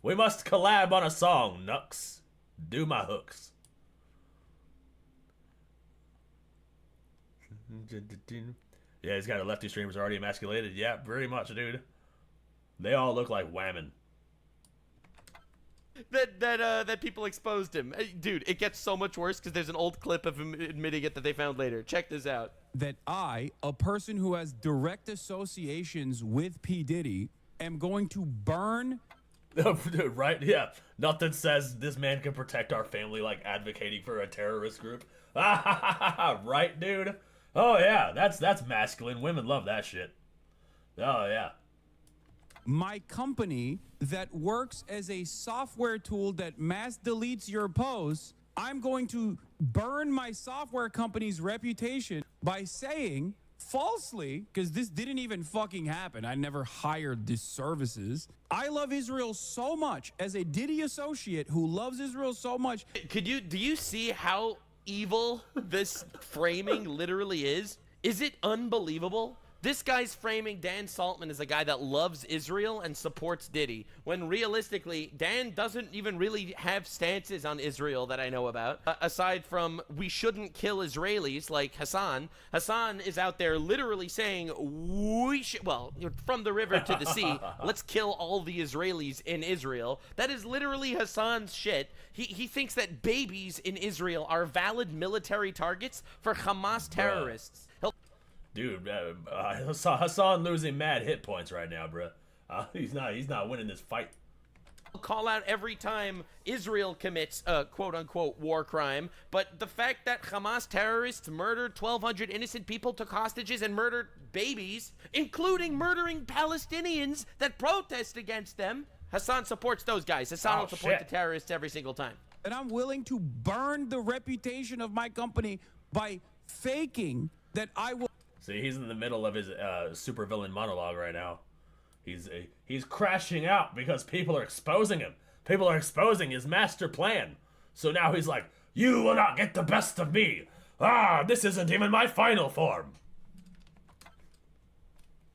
We must collab on a song, Nux. Do my hooks. Yeah, he's got a lefty streamers already emasculated. Yeah, pretty much, dude. They all look like Whammon. That people exposed him. Dude, it gets so much worse because there's an old clip of him admitting it that they found later. Check this out. That I, a person who has direct associations with P. Diddy, am going to burn... Right? Yeah. Nothing says this man can protect our family like advocating for a terrorist group. Right, dude? Oh, yeah. That's masculine. Women love that shit. Oh, yeah. My company that works as a software tool that mass deletes your posts, I'm going to burn my software company's reputation by saying falsely, because this didn't even fucking happen. I never hired these services. I love Israel so much as a Diddy associate who loves Israel so much. Do you see how evil this framing literally is? Is it unbelievable? This guy's framing Dan Saltman as a guy that loves Israel and supports Diddy, when realistically, Dan doesn't even really have stances on Israel that I know about, aside from we shouldn't kill Israelis like Hassan. Hassan is out there literally saying, from the river to the sea, let's kill all the Israelis in Israel. That is literally Hassan's shit. He thinks that babies in Israel are valid military targets for Hamas terrorists. Dude, Hassan losing mad hit points right now, bro. He's not winning this fight. Call out every time Israel commits a quote-unquote war crime, but the fact that Hamas terrorists murdered 1,200 innocent people, took hostages, and murdered babies, including murdering Palestinians that protest against them, Hassan supports those guys. Hassan will support the terrorists every single time. And I'm willing to burn the reputation of my company by faking that I will... See, he's in the middle of his supervillain monologue right now. He's crashing out because people are exposing him. People are exposing his master plan. So now he's like, you will not get the best of me. This isn't even my final form.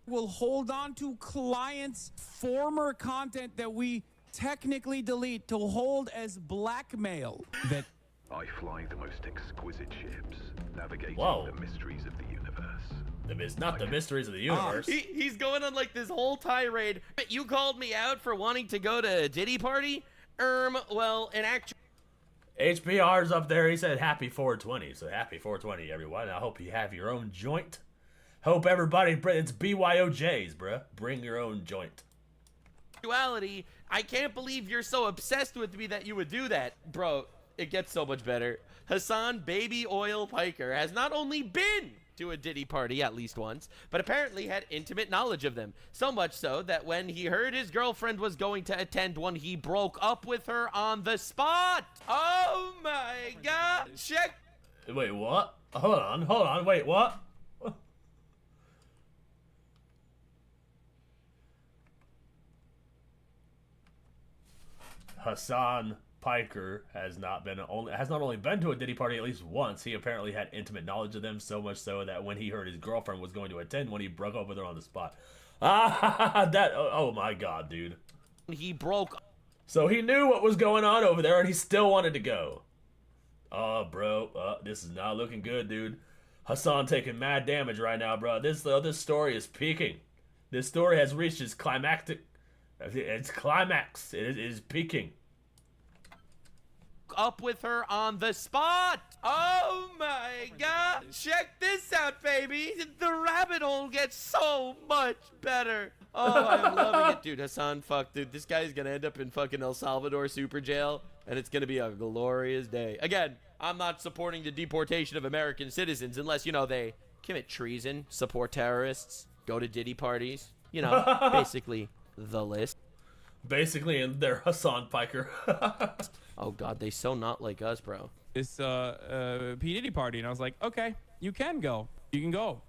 We'll hold on to clients' former content that we technically delete to hold as blackmail. That I fly the most exquisite ships, navigating the mysteries of the universe. Not the mysteries of the universe. He's going on like this whole tirade. You called me out for wanting to go to a Diddy party? Well, in actual... HBR's up there. He said happy 420. So happy 420, everyone. I hope you have your own joint. Hope everybody... It's BYOJs, bruh. Bring your own joint. Actuality, I can't believe you're so obsessed with me that you would do that. Bro, it gets so much better. Hassan Baby Oil Piker has not only been to a Diddy party at least once, but apparently had intimate knowledge of them. So much so that when he heard his girlfriend was going to attend one, he broke up with her on the spot. Oh my god. Check. Wait, what? Hold on. Wait, what? Hassan Piker has not only been to a Diddy party at least once. He apparently had intimate knowledge of them, so much so that when he heard his girlfriend was going to attend one, he broke up with her on the spot. Oh my god, dude. He broke. So he knew what was going on over there, and he still wanted to go. Oh, bro, this is not looking good, dude. Hassan taking mad damage right now, bro. This story is peaking. This story has reached its climactic. Its climax. It is peaking. Up with her on the spot. Oh my god. Check this out, baby. The rabbit hole gets so much better. Oh, I'm loving it, dude. Hassan, fuck, dude. This guy's gonna end up in fucking El Salvador super jail, and it's gonna be a glorious day. Again, I'm not supporting the deportation of American citizens unless, you know, they commit treason, support terrorists, go to Diddy parties. You know, basically the list. Basically, and they're Hassan Piker. Oh god, they so not like us, bro. This P. Diddy party, and I was like, okay, you can go. You can go.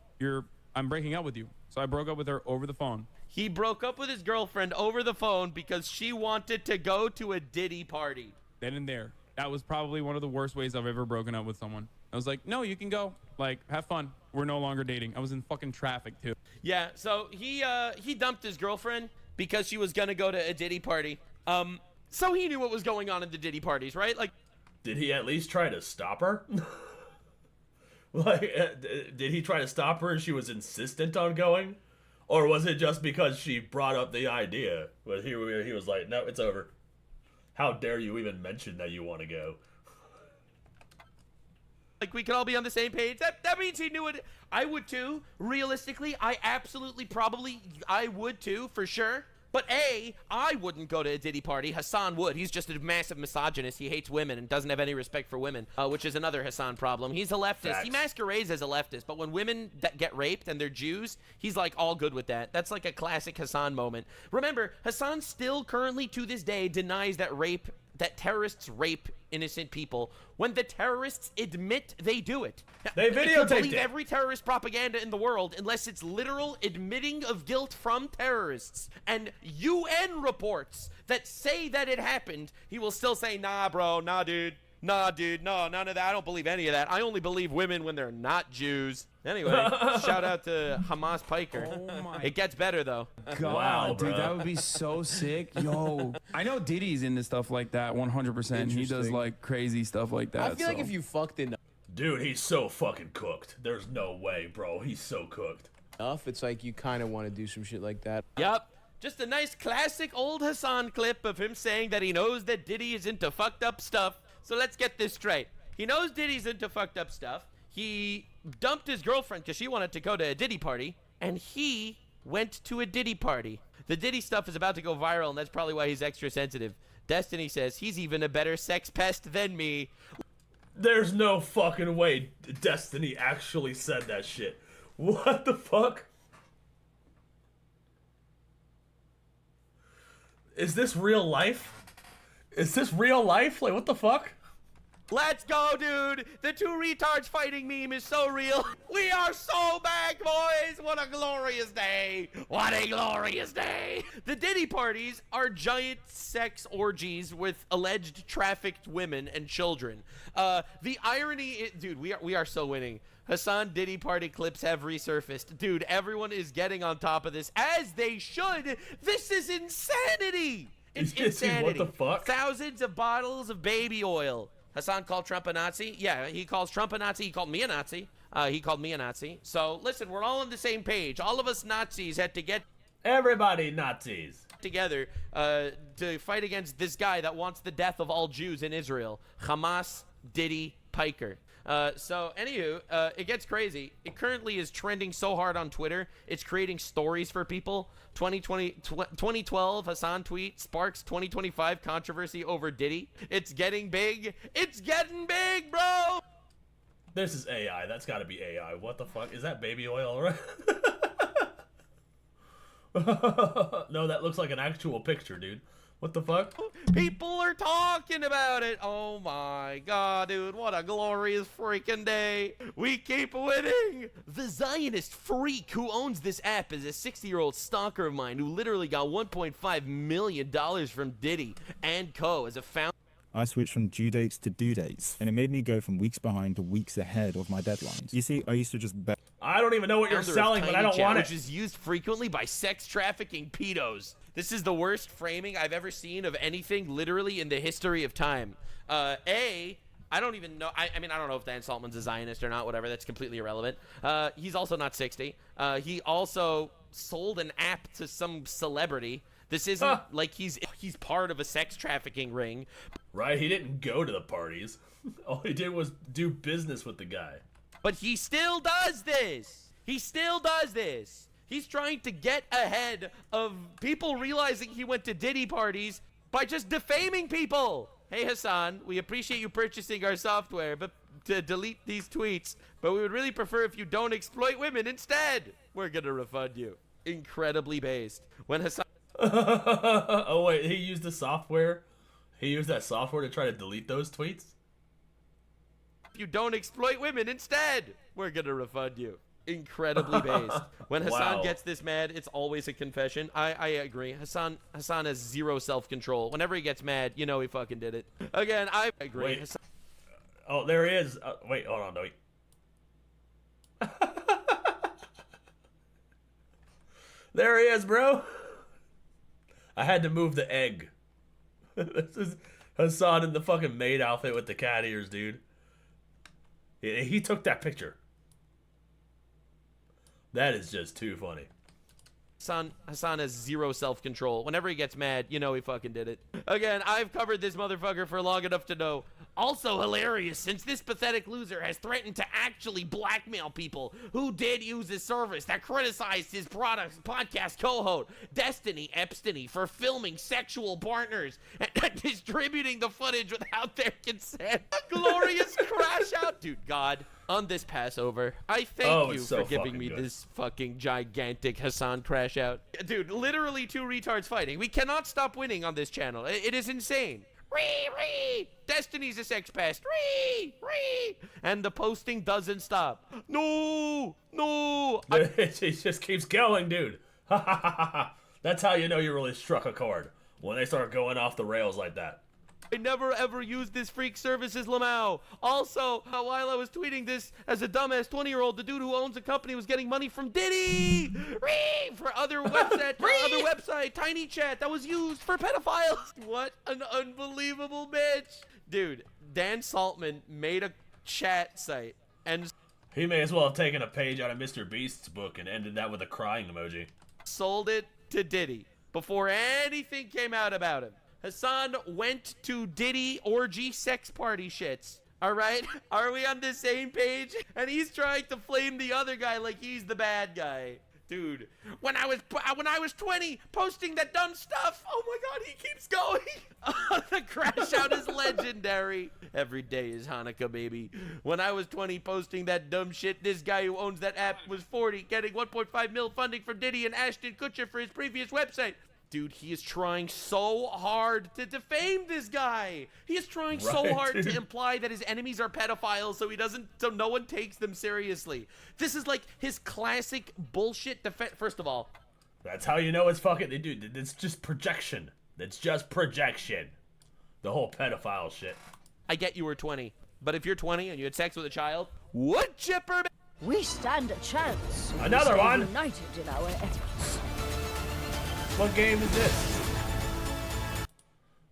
I'm breaking up with you. So I broke up with her over the phone. He broke up with his girlfriend over the phone because she wanted to go to a Diddy party. Then and there. That was probably one of the worst ways I've ever broken up with someone. I was like, no, you can go. Like, have fun. We're no longer dating. I was in fucking traffic, too. Yeah, so he dumped his girlfriend because she was gonna go to a Diddy party. So he knew what was going on in the Diddy parties, right? Like, did he at least try to stop her? Like, did he try to stop her and she was insistent on going? Or was it just because she brought up the idea? But he was like, no, it's over. How dare you even mention that you want to go? Like, we can all be on the same page. That means he knew it. I would too. Realistically, I would too, for sure. But A, I wouldn't go to a Diddy party. Hassan would. He's just a massive misogynist. He hates women and doesn't have any respect for women, which is another Hassan problem. He's a leftist. Facts. He masquerades as a leftist, but when women that get raped and they're Jews, he's like all good with that. That's like a classic Hassan moment. Remember, Hassan still currently to this day denies that terrorists rape innocent people when the terrorists admit they do it. They videotaped believe it. Every terrorist propaganda in the world unless it's literal admitting of guilt from terrorists. And UN reports that say that it happened, he will still say, nah, bro, nah, dude, no, none of that. I don't believe any of that. I only believe women when they're not Jews. Anyway, shout out to Hamas Piker. Oh my. It gets better, though. God, Wow, dude, bro. that would be so sick. Yo, I know Diddy's into stuff like that 100%. He does like crazy stuff like that. I feel like if you fucked enough, Dude, he's so fucking cooked. There's no way, bro. He's so cooked. it's like you kind of want to do some shit like that. Yup. Just a nice classic old Hassan clip of him saying that he knows that Diddy is into fucked up stuff. So let's get this straight. He knows Diddy's into fucked up stuff. He dumped his girlfriend because she wanted to go to a Diddy party. And he went to a Diddy party. The Diddy stuff is about to go viral, and that's probably why he's extra sensitive. Destiny says he's even a better sex pest than me. There's no fucking way Destiny actually said that shit. What the fuck? Is this real life? Is this real life? Like, what the fuck? Let's go, dude. The two retards fighting meme is so real. We are so back, boys. What a glorious day. What a glorious day. The Diddy parties are giant sex orgies with alleged trafficked women and children. The irony is, dude, we are so winning. Hassan Diddy party clips have resurfaced. Dude, everyone is getting on top of this, as they should. This is insanity. It's insanity. What the fuck? Thousands of bottles of baby oil. Hassan called Trump a Nazi. Yeah, he calls Trump a Nazi. He called me a Nazi. He called me a Nazi. So, listen, we're all on the same page. All of us Nazis had to get... Everybody Nazis. ...together to fight against this guy that wants the death of all Jews in Israel. Hamas Diddy Piker. So, anywho, it gets crazy. It currently is trending so hard on Twitter, it's creating stories for people. 2012 Hassan tweet sparks 2025 controversy over Diddy. It's getting big. It's getting big, bro. This is AI. That's got to be AI. What the fuck? Is that baby oil, right? No, that looks like an actual picture, dude. What the fuck? People are talking about it. Oh my god, dude. What a glorious freaking day. We keep winning. The Zionist freak who owns this app is a 60-year-old stalker of mine who literally got $1.5 million from Diddy and Co. as a founder. I switched from due dates to due dates, and it made me go from weeks behind to weeks ahead of my deadlines. You see, I used to just bet. I don't even know what you're selling, but I don't want it. Which is used frequently by sex trafficking pedos. This is the worst framing I've ever seen of anything literally in the history of time. I don't even know. I mean, I don't know if Dan Saltman's a Zionist or not, whatever. That's completely irrelevant. He's also not 60. He also sold an app to some celebrity. This isn't like he's part of a sex trafficking ring. Right, he didn't go to the parties. All he did was do business with the guy. But he still does this. He still does this. He's trying to get ahead of people realizing he went to Diddy parties by just defaming people. Hey, Hassan, we appreciate you purchasing our software but to delete these tweets, but we would really prefer if you don't exploit women instead. We're going to refund you. Incredibly based. When Hassan... Oh, wait, he used the software? He used that software to try to delete those tweets? If you don't exploit women instead, we're going to refund you. Incredibly based. When Hassan gets this mad, it's always a confession. I agree. Hassan has zero self-control. Whenever he gets mad, you know he fucking did it. Again, I agree. Wait. Hassan... Oh, there he is. Wait, hold on. Wait. There he is, bro. I had to move the egg. This is Hassan in the fucking maid outfit with the cat ears, dude. He took that picture. That is just too funny. Hassan has zero self-control. Whenever he gets mad, you know he fucking did it. Again, I've covered this motherfucker for long enough to know. Also hilarious, since this pathetic loser has threatened to actually blackmail people who did use his service that criticized his podcast co-host, Destiny Epstein, for filming sexual partners and distributing the footage without their consent. A glorious crash out. Dude, God. On this Passover, I thank you for giving me this fucking gigantic Hassan crash out. Dude, literally two retards fighting. We cannot stop winning on this channel. It is insane. Ree! Destiny's a sex pest. Ree! And the posting doesn't stop. No! It just keeps going, dude. That's how you know you really struck a chord. When they start going off the rails like that. I never ever used this freak services, Lamau. Also, while I was tweeting this as a dumbass 20-year-old, the dude who owns the company was getting money from Diddy for other website, Tiny Chat, that was used for pedophiles. What an unbelievable bitch. Dude, Dan Saltman made a chat site and... He may as well have taken a page out of Mr. Beast's book and ended that with a crying emoji. Sold it to Diddy before anything came out about him. Hassan went to Diddy orgy sex party shits. All right? Are we on the same page? And he's trying to flame the other guy like he's the bad guy. Dude, when I was 20, posting that dumb stuff. Oh my God, he keeps going. The crash out is legendary. Every day is Hanukkah, baby. When I was 20, posting that dumb shit, this guy who owns that app was 40, getting 1.5 mil funding from Diddy and Ashton Kutcher for his previous website. Dude, he is trying so hard to defame this guy. He is trying so hard to imply that his enemies are pedophiles so no one takes them seriously. This is like his classic bullshit defense. First of all, that's how you know it's fucking, dude, it's just projection. It's just projection. The whole pedophile shit. I get you were 20, but if you're 20 and you had sex with a child, wood chipper. We stand a chance. Another one. United in our efforts. What game is this?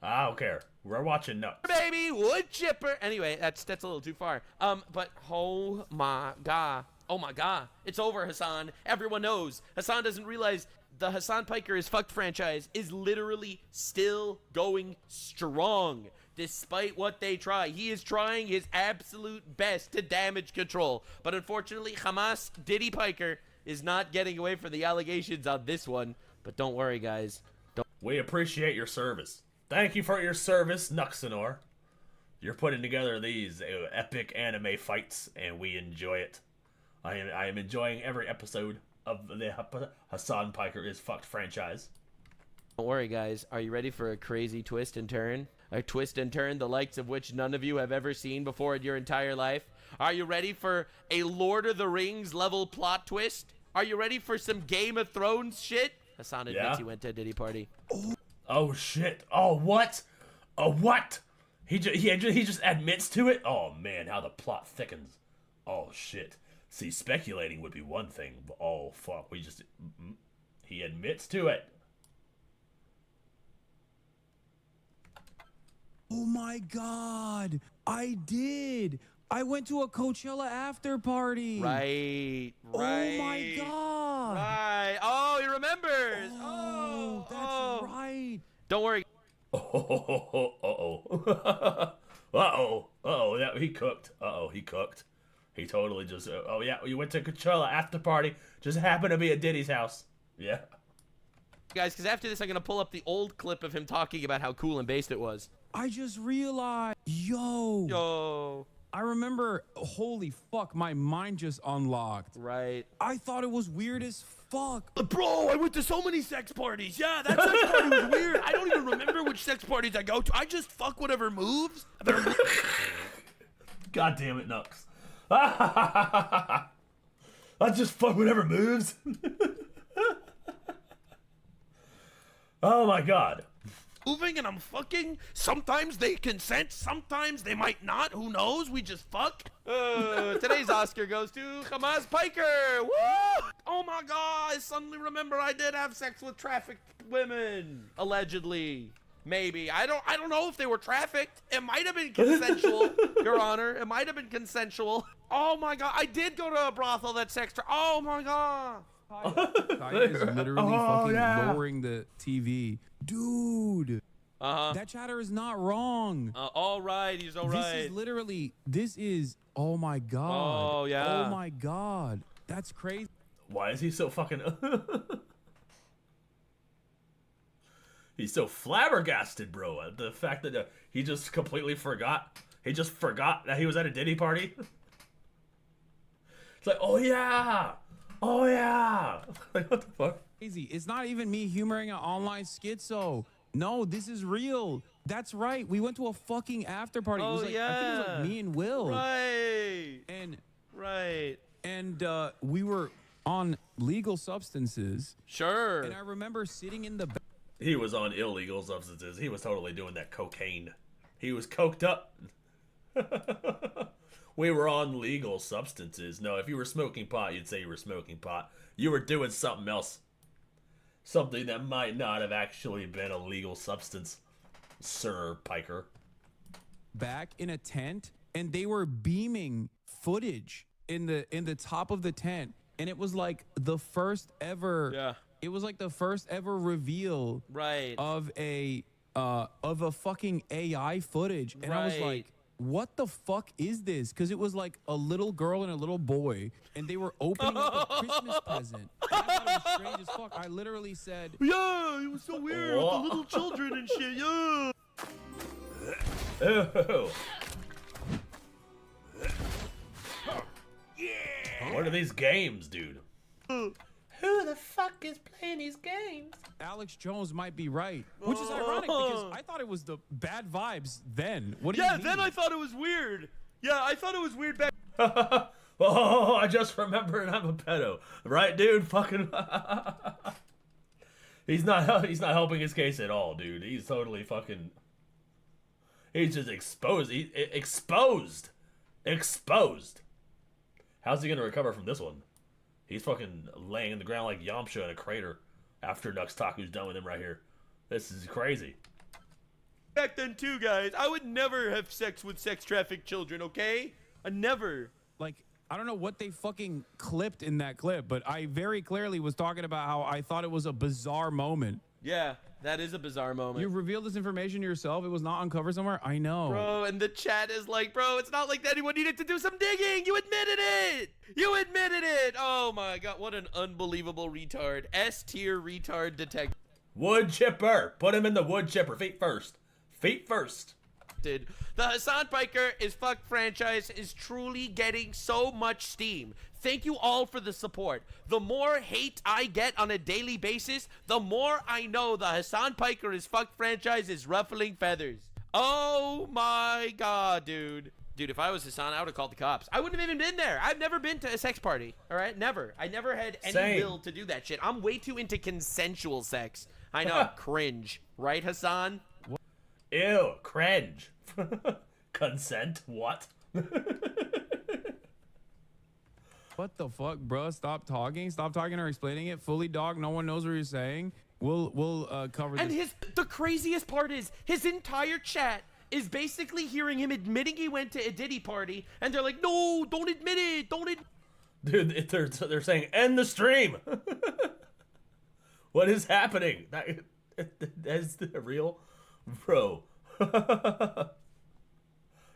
I don't care. We're watching nuts. Baby, wood chipper. Anyway, that's a little too far. But oh my God. It's over, Hassan. Everyone knows. Hassan doesn't realize the Hassan Piker is fucked franchise is literally still going strong. Despite what they try. He is trying his absolute best to damage control. But unfortunately, Hamas Diddy Piker is not getting away from the allegations on this one. But don't worry, guys. We appreciate your service. Thank you for your service, Nuxanor. You're putting together these epic anime fights, and we enjoy it. I am enjoying every episode of the Hassan Piker is Fucked franchise. Don't worry, guys. Are you ready for a crazy twist and turn? A twist and turn the likes of which none of you have ever seen before in your entire life? Are you ready for a Lord of the Rings level plot twist? Are you ready for some Game of Thrones shit? Hassan admits he went to a Diddy party. Oh shit. Oh, what? Oh, what? He just admits to it? Oh, man, how the plot thickens. Oh, shit. See, speculating would be one thing, but oh, fuck, he admits to it. Oh my God, I did. I went to a Coachella after party. Right. Oh my God. Right. Oh, he remembers. Oh, that's right. Don't worry. Uh-oh, he cooked. He cooked. He totally just, oh yeah, you went to Coachella after party, just happened to be at Diddy's house. Yeah. Guys, because after this, I'm going to pull up the old clip of him talking about how cool and based it was. I just realized, yo. I remember, holy fuck, my mind just unlocked. Right. I thought it was weird as fuck. Bro, I went to so many sex parties. Yeah, that sex party was weird. I don't even remember which sex parties I go to. I just fuck whatever moves. God damn it, Nux. I just fuck whatever moves. Oh my God. Moving and I'm fucking. Sometimes they consent, sometimes they might not. Who knows? We just fuck. Today's Oscar goes to Hamas Piker. Woo! Oh my God! I suddenly remember I did have sex with trafficked women, allegedly. Maybe I don't know if they were trafficked. It might have been consensual, Your Honor. It might have been consensual. Oh my God! I did go to a brothel that's extra. Oh my God! Kaya is literally lowering the TV. Dude. That chatter is not wrong. All right, he's all right. This is, oh my God. Oh, yeah. Oh my God. That's crazy. Why is he so fucking... He's so flabbergasted, bro. The fact that he just completely forgot. He just forgot that he was at a Diddy party. It's like, oh yeah. Oh yeah. Like, what the fuck? Crazy. It's not even me humoring an online schizo. No, this is real. That's right. We went to a fucking after party. It was like, I think it was like me and Will. Right. And we were on legal substances. Sure. And I remember sitting in the back. He was on illegal substances. He was totally doing that cocaine. He was coked up. We were on legal substances. No, if you were smoking pot, you'd say you were smoking pot. You were doing something else. Something that might not have actually been a legal substance, Sir Piker. Back in a tent, and they were beaming footage in the top of the tent, and it was like the first ever. Yeah. It was like the first ever reveal. Right. Of a fucking AI footage, and I was like, what the fuck is this? Because it was like a little girl and a little boy, and they were opening up a Christmas present. And I thought it was strange as fuck. I literally said, yeah, it was so weird with the little children and shit, yeah. Oh. What are these games, dude? Who the fuck is playing these games? Alex Jones might be right, which is ironic because I thought it was the bad vibes then. What do you mean? Then I thought it was weird. Yeah, I thought it was weird back. Oh, I just remembered I'm a pedo, right, dude? Fucking. He's not helping his case at all, dude. He's totally fucking. He's just exposed. Exposed. How's he gonna recover from this one? He's fucking laying in the ground like Yamcha in a crater after Nux Taku's done with him right here. This is crazy. Back then too, guys. I would never have sex with sex-trafficked children, okay? I never. Like, I don't know what they fucking clipped in that clip, but I very clearly was talking about how I thought it was a bizarre moment. Yeah, that is a bizarre moment. You revealed this information yourself. It was not uncovered somewhere. I know. Bro, and the chat is like, bro, it's not like anyone needed to do some digging. You admitted it. You admitted it. Oh my God, what an unbelievable retard. S-tier retard detective. Wood chipper. Put him in the wood chipper. Feet first. Feet first. The Hassan Piker is Fuck franchise is truly getting so much steam. Thank you all for the support. The more hate I get on a daily basis, the more I know the Hassan Piker is Fuck franchise is ruffling feathers. Oh my God, dude. Dude, if I was Hassan, I would have called the cops. I wouldn't have even been there. I've never been to a sex party, all right? Never. I never had any will to do that shit. I'm way too into consensual sex. I know, cringe. Right, Hassan? Ew, cringe. Consent? What? What the fuck, bro? Stop talking or explaining it. Fully dog, no one knows what you're saying. We'll cover this. And the craziest part is his entire chat is basically hearing him admitting he went to a Diddy party, and they're like, no, don't admit it, Dude, they're saying end the stream. What is happening? That's real, bro.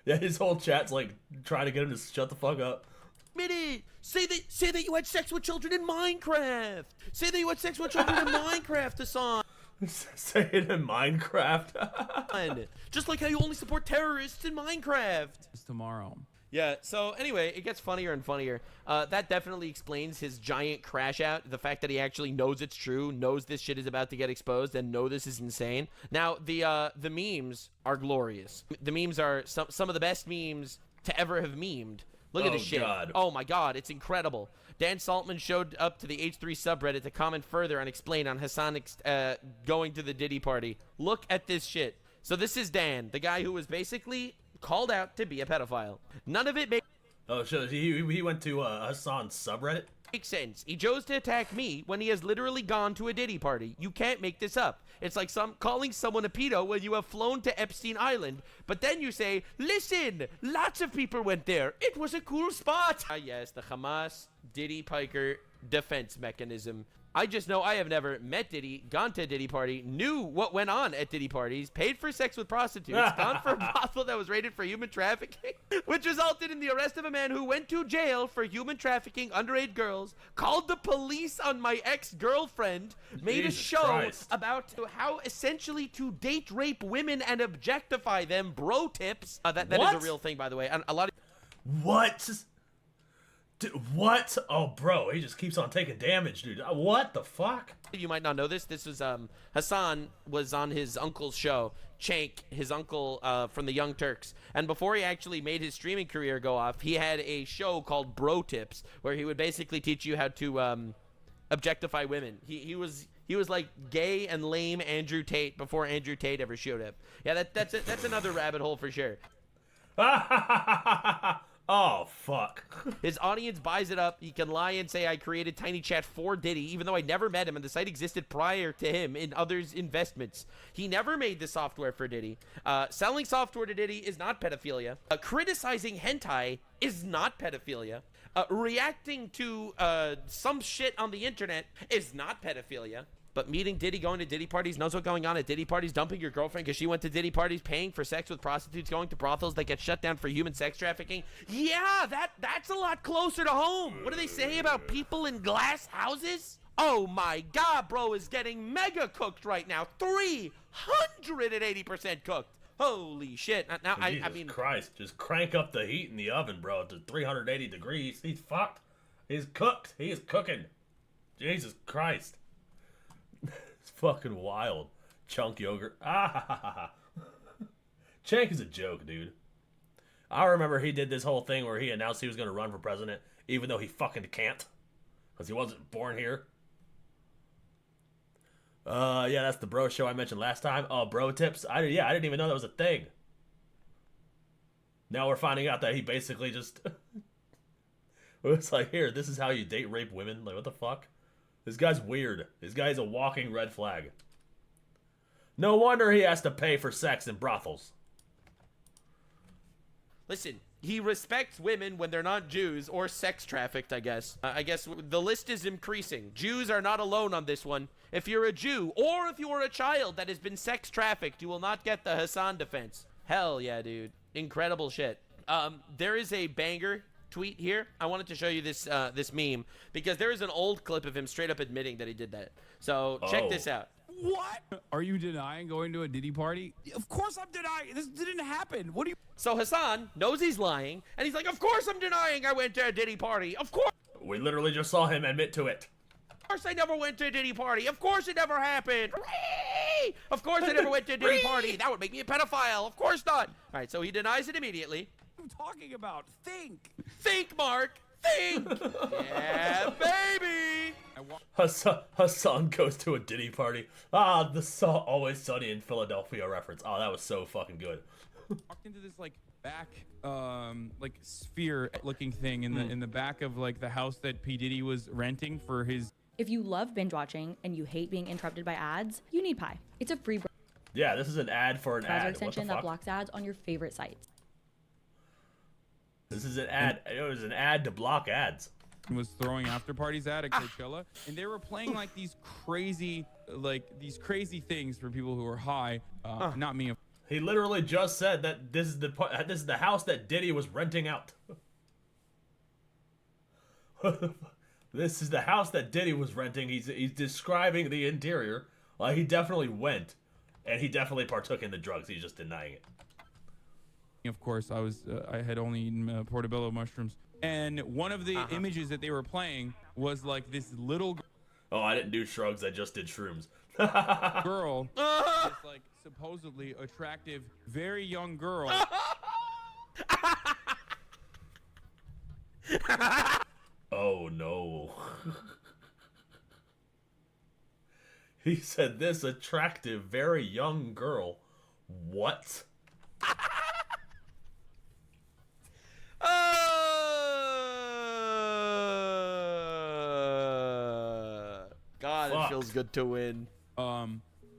Yeah, his whole chat's like trying to get him to shut the fuck up. Admit it. Say that you had sex with children in Minecraft. Say that you had sex with children in Minecraft, Hassan. Say it in Minecraft. Just like how you only support terrorists in Minecraft. It's tomorrow. Yeah, so anyway, it gets funnier and funnier. That definitely explains his giant crash out. The fact that he actually knows it's true, knows this shit is about to get exposed, and know this is insane. Now, the memes are glorious. The memes are some of the best memes to ever have memed. Look at this shit. God. Oh my god, it's incredible. Dan Saltman showed up to the H3 subreddit to comment further and explain on Hassan going to the Diddy party. Look at this shit. So this is Dan, the guy who was basically called out to be a pedophile. None of it makes... Oh, so he went to Hassan's subreddit? Makes sense. He chose to attack me when he has literally gone to a Diddy party. You can't make this up. It's like calling someone a pedo when you have flown to Epstein Island, but then you say, listen, lots of people went there. It was a cool spot. Ah, yes, the Hamas Diddy Piker defense mechanism. I just know I have never met Diddy, gone to a Diddy party, knew what went on at Diddy parties, paid for sex with prostitutes, gone for a brothel that was rated for human trafficking, which resulted in the arrest of a man who went to jail for human trafficking underage girls, called the police on my ex-girlfriend, made a show about how essentially to date rape women and objectify them, bro tips. That is a real thing, by the way. And a lot of... What? Dude, what? Oh, bro, he just keeps on taking damage, dude. What the fuck? You might not know this. This was Hassan was on his uncle's show, Chank, his uncle from the Young Turks. And before he actually made his streaming career go off, he had a show called Bro Tips, where he would basically teach you how to objectify women. He was like gay and lame Andrew Tate before Andrew Tate ever showed up. Yeah, that's another rabbit hole for sure. Oh, fuck. His audience buys it up. He can lie and say I created Tiny Chat for Diddy, even though I never met him and the site existed prior to him in others' investments. He never made the software for Diddy. Selling software to Diddy is not pedophilia. Criticizing hentai is not pedophilia. Reacting to some shit on the internet is not pedophilia. But meeting Diddy, going to Diddy parties, knows what's going on at Diddy parties, dumping your girlfriend because she went to Diddy parties, paying for sex with prostitutes, going to brothels that get shut down for human sex trafficking. Yeah, that's a lot closer to home. What do they say about people in glass houses? Oh my god, bro is getting mega cooked right now. 380% cooked. Holy shit. Now, I mean... Christ, just crank up the heat in the oven, bro, to 380 degrees. He's fucked. He's cooked. He is cooking. Jesus Christ. It's fucking wild. Chunk yogurt. Ah, Chank is a joke, dude. I remember he did this whole thing where he announced he was going to run for president, even though he fucking can't, because he wasn't born here. Yeah, that's the bro show I mentioned last time. Oh, bro tips. I didn't even know that was a thing. Now we're finding out that he basically just it's like, here, this is how you date rape women. Like, what the fuck? This guy's weird. This guy's a walking red flag. No wonder he has to pay for sex in brothels. Listen, he respects women when they're not Jews or sex trafficked, I guess. I guess the list is increasing. Jews are not alone on this one. If you're a Jew or if you're a child that has been sex trafficked, you will not get the Hassan defense. Hell yeah, dude. Incredible shit. There is a banger tweet here. I wanted to show you this this meme because there is an old clip of him straight up admitting that he did that. So check this out. What? Are you denying going to a Diddy party? Of course I'm denying. This didn't happen. What do you... So Hassan knows he's lying, and he's like, of course I'm denying I went to a Diddy party. Of course. We literally just saw him admit to it. Of course I never went to a Diddy party. Of course it never happened. Hooray! Of course I never went to a Diddy party. That would make me a pedophile. Of course not. All right, so he denies it immediately. What are you talking about? Think. Think, Mark. think. Yeah, baby. Hassan goes to a Diddy party. Ah, the Always Sunny in Philadelphia reference. Oh, that was so fucking good. Walked into this like back like sphere looking thing in the back of like the house that P. Diddy was renting for his. If you love binge watching and you hate being interrupted by ads, you need Pi. It's a free Yeah, this is an ad for an browser ad. extension that blocks ads on your favorite sites. This is an ad. It was an ad to block ads. Was throwing after parties at Coachella, and they were playing like these crazy things for people who are high. Not me. He literally just said that this is the house that Diddy was renting out. This is the house that Diddy was renting. He's describing the interior. He definitely went, and he definitely partook in the drugs. He's just denying it. Of course, I had only eaten portobello mushrooms, and one of the images that they were playing was like this little. Oh, I didn't do shrugs. I just did shrooms. Girl, this like supposedly attractive, very young girl. Oh no. He said this attractive, very young girl. What? God, it feels good to win.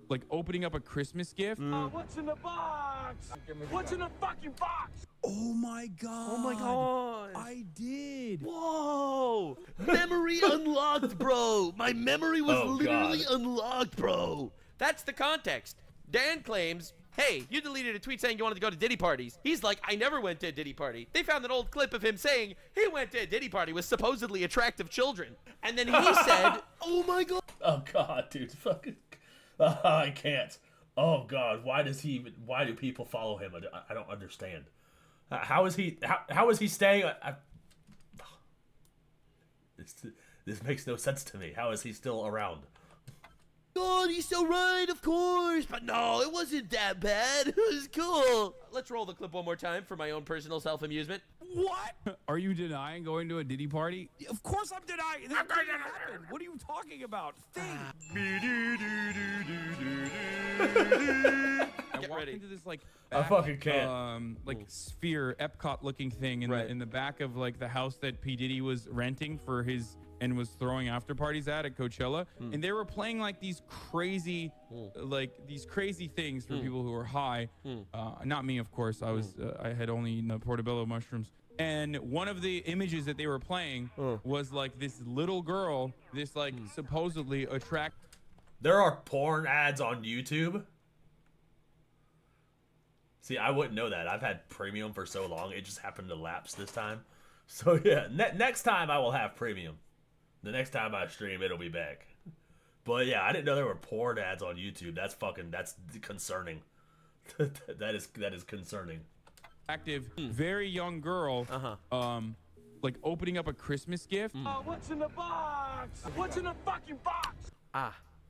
Like opening up a Christmas gift. What's in the box? What's in the fucking box? Oh my god. Oh my god. I did. Whoa. Memory unlocked, bro. My memory was literally unlocked, bro. That's the context. Dan claims, hey, you deleted a tweet saying you wanted to go to Diddy parties. He's like, I never went to a Diddy party. They found an old clip of him saying he went to a Diddy party with supposedly attractive children. And then he said, oh my god. Oh god, dude. Fucking. I can't. Oh god, why do people follow him? I don't understand. How is he staying? This makes no sense to me. How is he still around? God, he's so right, of course. But no, it wasn't that bad. It was cool. Let's roll the clip one more time for my own personal self-amusement. What? Are you denying going to a Diddy party? Of course I'm denying. That didn't happen. What are you talking about? Think. Get ready. Into this like I fucking can't. Like sphere Epcot looking thing in the back of like the house that P. Diddy was renting for his and was throwing after parties at Coachella, and they were playing like these crazy things for people who are high. Not me, of course. I had only eaten portobello mushrooms. And one of the images that they were playing was like this little girl, this like supposedly attractive. There are porn ads on YouTube. See, I wouldn't know that. I've had premium for so long. It just happened to lapse this time. So yeah, next time I will have premium. The next time I stream, it'll be back. But yeah, I didn't know there were porn ads on YouTube. That's concerning. that is concerning. Active, very young girl. Like opening up a Christmas gift. What's in the box? What's in the fucking box?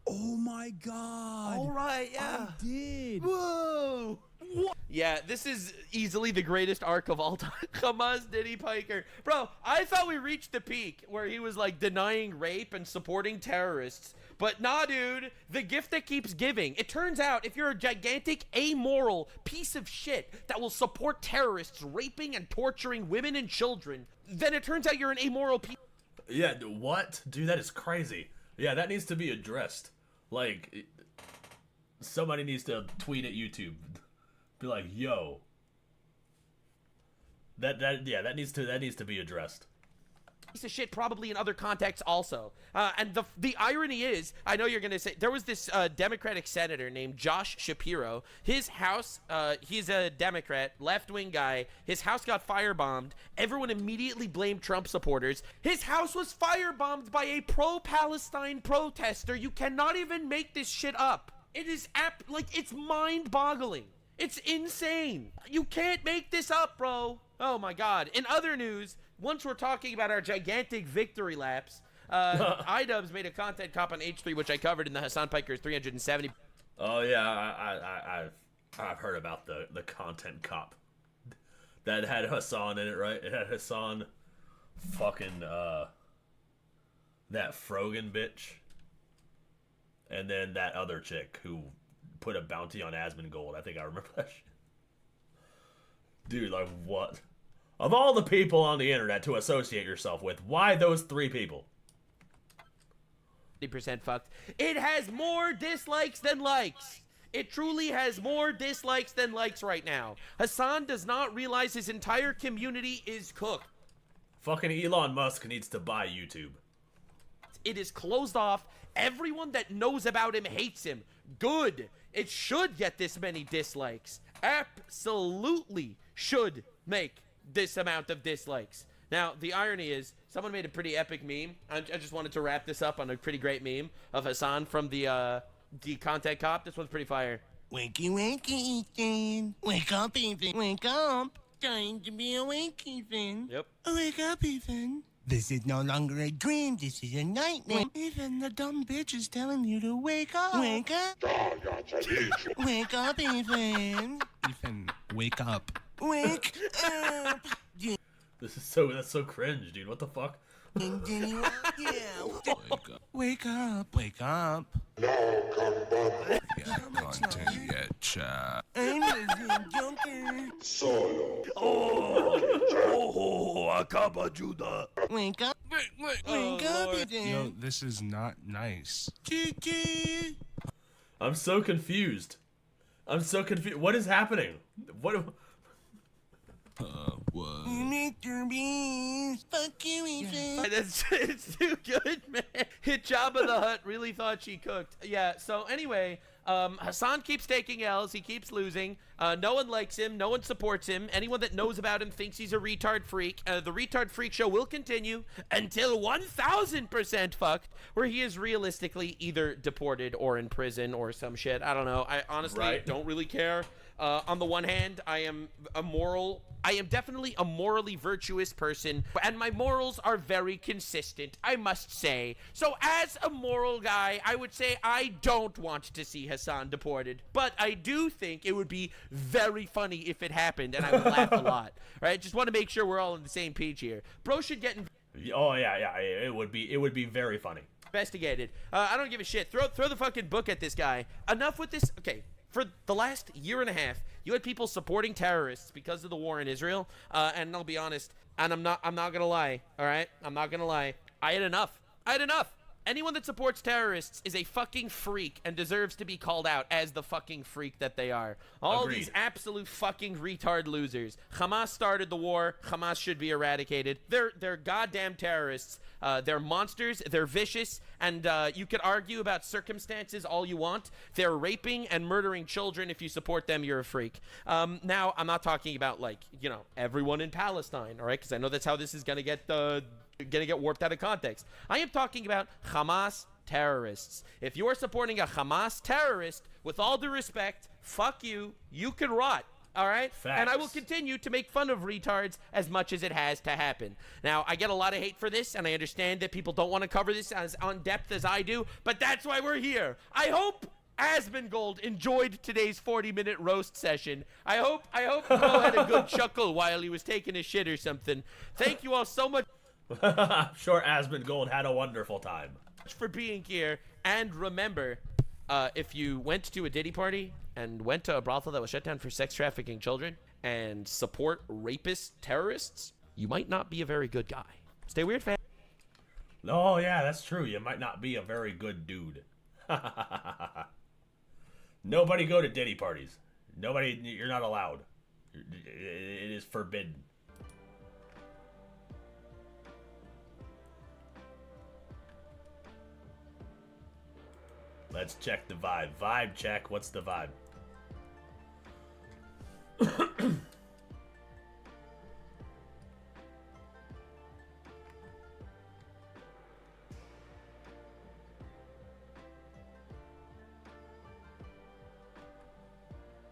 Oh my god. All right, yeah. I did. Whoa. What? Yeah, this is easily the greatest arc of all time. Hamas Diddy Piker. Bro, I thought we reached the peak where he was like denying rape and supporting terrorists. But nah, dude, the gift that keeps giving. It turns out if you're a gigantic, amoral piece of shit that will support terrorists raping and torturing women and children, then it turns out you're an amoral piece. Yeah, what? Dude, that is crazy. Yeah, that needs to be addressed. Like, somebody needs to tweet at YouTube. Be like, yo. That needs to be addressed. Piece of shit probably in other contexts also. And the irony is, I know you're gonna say, there was this Democratic senator named Josh Shapiro. His house, he's a Democrat, left-wing guy. His house got firebombed. Everyone immediately blamed Trump supporters. His house was firebombed by a pro-Palestine protester. You cannot even make this shit up. It is it's mind-boggling. It's insane. You can't make this up, bro. Oh my god. In other news, once we're talking about our gigantic victory laps, iDubbbz made a content cop on H3, which I covered in the Hassan Piker 370. Oh yeah, I've heard about the content cop that had Hassan in it, right? It had Hassan fucking that Frogan bitch, and then that other chick who put a bounty on Asmongold. I think I remember that shit. Dude, like, what? Of all the people on the internet to associate yourself with, why those 3 people? 50% fucked. It has more dislikes than likes. It truly has more dislikes than likes right now. Hassan does not realize his entire community is cooked. Fucking Elon Musk needs to buy YouTube. It is closed off. Everyone that knows about him hates him. Good. It should get this many dislikes. Absolutely should make this amount of dislikes. Now, the irony is, someone made a pretty epic meme. I just wanted to wrap this up on a pretty great meme of Hassan from the Contact Cop. This one's pretty fire. Wakey, wakey, Ethan. Wake up, Ethan. Wake up. Time to be awake, Ethan. Yep. Wake up, Ethan. This is no longer a dream. This is a nightmare. Even the dumb bitch is telling you to wake up. Wake up. Wake up, Ethan. Ethan, wake up. Wake up. That's so cringe, dude. What the fuck? Wake up. Wake up. No, content yet, chat. I'm a Joker. Solo. Acaba Judah. Wake up. Wake up, Ethan. Yo, this is not nice. I'm so confused. What is happening? What? What? Mr. Beast, fuck you, Ethan. It's too good, man. Hit Jabba the Hutt really thought she cooked. Yeah, so anyway, Hassan keeps taking L's. He keeps losing. No one likes him. No one supports him. Anyone that knows about him thinks he's a retard freak. The retard freak show will continue until 1,000% fucked, where he is realistically either deported or in prison or some shit. I don't know. I honestly don't really care. On the one hand, I am definitely a morally virtuous person, and my morals are very consistent, I must say. So as a moral guy, I would say I don't want to see Hassan deported, but I do think it would be very funny if it happened, and I would laugh a lot. Right? Just want to make sure we're all on the same page here. Bro should get Oh yeah, it would be very funny. Investigated. I don't give a shit. Throw the fucking book at this guy. Enough with this. Okay. For the last year and a half, you had people supporting terrorists because of the war in Israel, and I'll be honest, and I'm not gonna lie, all right? I'm not gonna lie. I had enough. Anyone that supports terrorists is a fucking freak and deserves to be called out as the fucking freak that they are. All these absolute fucking retard losers. Hamas started the war. Hamas should be eradicated. They're goddamn terrorists. They're monsters. They're vicious. And you could argue about circumstances all you want. They're raping and murdering children. If you support them, you're a freak. Now, I'm not talking about, like, you know, everyone in Palestine, all right? Because I know that's how this is going to get warped out of context. I am talking about Hamas terrorists. If you are supporting a Hamas terrorist, with all due respect, fuck you. You can rot. All right? Facts. And I will continue to make fun of retards as much as it has to happen. Now, I get a lot of hate for this, and I understand that people don't want to cover this as on depth as I do, but that's why we're here. I hope Asmongold enjoyed today's 40-minute roast session. I hope Mo had a good chuckle while he was taking a shit or something. Thank you all so much. I'm sure Asmongold had a wonderful time. For being here, and remember, if you went to a Diddy party and went to a brothel that was shut down for sex trafficking children and support rapist terrorists, you might not be a very good guy. Stay weird, fam. Oh yeah, that's true. You might not be a very good dude. Nobody go to Diddy parties. Nobody. You're not allowed. It is forbidden. Let's check the vibe. Vibe check. What's the vibe?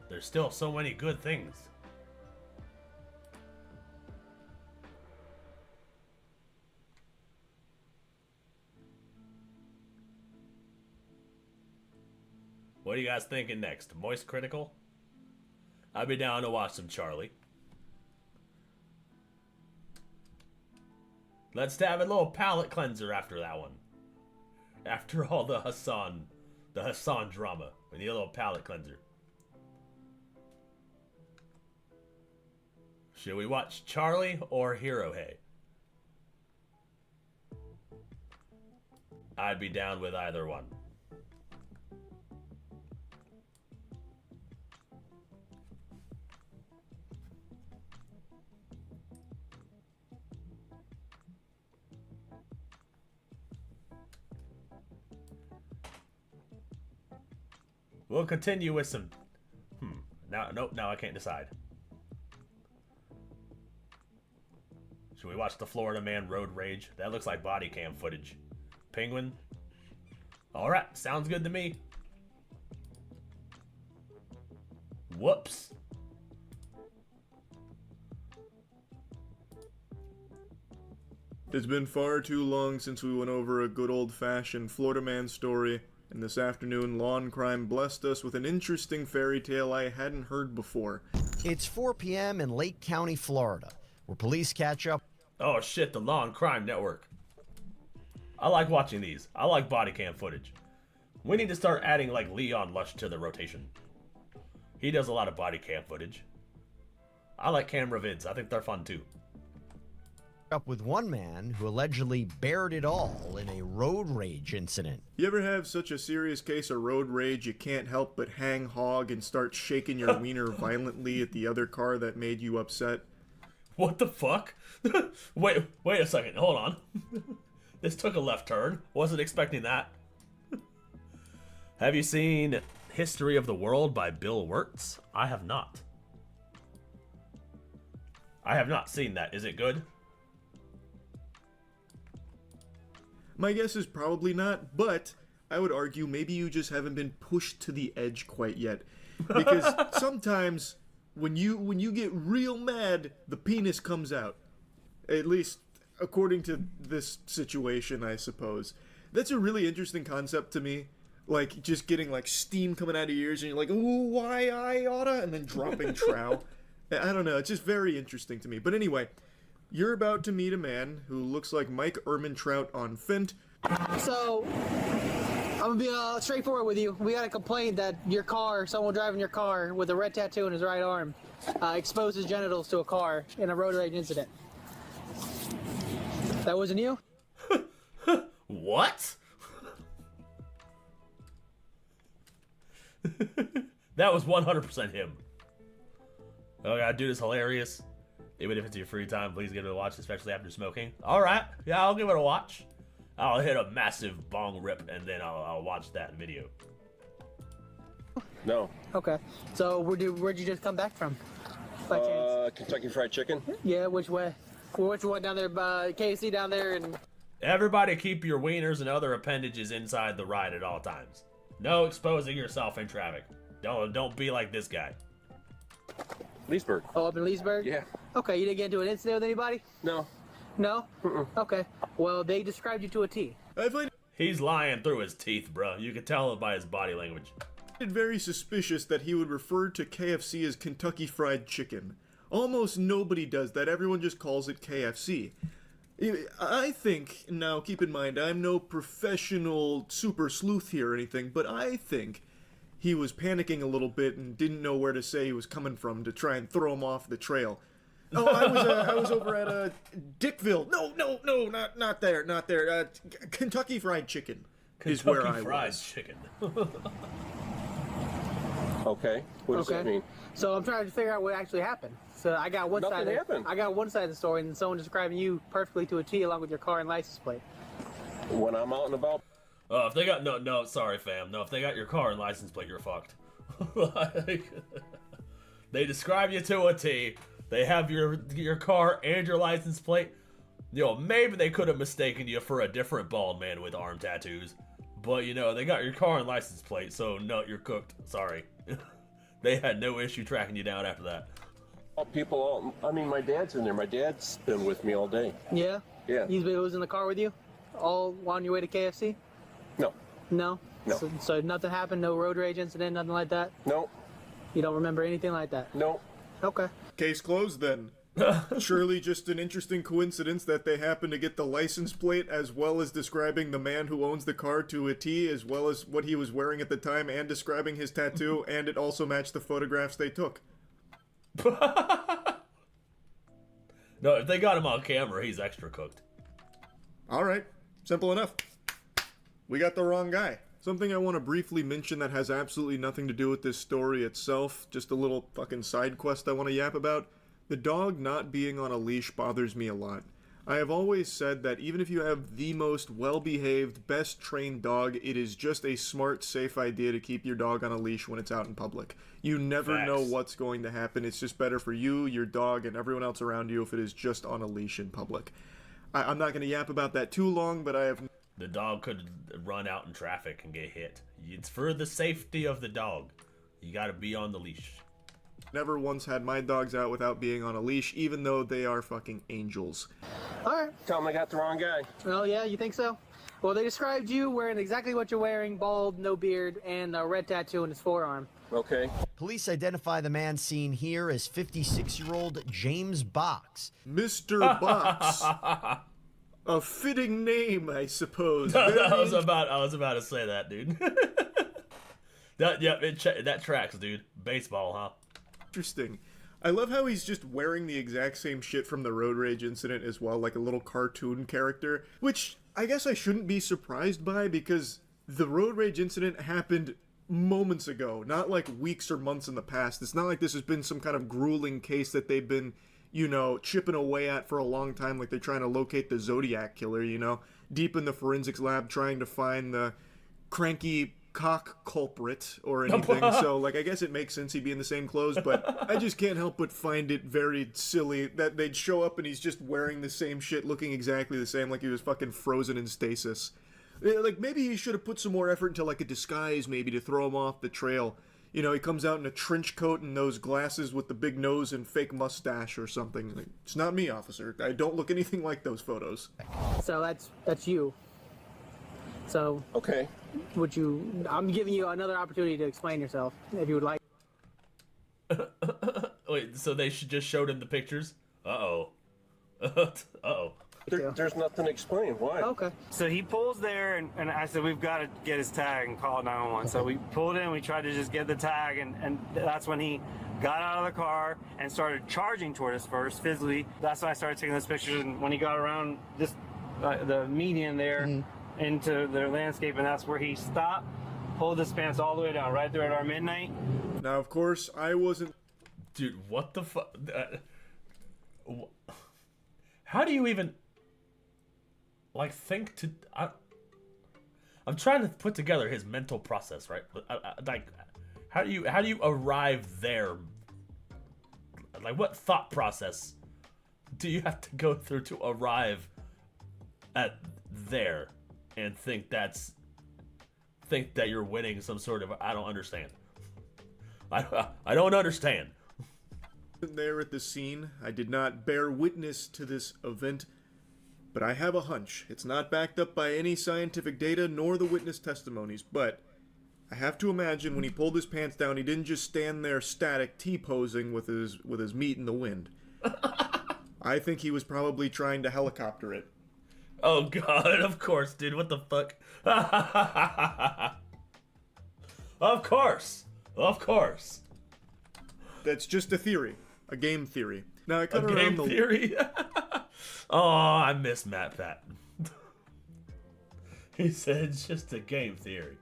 There's still so many good things. What are you guys thinking next? Moist Critical? I'd be down to watch some Charlie. Let's have a little palate cleanser after that one. After all the Hassan drama. We need a little palate cleanser. Should we watch Charlie or Hirohei? I'd be down with either one. We'll continue with some... Now I can't decide. Should we watch the Florida Man Road Rage? That looks like body cam footage. Penguin? Alright, sounds good to me. Whoops. It's been far too long since we went over a good old-fashioned Florida Man story, and this afternoon Lawn Crime blessed us with an interesting fairy tale I hadn't heard before. It's 4 p.m. in Lake County, Florida, where police catch up. Oh shit, the Lawn Crime Network. I like watching these. I like body cam footage. We need to start adding like Leon Lush to the rotation. He does a lot of body cam footage. I like camera vids. I think they're fun too. Up with one man who allegedly bared it all in a road rage incident. You ever have such a serious case of road rage you can't help but hang hog and start shaking your wiener violently at the other car that made you upset? What the fuck? Wait a second. Hold on. This took a left turn. Wasn't expecting that. Have you seen History of the World by Bill Wirtz? I have not. I have not seen that. Is it good? My guess is probably not, but I would argue maybe you just haven't been pushed to the edge quite yet. Because sometimes when you get real mad, the penis comes out. At least according to this situation, I suppose. That's a really interesting concept to me. Like, just getting, like, steam coming out of your ears, and you're like, ooh, why I oughta, and then dropping trow. I don't know, it's just very interesting to me. But anyway, you're about to meet a man who looks like Mike Ehrmantraut on Fint. So, I'm gonna be straightforward with you. We got a complaint that your car, someone driving your car with a red tattoo on his right arm, exposed his genitals to a car in a road rage incident. That wasn't you? What? That was 100% him. Oh god, dude is hilarious. Even if it's your free time, please give it a watch, especially after smoking. Alright, yeah, I'll give it a watch. I'll hit a massive bong rip and then I'll watch that video. No. Okay. So where'd you just come back from? By chance? Kentucky Fried Chicken. Yeah, which way? Which one down there by KFC down there and... Everybody keep your wieners and other appendages inside the ride at all times. No exposing yourself in traffic. Don't be like this guy. Leesburg. Oh, up in Leesburg? Yeah. Okay, you didn't get into an incident with anybody? No. No? Okay. Well, they described you to a T. He's lying through his teeth, bro. You can tell it by his body language. It's very suspicious that he would refer to KFC as Kentucky Fried Chicken. Almost nobody does that. Everyone just calls it KFC. I think, now keep in mind, I'm no professional super sleuth here or anything, but I think he was panicking a little bit and didn't know where to say he was coming from to try and throw him off the trail. Oh, I was over at Dickville. No, not there. Kentucky Fried Chicken is where I was. Chicken. Okay. What does that mean? So I'm trying to figure out what actually happened. So I got one Nothing side. happened. I got one side of the story, and someone describing you perfectly to a T, along with your car and license plate. When I'm out and about. Oh, if they got no, sorry, fam. No, if they got your car and license plate, you're fucked. Like, they describe you to a T. They have your car and your license plate. Maybe they could have mistaken you for a different bald man with arm tattoos. But, they got your car and license plate, so no, you're cooked. Sorry. They had no issue tracking you down after that. My dad's in there. My dad's been with me all day. Yeah? Yeah. He was in the car with you? All on your way to KFC? No. No? No. So nothing happened? No road rage incident? Nothing like that? No. You don't remember anything like that? No. Okay. Case closed then. Surely just an interesting coincidence that they happen to get the license plate as well as describing the man who owns the car to a T, as well as what he was wearing at the time and describing his tattoo, and it also matched the photographs they took. No, if they got him on camera, he's extra cooked. Alright, simple enough. We got the wrong guy. Something I want to briefly mention that has absolutely nothing to do with this story itself, just a little fucking side quest I want to yap about. The dog not being on a leash bothers me a lot. I have always said that even if you have the most well-behaved, best-trained dog, it is just a smart, safe idea to keep your dog on a leash when it's out in public. You never know what's going to happen. It's just better for you, your dog, and everyone else around you if it is just on a leash in public. I'm not going to yap about that too long, but I have... The dog could run out in traffic and get hit. It's for the safety of the dog. You gotta be on the leash. Never once had my dogs out without being on a leash, even though they are fucking angels. Alright. Tell them I got the wrong guy. Oh, yeah? You think so? Well, they described you wearing exactly what you're wearing, bald, no beard, and a red tattoo on his forearm. Okay. Police identify the man seen here as 56-year-old James Box. Mr. Box. A fitting name, I suppose. I was about to say that, dude. That tracks, dude. Baseball, huh? Interesting. I love how he's just wearing the exact same shit from the road rage incident as well, like a little cartoon character, which I guess I shouldn't be surprised by because the road rage incident happened moments ago, not like weeks or months in the past. It's not like this has been some kind of grueling case that they've been, you know, chipping away at for a long time, like they're trying to locate the Zodiac killer, you know, deep in the forensics lab trying to find the cranky cock culprit or anything. So, like, I guess it makes sense he'd be in the same clothes, but I just can't help but find it very silly that they'd show up and he's just wearing the same shit, looking exactly the same, like he was fucking frozen in stasis. Like, maybe he should have put some more effort into, like, a disguise, maybe, to throw him off the trail. You know, he comes out in a trench coat and those glasses with the big nose and fake mustache or something. Like, it's not me, officer. I don't look anything like those photos. So that's you. So... Okay. Would you... I'm giving you another opportunity to explain yourself, if you would like. Wait, so they just showed him the pictures? Uh-oh. Uh-oh. There's nothing to explain. Why? Okay. So he pulls there, and I said, we've got to get his tag and call 911. So we pulled in, we tried to just get the tag, and that's when he got out of the car and started charging toward us first, physically. That's when I started taking those pictures, and when he got around this, the median there into the landscape, and that's where he stopped, pulled his pants all the way down, right there at our midnight. Now, of course, I wasn't... Dude, what the fuck? How do you even... like think to I'm trying to put together his mental process, right? Like how do you arrive there? Like what thought process do you have to go through to arrive at there and think that you're winning some sort of... I don't understand. I don't understand. There at the scene, I did not bear witness to this event, but I have a hunch. It's not backed up by any scientific data nor the witness testimonies, but I have to imagine when he pulled his pants down, he didn't just stand there static T-posing with his meat in the wind. I think he was probably trying to helicopter it. Oh god, of course, dude, what the fuck? Of course. That's just a theory. A game theory. Now, I cut a game theory? Oh, I miss Matt Patton. He said it's just a game theory.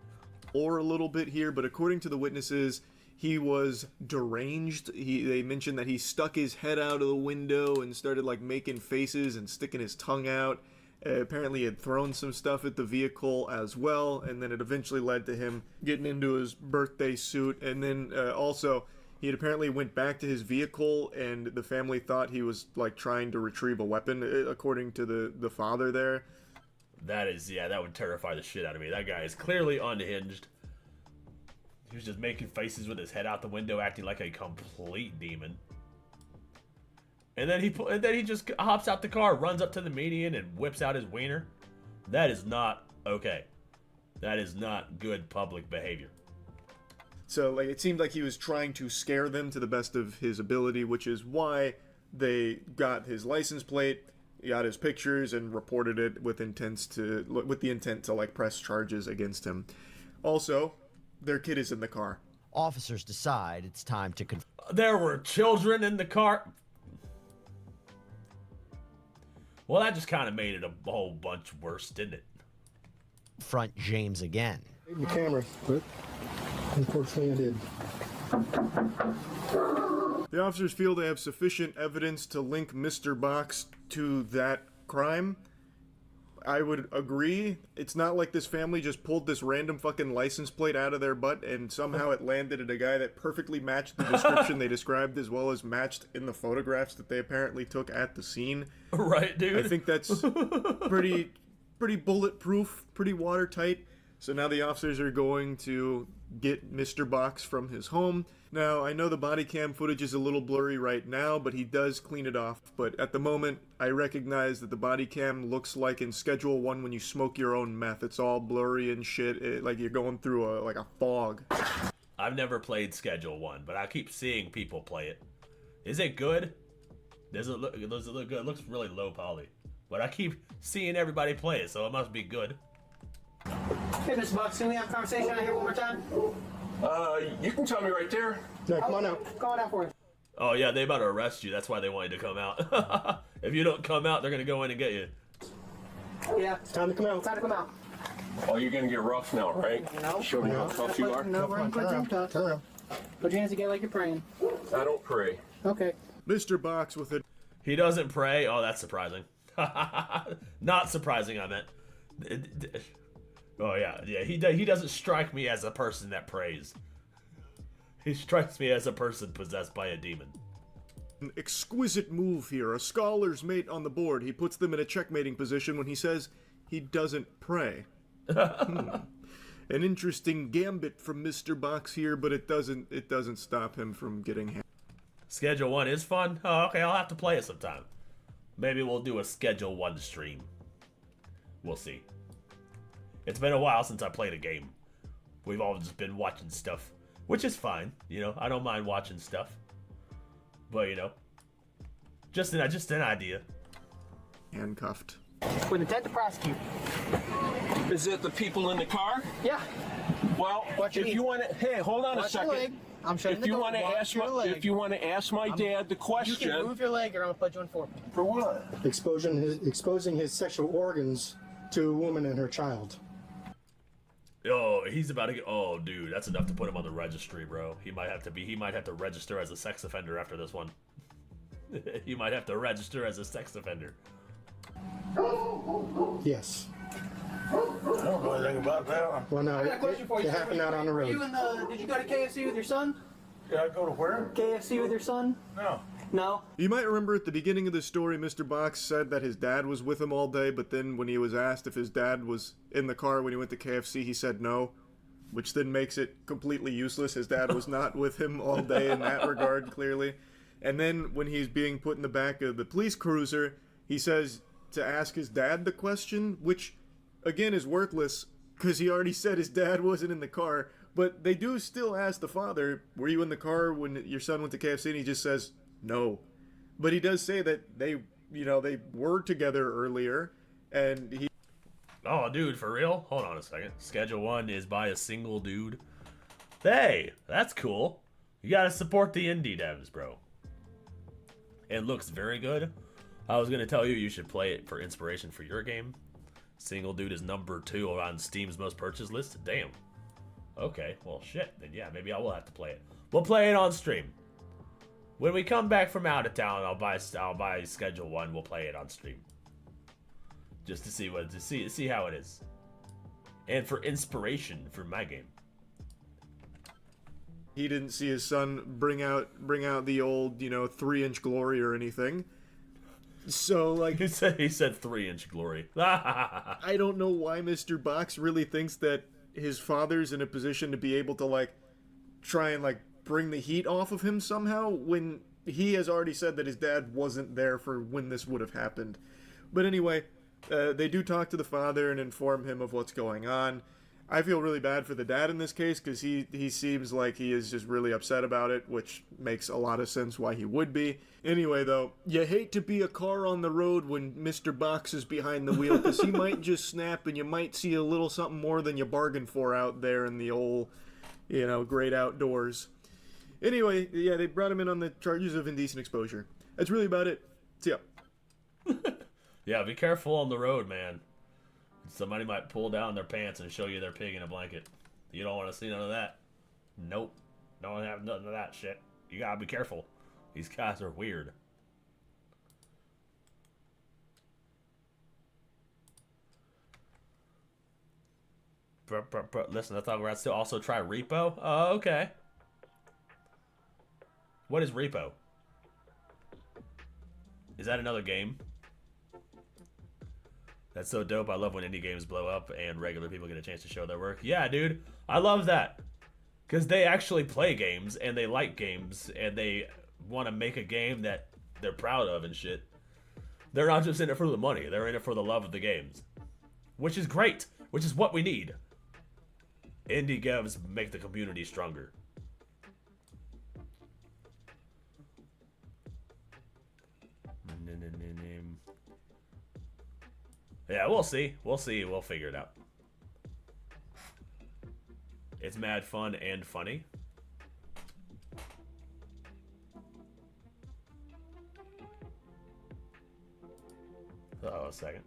Or a little bit here, but according to the witnesses, he was deranged. They mentioned that he stuck his head out of the window and started like making faces and sticking his tongue out. Apparently he had thrown some stuff at the vehicle as well, and then it eventually led to him getting into his birthday suit, and then also he had apparently went back to his vehicle, and the family thought he was like trying to retrieve a weapon, according to the father there. That would terrify the shit out of me. That guy is clearly unhinged. He was just making faces with his head out the window, acting like a complete demon. And then he just hops out the car, runs up to the median, and whips out his wiener. That is not okay. That is not good public behavior. So, like, it seemed like he was trying to scare them to the best of his ability, which is why They got his license plate, got his pictures, and reported it with the intent to like press charges against him. Also, their kid is in the car. Officers decide it's time to There were children in the car. Well, that just kind of made it a whole bunch worse, didn't it? confront James again. The camera, but unfortunately I did. The officers feel they have sufficient evidence to link Mr. Box to that crime. I would agree. It's not like this family just pulled this random fucking license plate out of their butt and somehow it landed at a guy that perfectly matched the description they described, as well as matched in the photographs that they apparently took at the scene. Right, dude? I think that's pretty bulletproof, pretty watertight. So now the officers are going to get Mr. Box from his home. Now, I know the body cam footage is a little blurry right now, but he does clean it off. But at the moment, I recognize that the body cam looks like in Schedule 1 when you smoke your own meth. It's all blurry and shit, like you're going through a fog. I've never played Schedule 1, but I keep seeing people play it. Is it good? Does it look good? It looks really low poly. But I keep seeing everybody play it, so it must be good. Hey, Mr. Box, can we have a conversation out here one more time? You can tell me right there. Yeah, come on out. Come on out for it. Oh yeah, they about to arrest you. That's why they want you to come out. If you don't come out, they're gonna go in and get you. Yeah, it's time to come out. It's time to come out. Oh, you're gonna get rough now, right? No. Show me how tough you are. No, we're gonna put you tough. Turn around. Put your hands together like you're praying. I don't pray. Okay. Mr. Box with it. He doesn't pray? Oh, that's surprising. Not surprising, I meant. Oh yeah, he doesn't strike me as a person that prays. He strikes me as a person possessed by a demon. An exquisite move here. A scholar's mate on the board. He puts them in a checkmating position when he says he doesn't pray. An interesting gambit from Mr. Box here, but it doesn't stop him from getting hit. Schedule 1 is fun? Oh, okay, I'll have to play it sometime. Maybe we'll do a Schedule 1 stream. We'll see. It's been a while since I played a game. We've all just been watching stuff, which is fine. You know, I don't mind watching stuff. But, you know, just an idea. Handcuffed. With intent to prosecute. Is it the people in the car? Yeah. Well, if you want to, hey, hold on a second. I'm shutting the door. If you want to ask my dad the question, you can move your leg, or I'm gonna put you in forfeit. For what? Exposing his sexual organs to a woman and her child. Oh, he's about to get. Oh, dude, that's enough to put him on the registry, bro. He might have to register as a sex offender after this one. He might have to register as a sex offender. Yes. I don't know anything about that. Well, no, I got a question for you. it happened out on the road. Did you go to KFC with your son? Did I go to where? KFC with your son? No. No? You might remember at the beginning of the story, Mr. Box said that his dad was with him all day, but then when he was asked if his dad was in the car when he went to KFC, he said no, which then makes it completely useless. His dad was not with him all day in that regard, clearly. And then when he's being put in the back of the police cruiser, he says to ask his dad the question, which, again, is worthless, because he already said his dad wasn't in the car. But they do still ask the father, were you in the car when your son went to KFC? And he just says, no. But he does say that they were together earlier, and he... Oh, dude, for real? Hold on a second. Schedule 1 is by a single dude. Hey, that's cool. You gotta support the indie devs, bro. It looks very good. I was gonna tell you should play it for inspiration for your game. Single dude is number 2 on Steam's most purchased list. Damn. Okay, well shit. Then yeah, maybe I will have to play it. We'll play it on stream. When we come back from out of town, I'll buy Schedule 1. We'll play it on stream, just to see how it is, and for inspiration for my game. He didn't see his son bring out the old 3-inch glory or anything. So like he said 3-inch glory. I don't know why Mr. Box really thinks that his father's in a position to be able to try and bring the heat off of him somehow, when he has already said that his dad wasn't there for when this would have happened. But anyway, they do talk to the father and inform him of what's going on. I feel really bad for the dad in this case because he seems like he is just really upset about it, which makes a lot of sense why he would be. Anyway, though, you hate to be a car on the road when Mr. Box is behind the wheel because he might just snap and you might see a little something more than you bargained for out there in the old, you know, great outdoors. Anyway, yeah, they brought him in on the charges of indecent exposure. That's really about it. See ya. Yeah, be careful on the road, man. Somebody might pull down their pants and show you their pig in a blanket. You don't want to see none of that. Nope. Don't have none of that shit. You gotta be careful. These guys are weird. Listen, I thought we were to also try Repo. Oh, okay. What is Repo? Is that another game? That's so dope. I love when indie games blow up and regular people get a chance to show their work. Yeah, dude. I love that. Because they actually play games, and they like games, and they want to make a game that they're proud of and shit. They're not just in it for the money. They're in it for the love of the games. Which is great. Which is what we need. Indie devs make the community stronger. Yeah, we'll see. We'll see. We'll figure it out. It's mad fun and funny. Oh, a second.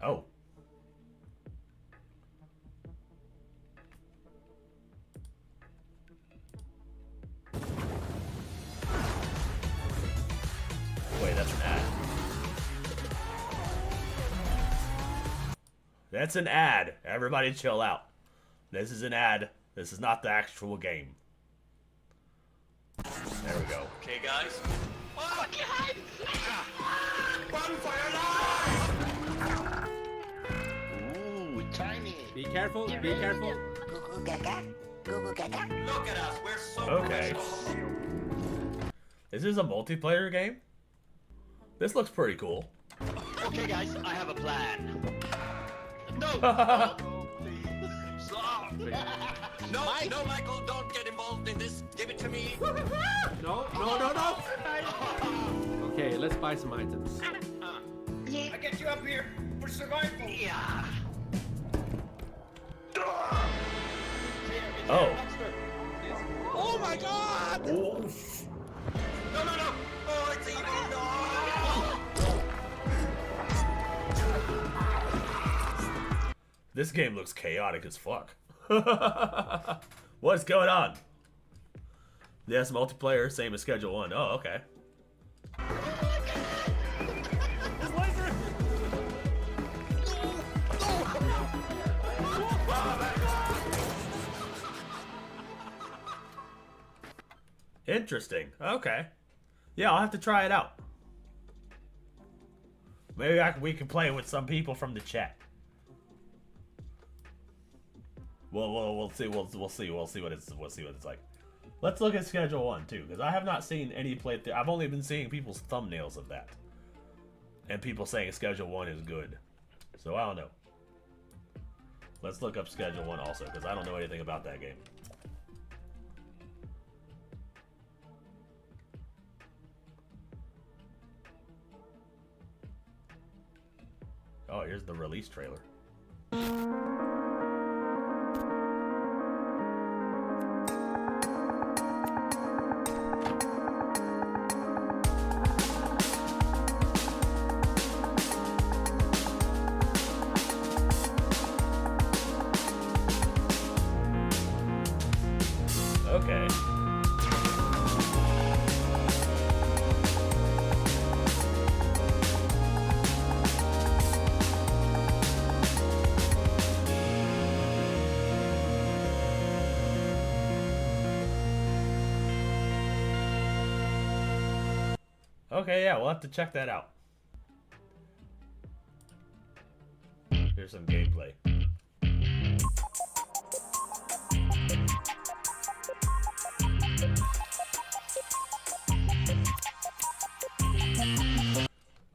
Oh. Wait, that's an ad. That's an ad. Everybody chill out. This is an ad. This is not the actual game. There we go. Okay, guys. Oh, God! Run for your life! Ooh, tiny. Be careful. Be careful. Look at us. We're so Okay. Is this a multiplayer game? This looks pretty cool. Okay, guys, I have a plan. No! Stop! No, no, Michael, don't get involved in this. Give it to me. No. Okay, let's buy some items. I get you up here for survival. Yeah. Oh. Oh my God! No! Oh, it's evil! No! This game looks chaotic as fuck. What's going on? Yes, multiplayer, same as Schedule 1. Oh, okay. Interesting. Okay. Yeah, I'll have to try it out. Maybe we can play with some people from the chat. We'll see what it's like. Let's look at Schedule 1 too, because I have not seen any playthrough. I've only been seeing people's thumbnails of that, and people saying Schedule 1 is good. So I don't know. Let's look up Schedule 1 also, because I don't know anything about that game. Oh, here's the release trailer. Okay. Okay, yeah, we'll have to check that out. Here's some gameplay.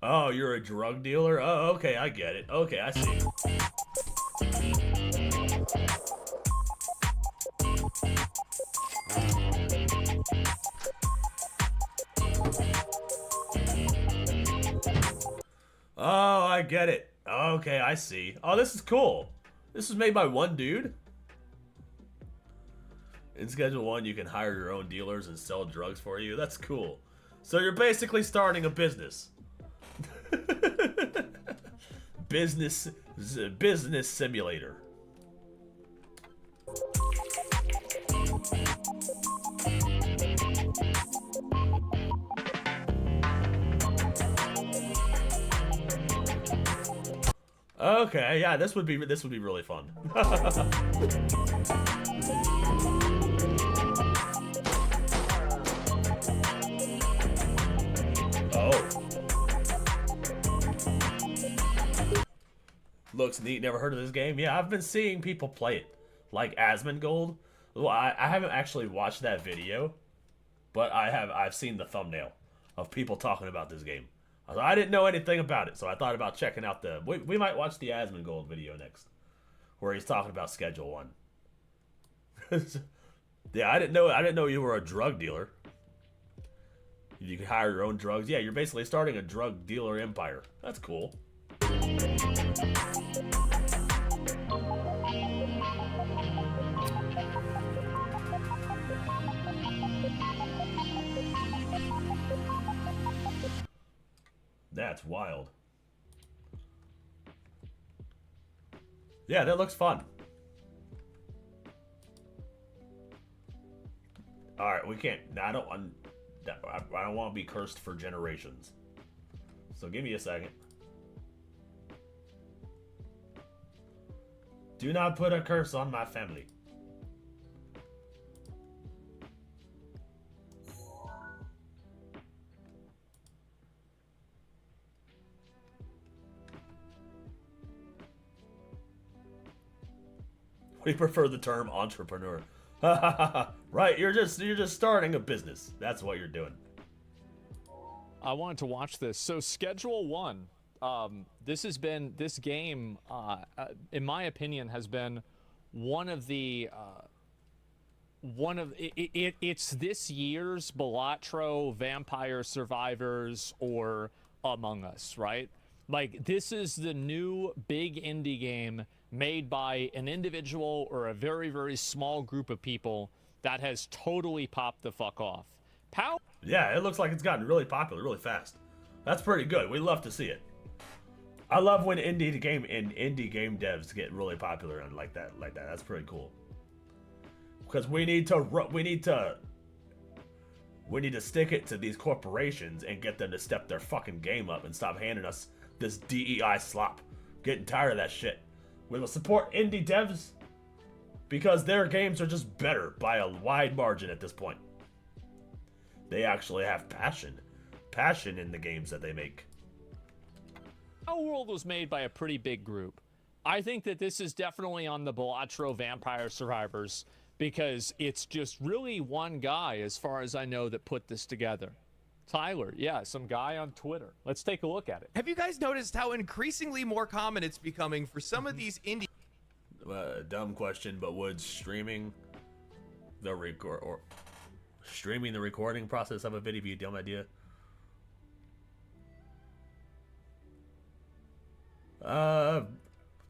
Oh, you're a drug dealer? Oh, okay, I get it. Okay, I see. Oh, I get it. Okay, I see. Oh, this is cool. This is made by one dude. In Schedule 1, you can hire your own dealers and sell drugs for you. That's cool. So you're basically starting a business. business simulator. Okay, yeah, this would be really fun. Oh. Looks neat. Never heard of this game? Yeah, I've been seeing people play it. Like Asmongold. Well, I haven't actually watched that video, but I've seen the thumbnail of people talking about this game. I didn't know anything about it, so I thought about checking out the... We might watch the Asmongold video next, where he's talking about Schedule 1. Yeah, I didn't know you were a drug dealer. You can hire your own drugs. Yeah, you're basically starting a drug dealer empire. That's cool. That's wild. Yeah, that looks fun. All right, we can't. I don't want to be cursed for generations. So give me a second. Do not put a curse on my family. We prefer the term entrepreneur. Right, you're just starting a business. That's what you're doing. I wanted to watch this. So Schedule 1, this game, in my opinion, has been one of the it's this year's Balatro, Vampire Survivors, or Among Us, right? Like, this is the new big indie game made by an individual or a very, very small group of people that has totally popped the fuck off. Yeah, it looks like it's gotten really popular really fast. That's pretty good. We love to see it. I love when indie game devs get really popular and like that. That's pretty cool. Because we need to stick it to these corporations and get them to step their fucking game up and stop handing us this DEI slop. Getting tired of that shit. We will support indie devs because their games are just better by a wide margin at this point. They actually have passion in the games that they make. Our World was made by a pretty big group. I think that this is definitely on the Balatro Vampire Survivors because it's just really one guy, as far as I know, that put this together. Tyler, yeah, some guy on Twitter. Let's take a look at it. Have you guys noticed how increasingly more common it's becoming for some of these indie... Dumb question, but would streaming the recording process of a video be a dumb idea? That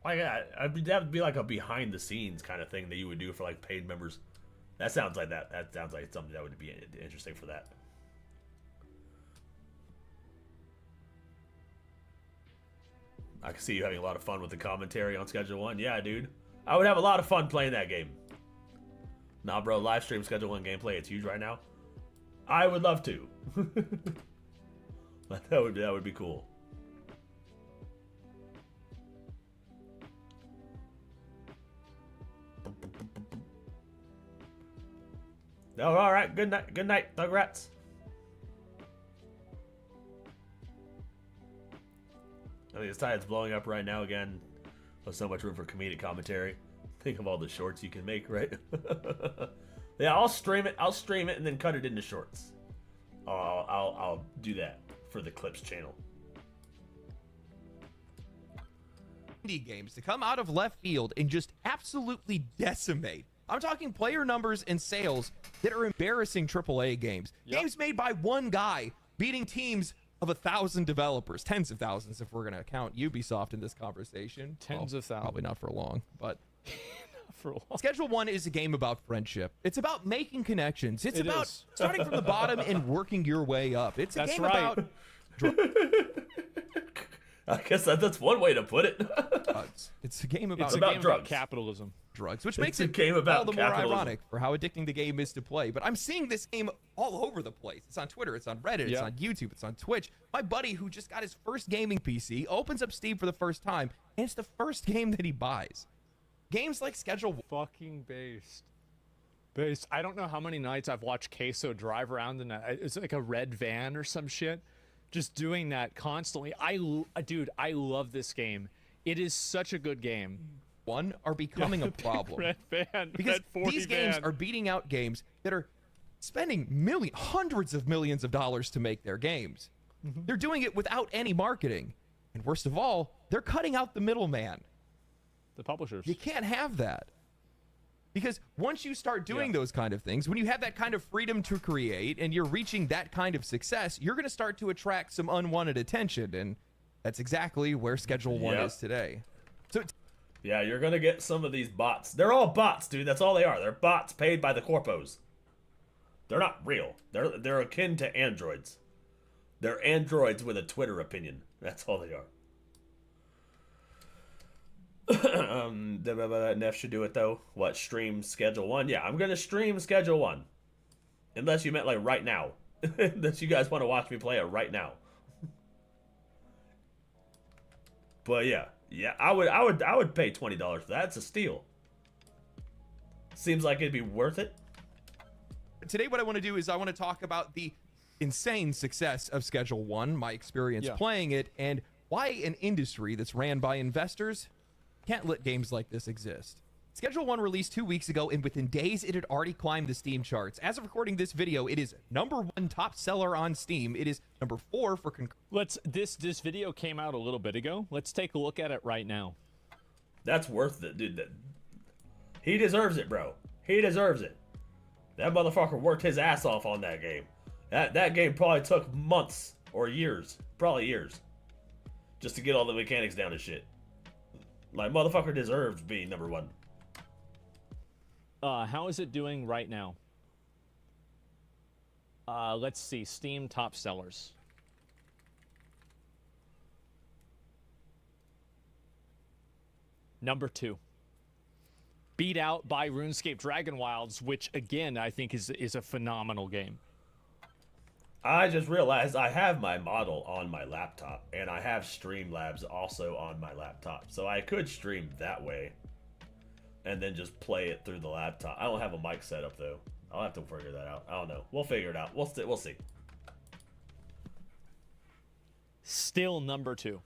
would be like a behind the scenes kind of thing that you would do for like paid members. That sounds like something that would be interesting for that. I can see you having a lot of fun with the commentary on Schedule 1. Yeah, dude. I would have a lot of fun playing that game. Nah, bro, live stream Schedule 1 gameplay. It's huge right now. I would love to. that would be cool. Oh, all right. Good night. Good night, Thugrats. I mean, this tide's blowing up right now again. There's so much room for comedic commentary. Think of all the shorts you can make, right? Yeah, I'll stream it. I'll stream it and then cut it into shorts. I'll do that for the Clips channel. indie games to come out of left field and just absolutely decimate. I'm talking player numbers and sales that are embarrassing AAA games. Games made by one guy beating teams of 1,000 developers, tens of thousands if we're going to count Ubisoft in this conversation. Tens of thousands. Probably not for long, but for long. Schedule 1 is a game about friendship. It's about making connections. It's about starting from the bottom and working your way up. It's a game about I guess that's one way to put it. It's a game about, drugs. Capitalism. Drugs, which It's makes a it game about all the more capitalism. ironic for how addicting the game is to play. But I'm seeing this game all over the place. It's on Twitter, it's on Reddit, it's on YouTube, it's on Twitch. My buddy who just got his first gaming PC opens up Steam for the first time, and it's the first game that he buys. Games like Schedule Fucking based. I don't know how many nights I've watched Queso drive around in it's like a red van or some shit, just doing that constantly. Dude, I love this game. It is such a good game. Are becoming a problem. Red van, because red 40 these games van. are beating out games that are spending hundreds of millions of dollars to make their games. They're doing it without any marketing. And worst of all, they're cutting out the middleman. The publishers. You can't have that. Because once you start doing those kind of things, when you have that kind of freedom to create and you're reaching that kind of success, you're going to start to attract some unwanted attention. And that's exactly where Schedule 1 is today. So yeah, you're gonna get some of these bots. They're all bots, dude. That's all they are. They're bots paid by the corpos. They're not real. They're akin to androids. They're androids with a Twitter opinion. That's all they are. Neff should do it though. What, stream Schedule 1? Yeah, I'm gonna stream Schedule 1. Unless you meant like right now. Unless you guys want to watch me play it right now. But yeah. Yeah, I would pay $20 for that. It's a steal. Seems like it'd be worth it. Today what I want to do is I want to talk about the insane success of Schedule 1, my experience playing it, and why an industry that's ran by investors can't let games like this exist. Schedule 1 released 2 weeks ago, and within days it had already climbed the Steam charts. As of recording this video, it is #1 top seller on Steam. It is #4 for This video came out a little bit ago. Let's take a look at it right now. That's worth it, dude. He deserves it, bro. He deserves it. That motherfucker worked his ass off on that game. That game probably took months or years, probably years, just to get all the mechanics down and shit. Like, motherfucker deserves being #1. How is it doing right now? Let's see. Steam top sellers. #2. Beat out by RuneScape Dragon Wilds, which again I think is a phenomenal game. I just realized I have my model on my laptop, and I have Streamlabs also on my laptop, so I could stream that way, and then just play it through the laptop. I don't have a mic set up though. I'll have to figure that out. I don't know. We'll figure it out. We'll see. Still #2.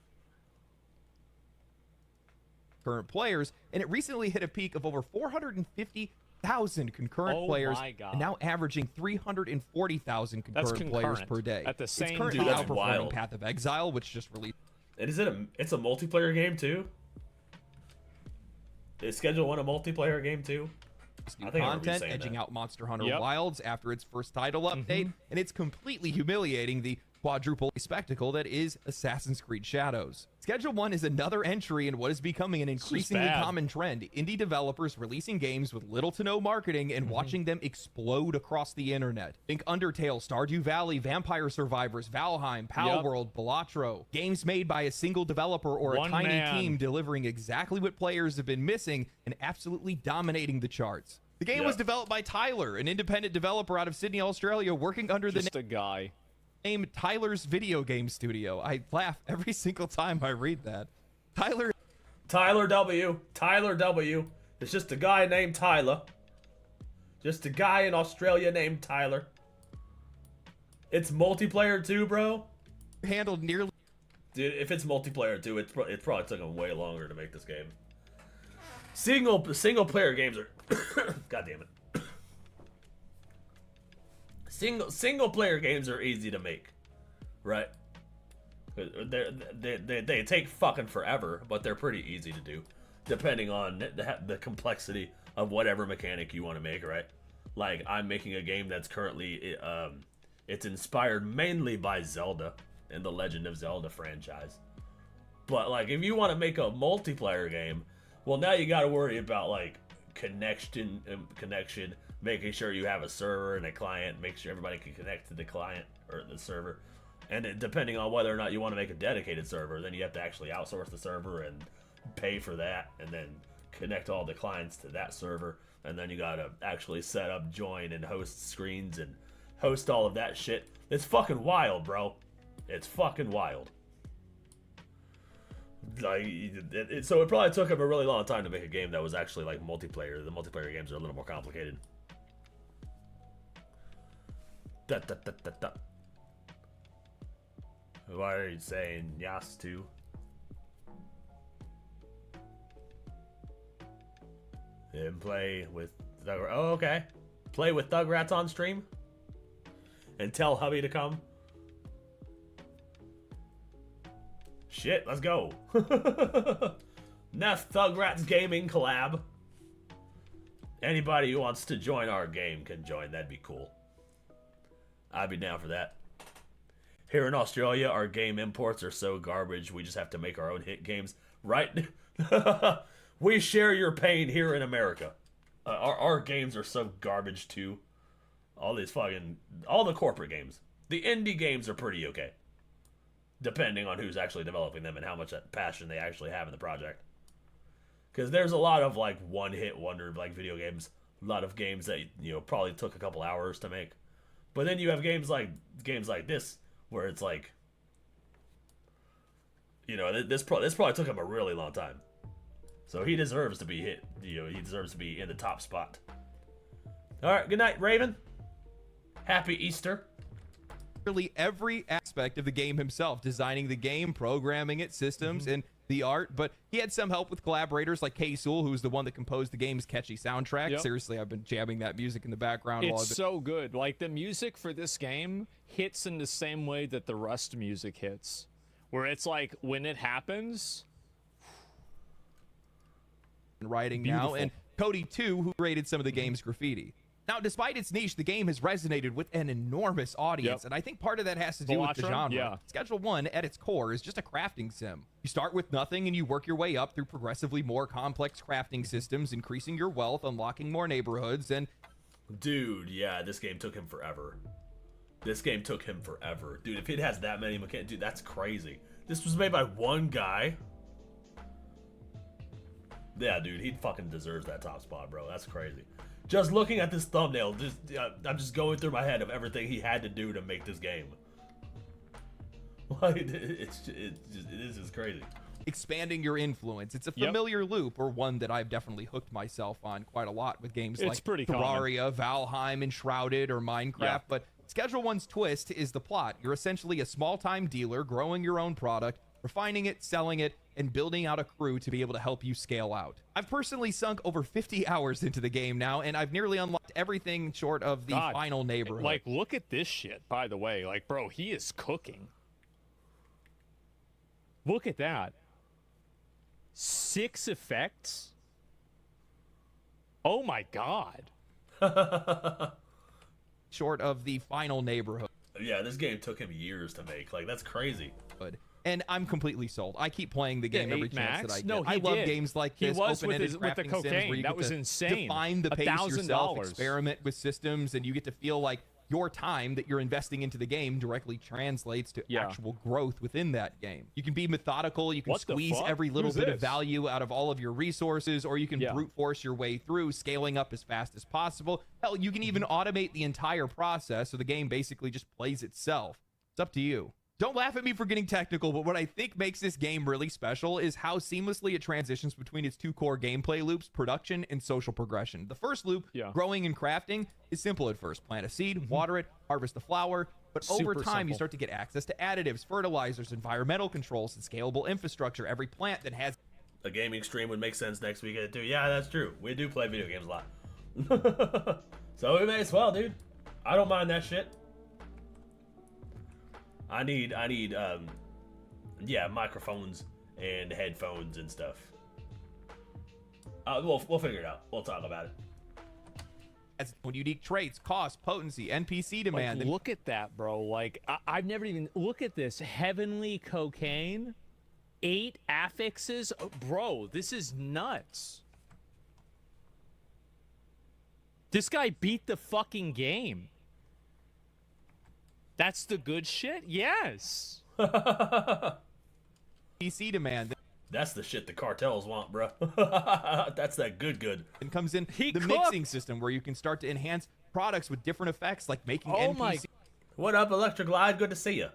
Current players, and it recently hit a peak of over 450,000 concurrent players, my God. and now averaging 340,000 concurrent players per day. At the same it's currently time. That's outperforming wild. Path of Exile, which just released. And it's a multiplayer game too? Is Schedule 1 a multiplayer game too? New I think I remember you content, saying edging that. out Monster Hunter Wilds after its first title update, and it's completely humiliating the quadruple spectacle that is Assassin's Creed Shadows. Schedule 1 is another entry in what is becoming an increasingly common trend. Indie developers releasing games with little to no marketing and watching them explode across the internet. Think Undertale, Stardew Valley, Vampire Survivors, Valheim, Palworld, Balatro. Games made by a single developer or One a tiny man. team delivering exactly what players have been missing and absolutely dominating the charts. The game was developed by Tyler, an independent developer out of Sydney, Australia, working under the name Tyler's Video Game Studio. I laugh every single time I read that. Tyler W. It's just a guy named Tyler. Just a guy in Australia named Tyler. It's multiplayer too, bro. Handled nearly. Dude, if it's multiplayer too, it probably took them way longer to make this game. Single player games are. God damn it. Single player games are easy to make, right? They take fucking forever, but they're pretty easy to do, depending on the complexity of whatever mechanic you want to make, right? Like, I'm making a game that's currently, it's inspired mainly by Zelda and the Legend of Zelda franchise. But, like, if you want to make a multiplayer game, well, now you got to worry about, like, connection, making sure you have a server and a client, make sure everybody can connect to the client or the server. And depending on whether or not you want to make a dedicated server, then you have to actually outsource the server and pay for that, and then connect all the clients to that server. And then you gotta actually set up, join, and host screens and host all of that shit. It's fucking wild, bro. It's fucking wild. Like, so it probably took him a really long time to make a game that was actually like multiplayer. The multiplayer games are a little more complicated. Why are you saying yes to? And play with Thug. Oh, okay. Play with Thug Rats on stream? And tell hubby to come? Shit, let's go. Neph Thug Rats Gaming collab. Anybody who wants to join our game can join. That'd be cool. I'd be down for that. Here in Australia, our game imports are so garbage, we just have to make our own hit games. Right? We share your pain here in America. Our games are so garbage too. All the corporate games. The indie games are pretty okay. Depending on who's actually developing them and how much passion they actually have in the project. Because there's a lot of like one-hit wonder like video games. A lot of games that, you know, probably took a couple hours to make. But then you have games like this, where it's like, you know, this probably took him a really long time. So he deserves to be hit. You know, he deserves to be in the top spot. All right, good night, Raven. Happy Easter. Really every aspect of the game himself, designing the game, programming it, systems, and the art. But he had some help with collaborators like K Soul, who's the one that composed the game's catchy soundtrack. Yep. Seriously, I've been jamming that music in the background. It's so good. Like, the music for this game hits in the same way that the Rust music hits, where it's like when it happens. Writing Beautiful. now, and Cody too, who created some of the game's graffiti. Now, despite its niche, the game has resonated with an enormous audience, and I think part of that has to do with the genre. Yeah. Schedule 1, at its core, is just a crafting sim. You start with nothing, and you work your way up through progressively more complex crafting systems, increasing your wealth, unlocking more neighborhoods, and... Dude, yeah, this game took him forever. This game took him forever. Dude, if it has that many mechanics, dude, that's crazy. This was made by one guy. Yeah, dude, he fucking deserves that top spot, bro. That's crazy. Just looking at this thumbnail, I'm just going through my head of everything he had to do to make this game. Like, it is just crazy. Expanding your influence. It's a familiar loop, or one that I've definitely hooked myself on quite a lot with games like Terraria, Valheim, Enshrouded, or Minecraft. But Schedule 1's twist is the plot. You're essentially a small-time dealer growing your own product, refining it, selling it, and building out a crew to be able to help you scale out. I've personally sunk over 50 hours into the game now, and I've nearly unlocked everything short of the final neighborhood. Like, look at this shit, by the way. Like, bro, he is cooking. Look at that. 6 effects? Oh my god. Short of the final neighborhood. Yeah, this game took him years to make. Like, that's crazy. And I'm completely sold. I keep playing the game every chance that I get. No, I love games like this. He was with open-ended the crafting cocaine. sims where you That get was to insane. define the pace yourself, $1,000. experiment with systems, and you get to feel like your time that you're investing into the game directly translates to actual growth within that game. You can be methodical, you can squeeze every little bit of value out of all of your resources, or you can brute force your way through, scaling up as fast as possible. Hell, you can even automate the entire process, so the game basically just plays itself. It's up to you. Don't laugh at me for getting technical, but what I think makes this game really special is how seamlessly it transitions between its 2 core gameplay loops, production and social progression. The first loop, growing and crafting, is simple at first. Plant a seed, water it, harvest the flower, but over time you start to get access to additives, fertilizers, environmental controls, and scalable infrastructure. Every plant that has... A gaming stream would make sense next weekend too. Yeah, that's true. We do play video games a lot. So we may as well, dude. I don't mind that shit. I need Yeah, microphones and headphones and stuff. We'll figure it out. We'll talk about it. That's when unique traits, cost, potency, NPC demand. Like, look at that, bro. Like, I've never even... Look at this. Heavenly cocaine. 8 affixes. Oh, bro, this is nuts. This guy beat the fucking game. That's the good shit? Yes. PC demand. That's the shit the cartels want, bro. That's that good. And comes in the mixing system where you can start to enhance products with different effects, like making NPC. What up, Electric Glide? Good to see you.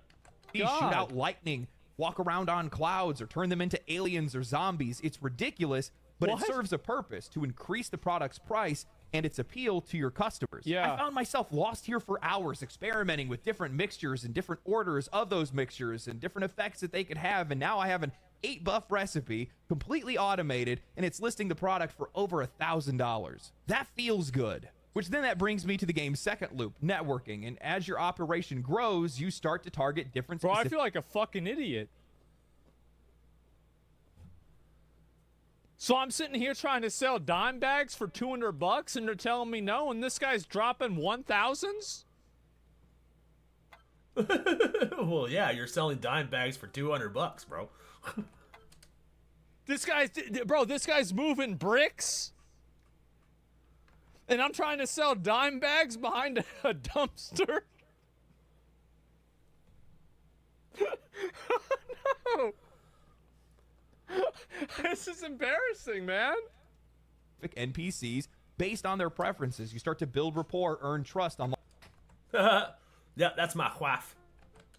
Shoot out lightning, walk around on clouds, or turn them into aliens or zombies. It's ridiculous, but it serves a purpose to increase the product's price and its appeal to your customers. Yeah. I found myself lost here for hours experimenting with different mixtures and different orders of those mixtures and different effects that they could have, and now I have an 8-buff recipe, completely automated, and it's listing the product for over $1,000. That feels good. Which then that brings me to the game's second loop, networking. And as your operation grows, you start to target different Bro, I feel like a fucking idiot. So I'm sitting here trying to sell dime bags for $200 and they're telling me no, and this guy's dropping 1,000s? Well, yeah, you're selling dime bags for $200, bro. This guy's moving bricks. And I'm trying to sell dime bags behind a dumpster. No. This is embarrassing, man. NPCs based on their preferences. You start to build rapport, earn trust, unlock. Yeah, that's my wife.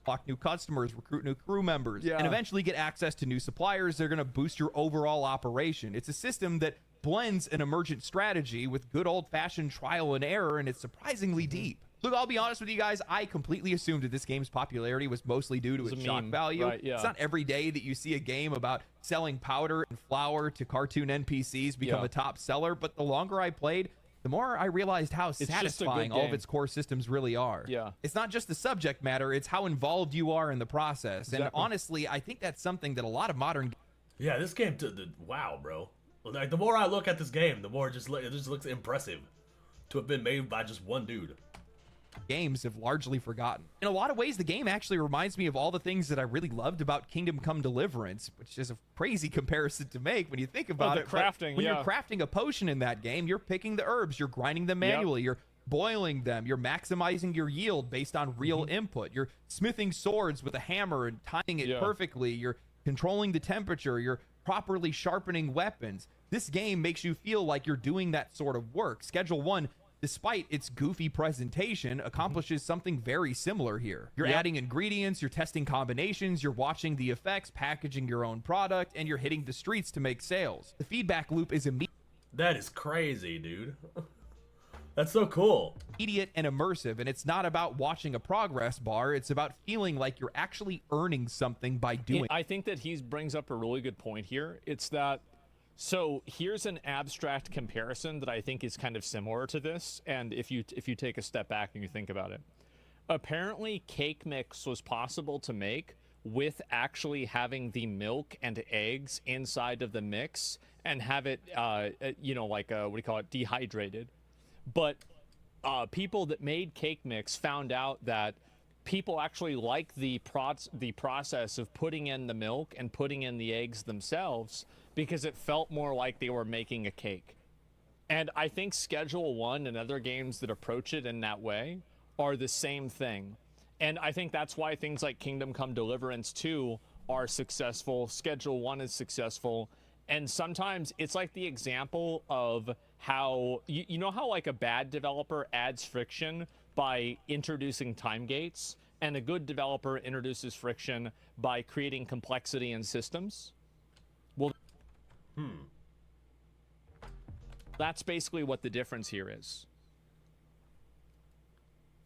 Unlock new customers, recruit new crew members, and eventually get access to new suppliers. They're going to boost your overall operation. It's a system that blends an emergent strategy with good old-fashioned trial and error, and it's surprisingly deep. Look, I'll be honest with you guys, I completely assumed that this game's popularity was mostly due to its shock value. Right, yeah. It's not every day that you see a game about selling powder and flour to cartoon NPCs become a top seller, but the longer I played, the more I realized how satisfying all of its core systems really are. Yeah. It's not just the subject matter, it's how involved you are in the process. And honestly, I think that's something that a lot of modern... Yeah, this game, wow, bro. Like, the more I look at this game, the more it just looks impressive to have been made by just one dude. Games have largely forgotten. In a lot of ways, the game actually reminds me of all the things that I really loved about Kingdom Come Deliverance, which is a crazy comparison to make when you think about it. Crafting, when you're crafting a potion in that game, you're picking the herbs, you're grinding them manually, you're boiling them, you're maximizing your yield based on real input, you're smithing swords with a hammer and timing it perfectly, you're controlling the temperature, you're properly sharpening weapons. This game makes you feel like you're doing that sort of work. Schedule 1, despite its goofy presentation, accomplishes something very similar here. You're adding ingredients, you're testing combinations, you're watching the effects, packaging your own product, and you're hitting the streets to make sales. The feedback loop is immediate. That is crazy, dude. That's so cool. Immediate and immersive, and it's not about watching a progress bar, it's about feeling like you're actually earning something by doing. I think that he brings up a really good point here. It's that, so here's an abstract comparison that I think is kind of similar to this, and if you take a step back and you think about it. Apparently, cake mix was possible to make with actually having the milk and eggs inside of the mix and have it, you know, like, what do you call it, dehydrated. But people that made cake mix found out that people actually like the process of putting in the milk and putting in the eggs themselves because it felt more like they were making a cake. And I think Schedule 1 and other games that approach it in that way are the same thing. And I think that's why things like Kingdom Come Deliverance 2 are successful, Schedule 1 is successful, and sometimes it's like the example of how, you know how like a bad developer adds friction by introducing time gates, and a good developer introduces friction by creating complexity in systems? Well, that's basically what the difference here is.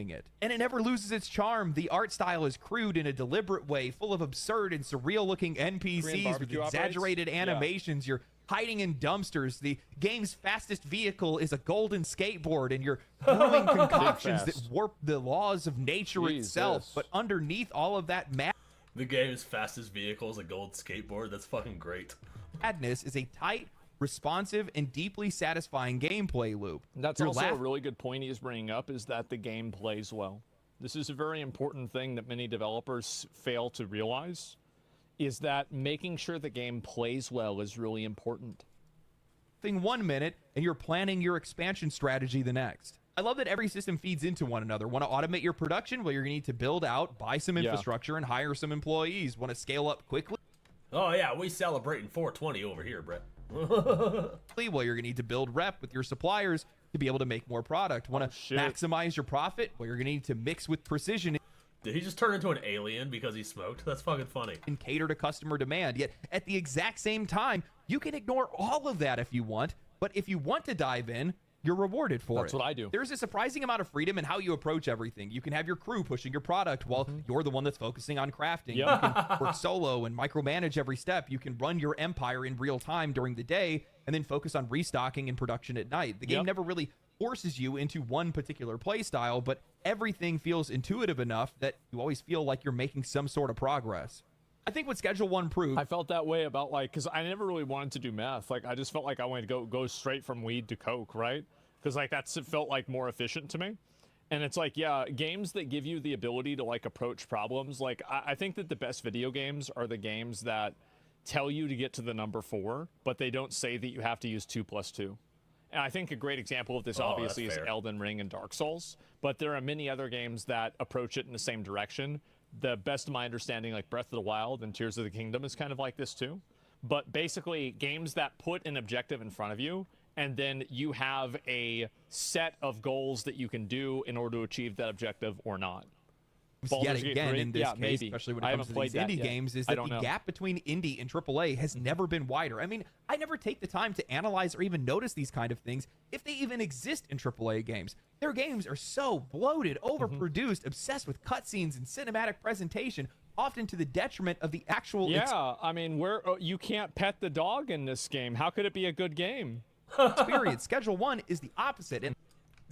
And it never loses its charm. The art style is crude in a deliberate way, full of absurd and surreal looking NPCs with exaggerated animations. You're hiding in dumpsters. The game's fastest vehicle is a golden skateboard, and you're brewing concoctions that warp the laws of nature itself. But underneath all of that The game's fastest vehicle is a gold skateboard. That's fucking great. Madness is a tight, responsive, and deeply satisfying gameplay loop. That's also a really good point he's bringing up, is that the game plays well. This is a very important thing that many developers fail to realize, is that making sure the game plays well is really important. Thing 1 minute, and you're planning your expansion strategy the next. I love that every system feeds into one another. Want to automate your production? Well, you're going to need to build out, buy some infrastructure, and hire some employees. Want to scale up quickly? Oh, yeah, we celebrating 420 over here, Brett. Well, you're going to need to build rep with your suppliers to be able to make more product. Want to maximize your profit? Well, you're going to need to mix with precision. Did he just turn into an alien because he smoked? That's fucking funny. And cater to customer demand. Yet, at the exact same time, you can ignore all of that if you want. But if you want to dive in, you're rewarded for it. That's what I do. There's a surprising amount of freedom in how you approach everything. You can have your crew pushing your product while you're the one that's focusing on crafting. You can work solo and micromanage every step. You can run your empire in real time during the day and then focus on restocking and production at night. The game never really forces you into one particular play style, but everything feels intuitive enough that you always feel like you're making some sort of progress. I think what Schedule 1 proved... I felt that way about, like, because I never really wanted to do meth. Like, I just felt like I wanted to go straight from weed to coke, right? Because, like, it felt, like, more efficient to me. And it's like, yeah, games that give you the ability to, like, approach problems. Like, I think that the best video games are the games that tell you to get to the number 4, but they don't say that you have to use 2 + 2. And I think a great example of this, obviously, is Elden Ring and Dark Souls. But there are many other games that approach it in the same direction. The best of my understanding, like Breath of the Wild and Tears of the Kingdom is kind of like this too. But basically, games that put an objective in front of you, and then you have a set of goals that you can do in order to achieve that objective or not. Yet again, in this case, especially when it comes to these indie games, is that the gap between indie and AAA has never been wider. I mean, I never take the time to analyze or even notice these kind of things if they even exist in AAA games. Their games are so bloated, overproduced, obsessed with cutscenes and cinematic presentation, often to the detriment of the actual I mean, you can't pet the dog in this game. How could it be a good game? experience. Schedule 1 is the opposite. And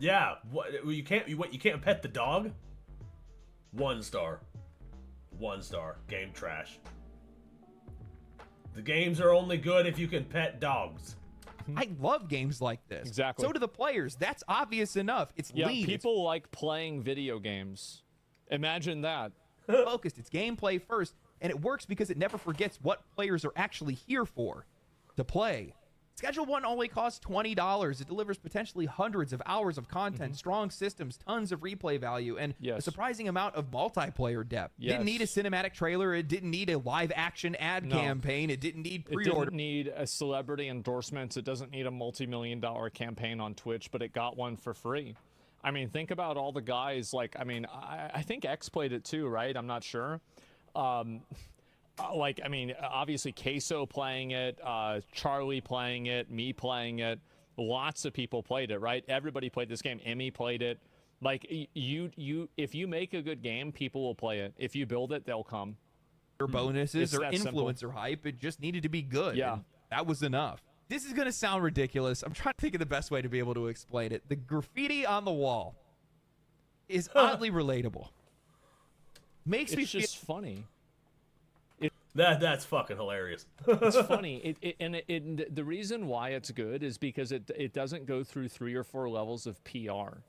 you can't pet the dog? 1 star. 1 star. Game trash. The games are only good if you can pet dogs. I love games like this. Exactly. So do the players. That's obvious enough. It's lean. People like playing video games. Imagine that. Focused. It's gameplay first, and it works because it never forgets what players are actually here for. To play. Schedule 1 only costs $20. It delivers potentially hundreds of hours of content, strong systems, tons of replay value, and a surprising amount of multiplayer depth. Didn't need a cinematic trailer. It didn't need a live action ad campaign. It didn't need pre-order. It didn't need a celebrity endorsements. It doesn't need a multi-million-dollar campaign on Twitch, but it got one for free. I mean, think about all the guys. Like, I mean, I think X played it too, right? I'm not sure. Like, I mean, obviously Queso playing it, Charlie playing it, me playing it. Lots of people played it, right? Everybody played this game. Emmy played it. Like, if you make a good game, people will play it. If you build it, they'll come. Bonuses or influencer hype. It just needed to be good. Yeah. And that was enough. This is going to sound ridiculous. I'm trying to think of the best way to be able to explain it. The graffiti on the wall is oddly relatable. Makes me feel... It's just funny. That's fucking hilarious. It's funny. The reason why it's good is because it doesn't go through 3 or 4 levels of PR.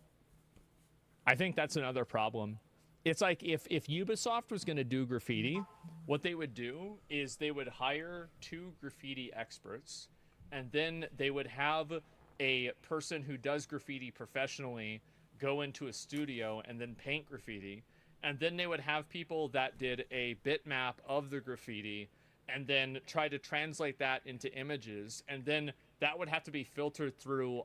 I think that's another problem. It's like if Ubisoft was going to do graffiti, what they would do is they would hire 2 graffiti experts, and then they would have a person who does graffiti professionally go into a studio and then paint graffiti. And then they would have people that did a bitmap of the graffiti and then try to translate that into images. And then that would have to be filtered through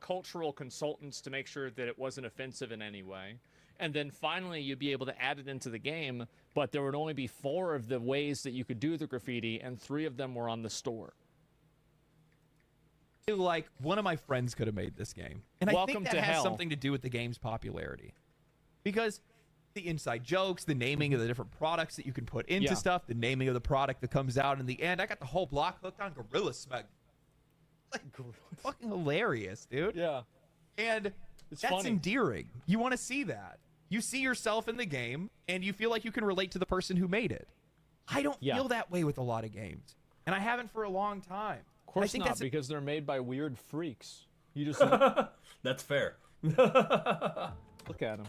cultural consultants to make sure that it wasn't offensive in any way. And then finally, you'd be able to add it into the game, but there would only be 4 of the ways that you could do the graffiti, and 3 of them were on the store. Like, one of my friends could have made this game. And I think that has something to do with the game's popularity. Because the inside jokes, the naming of the different products that you can put into stuff, the naming of the product that comes out in the end. I got the whole block hooked on Gorilla Smeg. Like, fucking hilarious, dude. Yeah. And it's that's funny. endearing. You want to see that. you see yourself in the game and you feel like you can relate to the person who made it. I don't feel that way with a lot of games, and I haven't for a long time. Of course I think not, that's because they're made by weird freaks. You just That's fair. look at them.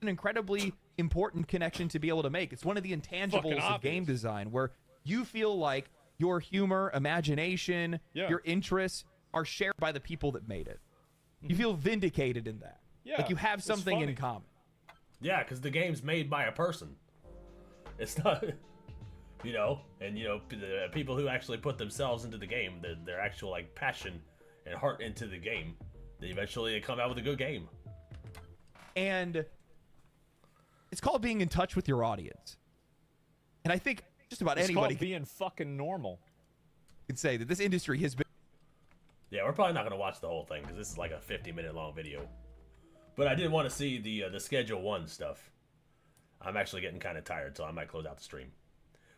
an incredibly important connection to be able to make. It's one of the intangibles of game design, where you feel like your humor, imagination, your interests are shared by the people that made it. You feel vindicated in that. Like you have something in common. Yeah, because the game's made by a person. It's not, you know, and you know, the people who actually put themselves into the game, their actual like passion and heart into the game, they eventually come out with a good game. And it's called being in touch with your audience. And I think just about anybody called being fucking normal can say that this industry has been. Yeah, we're probably not going to watch the whole thing because this is like a 50-minute long video. But I did want to see the Schedule 1 stuff. I'm actually getting kind of tired, so I might close out the stream.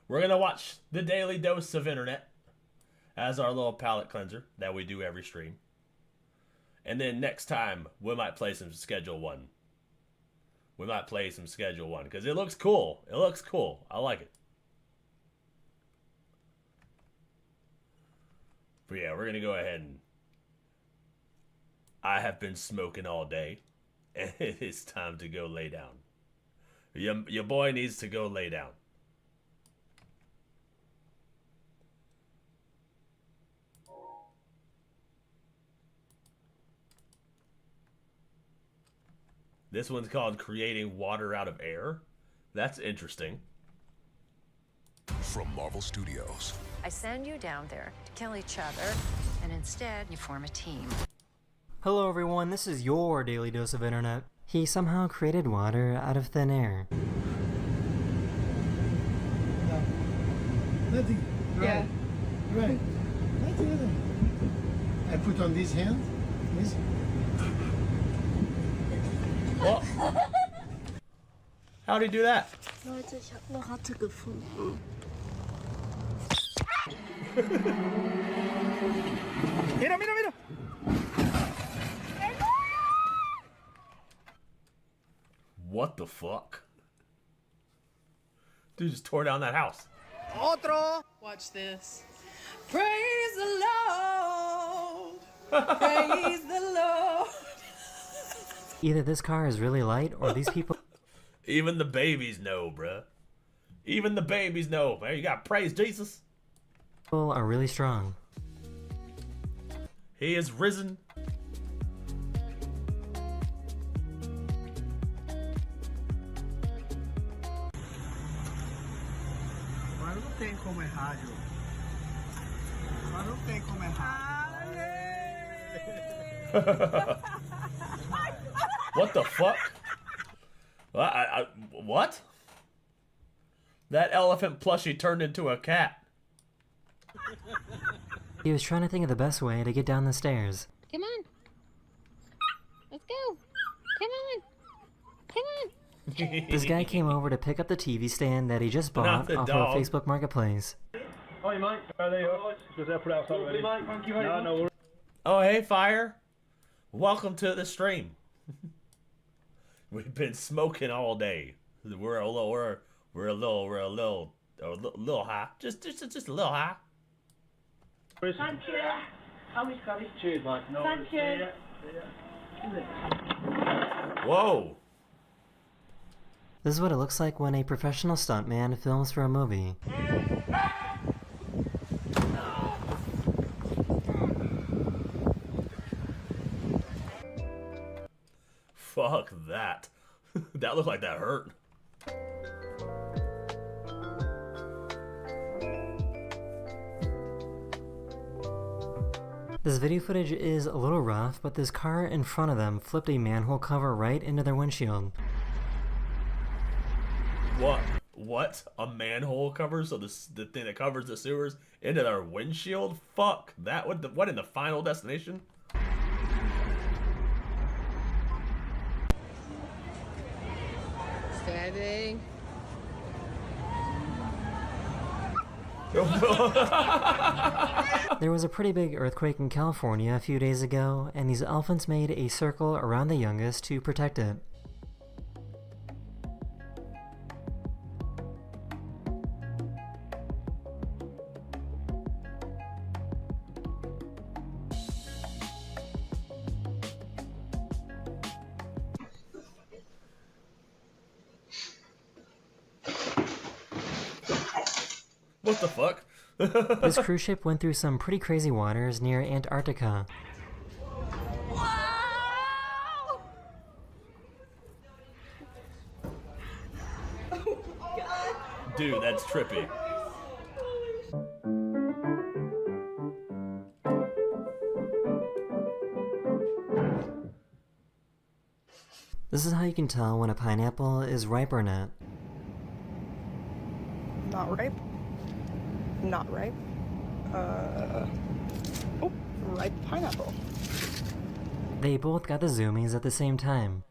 We're going to watch the Daily Dose of Internet as our little palate cleanser that we do every stream. And then next time, we might play some Schedule 1. We might play some Schedule 1 because it looks cool. It looks cool. I like it. But yeah, we're going to go ahead and... I have been smoking all day, and it's time to go lay down. Your boy needs to go lay down. This one's called Creating Water Out of Air. That's interesting. From Marvel Studios. I send you down there to kill each other, and instead you form a team. Hello everyone, this is your Daily Dose of Internet. He somehow created water out of thin air. Nothing. Right. Right. Nothing. I put on this hand. This. What? How'd he do that? Mira, mira, mira. What the fuck? Dude just tore down that house. Otro. Watch this. Praise the Lord. Praise the Lord. Either this car is really light or these people... Even the babies know, bruh. Even the babies know. Man, you gotta praise Jesus. People are really strong. He is risen. Mas não tem como é rádio. Mas não tem como é rádio. What the fuck? What? That elephant plushie turned into a cat. He was trying to think of the best way to get down the stairs. Come on. Let's go. Come on. Come on. This guy came over to pick up the TV stand that he just bought off of Facebook Marketplace. Hi mate, how are you? Just put it outside already. Mate, thank you very much. No worries. Oh, hey, Fire. Welcome to the stream. We've been smoking all day. We're a little high. Just a little high. Thank you. How is Cheers, mate. No, thank you. Whoa. This is what it looks like when a professional stuntman films for a movie. Fuck that. That looked like that hurt. This video footage is a little rough, but this car in front of them flipped a manhole cover right into their windshield. What? A manhole cover? So the thing that covers the sewers into their windshield? Fuck that. What in the Final Destination? Standing. There was a pretty big earthquake in California a few days ago, and these elephants made a circle around the youngest to protect it. What the fuck? This cruise ship went through some pretty crazy waters near Antarctica. Dude, that's trippy. This is how you can tell when a pineapple is ripe or not. Not ripe. Not ripe. Oh, ripe pineapple. They both got the zoomies at the same time.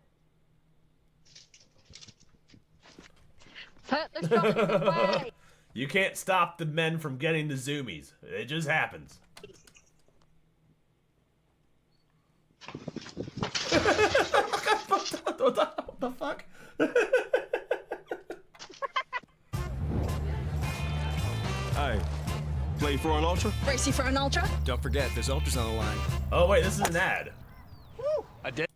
Put the strawberries away. You can't stop the men from getting the zoomies. It just happens. What the fuck? Hey, play for an ultra? Racy for an ultra? Don't forget, there's ultras on the line. Oh wait, this is an ad. Woo! I did.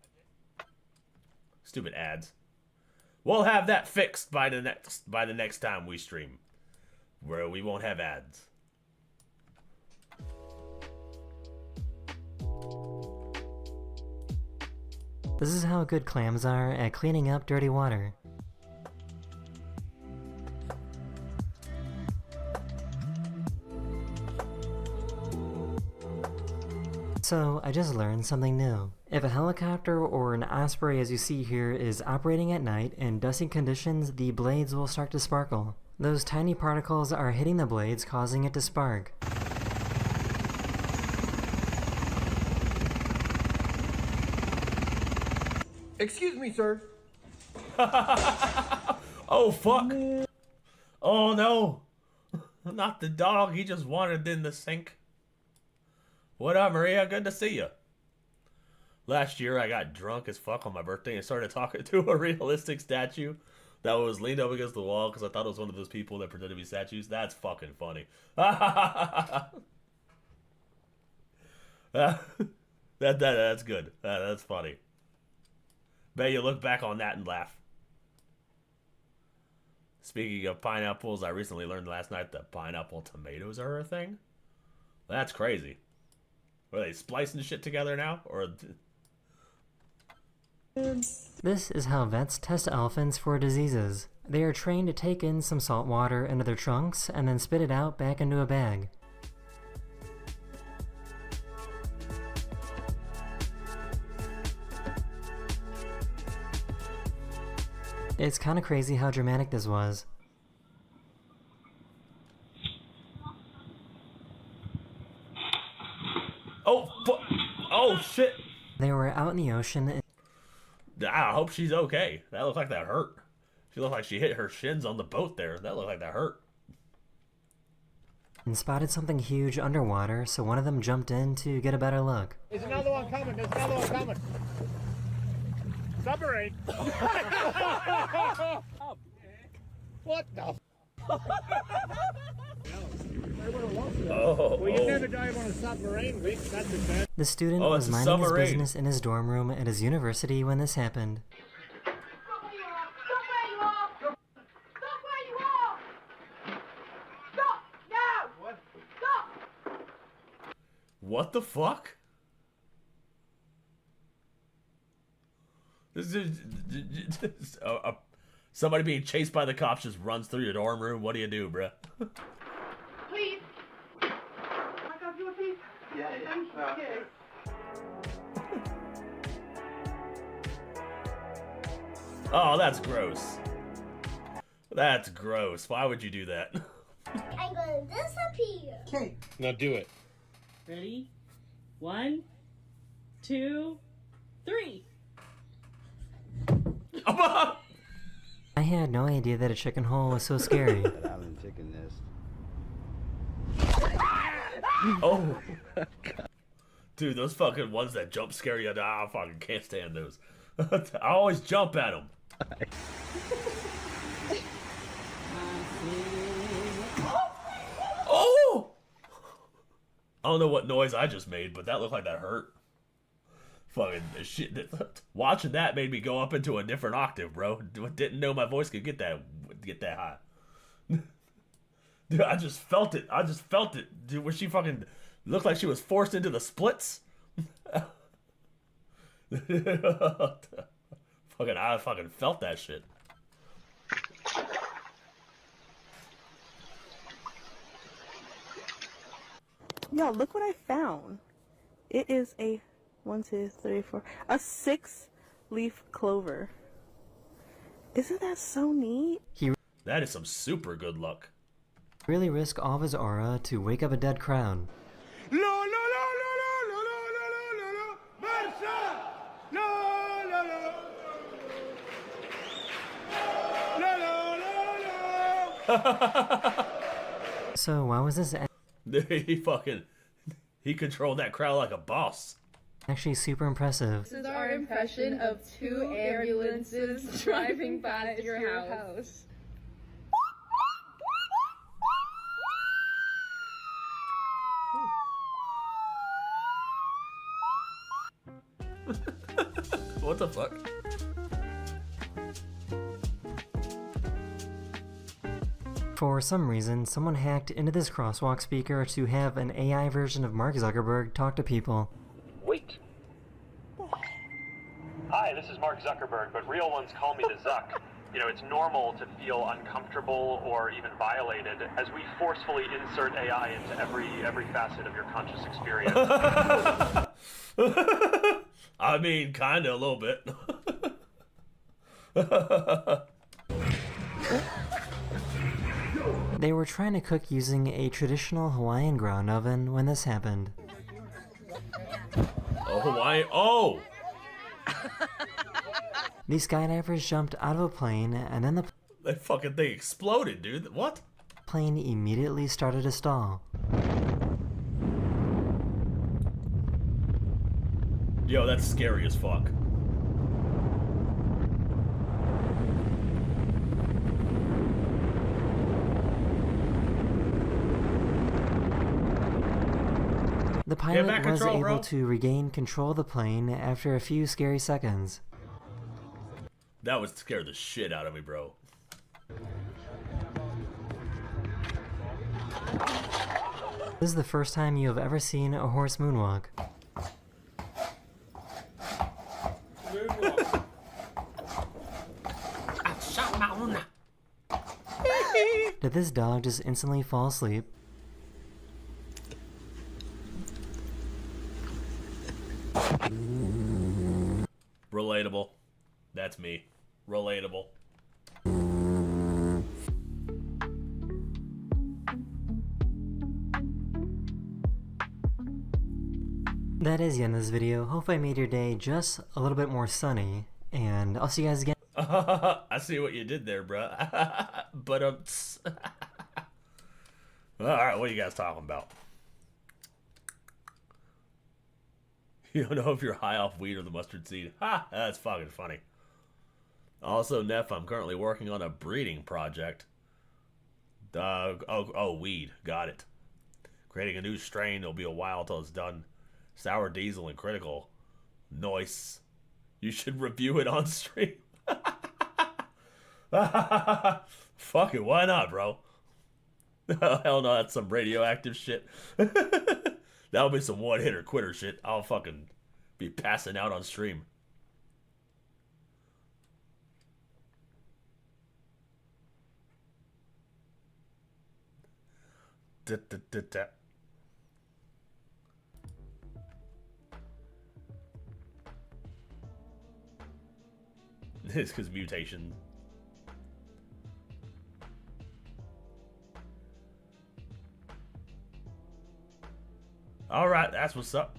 Stupid ads. We'll have that fixed by the next time we stream, where we won't have ads. This is how good clams are at cleaning up dirty water. So, I just learned something new. If a helicopter or an osprey as you see here is operating at night in dusty conditions, the blades will start to sparkle. Those tiny particles are hitting the blades, causing it to spark. Excuse me, sir. Oh, fuck. Oh, no. Not the dog. He just wandered in the sink. What up, Maria? Good to see you. Last year, I got drunk as fuck on my birthday and started talking to a realistic statue that was leaned up against the wall because I thought it was one of those people that pretended to be statues. That's fucking funny. That's good. That's funny. Bet you look back on that and laugh. Speaking of pineapples, I recently learned last night that pineapple tomatoes are a thing. That's crazy. Are they splicing shit together now? Or... This is how vets test elephants for diseases. They are trained to take in some salt water into their trunks and then spit it out back into a bag. It's kinda crazy how dramatic this was. Oh shit! They were out in the ocean and I hope she's okay. That looked like that hurt. She looked like she hit her shins on the boat there. That looked like that hurt. and spotted something huge underwater, so one of them jumped in to get a better look. There's another one coming. There's another one coming. Submarine. What the? Oh, well, you never dive on a submarine, Vic. That's a bad. The student was minding his business in his dorm room at his university when this happened. What the fuck? This is somebody being chased by the cops just runs through your dorm room. What do you do, bruh? Please. I got your piece. Yeah, thank you. Oh, that's gross. That's gross. Why would you do that? I'm gonna disappear. Okay. Now do it. Ready? 1, 2, 3. I had no idea that a chicken hole was so scary. Island chicken nest. Oh, dude, those fucking ones that jump scare you. I fucking can't stand those. I always jump at them. Oh! I don't know what noise I just made, but that looked like that hurt. Fucking shit. Watching that made me go up into a different octave, bro. Didn't know my voice could get that high. Dude, I just felt it. I just felt it. Dude, where she fucking looked like she was forced into the splits. I fucking felt that shit. Yo, look what I found. It is a 1, 2, 3, 4, a 6-leaf clover. Isn't that so neat? That is some super good luck. Really risk all of his aura to wake up a dead crowd. So why was this he controlled that crowd like a boss. Actually super impressive? This is our impression of 2 ambulances driving past your house. What the fuck? For some reason, someone hacked into this crosswalk speaker to have an AI version of Mark Zuckerberg talk to people. Wait. Hi, this is Mark Zuckerberg, but real ones call me the Zuck. You know, it's normal to feel uncomfortable or even violated as we forcefully insert AI into every facet of your conscious experience. I mean, kinda, a little bit. They were trying to cook using a traditional Hawaiian ground oven when this happened. Oh, Hawaii. Oh! These skydivers jumped out of a plane and then the That fucking thing exploded, dude. What? Plane immediately started to stall. Yo, that's scary as fuck. The pilot was able to regain control of the plane after a few scary seconds. That would scare the shit out of me, bro. This is the first time you have ever seen a horse moonwalk. Did this dog just instantly fall asleep? Relatable. That's me. Relatable. That is the end of this video. Hope I made your day just a little bit more sunny, and I'll see you guys again. I see what you did there, bro. But alright, what are you guys talking about? You don't know if you're high off weed or the mustard seed. Ha! That's fucking funny. Also, Neff, I'm currently working on a breeding project. Weed. Got it. Creating a new strain. It'll be a while till it's done. Sour diesel and critical. Nice. You should review it on stream. Fuck it, why not, bro? Hell no, that's some radioactive shit. That'll be some one-hitter quitter shit. I'll fucking be passing out on stream. It's because mutation. Alright, that's what's up.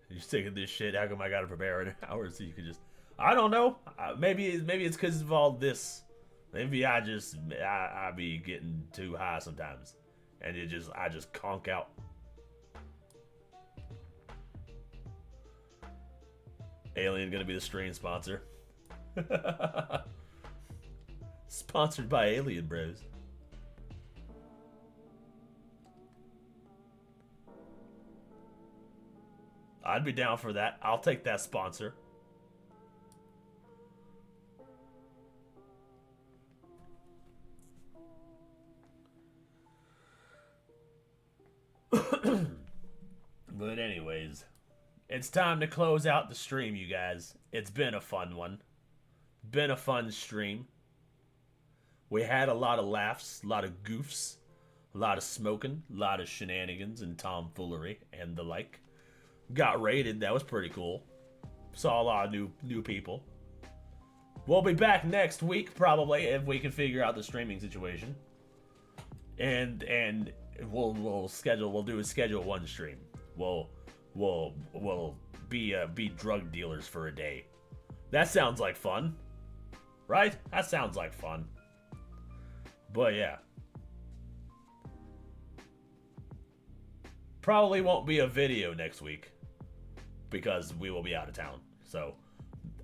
You're sick of this shit. How come I gotta prepare an hour so you can just... I don't know. Maybe it's because of all this. Maybe I be getting too high sometimes. And I just conk out. Alien gonna be the stream sponsor. Sponsored by Alien Bros. I'd be down for that. I'll take that sponsor. But anyways, it's time to close out the stream, you guys. It's been a fun one. Been a fun stream. We had a lot of laughs, a lot of goofs, a lot of smoking, a lot of shenanigans and tomfoolery and the like. Got raided, that was pretty cool. Saw a lot of new people. We'll be back next week probably if we can figure out the streaming situation. And we'll do a schedule one stream. We'll be drug dealers for a day. That sounds like fun. Right? That sounds like fun. But yeah. Probably won't be a video next week because we will be out of town. So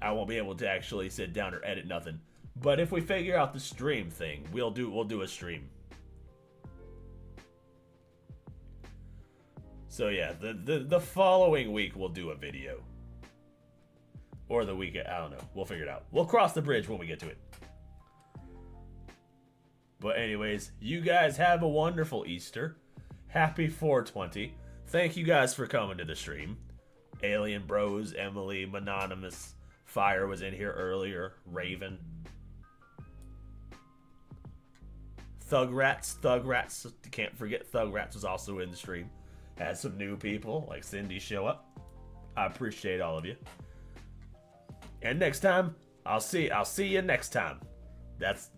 I won't be able to actually sit down or edit nothing. But if we figure out the stream thing, we'll do a stream. So yeah, the following week we'll do a video. Or the week, I don't know. We'll figure it out. We'll cross the bridge when we get to it. But anyways, you guys have a wonderful Easter. Happy 420. Thank you guys for coming to the stream. Alien Bros, Emily, Mononymous, Fire was in here earlier, Raven. Thug Rats, can't forget Thug Rats was also in the stream. Had some new people, like Cindy, show up. I appreciate all of you. And next time, I'll see you next time. That's